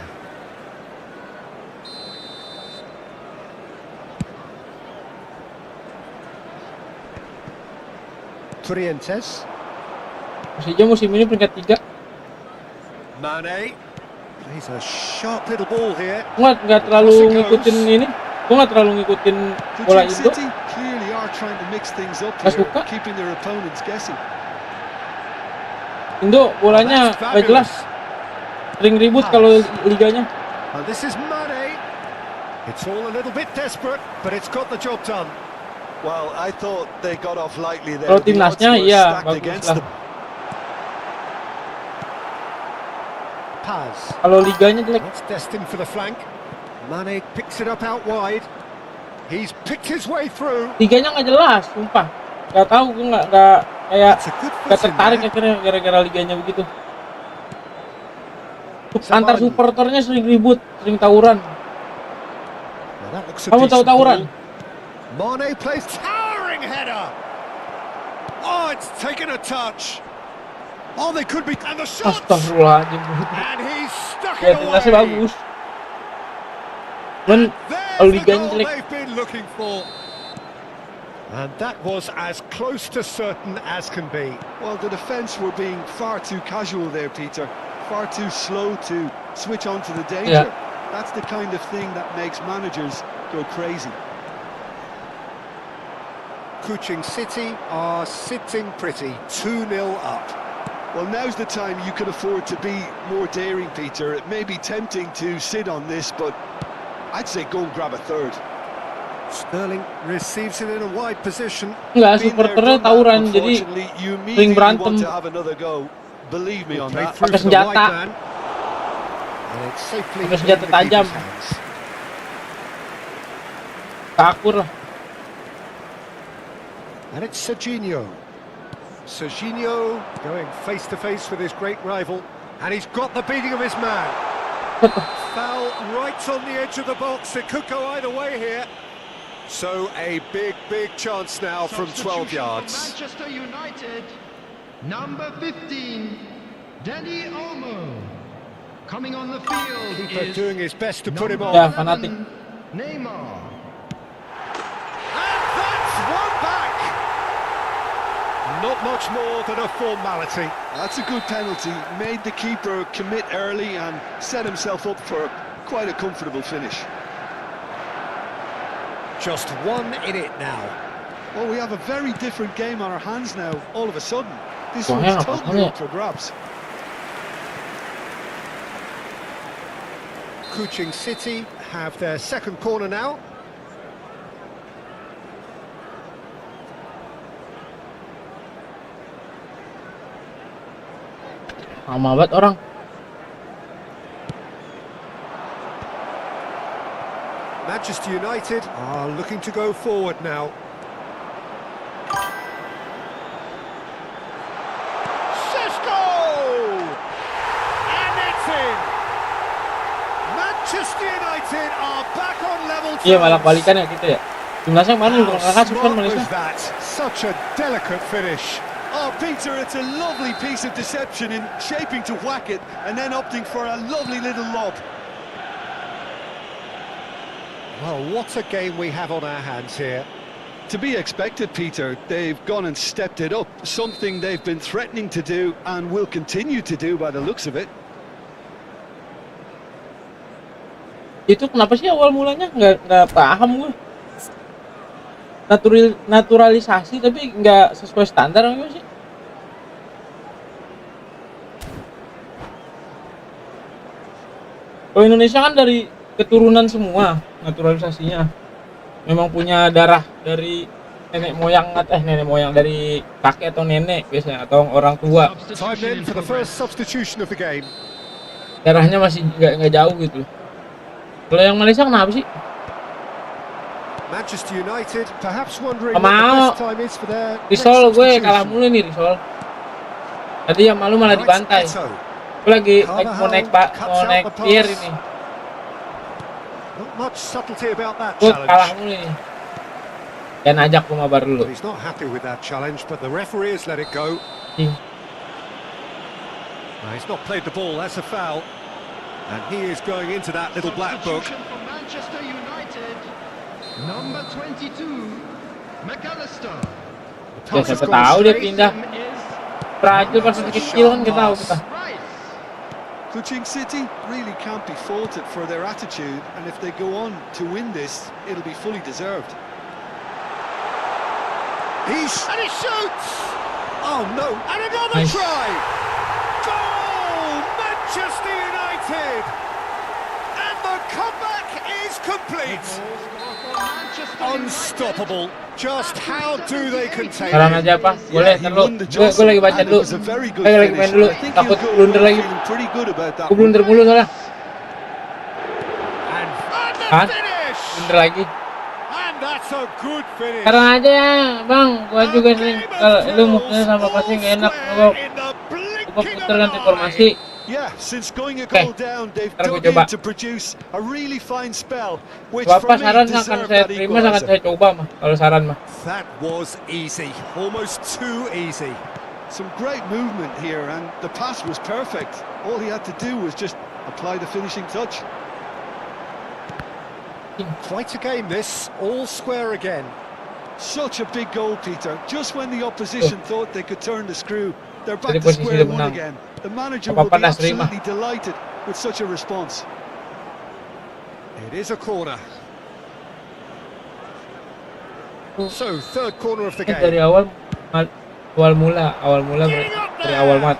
Trientes. Persija musim ini peringkat 3. Mane plays a sharp little ball here. Gua nggak terlalu ngikutin ini. Gua nggak terlalu ngikutin bola Kuching Indo. City clearly are trying to mix things up Nggak here, suka. keeping their opponents guessing. Indo bolanya nggak jelas. Sering ribut kalau liganya. And this is Mane. It's all a little bit desperate, but it's got the job done. Well, I thought they got off lightly there. Kalau The odds timnasnya were iya stacked bagus against lah. them. Paz. Kalau liganya jelek. It's destined for the flank. Mane picks it up out wide. He's picked his way through. Liganya nggak jelas, sumpah. Nggak tahu, gue nggak kayak It's a good nggak footing tertarik there. akhirnya gara-gara liganya begitu. Antar supporternya sering ribut, sering tawuran. Well, that looks a Kamu tahu decent tawuran? ball. Mane plays towering header. Oh, it's taken a touch. Oh, they could be, and the shot. Astagfirullahaladzim. And he's stuck Ya it timnasnya away. bagus. Cuman kalau There's the liganya goal jelek. they've been looking for. And that was as close to certain as can be. Well, the defence were being far too casual there, Peter. Far too slow to switch on to the danger. Yeah. That's the kind of thing that makes managers go crazy. Kuching City are sitting pretty, 2-0 up. Well, now's the time you can afford to be more daring, Peter. It may be tempting to sit on this, but I'd say go and grab a third. Sterling receives it in a wide position. Enggak, Been there, supporternya done that, tawuran, jadi unfortunately, you sering immediately berantem. want to have another go. Believe me on Played that. through Pakai to the wide senjata. man. And it's safely Pakai senjata in the tajam. keeper's hands. Kakur lah. And it's Serginho. Serginho going face to face with his great rival, and he's got the beating of his man. Foul right on the edge of the box. It could go either way here. So a big chance now from 12 Substitution yards. for Manchester United. Number 15, Dani Olmo. Coming on the field Keeper is doing his best to put him number on. Ya, fanatik. 11, Neymar. And that's one back. Not much more than a formality. That's a good penalty. Made the keeper commit early and set himself up for quite a comfortable finish. Just one in it now. Well, we have a very different game on our hands now, all of a sudden. This Wow, one's totally up for grabs. Kuching City have their second corner now. Lama banget orang. Manchester United are looking to go forward now. Šeško! And it's in! Manchester United are back on level Iya, terms. malah balikan ya gitu ya. Timnasnya mana How kalau nggak kasus kan smart Malaysia. was that? Such a delicate finish. Oh, Peter, it's a lovely piece of deception in shaping to whack it and then opting for a lovely little lob. Well, what a game we have on our hands here. To be expected, Peter. They've gone and stepped it up, something they've been threatening to do and will continue to do by the looks of it. Itu kenapa sih awal mulanya nggak paham gue. Naturalisasi tapi nggak sesuai standar apa sih? Kalau Indonesia kan dari keturunan semua naturalisasinya. Memang punya darah dari nenek moyang dari kakek atau nenek biasanya atau orang tua. Time in for the first substitution of the game. Darahnya masih nggak jauh gitu. Kalau yang Malaysia kenapa sih? Manchester United perhaps wondering Nggak what the mau. best time is for their Risol next gue substitution. kalah mulu nih Risol. Tadi yang malu malah Right, dibantai. Eto. Gue lagi mau naik pier ini. Not much subtlety about that Gue kalah challenge. mulu nih. Dan ajak gue mabar dulu. He's not happy with that challenge, but the referee has let it go. Ih, He's not played the ball, that's a foul. And he is going into that little black book. Substitution for Manchester United. Number 22, McAllister. Ya siapa tahu dia pindah. Fragile pas masih kecil kan kita tahu kita. Rice. Kuching City really can't be faulted for their attitude, and if they go on to win this, it'll be fully deserved. And he shoots! Oh no, and another Nice. try! Goal! Manchester United! And the comeback is complete! Unstoppable. Just how do they contain Saran it? aja apa? Boleh he dulu. won the Gue jostle, lagi baca and it dulu. was a very good Gue lagi main finish. dulu. I think Takut he'll go blunder away lagi. feeling pretty good about that Gue one. blunder mulu soalnya. And the Hah? finish! Blunder lagi. And that's a good finish. Saran aja ya, Bang. Gue juga sering kalau lu mukanya sama pasti nggak enak. Gue puter ganti formasi. Yeah, since going a Okay. goal down, they've Ntar gue dug coba. in to produce a really fine spell, which Apa for me saran akan deserved saya that terima, sangat saya equaliser. coba mah. Kalau saran mah. That was easy, almost too easy. Some great movement here, and the pass was perfect. All he had to do was just apply the finishing touch. Quite a game this, all square again. Such a big goal, Peter. Just when the opposition thought they could turn the screw, they're back Jadi to posisi square dia one menang. again. The manager Apa will be panas, terima. absolutely delighted with such a response. It is a corner. So, third corner of the Dari game. awal mula berarti dari awal mat.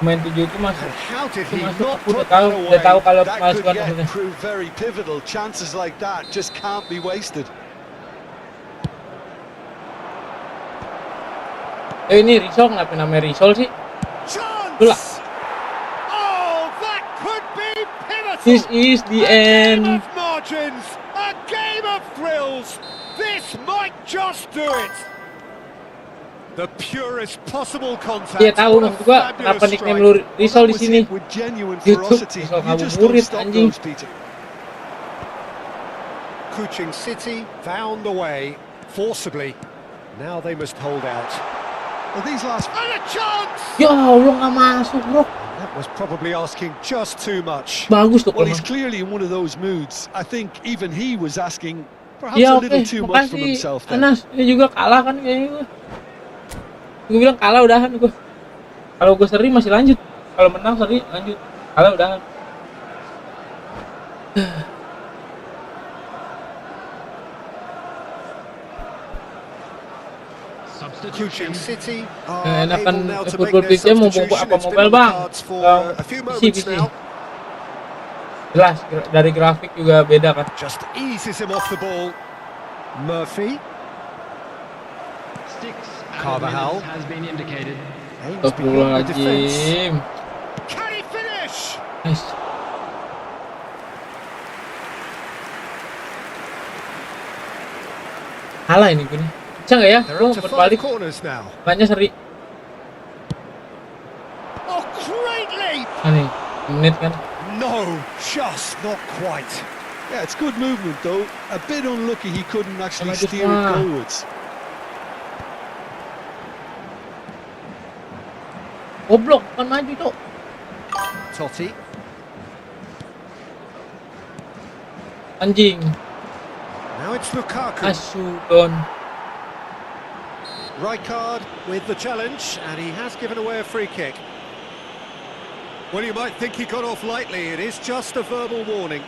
Main 7 itu masuk. And how did Itu he masuk not aku udah put tahu, that udah tahu away? kalau That could masukan yet maksudnya. prove very pivotal. Chances like that just can't be wasted. Ini Risol, kenapa namanya Risol sih? Itulah. Chance! Oh, that could be pivotal! This is the A game end. of margins, a game of thrills. This might just do it. The purest possible contact. Dia tahu What a maksud gua kenapa fabulous nickname strike. lu Well, Risol that di was sini. it with genuine YouTube, ferocity. Risol You just ngabuburit, don't stop anjing. those, Peter. Kuching City found a way forcibly. Now they must hold out. Well, these last And a chance! Ya Allah, nggak masuk bro. That was probably asking just too much. Bagus tuh Well, kalau he's masuk. clearly in one of those moods. I think even he was asking perhaps Ya a oke, little too much from makasih himself there. Anas. Ini juga kalah kan kayaknya. Gue bilang kalah udahan gue. Kalau gue seri masih lanjut. Kalau menang seri lanjut. Kalah udahan. Kuching City enakan able now to football make their pitch-nya mau substitution. apa It's been mobile on the bang? cards for a few PC. moments now. Jelas dari grafik juga beda kan. Just eases him off the ball. Murphy. Sticks Carvajal. has been indicated. Aims beyond the defence. Astagfirullahaladzim. Can he finish? Nice. Kalah ini gue nih. Bisa nggak ya? They're Gue up to 5 berbalik. corners now. Banyak seri. Oh, great leap! Nih, menit kan. No, just not quite. Yeah, it's good movement though. A bit unlucky he couldn't actually Maju steer it semua. goalwards. Goblok, bukan maju cok. Totti. Anjing. Now it's Lukaku. Asu don. Rijkaard with the challenge, and he has given away a free kick. Well, you might think he got off lightly. It is just a verbal warning.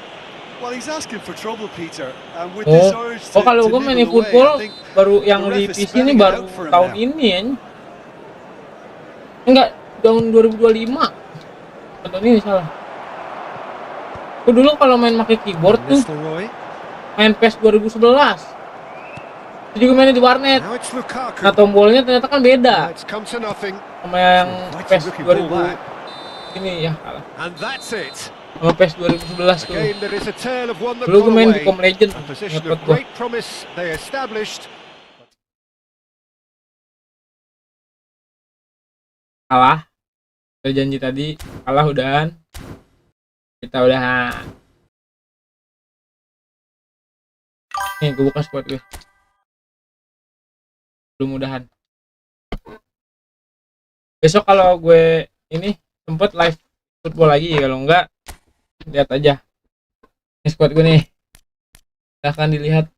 Well, he's asking for trouble, Peter, and with this urge to Kalau gue main nibble away, football I think baru yang the di ref is PC ini spelling it baru out for him tahun now. ini ya. Enggak, tahun 2025. Tahun ini salah. Gue dulu kalau main pakai keyboard tuh Nistelrooy. main PES 2011. Itu juga mainnya di warnet. Now it's Lukaku. Nah tombolnya ternyata kan beda It's come to nothing. sama yang Mighty PES looking ball 2000 that. ini ya kalah. And that's it. Sama PES 2011 A tuh. game that is a tale of one that Dulu gue got main di away. Com Legend. A position Ngepet of gua. great promise they established. Kalah. Udah janji tadi kalah udahan. Kita udahan. Nih gue buka squad gue. Belum udahan. Besok kalau gue ini sempet live football lagi, kalau enggak lihat aja. Ini squad gue nih. Silahkan dilihat.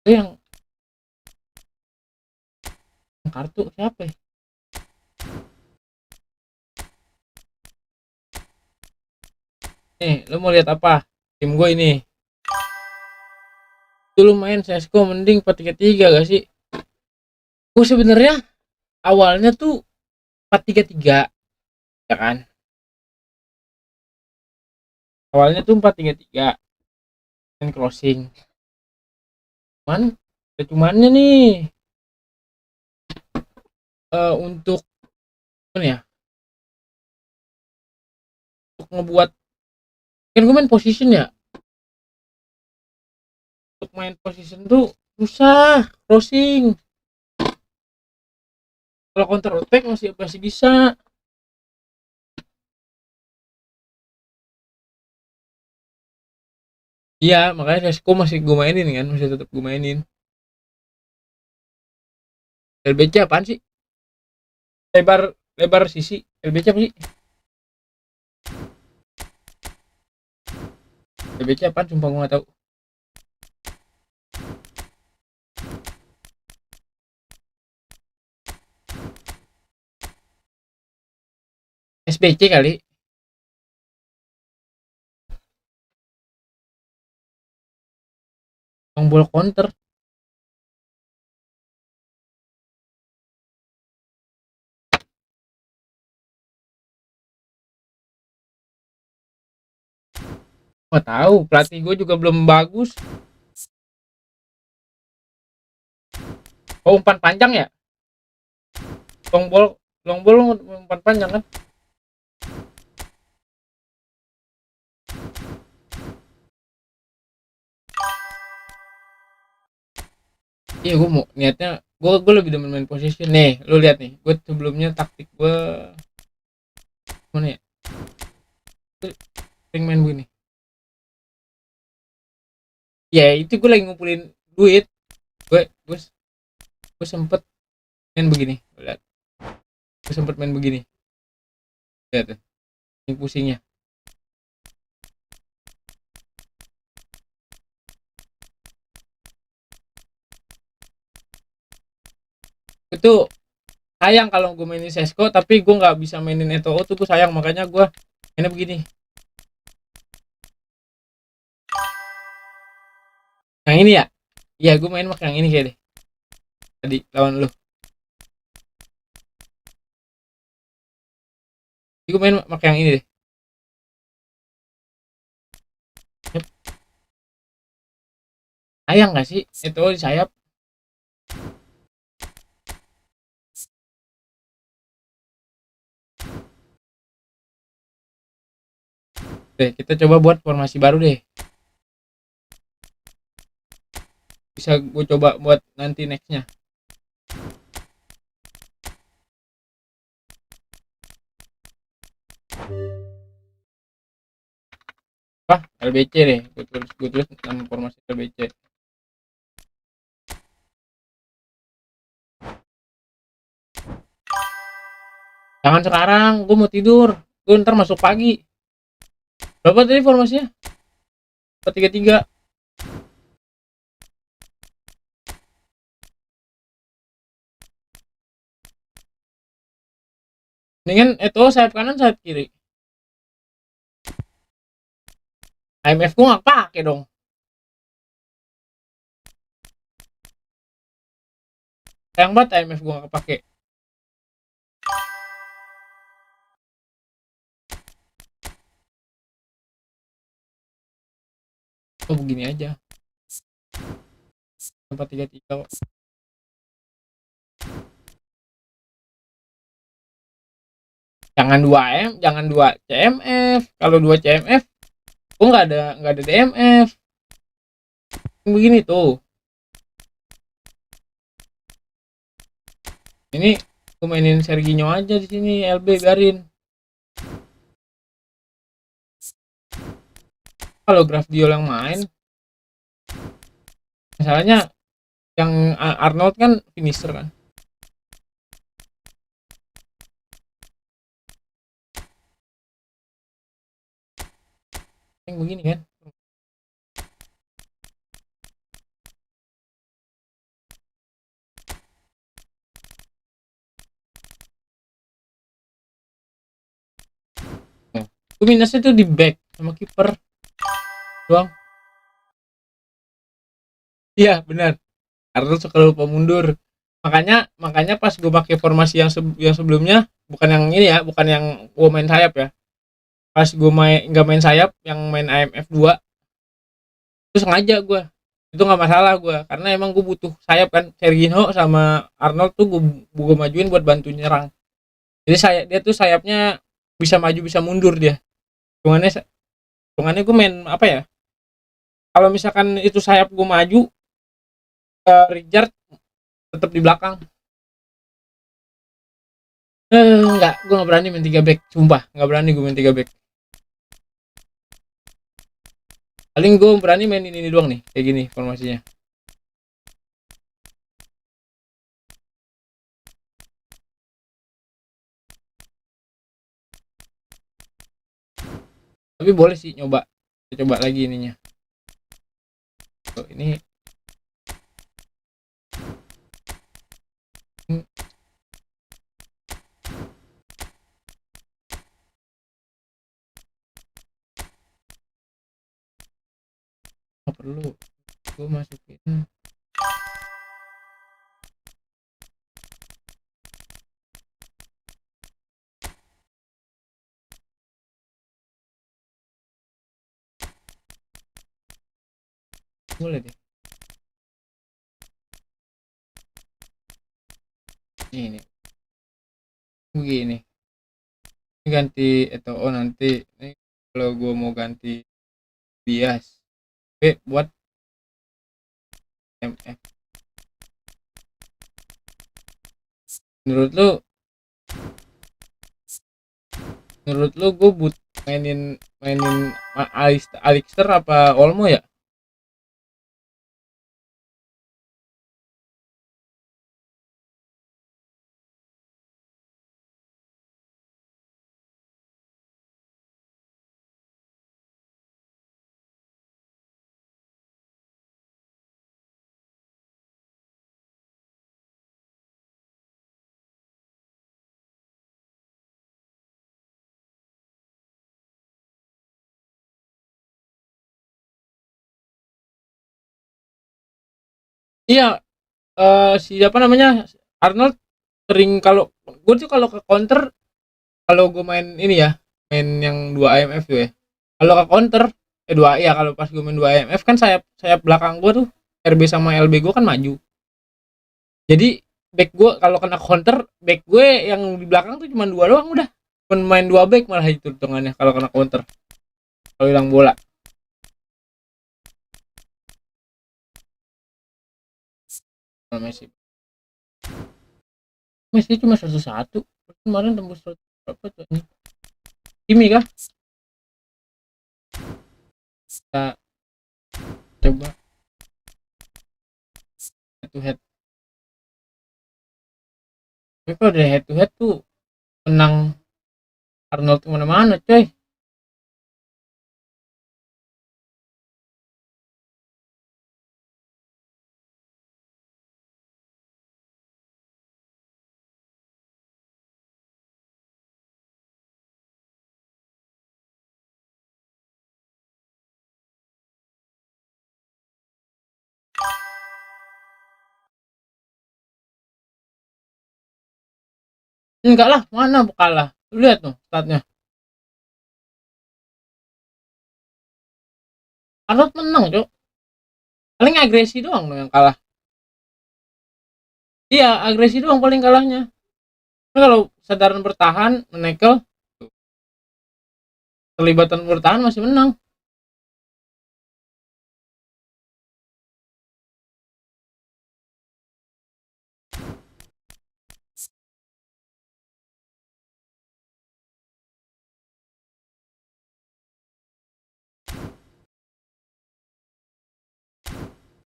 Itu yang kartu siapa ya? Nih, lu mau lihat apa? Tim gue ini. Dulu main CS:GO mending 4-3-3 gak sih? Gue sebenarnya awalnya tuh 4-3-3, ya kan? Awalnya tuh 4-3-3 dan crossing. Ada cumannya nih. Untuk apa ya? Untuk ngebuat kan gue main position ya. Untuk main position tuh susah crossing. Kalau counter attack masih bisa. Iya, makanya CS:GO masih gue mainin kan, masih tetap gue mainin. LBC apaan sih? Lebar sisi. LBC apa sih? LBC apaan? Sumpah gue gak tahu. SBC kali. Tombol counter. Gak tahu, pelatih gue juga belum bagus. Oh, umpan panjang ya? Long ball umpan panjang kan? Iya, gue mau niatnya gue lebih demen main position nih. Lu lihat nih, gue sebelumnya taktik gue mana ya? Sering main begini. Ya itu gue lagi ngumpulin duit. Gue sempet main begini. Lihat. Gue sempet main begini. Lihat tuh. Ini pusingnya. Itu sayang kalau gue mainin Sesko tapi gue nggak bisa mainin Eto'o tuh, gue sayang, makanya gue mainnya begini. Yang ini ya? Iya, gue main pakai yang ini kayak deh. Tadi lawan lu. Gue main pakai yang ini deh. Yep. Sayang nggak sih Eto'o di sayap? Oke, kita coba buat formasi baru deh. Bisa gue coba buat nanti nextnya. Apa? LBC deh. Gue tulis nama formasi LBC. Jangan sekarang, gue mau tidur. Gue ntar masuk pagi. Berapa tadi formasinya? 4-3-3. Mendingan Eto'o sayap kanan, sayap kiri. IMF gue nggak pakai dong. Sayang banget IMF gue nggak pakai. Oh begini aja. 4-3-3. Jangan 2 jangan 2 CMF. Kalau 2 CMF, gue nggak ada DMF. Begini tuh. Ini gue mainin Serginho aja di sini, LB biarin. Kalau Grafdiol yang main, masalahnya yang Arnold kan finisher kan. Yang begini kan. Nah, gue minusnya tuh di back sama kiper doang. Iya benar. Arnold suka lupa mundur. Makanya pas gue pakai formasi yang sebelumnya, bukan yang ini ya, bukan yang gue main sayap ya. Pas gue nggak main sayap, yang main IMF 2, itu sengaja gue. Itu nggak masalah gue, karena emang gue butuh sayap kan. Serginho sama Arnold tuh gue majuin buat bantu nyerang. Jadi dia tuh sayapnya bisa maju bisa mundur dia. Hitungannya gue main apa ya? Kalau misalkan itu sayap gue maju, Richard tetap di belakang. Enggak, gue nggak berani main 3 back, sumpah nggak berani gue main 3 back. Paling gue berani main ini doang nih, kayak gini formasinya. Tapi boleh sih nyoba, kita coba lagi ininya. Oh, ini nggak perlu, gue masukin. Boleh deh. Ini begini. Ini ganti Eto'o nanti. Ini kalau gue mau ganti bias, buat MF. Menurut lu, gue mainin mainin Alistair apa Olmo ya? Iya, siapa namanya, Arnold sering, kalau gue tuh kalau ke counter, kalau gue main ini ya, main yang 2 IMF tuh ya, kalau ke counter, dua ya, kalau pas gue main 2 IMF kan sayap sayap belakang gue tuh RB sama LB gue kan maju, jadi back gue kalau kena counter, back gue yang di belakang tuh cuma dua doang udah, cuma main dua back malah itu hitungannya kalau kena counter, kalau hilang bola. Kalau Messi, Messi cuma 101 kemarin, tembus 100 berapa tuh ini, Kimi kah, kita coba head to head. Tapi kalau dari head to head tuh menang Arnold kemana-mana coy. Enggak lah, mana kalah, lu lihat tuh statnya, Arnold menang cok, paling agresi doang loh yang kalah. Iya, agresi doang paling kalahnya. Tapi kalau sadaran bertahan, menekel, terlibatan bertahan masih menang.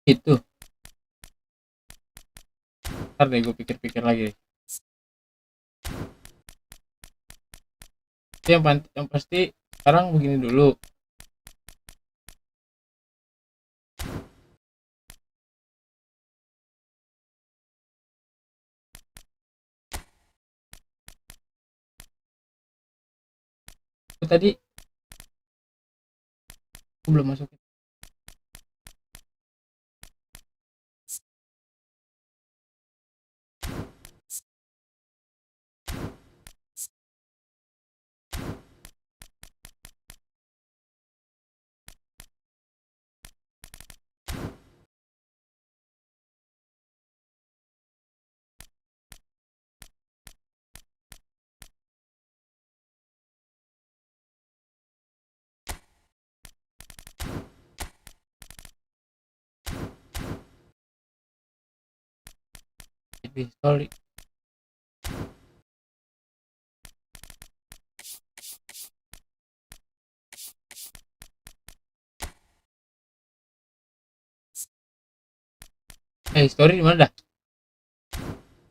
Itu ntar deh gue pikir-pikir lagi. Yang pasti sekarang begini dulu. Tadi gue belum masukin. Sorry. History di mana dah?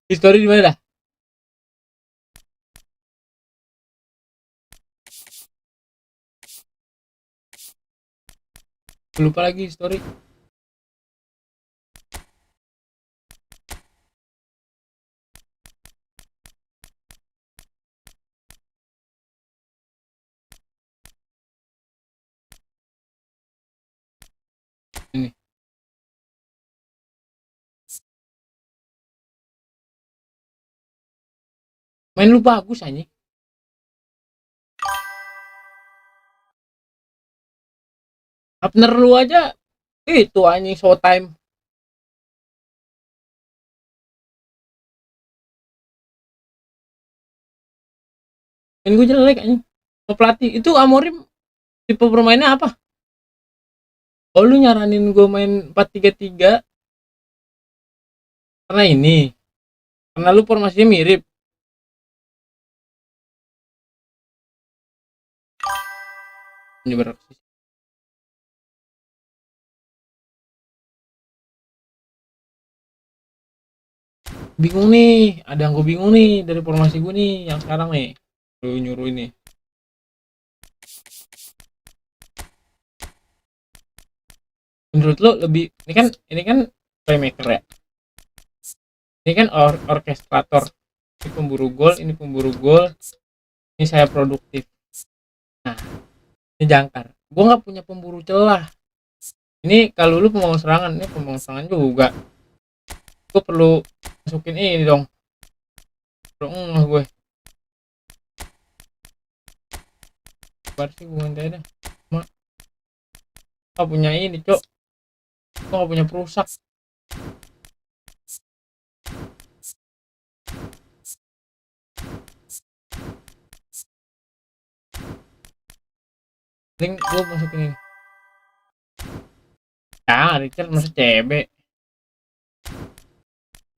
History di mana dah? Lupa lagi history. Ini. Main lu bagus anjing. Partner lu aja itu anjing showtime. Main gue jelek anjing. Pelatih itu Amorim tipe permainnya apa? Oh lu nyaranin gue main 4-3-3 karena ini, karena lu formasinya mirip. Menyebar bingung nih, ada yang gue bingung nih dari formasi gue nih yang sekarang nih, lu nyuruh ini. Menurut lo lebih, ini kan playmaker ya, ini kan orkestrator, ini pemburu gol, ini saya produktif. Nah, ini jangkar, gue nggak punya pemburu celah. Ini kalau lu pembangun serangan, ini pembangun serangan juga Gue perlu masukin ini dong. Perlu gue. Bar sih gue minta dah. Cuma gak punya ini, Cok. Gue gak punya perusak. Link gue masukin ini. Ya, Richard masih CB.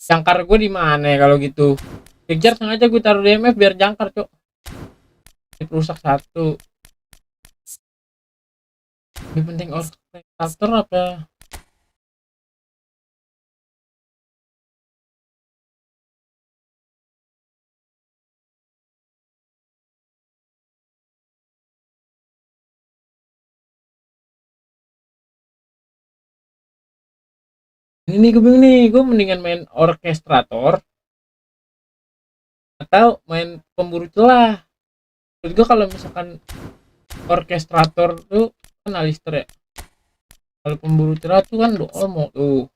Jangkar gue di mana ya kalau gitu? Richard sengaja gue taruh di MF biar jangkar, Cok. Ini perusak satu. Lebih penting orchestrator apa? Ini gue bingung nih, gue mendingan main orkestrator atau main pemburu celah. Menurut gue kalau misalkan orkestrator tuh kan Alistair ya. Kalau pemburu celah tuh kan lo Olmo tuh.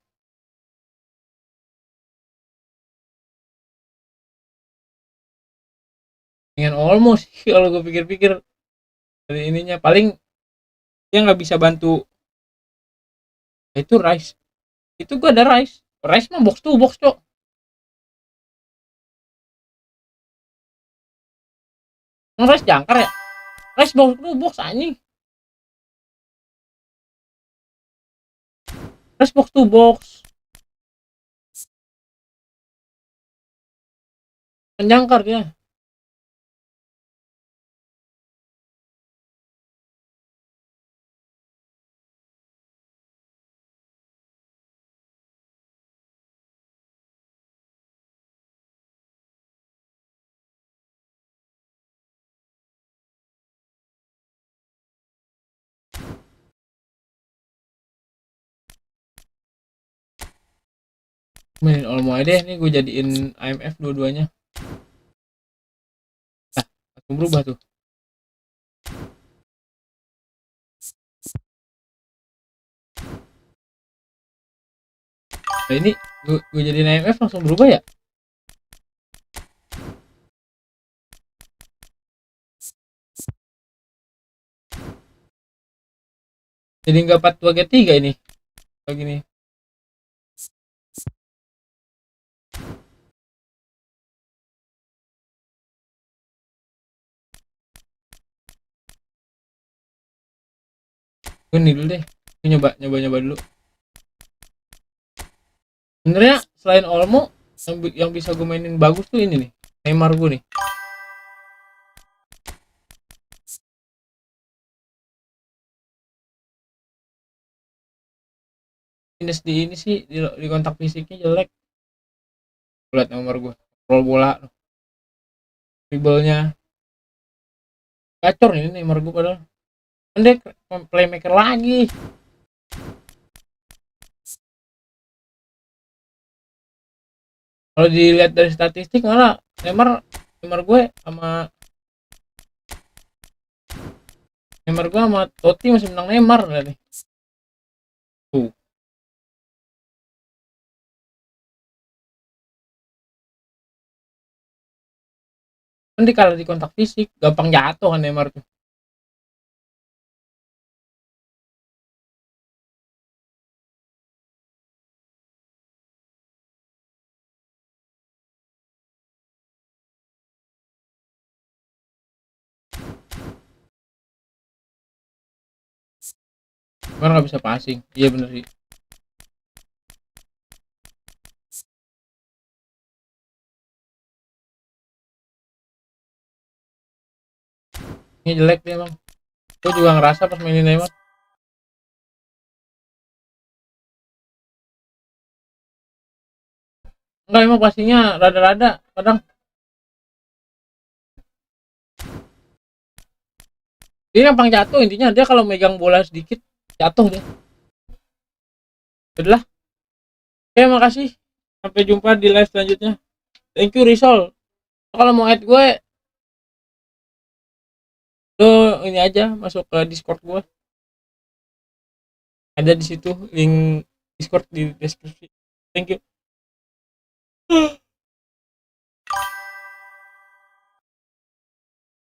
Dengan Olmo sih kalau gue pikir-pikir dari ininya paling dia nggak bisa bantu. Itu Rice. Itu gue ada Rice. Rice mah box to box, Cok. Rice jangkar ya. Rice box to box anjing. Rice box to box. Penjangkar dia. Mainin Olmo aja deh, nih gue jadiin IMF dua-duanya. Nah, langsung berubah tuh. Nah ini gue jadiin IMF langsung berubah ya? Jadi nggak 4-2-3 ini. Kayak gini. Gue nih dulu deh. Gue nyoba dulu. Sebenarnya selain Olmo yang bisa gue mainin bagus tuh ini nih. Neymar gue nih. Minus di ini sih di kontak fisiknya jelek. Lihat nomor gue. Roll bola. Dribblenya gacor ini Neymar gue padahal. Kan playmaker lagi. Kalau dilihat dari statistik malah Neymar gue sama Totti masih menang Neymar nih. Tuh. Nanti kalau di kontak fisik gampang jatuh kan Neymar tuh. Neymar nggak bisa passing. Iya bener sih. Ini jelek dia emang. Gue juga ngerasa pas mainin Neymar. Enggak emang pastinya rada-rada kadang. Dia gampang jatuh intinya dia kalau megang bola sedikit jatuh dia. Udah. Oke makasih. Sampai jumpa di live selanjutnya. Thank you Rizal. Kalau mau add gue lo ini aja masuk ke Discord gue. Ada di situ link Discord di deskripsi. Thank you. Hmm.